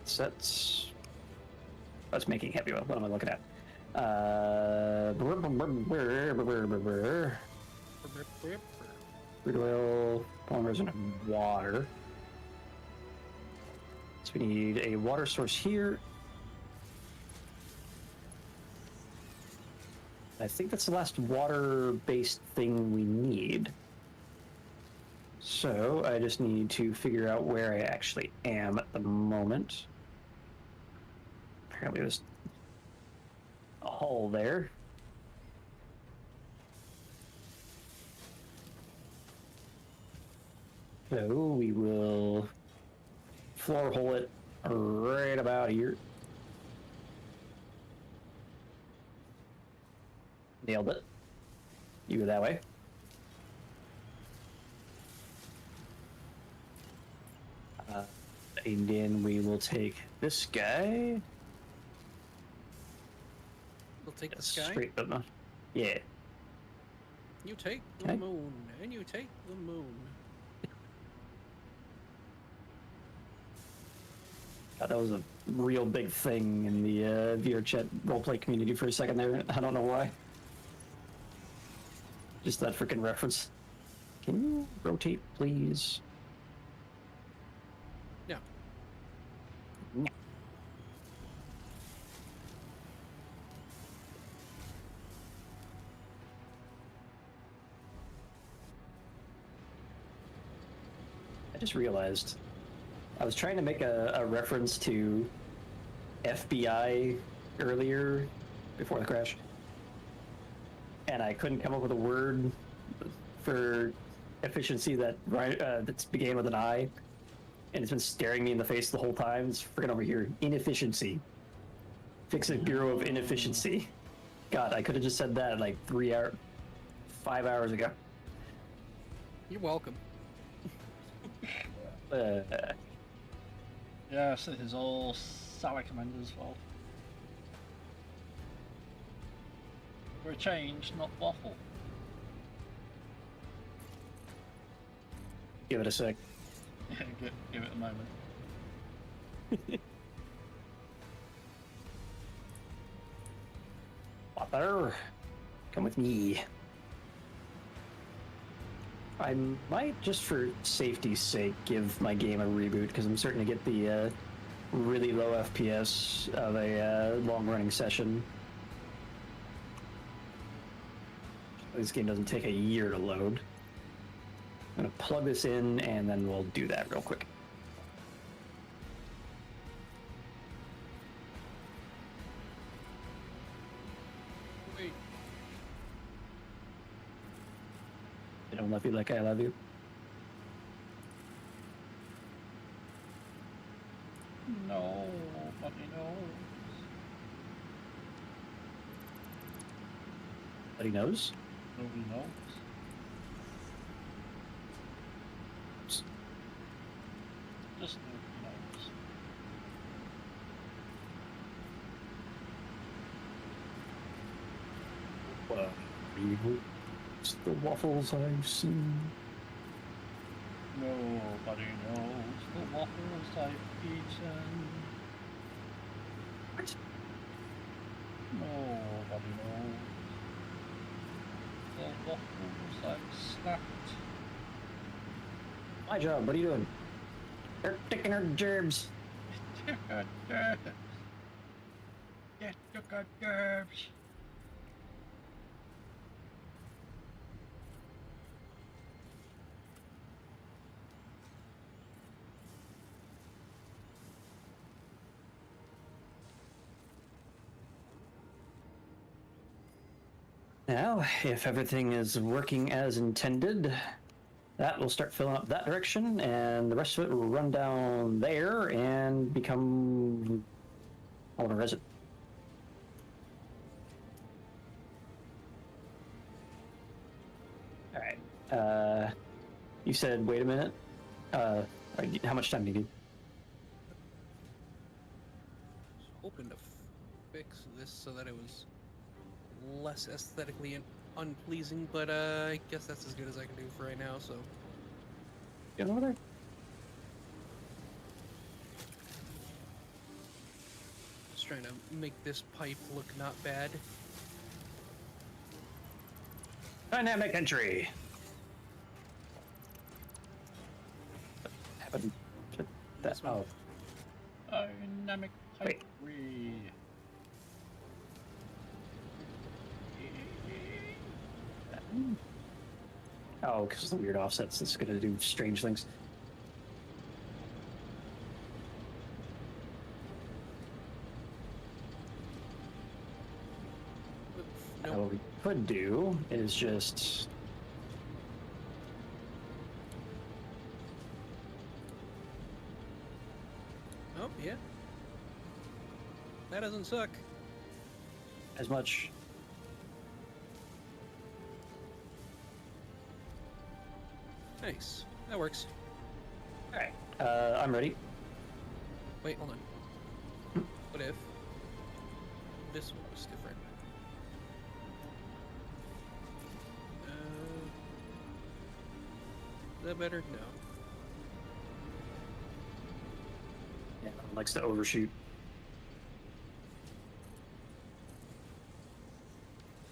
So that's making heavy oil. What am I looking at? Crude oil, polymers, and water. So we need a water source here. I think that's the last water-based thing we need. So I just need to figure out where I actually am at the moment. Apparently there's a hole there. So we will floor hole it right about here. Nailed it. You go that way. And then we will take this guy. We'll take this guy. Straight button. Yeah. You take the Okay. moon, and you take the moon. God, that was a real big thing in the VR chat roleplay community for a second there. I don't know why. Just that freaking reference. Can you rotate, please? Yeah. No. I just realized I was trying to make a reference to FBI earlier before the crash, and I couldn't come up with a word for efficiency that that began with an I, and it's been staring me in the face the whole time. It's freaking over here. Inefficiency. Fix it, Bureau of Inefficiency. God, I could have just said that like 5 hours ago. You're welcome. Yes, it is all Sour Commander's fault. For a change, not Waffle. Give it a sec. Yeah, give it a moment. Water. Come with me. I might, just for safety's sake, give my game a reboot, because I'm starting to get the really low FPS of a long-running session. This game doesn't take a year to load. I'm going to plug this in, and then we'll do that real quick. Wait. I don't love you like I love you. No, nobody knows. Nobody knows? Nobody knows. Just nobody knows. What it's the waffles I've seen. Nobody knows the waffles I've eaten. What? Nobody knows the waffles I've snapped. My job, what are you doing? They're taking her gerbs. Get your good gerbs. Now, if everything is working as intended, that will start filling up that direction, and the rest of it will run down there and become owner resident. All right. You said, wait a minute. How much time do you need? I was hoping to fix this so that it was less aesthetically unpleasing, but I guess that's as good as I can do for right now, so. Get over there. Just trying to make this pipe look not bad. Dynamic entry. Happened to that. This one. Oh, Dynamic Wait. three. oh, because of the weird offsets, it's going to do strange things. Now, Nope. what we could do is just Oh, yeah. That doesn't suck. as much. Nice. That works. All right, I'm ready. Wait, hold on. What if this one was different? Is that better? No. Yeah, likes to overshoot.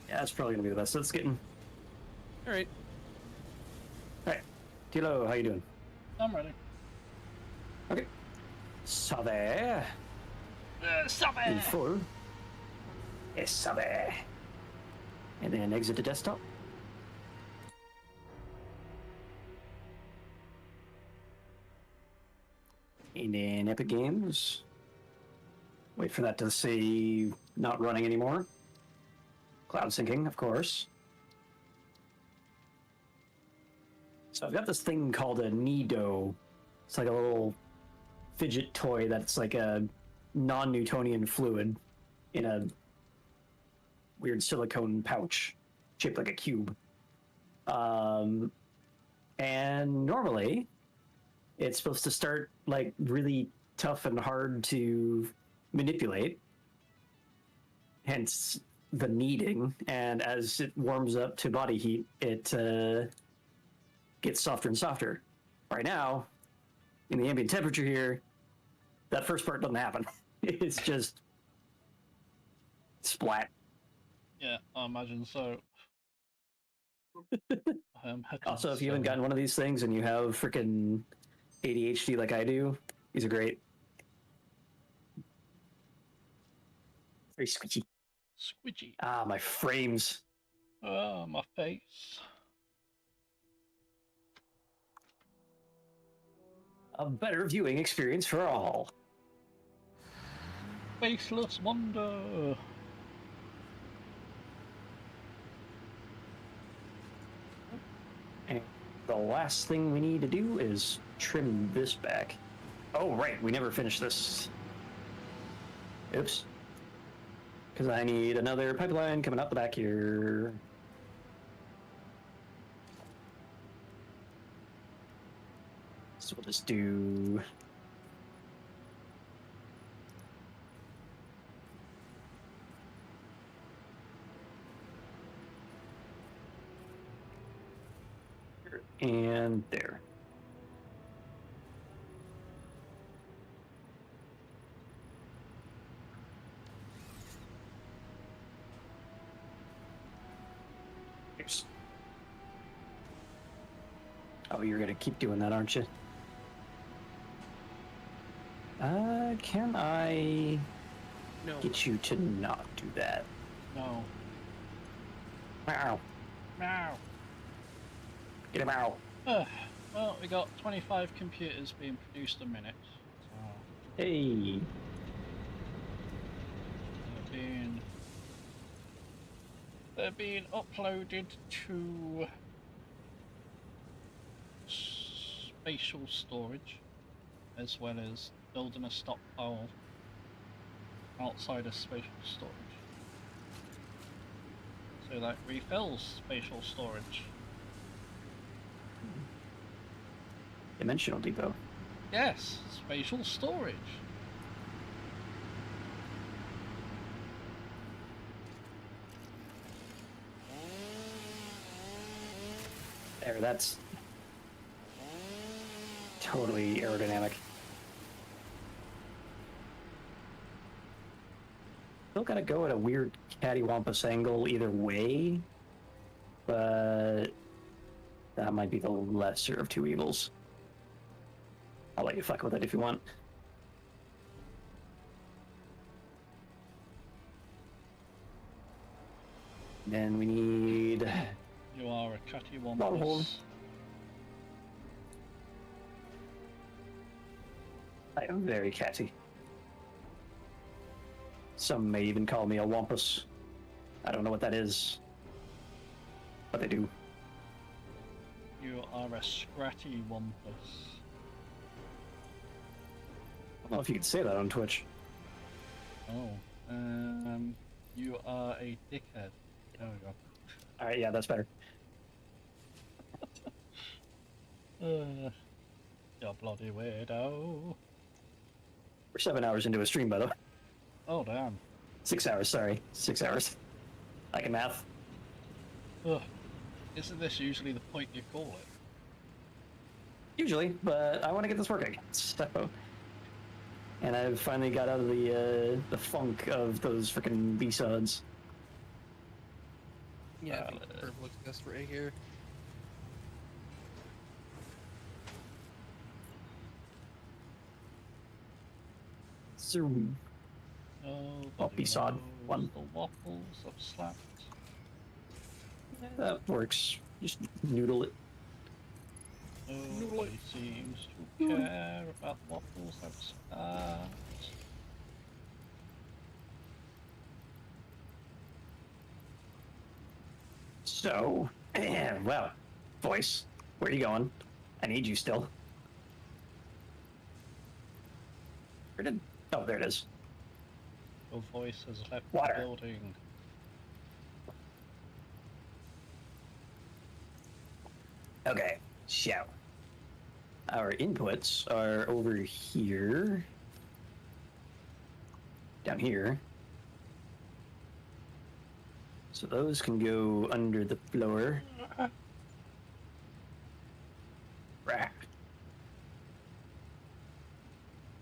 Yeah, that's probably gonna be the best. Let's get in. All right. All right, Tilo, how you doing? I'm ready. Okay. Sabe. In Stop full. Yes, sabe. And then exit the desktop. And then Epic Games. Wait for that to say not running anymore. Cloud syncing, of course. So I've got this thing called a Nido. It's like a little fidget toy that's like a non-Newtonian fluid in a weird silicone pouch shaped like a cube. And normally it's supposed to start like really tough and hard to manipulate, hence the kneading. And as it warms up to body heat, it gets softer and softer. Right now, in the ambient temperature here, that first part doesn't happen. It's just splat. Yeah, I imagine so. Also, if you haven't gotten one of these things and you have freaking ADHD like I do, these are great. Very squishy. Squidgy. Ah, my frames. Oh, my face. A better viewing experience for all. Faceless wonder. And the last thing we need to do is trim this back. Oh, right, we never finished this. Oops. Because I need another pipeline coming out the back here. So we'll just do... and there. Oops. Oh, you're gonna keep doing that, aren't you? Can I No. get you to not do that? No. Wow. Meow. Get him out. Well, we got 25 computers being produced a minute. So Hey. they're being uploaded to spatial storage, as well as building a stockpile outside of spatial storage. So that refills spatial storage. Dimensional depot. Yes, spatial storage. There, that's totally aerodynamic. Still gotta go at a weird cattywampus angle either way, but that might be the lesser of two evils. I'll let you fuck with it if you want. Then we need... You are a catty one. Longhorn. I am very catty. Some may even call me a wampus. I don't know what that is, but they do. You are a scratty wampus. I don't know if you can say that on Twitch. Oh, you are a dickhead. There we go. Alright, yeah, that's better. You bloody weirdo. We're 7 hours into a stream, by the way. Oh, damn. 6 hours, sorry. 6 hours. I can math. Ugh. Isn't this usually the point you call it? Usually, but I want to get this working. So, and I've finally got out of the funk of those freaking B-sods. Yeah, I think the curve looks best right here. Zoom. Oh, B-sod. One. The waffles have slapped. That works. Just noodle it. Nobody seems to care about waffles have slapped. So, well, voice, where are you going? I need you still. Where did? Oh, there it is. Your voice has left Water. the building. Okay, so our inputs are over here, down here. So those can go under the floor. Rah.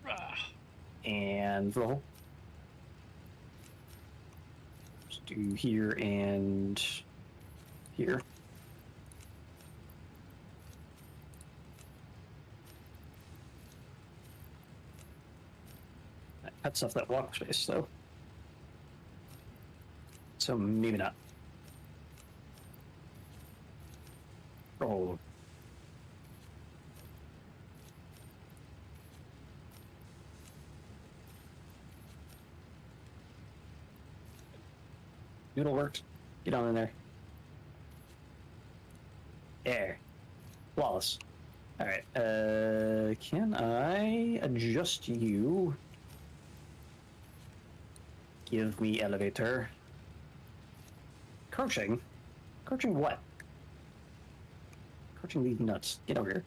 Rah. And roll. Let's do here and here. cuts off that walk space, though. So maybe not. Oh. Noodle worked. Get on in there. There. Flawless. Alright, can I adjust you? Give me elevator. Crouching? Crouching what? Crouching these nuts. Get over here.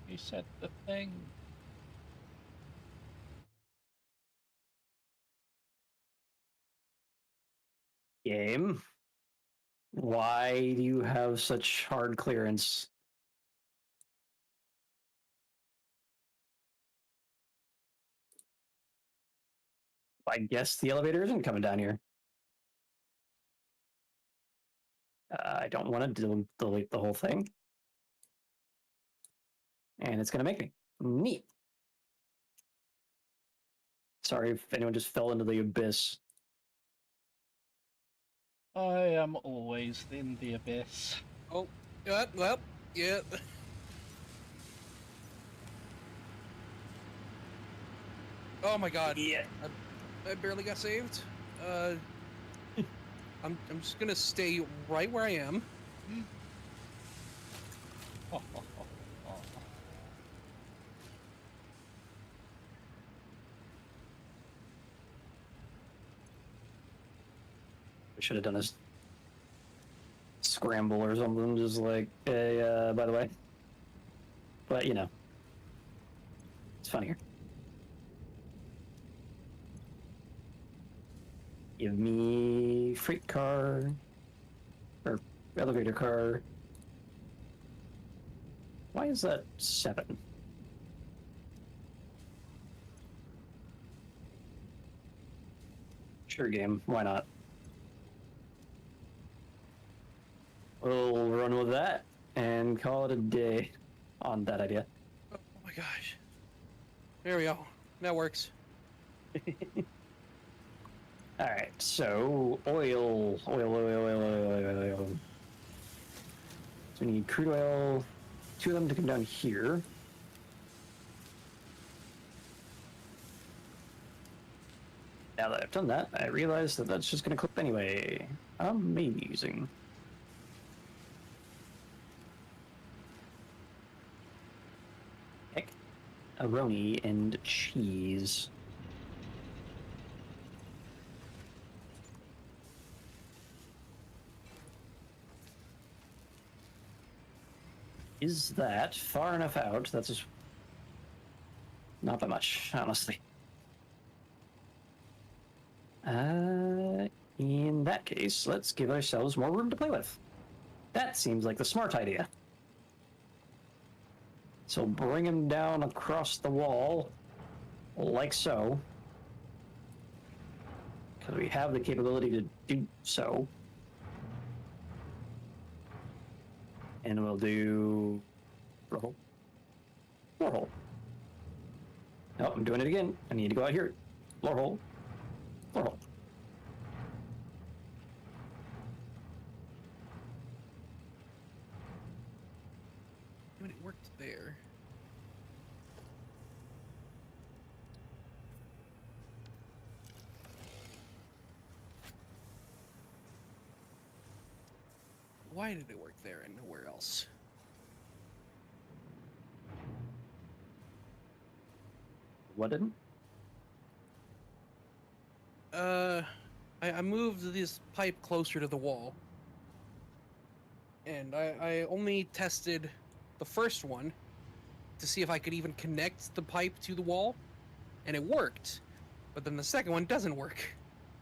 You said the thing. Game. Why do you have such hard clearance? I guess the elevator isn't coming down here. I don't want to delete the whole thing. And it's going to make me. Neat. Sorry if anyone just fell into the abyss. I am always in the abyss. Oh, well, yeah. Oh my god. Yeah. I barely got saved. I'm just gonna stay right where I am. We should have done a scramble or something, just like, hey, by the way. But, you know, it's funnier. Give me freight car, or elevator car. Why is that 7? Sure, game, why not? We'll run with that and call it a day on that idea. Oh my gosh. There we go. That works. All right, so oil. So we need crude oil, 2 of them to come down here. Now that I've done that, I realize that that's just going to clip anyway. Amazing. Pepperoni and cheese. Is that far enough out? That's just not that much, honestly. In that case, let's give ourselves more room to play with. That seems like the smart idea. So bring him down across the wall, like so. Because we have the capability to do so. And we'll do roll. Floor hole. Nope, I'm doing it again. I need to go out here. Floor hole. Floor hole. When it worked there. Why did it work there and nowhere else? What didn't? I moved this pipe closer to the wall. And I only tested the first one to see if I could even connect the pipe to the wall, and it worked. But then the second one doesn't work,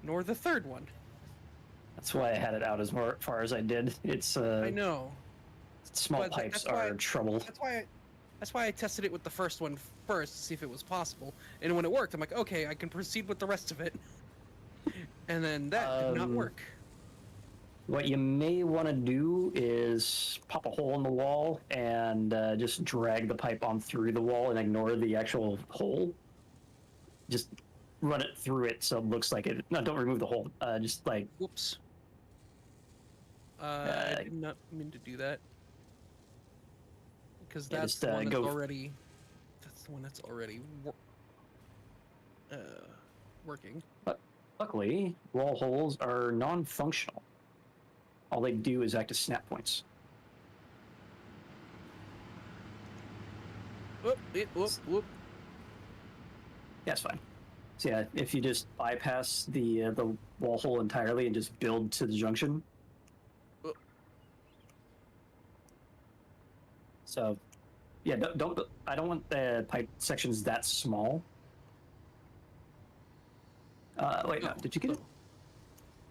nor the third one. That's why I had it out as far as I did. It's I know. small But pipes that's why- are trouble. That's why I tested it with the first one first to see if it was possible. And when it worked, I'm like, okay, I can proceed with the rest of it. And then that did not work. What you may want to do is pop a hole in the wall and just drag the pipe on through the wall and ignore the actual hole. Just run it through it so it looks like it. No, don't remove the hole. Just like. Whoops. I did not mean to do that. Because Yeah, that's just, the one that's go- already. That's the one that's already working. But luckily, wall holes are non-functional. All they do is act as snap points. Whoop, whoop, whoop. Yeah, it's fine. So yeah, if you just bypass the wall hole entirely and just build to the junction. Whoop. So, yeah, don't. I don't want the pipe sections that small. Wait, no. Did you get it?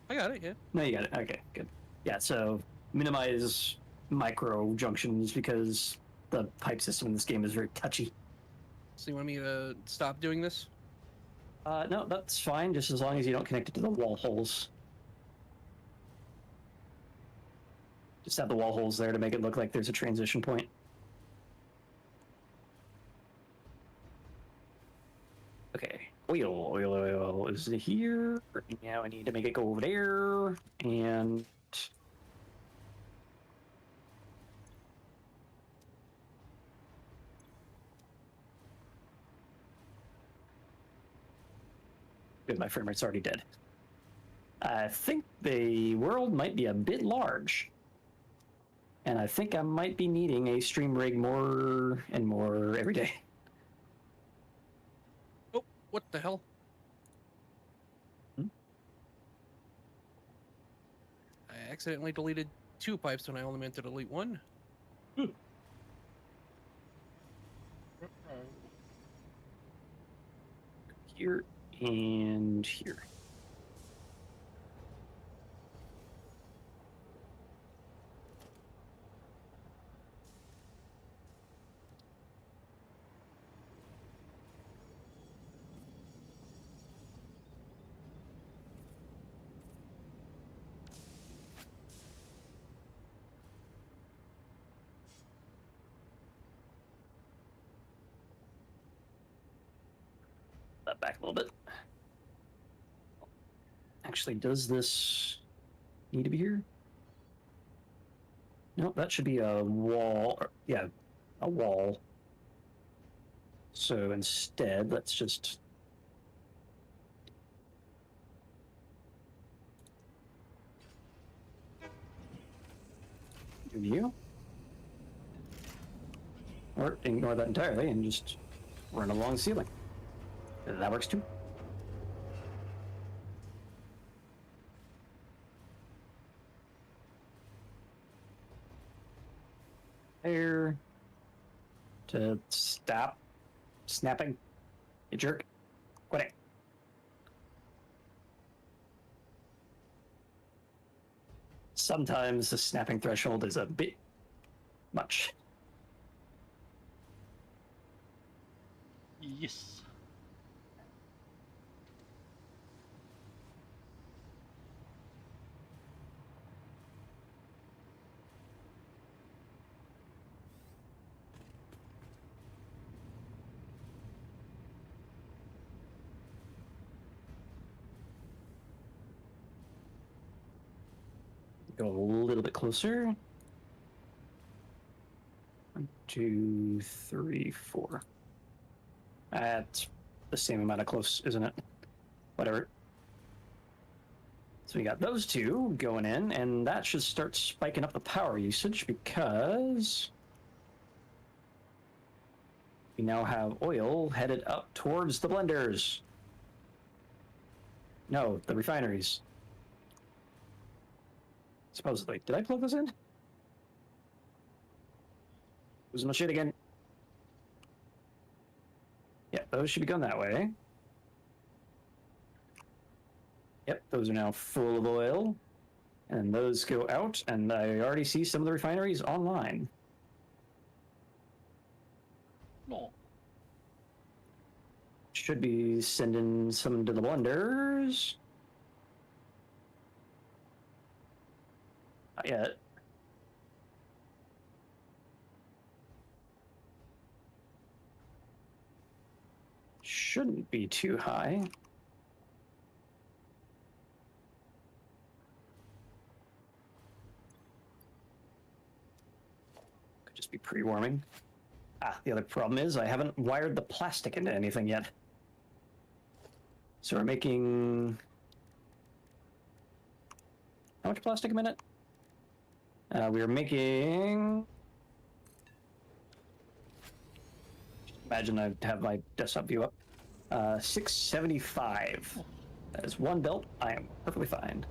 I got it. Yeah. No, you got it. Okay, good. Yeah, so minimize micro junctions because the pipe system in this game is very touchy. So you want me to stop doing this? No, that's fine, just as long as you don't connect it to the wall holes. Just have the wall holes there to make it look like there's a transition point. Okay, oil is here. Now I need to make it go over there, and good, my frame rate's already dead. I think the world might be a bit large. And I think I might be needing a stream rig more and more every day. Oh, what the hell? Hmm? I accidentally deleted 2 pipes when I only meant to delete 1. Here and here. That back a little bit. Actually, does this need to be here? No, that should be a wall. Yeah, a wall. So instead, let's just do you, or ignore that entirely and just run along the ceiling. That works too. There to stop snapping. You jerk. Quit it. Sometimes the snapping threshold is a bit much. Yes. Go a little bit closer. 1, 2, 3, 4. That's the same amount of close, isn't it? Whatever. So we got those two going in, and that should start spiking up the power usage because we now have oil headed up towards the blenders. No, the refineries. Supposedly. Did I plug this in? Losing my shit again. Yeah, those should be going that way. Yep, those are now full of oil. And those go out, and I already see some of the refineries online. No. Should be sending some to the blenders. Not yet. Shouldn't be too high. Could just be pre-warming. Ah, the other problem is I haven't wired the plastic into anything yet. So we're making... How much plastic a minute? We are making... Imagine I have my desktop view up. 675. That is one belt. I am perfectly fine.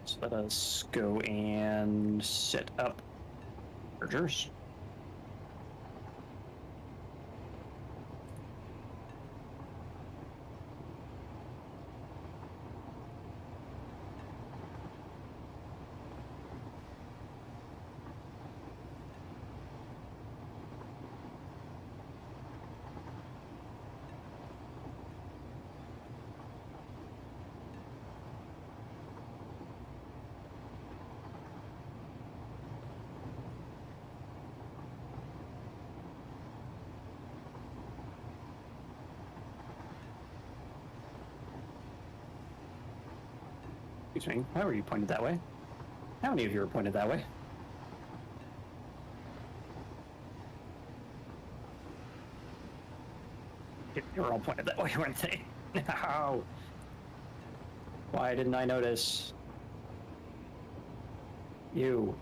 So let us go and set up mergers. Excuse me, why were you pointed that way? How many of you are pointed that way? They were all pointed that way, weren't they? No! Why didn't I notice? You.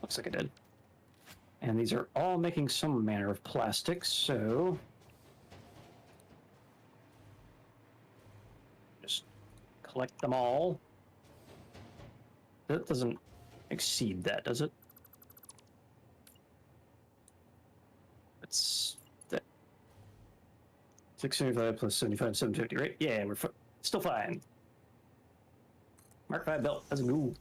Looks like it did. And these are all making some manner of plastic, so... just collect them all. That doesn't exceed that, does it? It's... that... 675 plus 75, 750, right? Yeah, we're still fine. Mark 5 belt, let's go.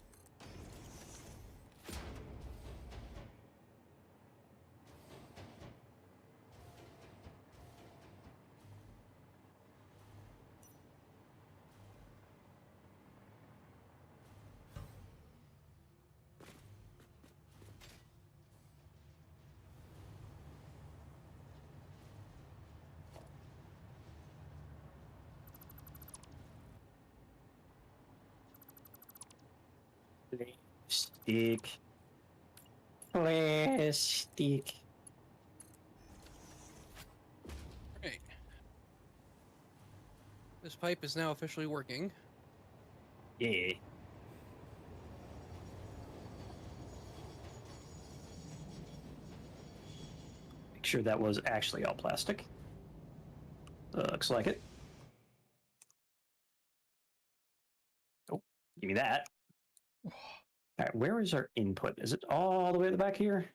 Plastic. Plastic. Right. This pipe is now officially working. Yeah. Make sure that was actually all plastic. Looks like it. Oh, give me that. All right, where is our input? Is it all the way at the back here?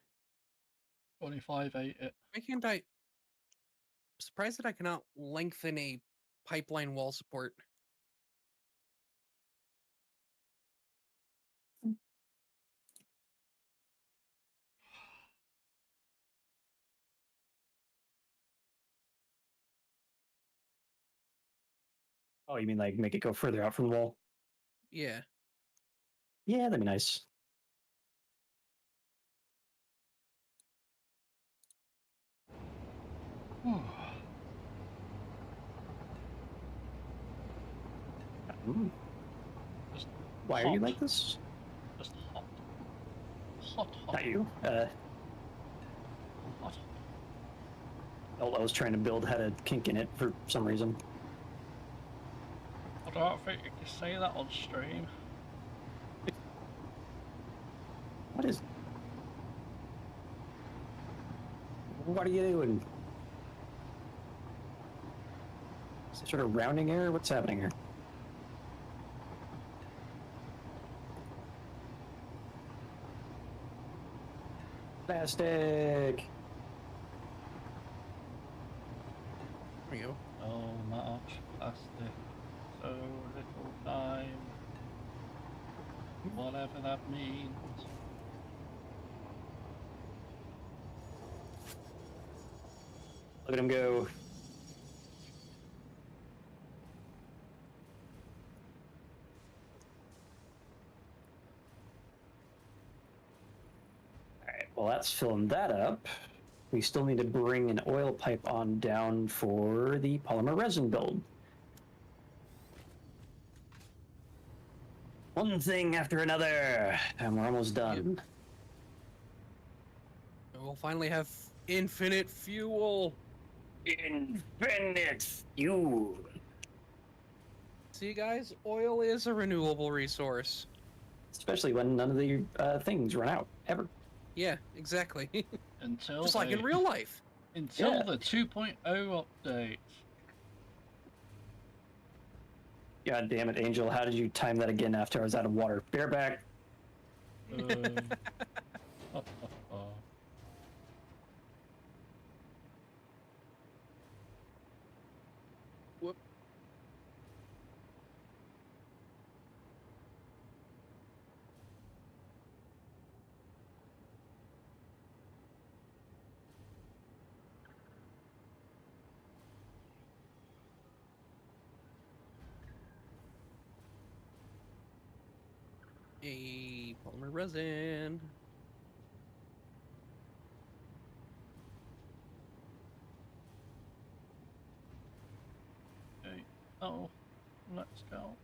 25, 8. Why can't I... I'm surprised that I cannot lengthen a pipeline wall support. Oh, you mean like make it go further out from the wall? Yeah. Yeah, that'd be nice. Just Why are you hot. like this? Just hot. Hot, hot. Not you. Hot. I was trying to build had a kink in it for some reason. I don't think you can say that on stream. What is... What are you doing? Some sort of rounding error? What's happening here? Plastic. There we go. So much plastic, so little time. Whatever that means. Look at him go. Alright, well that's filling that up. We still need to bring an oil pipe on down for the polymer resin build. One thing after another, and we're almost done. We'll finally have infinite fuel. Infinite fuel. See, guys, oil is a renewable resource. Especially when none of the things run out, ever. Yeah, exactly. Until Just like in real life. Until Yeah. the 2.0 update. God damn it, Angel, how did you time that again after I was out of water? Bear back. Whoop. A polymer resin. Okay. Oh, let's go.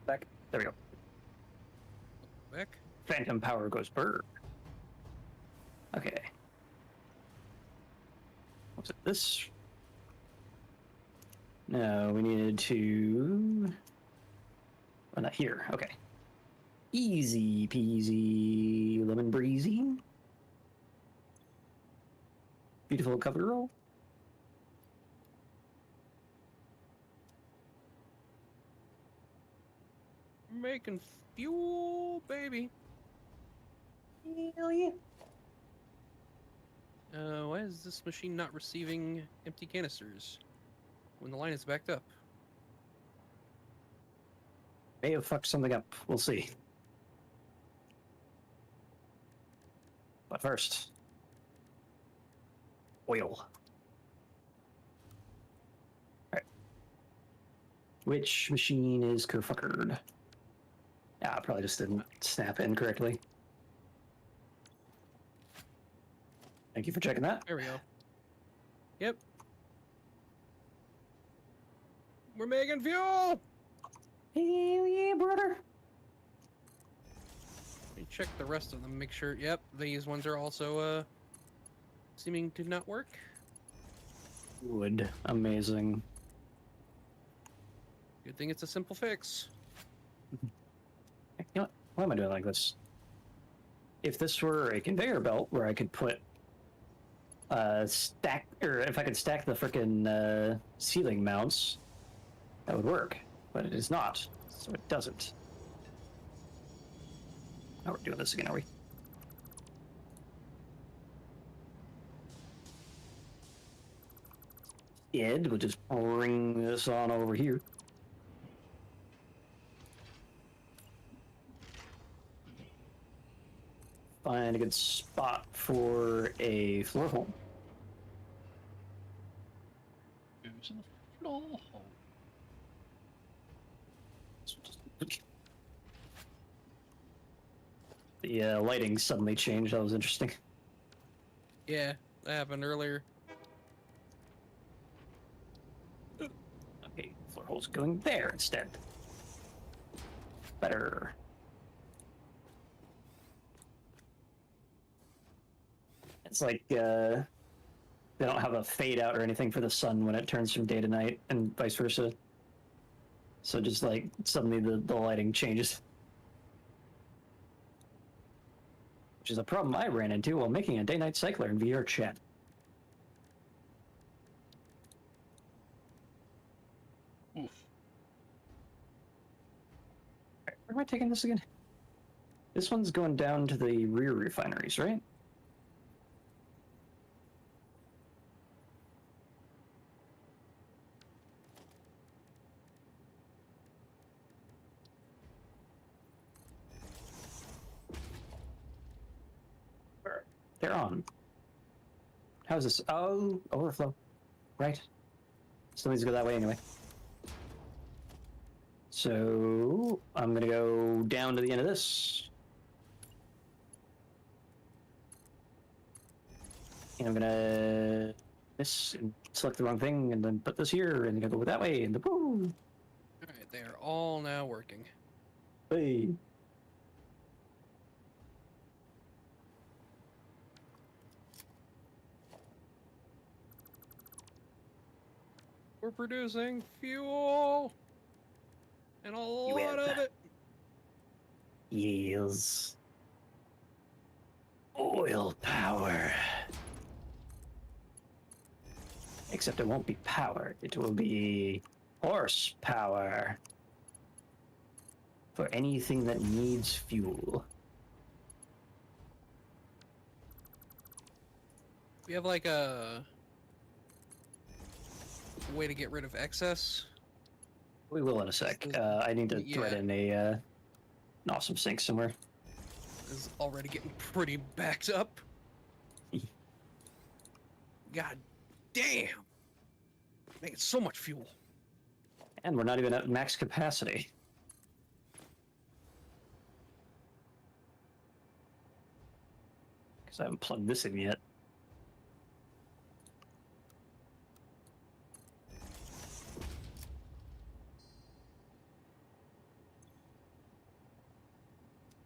Back. There we go. Back. Phantom power goes burr. Okay. Was it this? No, we needed to... Oh, not here. Okay. Easy peasy lemon breezy. Beautiful cover roll. Making fuel, baby. Hell yeah. Why is this machine not receiving empty canisters when the line is backed up? May have fucked something up. We'll see. But first, oil. Alright. Which machine is kerfuckered? Ah, probably just didn't snap in correctly. Thank you for checking that. There we go. Yep. We're making fuel! Hell yeah, brother. Let me check the rest of them, make sure. Yep, these ones are also, seeming to not work. Wood. Amazing. Good thing it's a simple fix. You know what? Why am I doing like this? If this were a conveyor belt where I could put stack, or if I could stack the frickin' ceiling mounts, that would work. But it is not, so it doesn't. Now we're doing this again, are we? Ed, we'll just bring this on over here. find a good spot for a floor hole. Goes in the floor hole. The lighting suddenly changed. That was interesting. Yeah, that happened earlier. Okay, floor hole's going there instead. Better. It's like they don't have a fade out or anything for the sun when it turns from day to night, and vice versa. So just like suddenly the lighting changes. Which is a problem I ran into while making a day-night cycler in VR chat. Oof. Where am I taking this again? This one's going down to the rear refineries, right? They're on. How's this? Oh, overflow. Right. Still needs to go that way anyway. So I'm gonna go down to the end of this. And I'm gonna miss and select the wrong thing and then put this here and go that way and the boom. Alright, they are all now working. Hey. We're producing fuel! And a lot of it! Yes. Oil power. Except it won't be power. It will be horsepower. For anything that needs fuel. We have like a way to get rid of excess. We will in a sec. I need to thread in an awesome sink somewhere. This is already getting pretty backed up. God damn! Making so much fuel. And we're not even at max capacity. Because I haven't plugged this in yet.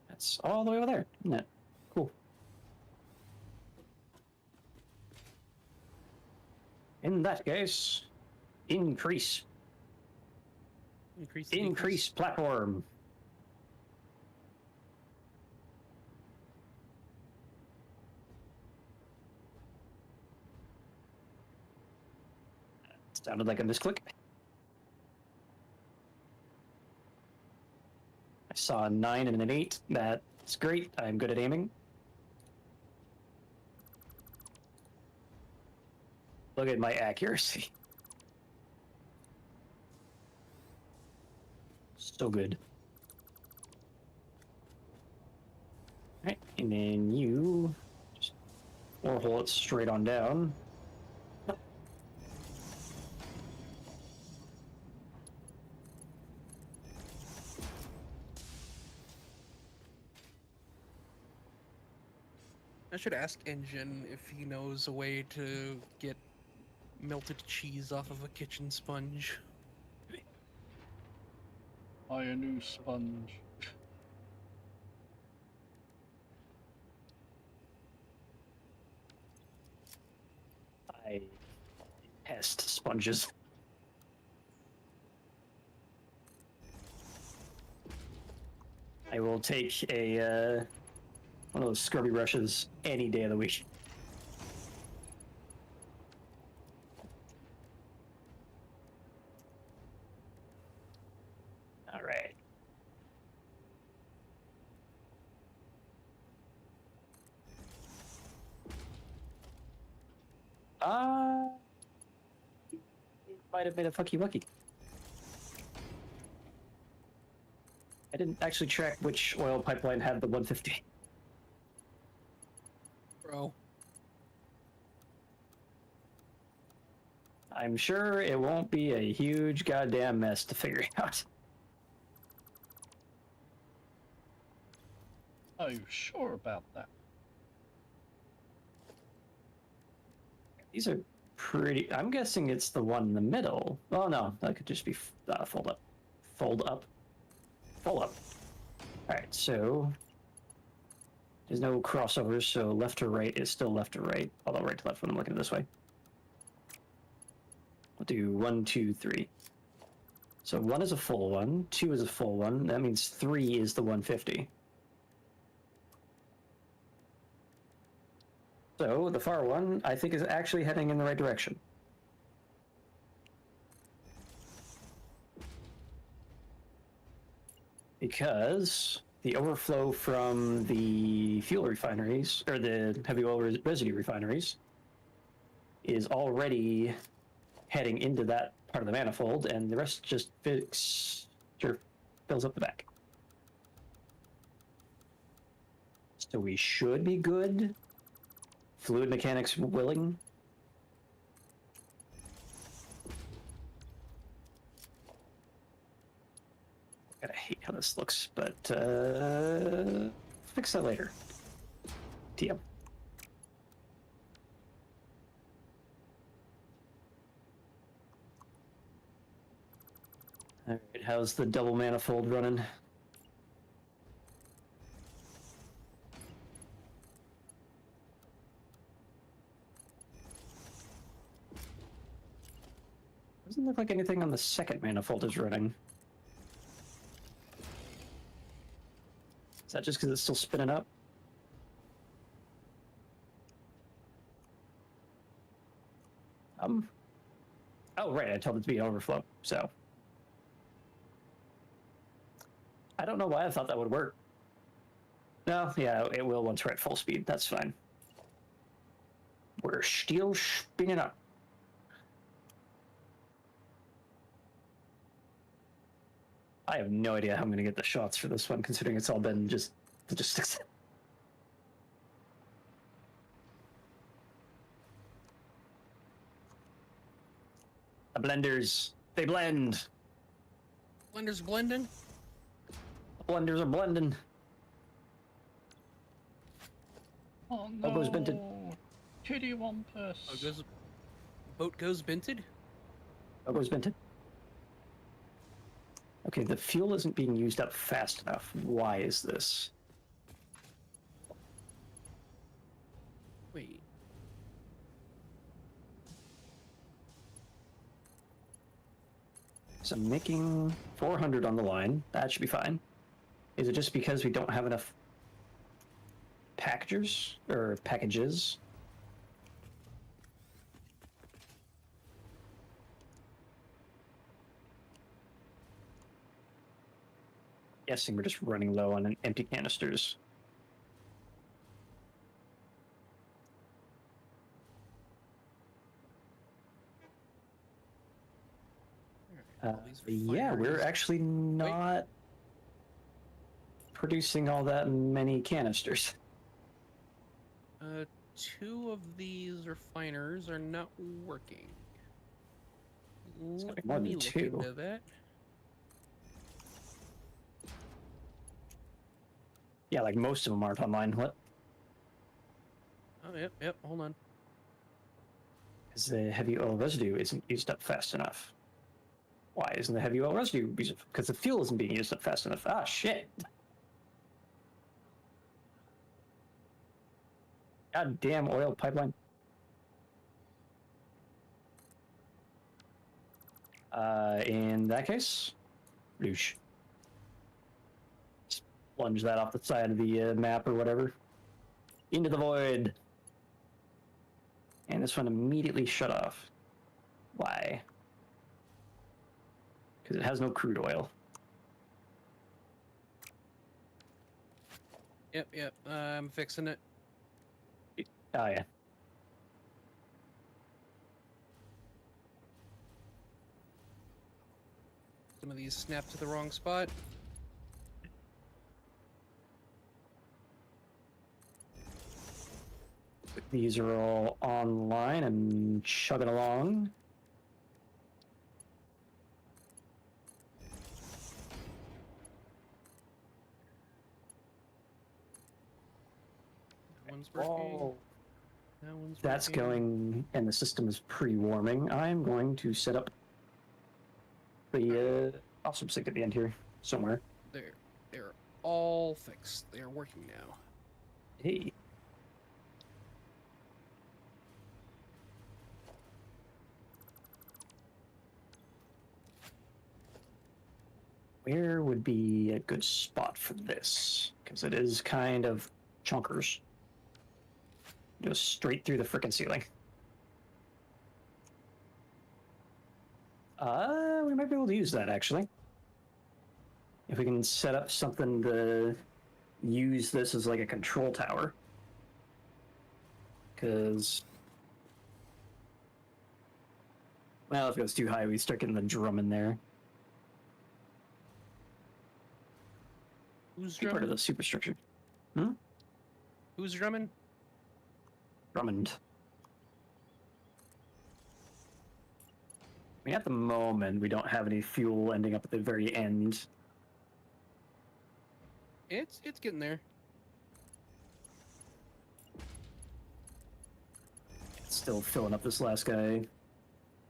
That's all the way over there, isn't it? Cool. In that case, increase platform. Sounded like a misclick. I saw a 9 and an 8. That's great. I'm good at aiming. Look at my accuracy. So good. Alright, and then you just hole it straight on down. I should ask Engine if he knows a way to get melted cheese off of a kitchen sponge. Buy a new sponge. I test sponges. I will take a one of those scrubby brushes any day of the week. All right. It might have been a fucky wucky. I didn't actually track which oil pipeline had the 150. Oh. I'm sure it won't be a huge goddamn mess to figure out. Are you sure about that? These are pretty. I'm guessing it's the one in the middle. Oh no, that could just be fold up. Fold up. Fold up. Alright, so there's no crossovers, so left to right is still left to right. Although right to left when I'm looking this way. We'll do 1, 2, 3. So 1 is a full one, 2 is a full one. That means 3 is the 150. So the far one, I think, is actually heading in the right direction. Because the overflow from the fuel refineries, or the heavy oil residue refineries, is already heading into that part of the manifold, and the rest just fills up the back. So we should be good. Fluid mechanics willing. I hate how this looks, but fix that later. TM. All right, how's the double manifold running? Doesn't look like anything on the second manifold is running. Is that just because it's still spinning up? Oh, right, I told it to be an overflow, so. I don't know why I thought that would work. No, yeah, it will once we're at full speed, that's fine. We're still spinning up. I have no idea how I'm going to get the shots for this one, considering it's all been just logistics. The blenders, they blend. Blender's blending? The blenders are blending. Oh no! Elbows bented. Kitty Wampus. Boat goes bented? Elbows bented. Okay, the fuel isn't being used up fast enough. Why is this? Wait. So I'm making 400 on the line. That should be fine. Is it just because we don't have enough packages? Guessing we're just running low on empty canisters. Yeah, we're actually not producing all that many canisters. 2 of these refiners are not working. It's gotta be more than 2. Into that. Yeah, like most of them aren't online. What? Oh, yep, hold on. Because the heavy oil residue isn't used up fast enough. Why isn't the heavy oil residue used up? Because the fuel isn't being used up fast enough. Ah, shit. Goddamn oil pipeline. In that case, Roosh. Plunge that off the side of the map or whatever. Into the void. And this one immediately shut off. Why? Because it has no crude oil. Yep, I'm fixing it. Oh, yeah. Some of these snap to the wrong spot. These are all online and chugging along. That one's working. Oh, That one's that's working. going, and the system is pre-warming. I'm going to set up the awesome sync at the end here somewhere. They're all fixed. They are working now. Hey. Where would be a good spot for this? Because it is kind of chonkers. Goes straight through the frickin' ceiling. We might be able to use that, actually. If we can set up something to use this as like a control tower. Because... well, if it goes too high, we start getting the drum in there. Who's Be part of drumming? the superstructure. Who's drumming? Drummond. I mean, at the moment, we don't have any fuel ending up at the very end. It's getting there. Still filling up this last guy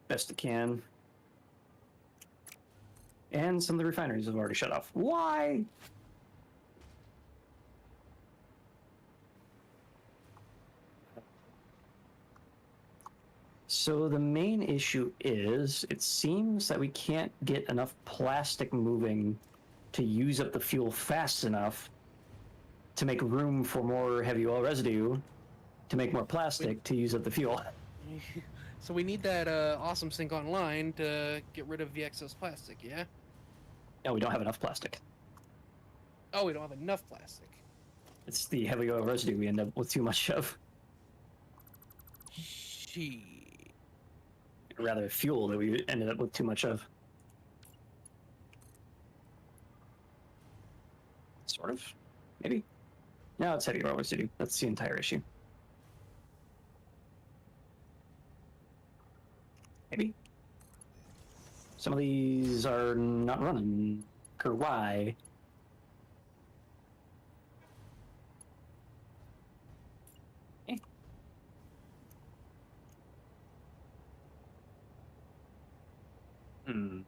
best it can. And some of the refineries have already shut off. Why? So the main issue is, it seems that we can't get enough plastic moving to use up the fuel fast enough to make room for more heavy oil residue, to make more plastic to use up the fuel. So we need that awesome sync online to get rid of the excess plastic, yeah? No, we don't have enough plastic. Oh, we don't have enough plastic. It's the heavy oil residue we end up with too much of. Gee. Or rather, fuel that we ended up with too much of. Sort of. Maybe. No, it's heavy oil residue. That's the entire issue. Maybe. Some of these are not running. Or why? Eh. Hmm.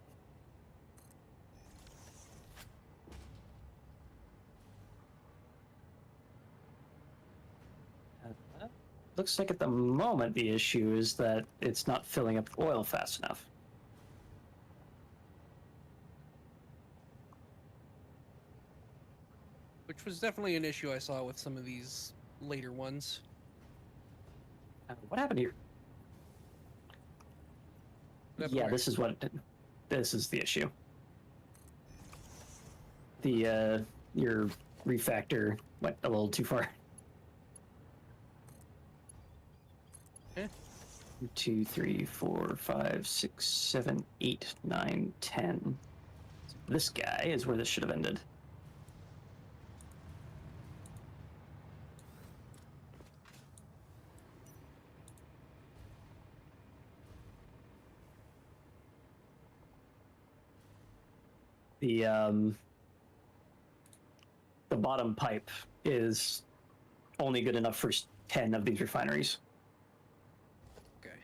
Looks like at the moment the issue is that it's not filling up oil fast enough. Which was definitely an issue I saw with some of these later ones. What happened here? Yeah, this is what. This is the issue. The your refactor went a little too far. Eh? 2, 3, 4, 5, 6, 7, 8, 9, 10. This guy is where this should have ended. The bottom pipe is only good enough for 10 of these refineries. Okay.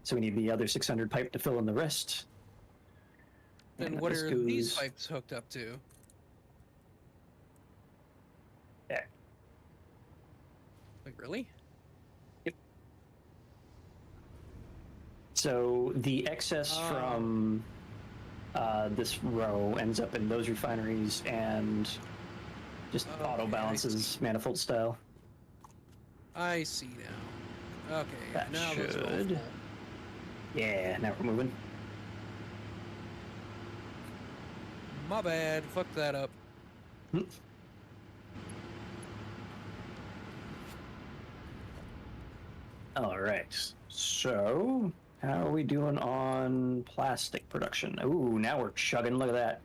So we need the other 600 pipe to fill in the rest. Then And what this are these pipes hooked up to? Yeah. Like, really? So the excess from this row ends up in those refineries and just Okay, auto balances manifold style. I see now. Okay, That now those are all should- full. Yeah, now we're moving. My bad, fucked that up. All right. So how are we doing on plastic production? Ooh, now we're chugging. Look at that.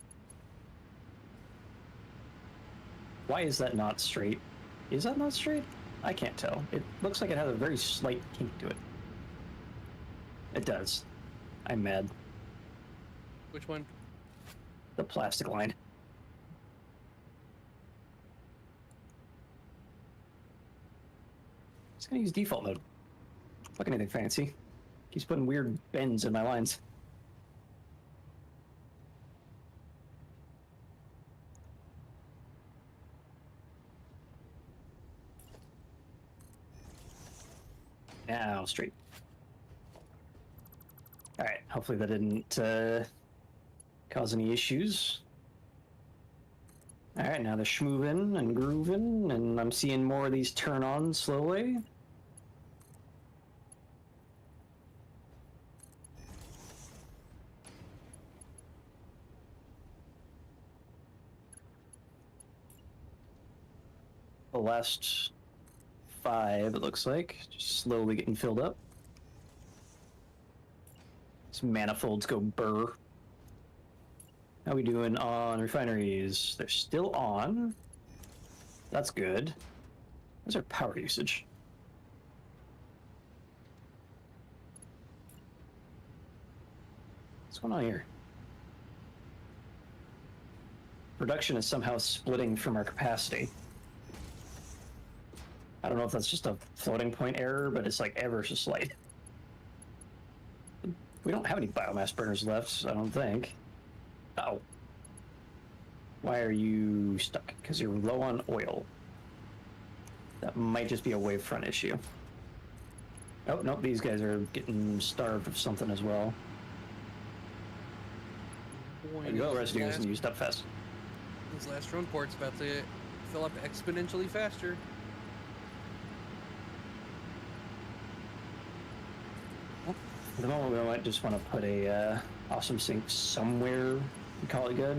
Why is that not straight? Is that not straight? I can't tell. It looks like it has a very slight kink to it. It does. I'm mad. Which one? The plastic line. Just gonna use default mode. Fuck anything fancy. Keeps putting weird bends in my lines. Now straight. All right. Hopefully that didn't cause any issues. All right. Now they're schmooving and grooving, and I'm seeing more of these turn on slowly. The last 5, it looks like, just slowly getting filled up. These manifolds go burr. How we doing on refineries? They're still on. That's good. What's our power usage? What's going on here? Production is somehow splitting from our capacity. I don't know if that's just a floating point error, but it's like ever so slight. We don't have any biomass burners left, I don't think. Oh. Why are you stuck? Because you're low on oil. That might just be a wavefront issue. Oh, nope, these guys are getting starved of something as well. There you go, residues, and used up fast. This last drone port's about to fill up exponentially faster. At the moment, we might just want to put a awesome sink somewhere and call it good.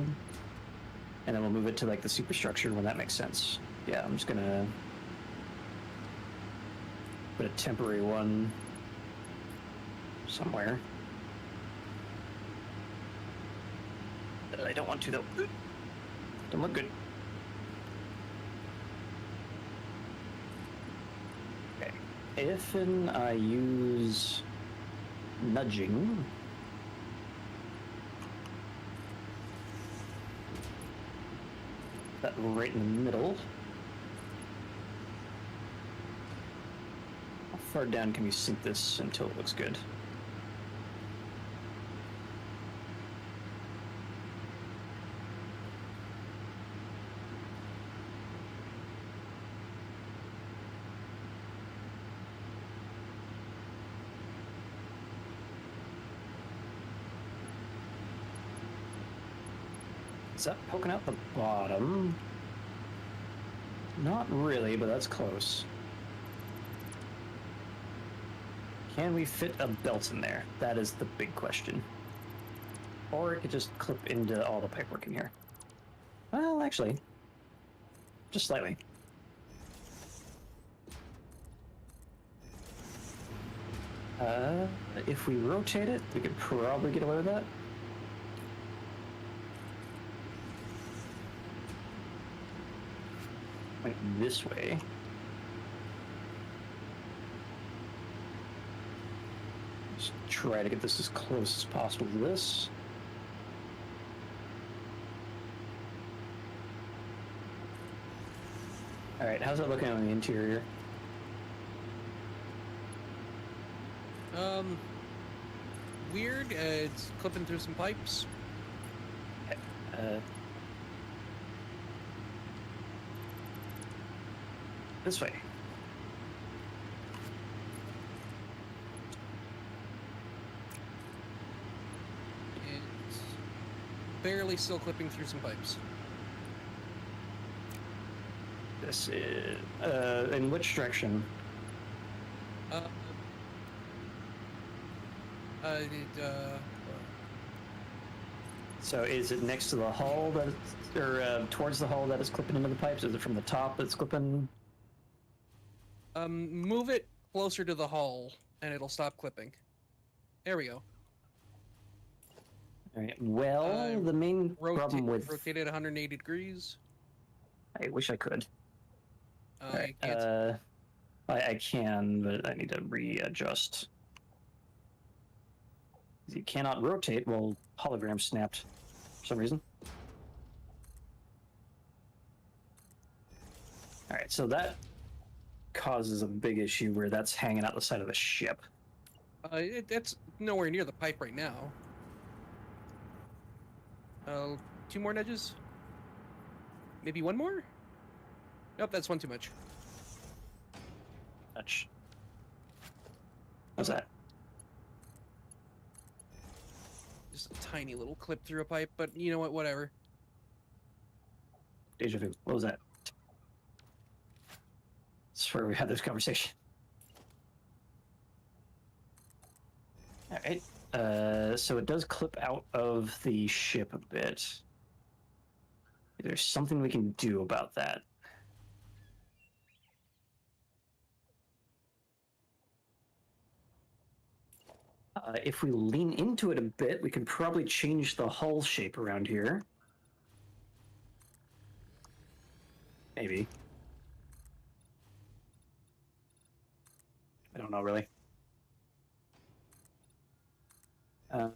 And then we'll move it to like the superstructure when that makes sense. Yeah, I'm just gonna put a temporary one somewhere. I don't want to though. Don't look good. Okay. If and I use nudging. That right in the middle. How far down can we sink this until it looks good? Is that poking out the bottom? Not really, but that's close. Can we fit a belt in there? That is the big question. Or it could just clip into all the pipework in here. Well, actually, just slightly. If we rotate it, we could probably get away with that. Like this way. Just try to get this as close as possible to this. Alright, how's it looking on the interior? Weird. It's clipping through some pipes. This way. It's barely still clipping through some pipes. This is... in which direction? So is it next to the hull that it's, or towards the hull that is clipping into the pipes? Is it from the top that's clipping? Move it closer to the hull, and it'll stop clipping. There we go. All right. Well, the main problem with rotate it 180 degrees. I wish I could. I can't. I can, but I need to readjust. You cannot rotate while hologram snapped for some reason. All right, so that causes a big issue where that's hanging out the side of the ship. That's nowhere near the pipe right now. 2 more nudges? Maybe 1 more? Nope, that's 1 too much. Touch. What's that? Just a tiny little clip through a pipe, but you know what, whatever. Deja vu. What was that? That's where we had this conversation. All right. So it does clip out of the ship a bit. There's something we can do about that. If we lean into it a bit, we can probably change the hull shape around here. Maybe. I don't know, really. What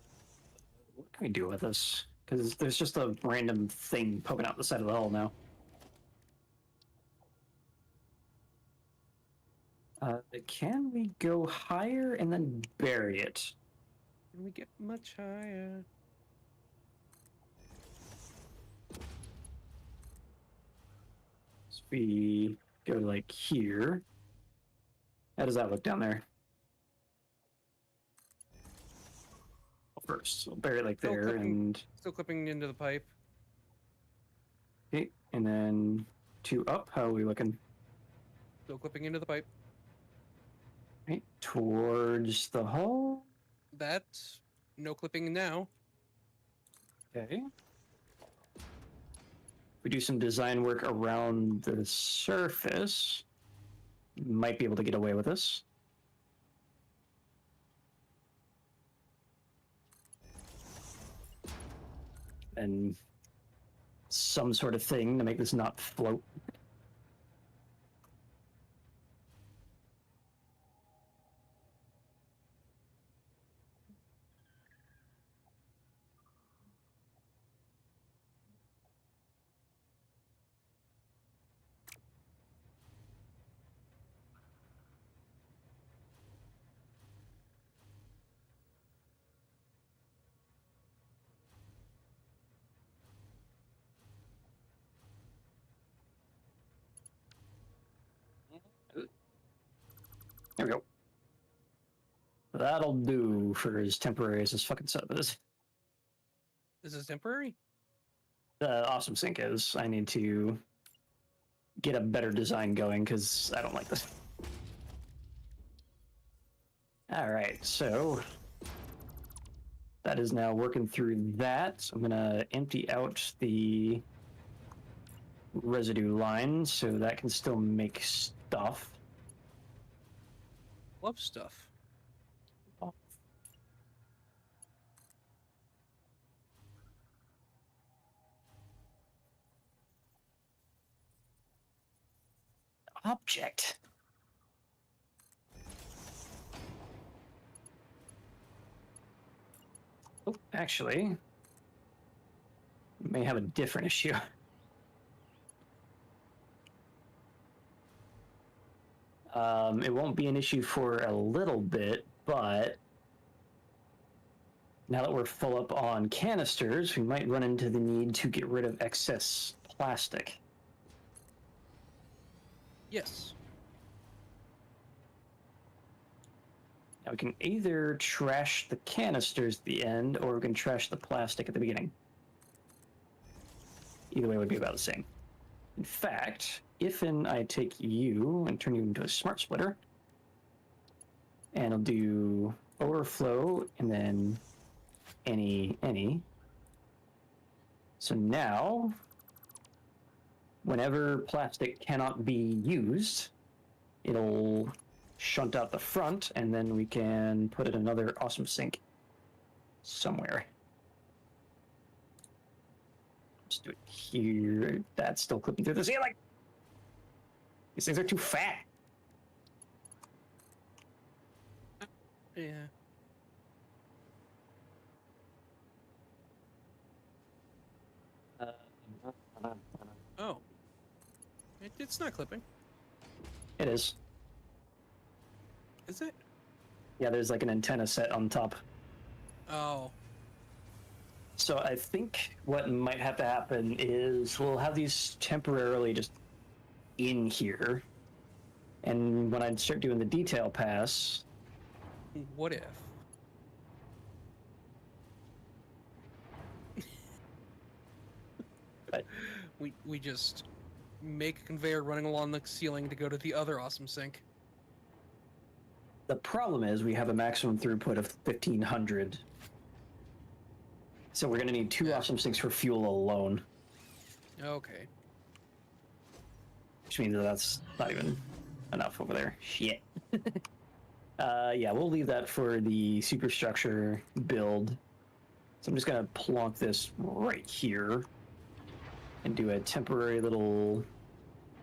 can we do with this? Because there's just a random thing poking out the side of the hull now. Can we go higher and then bury it? Can we get much higher? So we go like here. How does that look down there? First, we'll bury it like there, and Still clipping into the pipe. okay, and then 2 up. How are we looking? Still clipping into the pipe. Right towards the hull. That's no clipping now. Okay. We do some design work around the surface. Might be able to get away with this. And some sort of thing to make this not float. There we go. That'll do for as temporary as this fucking setup is. This is temporary? The awesome sync is. I need to get a better design going because I don't like this. All right, so that is now working through that. So I'm gonna empty out the residue line so that can still make stuff. Love stuff. Object. Oh, actually, we may have a different issue. It won't be an issue for a little bit, but now that we're full up on canisters, we might run into the need to get rid of excess plastic. Yes. Now we can either trash the canisters at the end, or we can trash the plastic at the beginning. Either way would be about the same. In fact, if I take you and turn you into a smart splitter, and I'll do overflow and then any. So now, whenever plastic cannot be used, it'll shunt out the front, and then we can put it in another awesome sink somewhere. Let's do it here. That's still clipping through the ceiling. These things are too fat. Yeah. Oh. It's not clipping. It is. Is it? Yeah, there's like an antenna set on top. Oh. So I think what might have to happen is we'll have these temporarily just in here. And when I start doing the detail pass, What if? But- we just make a conveyor running along the ceiling to go to the other awesome sink. the problem is we have a maximum throughput of 1,500. So we're going to need 2 awesome sinks for fuel alone. Okay. Which means that that's not even enough over there. Shit. Yeah, we'll leave that for the superstructure build. So I'm just going to plonk this right here and do a temporary little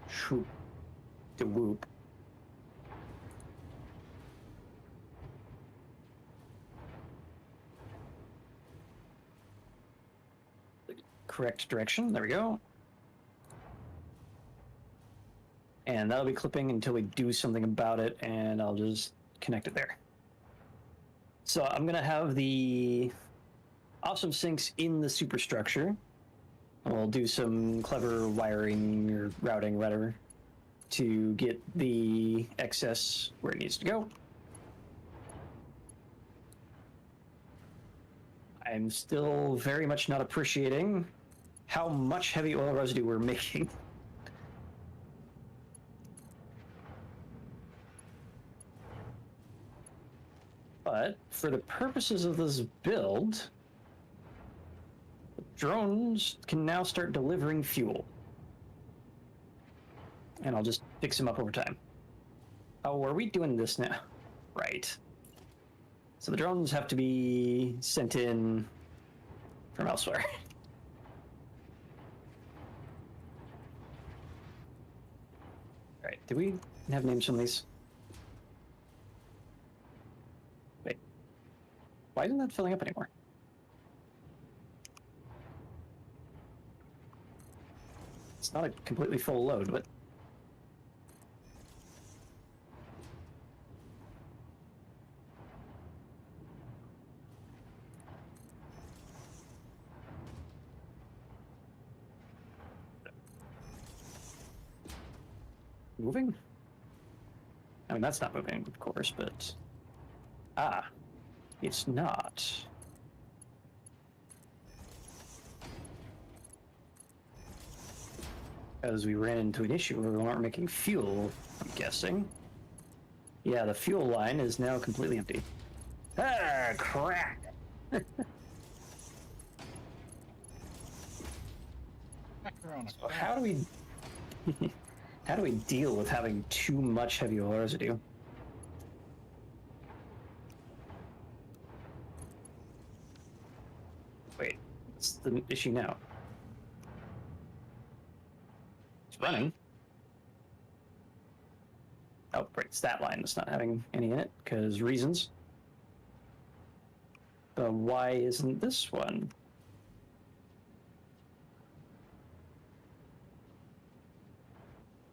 shoop to whoop. Correct direction. There we go. And that'll be clipping until we do something about it, and I'll just connect it there. So I'm going to have the awesome sinks in the superstructure. We'll do some clever wiring or routing, whatever, to get the excess where it needs to go. I'm still very much not appreciating how much heavy oil residue we're making. But for the purposes of this build, the drones can now start delivering fuel. And I'll just fix them up over time. Oh, are we doing this now? Right. So the drones have to be sent in from elsewhere. All right, do we have names on these? Wait, why isn't that filling up anymore? It's not a completely full load, but... Moving? I mean, that's not moving, of course, but... Ah, it's not. As we ran into an issue where we weren't making fuel, I'm guessing. Yeah, the fuel line is now completely empty. Ah, crap! So how do we... how do we deal with having too much heavy oil residue? Wait, what's the issue now? It's running. Oh, right, it's that line that's not having any in it, because reasons. But why isn't this one?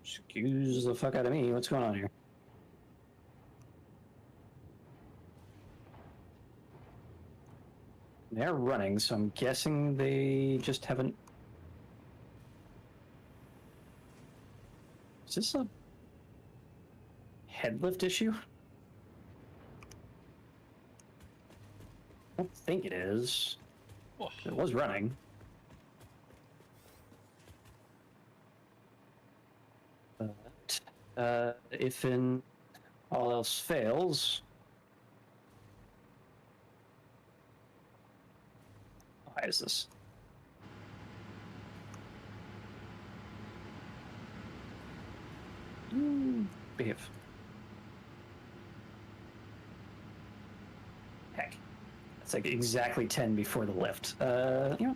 Excuse the fuck out of me, what's going on here? They're running, so I'm guessing they just haven't... Is this a head lift issue? I don't think it is. Oh. It was running. But, if in all else fails... Why is this? Behave. Heck. It's like exactly 10 before the lift. You know,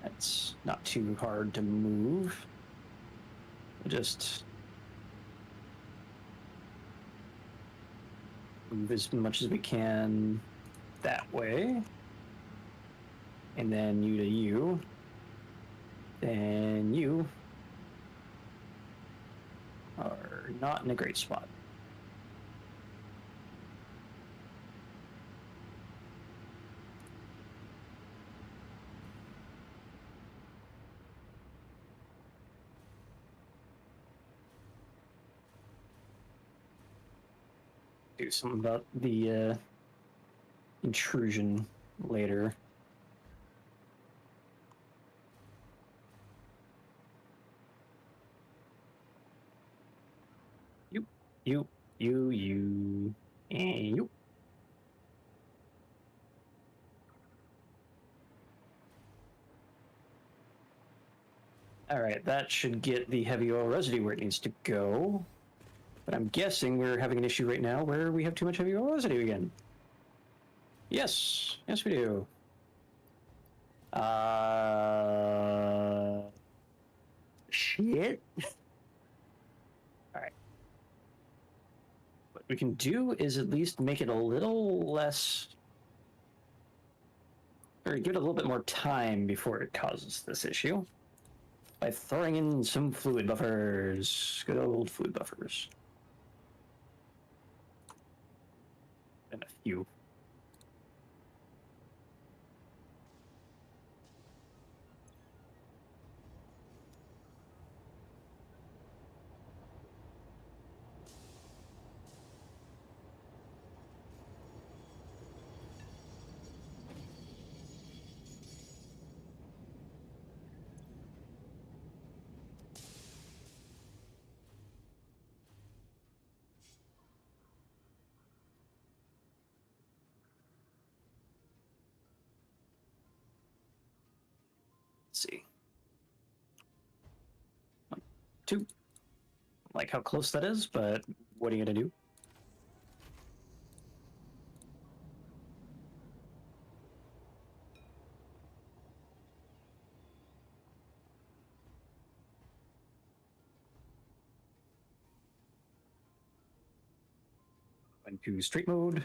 that's not too hard to move. Just... Move as much as we can that way. And then you to you. Then you are not in a great spot. Do something about the intrusion later. You, and you. All right, that should get the heavy oil residue where it needs to go. But I'm guessing we're having an issue right now where we have too much heavy oil residue again. Yes, yes we do. Shit. All right. What we can do is at least make it a little less, or give it a little bit more time before it causes this issue by throwing in some fluid buffers. Good old fluid buffers. And a few. Let's see. 1, 2. Like how close that is, but what are you gonna do? Into straight mode as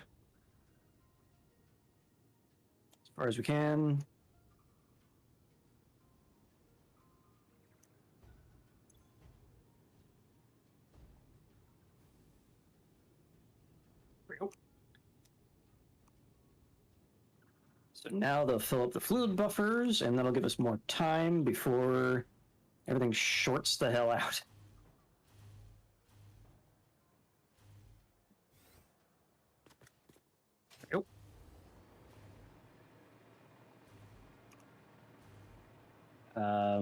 far as we can. There we go. So now they'll fill up the fluid buffers, and that'll give us more time before everything shorts the hell out. There we go. I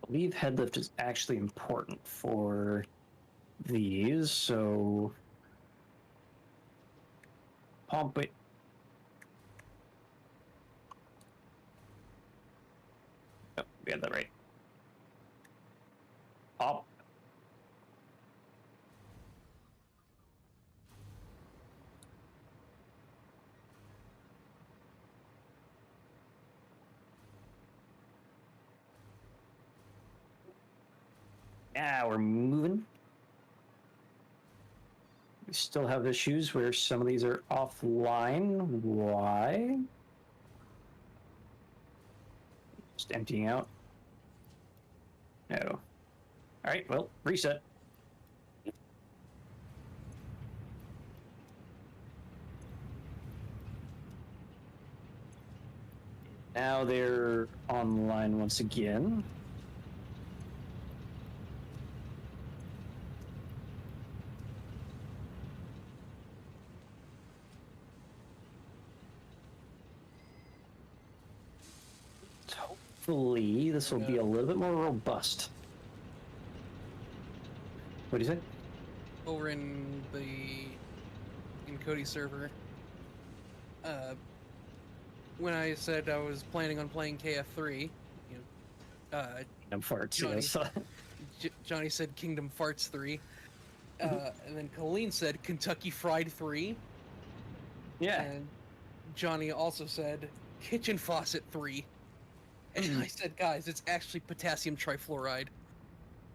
believe head lift is actually important for these, so pump it. Oh, we had that right. Pop. Now we're moving. We still have issues where some of these are offline. Why? Just emptying out. No. All right, well, reset. Now they're online once again. Hopefully, this will be a little bit more robust. What do you say? Over in Cody's server, when I said I was planning on playing KF3, Kingdom Farts, Johnny, yes. Johnny said Kingdom Farts 3, and then Colleen said Kentucky Fried 3. Yeah. And Johnny also said Kitchen Faucet 3. And I said, guys, it's actually potassium trifluoride.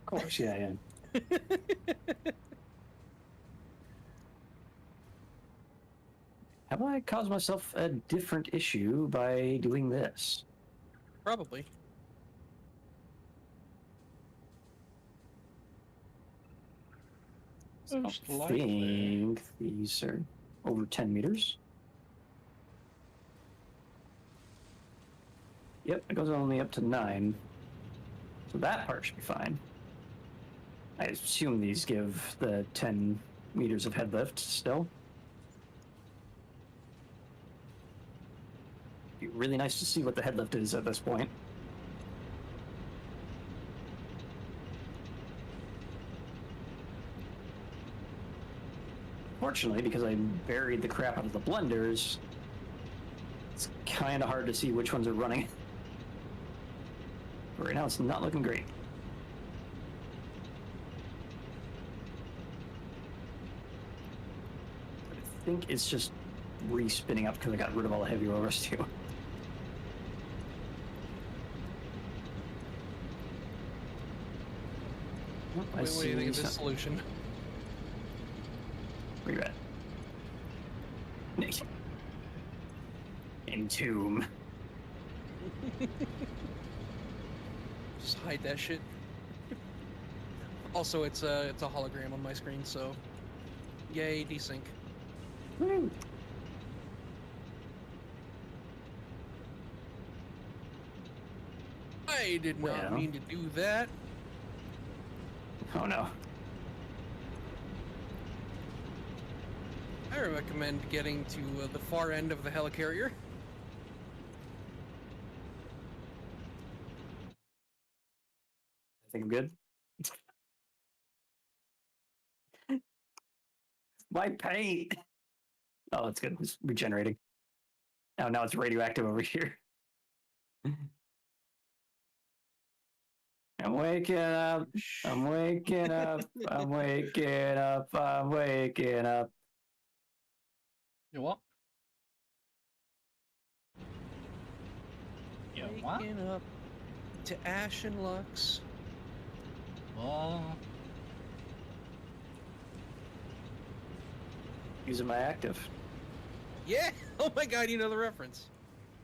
Of course, yeah. Have I caused myself a different issue by doing this? Probably. I Most don't likely. think these are over 10 meters. Yep, it goes only up to 9. So that part should be fine. I assume these give the 10 meters of head lift still. Be really nice to see what the head lift is at this point. Fortunately, because I buried the crap out of the blenders, it's kind of hard to see which ones are running. But right now, it's not looking great. I think it's just re-spinning up because I got rid of all the heavy rollers too. Oh, What do you think of this solution? Where you at? Entomb. Just hide that shit. Also, it's a hologram on my screen, so yay, desync. Woo. I did not Well. mean to do that. Oh no. I recommend getting to the far end of the helicarrier. I think I'm good. My paint! Oh, it's good. It's regenerating. Oh, now it's radioactive over here. I'm waking up. I'm waking up. I'm waking up. I'm waking up. You what? You what? Waking up to ash and lux. What? Using my active. Yeah! Oh my god, you know the reference.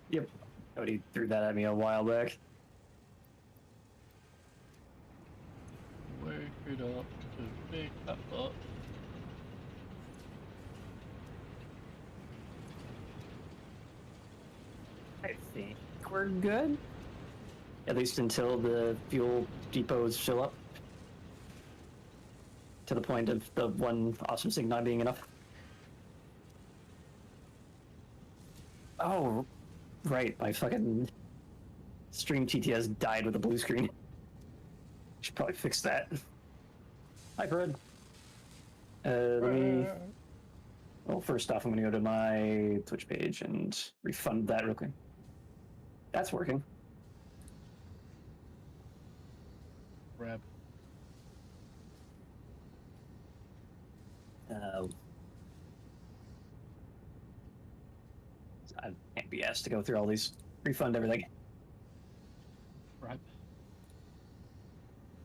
Yep. Somebody threw that at me a while back. Wake it up to pick that up. I think we're good. At least until the fuel depots fill up. To the point of the one awesome thing not being enough. Oh, right. My fucking stream TTS died with a blue screen. Should probably fix that. Hi, Fred. Let me. Well, first off, I'm going to go to my Twitch page and refund that real quick. That's working. Grab. I can't be asked to go through all these. Refund everything. Grab.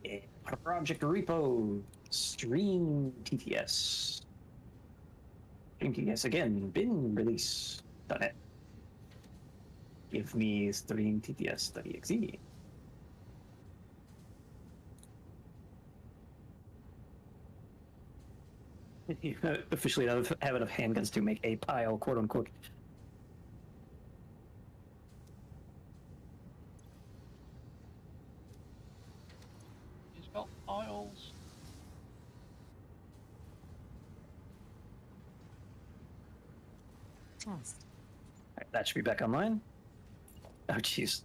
Yeah. Project repo. Stream TTS. Stream TTS again. Bin release. .net. Give me stream TTS.exe. Officially don't have enough handguns to make a pile, quote unquote. He's got piles. Test. Alright, that should be back online. Oh, jeez.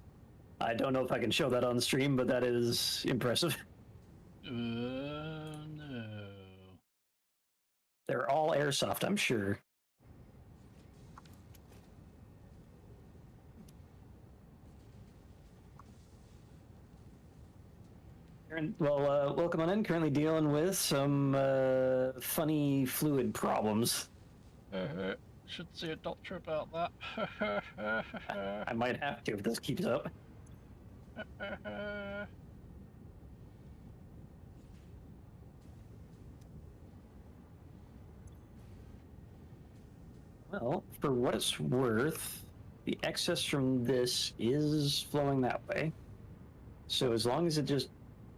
I don't know if I can show that on the stream, but that is impressive. No. They're all airsoft, I'm sure. Well, welcome on in. Currently dealing with some funny fluid problems. Should see a doctor about that. I might have to if this keeps up. Well, for what it's worth, the excess from this is flowing that way. So as long as it just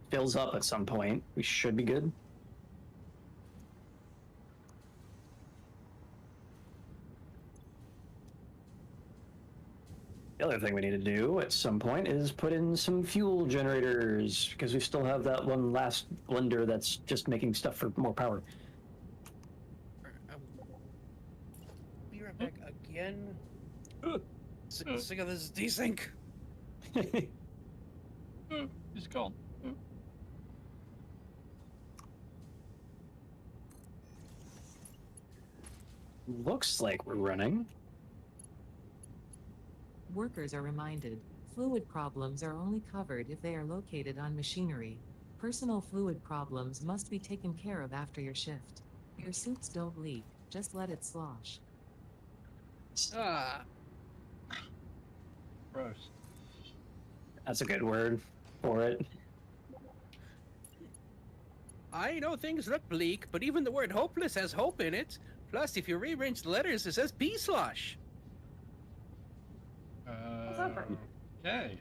fills up at some point, we should be good. The other thing we need to do at some point is put in some fuel generators, because we still have that one last blender that's just making stuff for more power. Be right back again. Sick of this desync. He's gone. Looks like we're running. Workers are reminded, fluid problems are only covered if they are located on machinery. Personal fluid problems must be taken care of after your shift. Your suits don't leak, just let it slosh. Ah, Gross. That's a good word for it. I know things look bleak, but even the word hopeless has hope in it. Plus, if you rearrange the letters, it says pea slosh. Okay.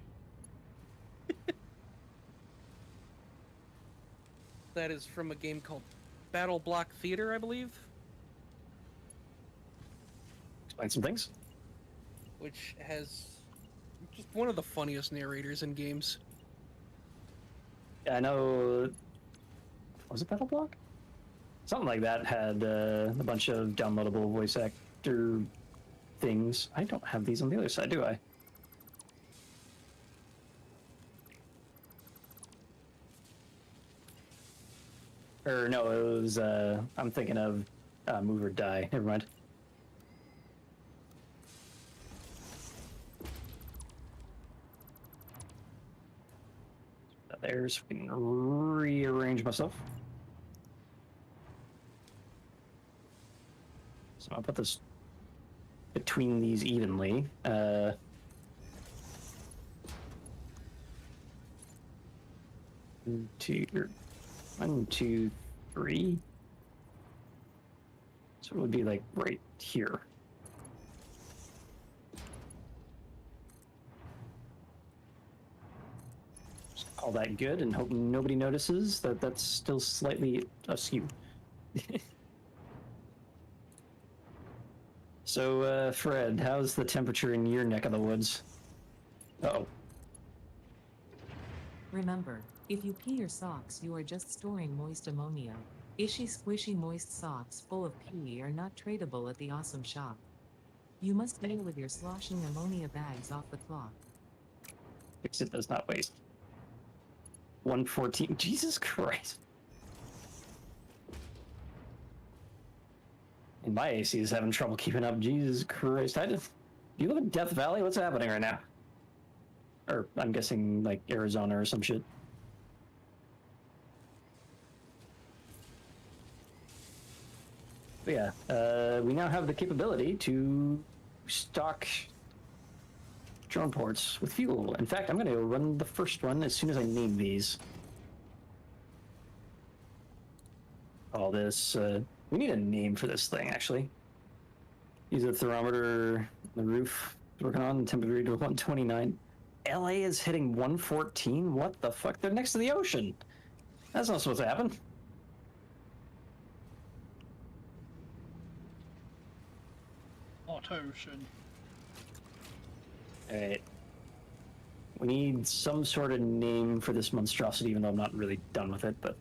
That is from a game called Battle Block Theater, I believe, Explain some things. which has just one of the funniest narrators in games. Yeah, I know. Was it Battle Block? Something like that had a bunch of downloadable voice actor things. I don't have these on the other side, do I? Or no, it was. I'm thinking of Move or Die. Never mind. There's. We can rearrange myself. So I'll put this between these evenly. 1, 2, 3. So it would be like right here. Just call that good and hope nobody notices that that's still slightly askew. So, Fred, how's the temperature in your neck of the woods? Uh-oh. Remember, if you pee your socks, you are just storing moist ammonia. Ishy squishy moist socks full of pee are not tradable at the awesome shop. You must deal with your sloshing ammonia bags off the clock. Fix it does not waste. 114. Jesus Christ. And my AC is having trouble keeping up. Jesus Christ. Do you live in Death Valley? What's happening right now? Or I'm guessing like Arizona or some shit. But yeah, we now have the capability to stock drone ports with fuel. In fact, I'm going to run the first one as soon as I name these. All this, we need a name for this thing, actually. Use a thermometer, the roof, working on temperature to 129. LA is hitting 114? What the fuck? They're next to the ocean. That's not supposed to happen. Hot ocean. Alright. We need some sort of name for this monstrosity, even though I'm not really done with it, but...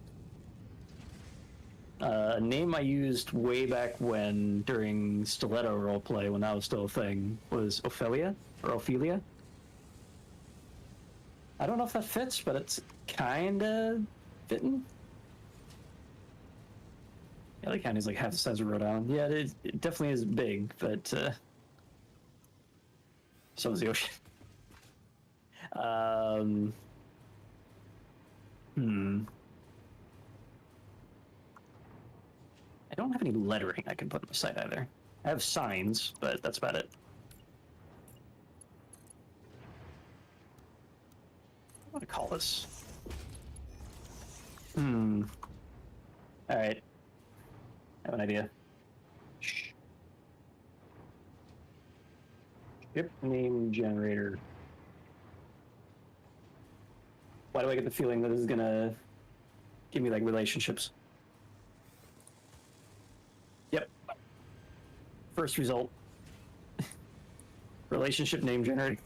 a name I used way back when, during Stiletto roleplay, when that was still a thing, was Ophelia? Or Ophelia? I don't know if that fits, but it's kinda fitting. Yeah, Lake County is like half the size of Rhode Island. Yeah, it definitely is big, but so is the ocean. I don't have any lettering I can put on the site either. I have signs, but that's about it. What do I call this? Alright. I have an idea. Shh. Yep, name generator. Why do I get the feeling that this is gonna give me like relationships? Yep. First result. Relationship name generator.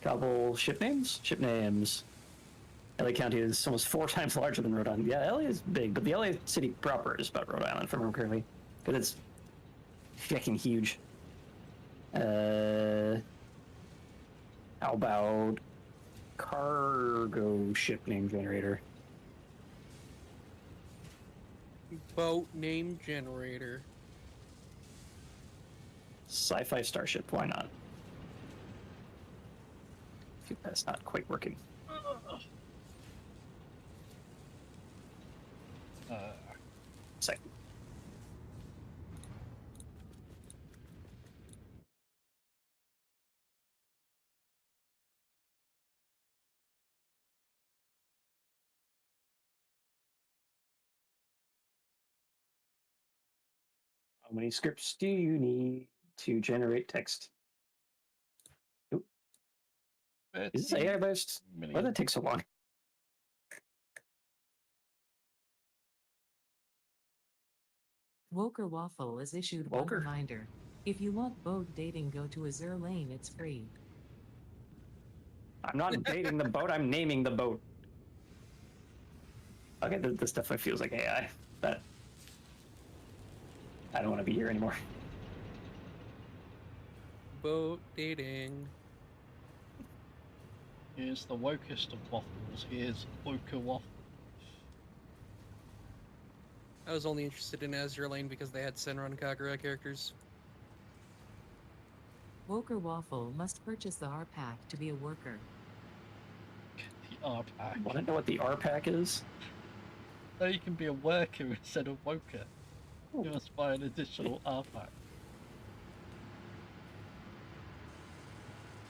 Couple ship names? Ship names. LA County is almost 4 times larger than Rhode Island. Yeah, LA is big, but the LA city proper is about Rhode Island, if I remember correctly. Because it's fucking huge. How about cargo ship name generator? Boat name generator. Sci-fi starship, why not? That's not quite working. Second. How many scripts do you need to generate text? Oop. Is this AI based? Why did that take so long? Woker Waffle is issued Woker? one reminder. If you want boat dating, go to Azure Lane, it's free. I'm not dating the boat, I'm naming the boat. Okay, this definitely feels like AI. But I don't want to be here anymore. Boat dating. Here's the wokest of waffles. Here's Woker Waffle. I was only interested in Azure Lane because they had Senran Kagura characters. Woker Waffle must purchase the R pack to be a worker. The R pack. Want to know what the R pack is? So you can be a worker instead of Woker. You must buy an additional R pack.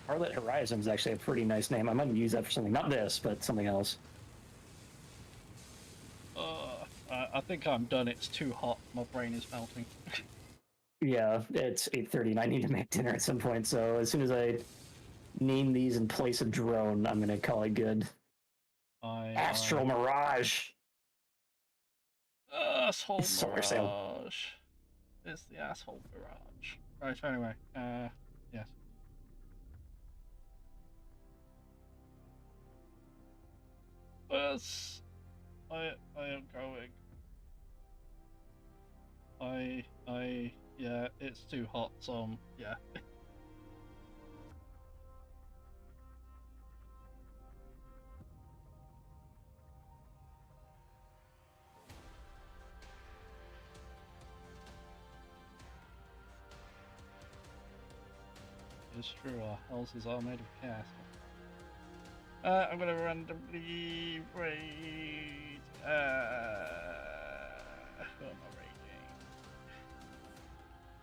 Starlit Horizon is actually a pretty nice name. I might use that for something. Not this, but something else. I think I'm done. It's too hot. My brain is melting. Yeah, it's 8:30 and I need to make dinner at some point, so as soon as I name these in place of drone, I'm gonna call it good. Astral Mirage! Asshole Solar sail. Mirage. It's the asshole Mirage. Right, anyway, yes. Yes, I am going. Yeah, it's too hot, so, yeah. It's true, our houses are made of cast. I'm gonna randomly raid. Who am I raiding?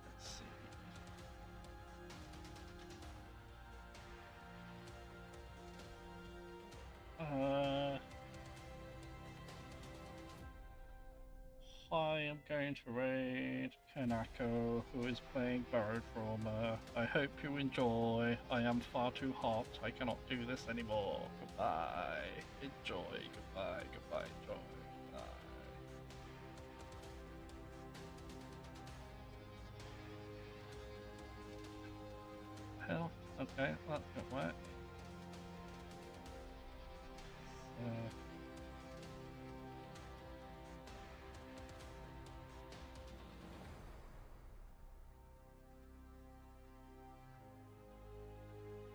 Let's see. I am going to raid Kanako, who is playing Borrowed Trauma. I hope you enjoy. I am far too hot. I cannot do this anymore. Goodbye. Enjoy. Goodbye. Goodbye. Enjoy. Goodbye. Hell. Okay, that didn't work.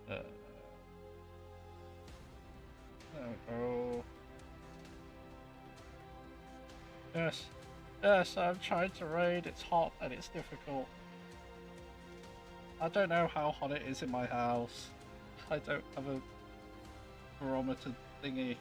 There we go. Yes. Yes, I'm trying to raid. It's hot and it's difficult. I don't know how hot it is in my house. I don't have a barometer thingy.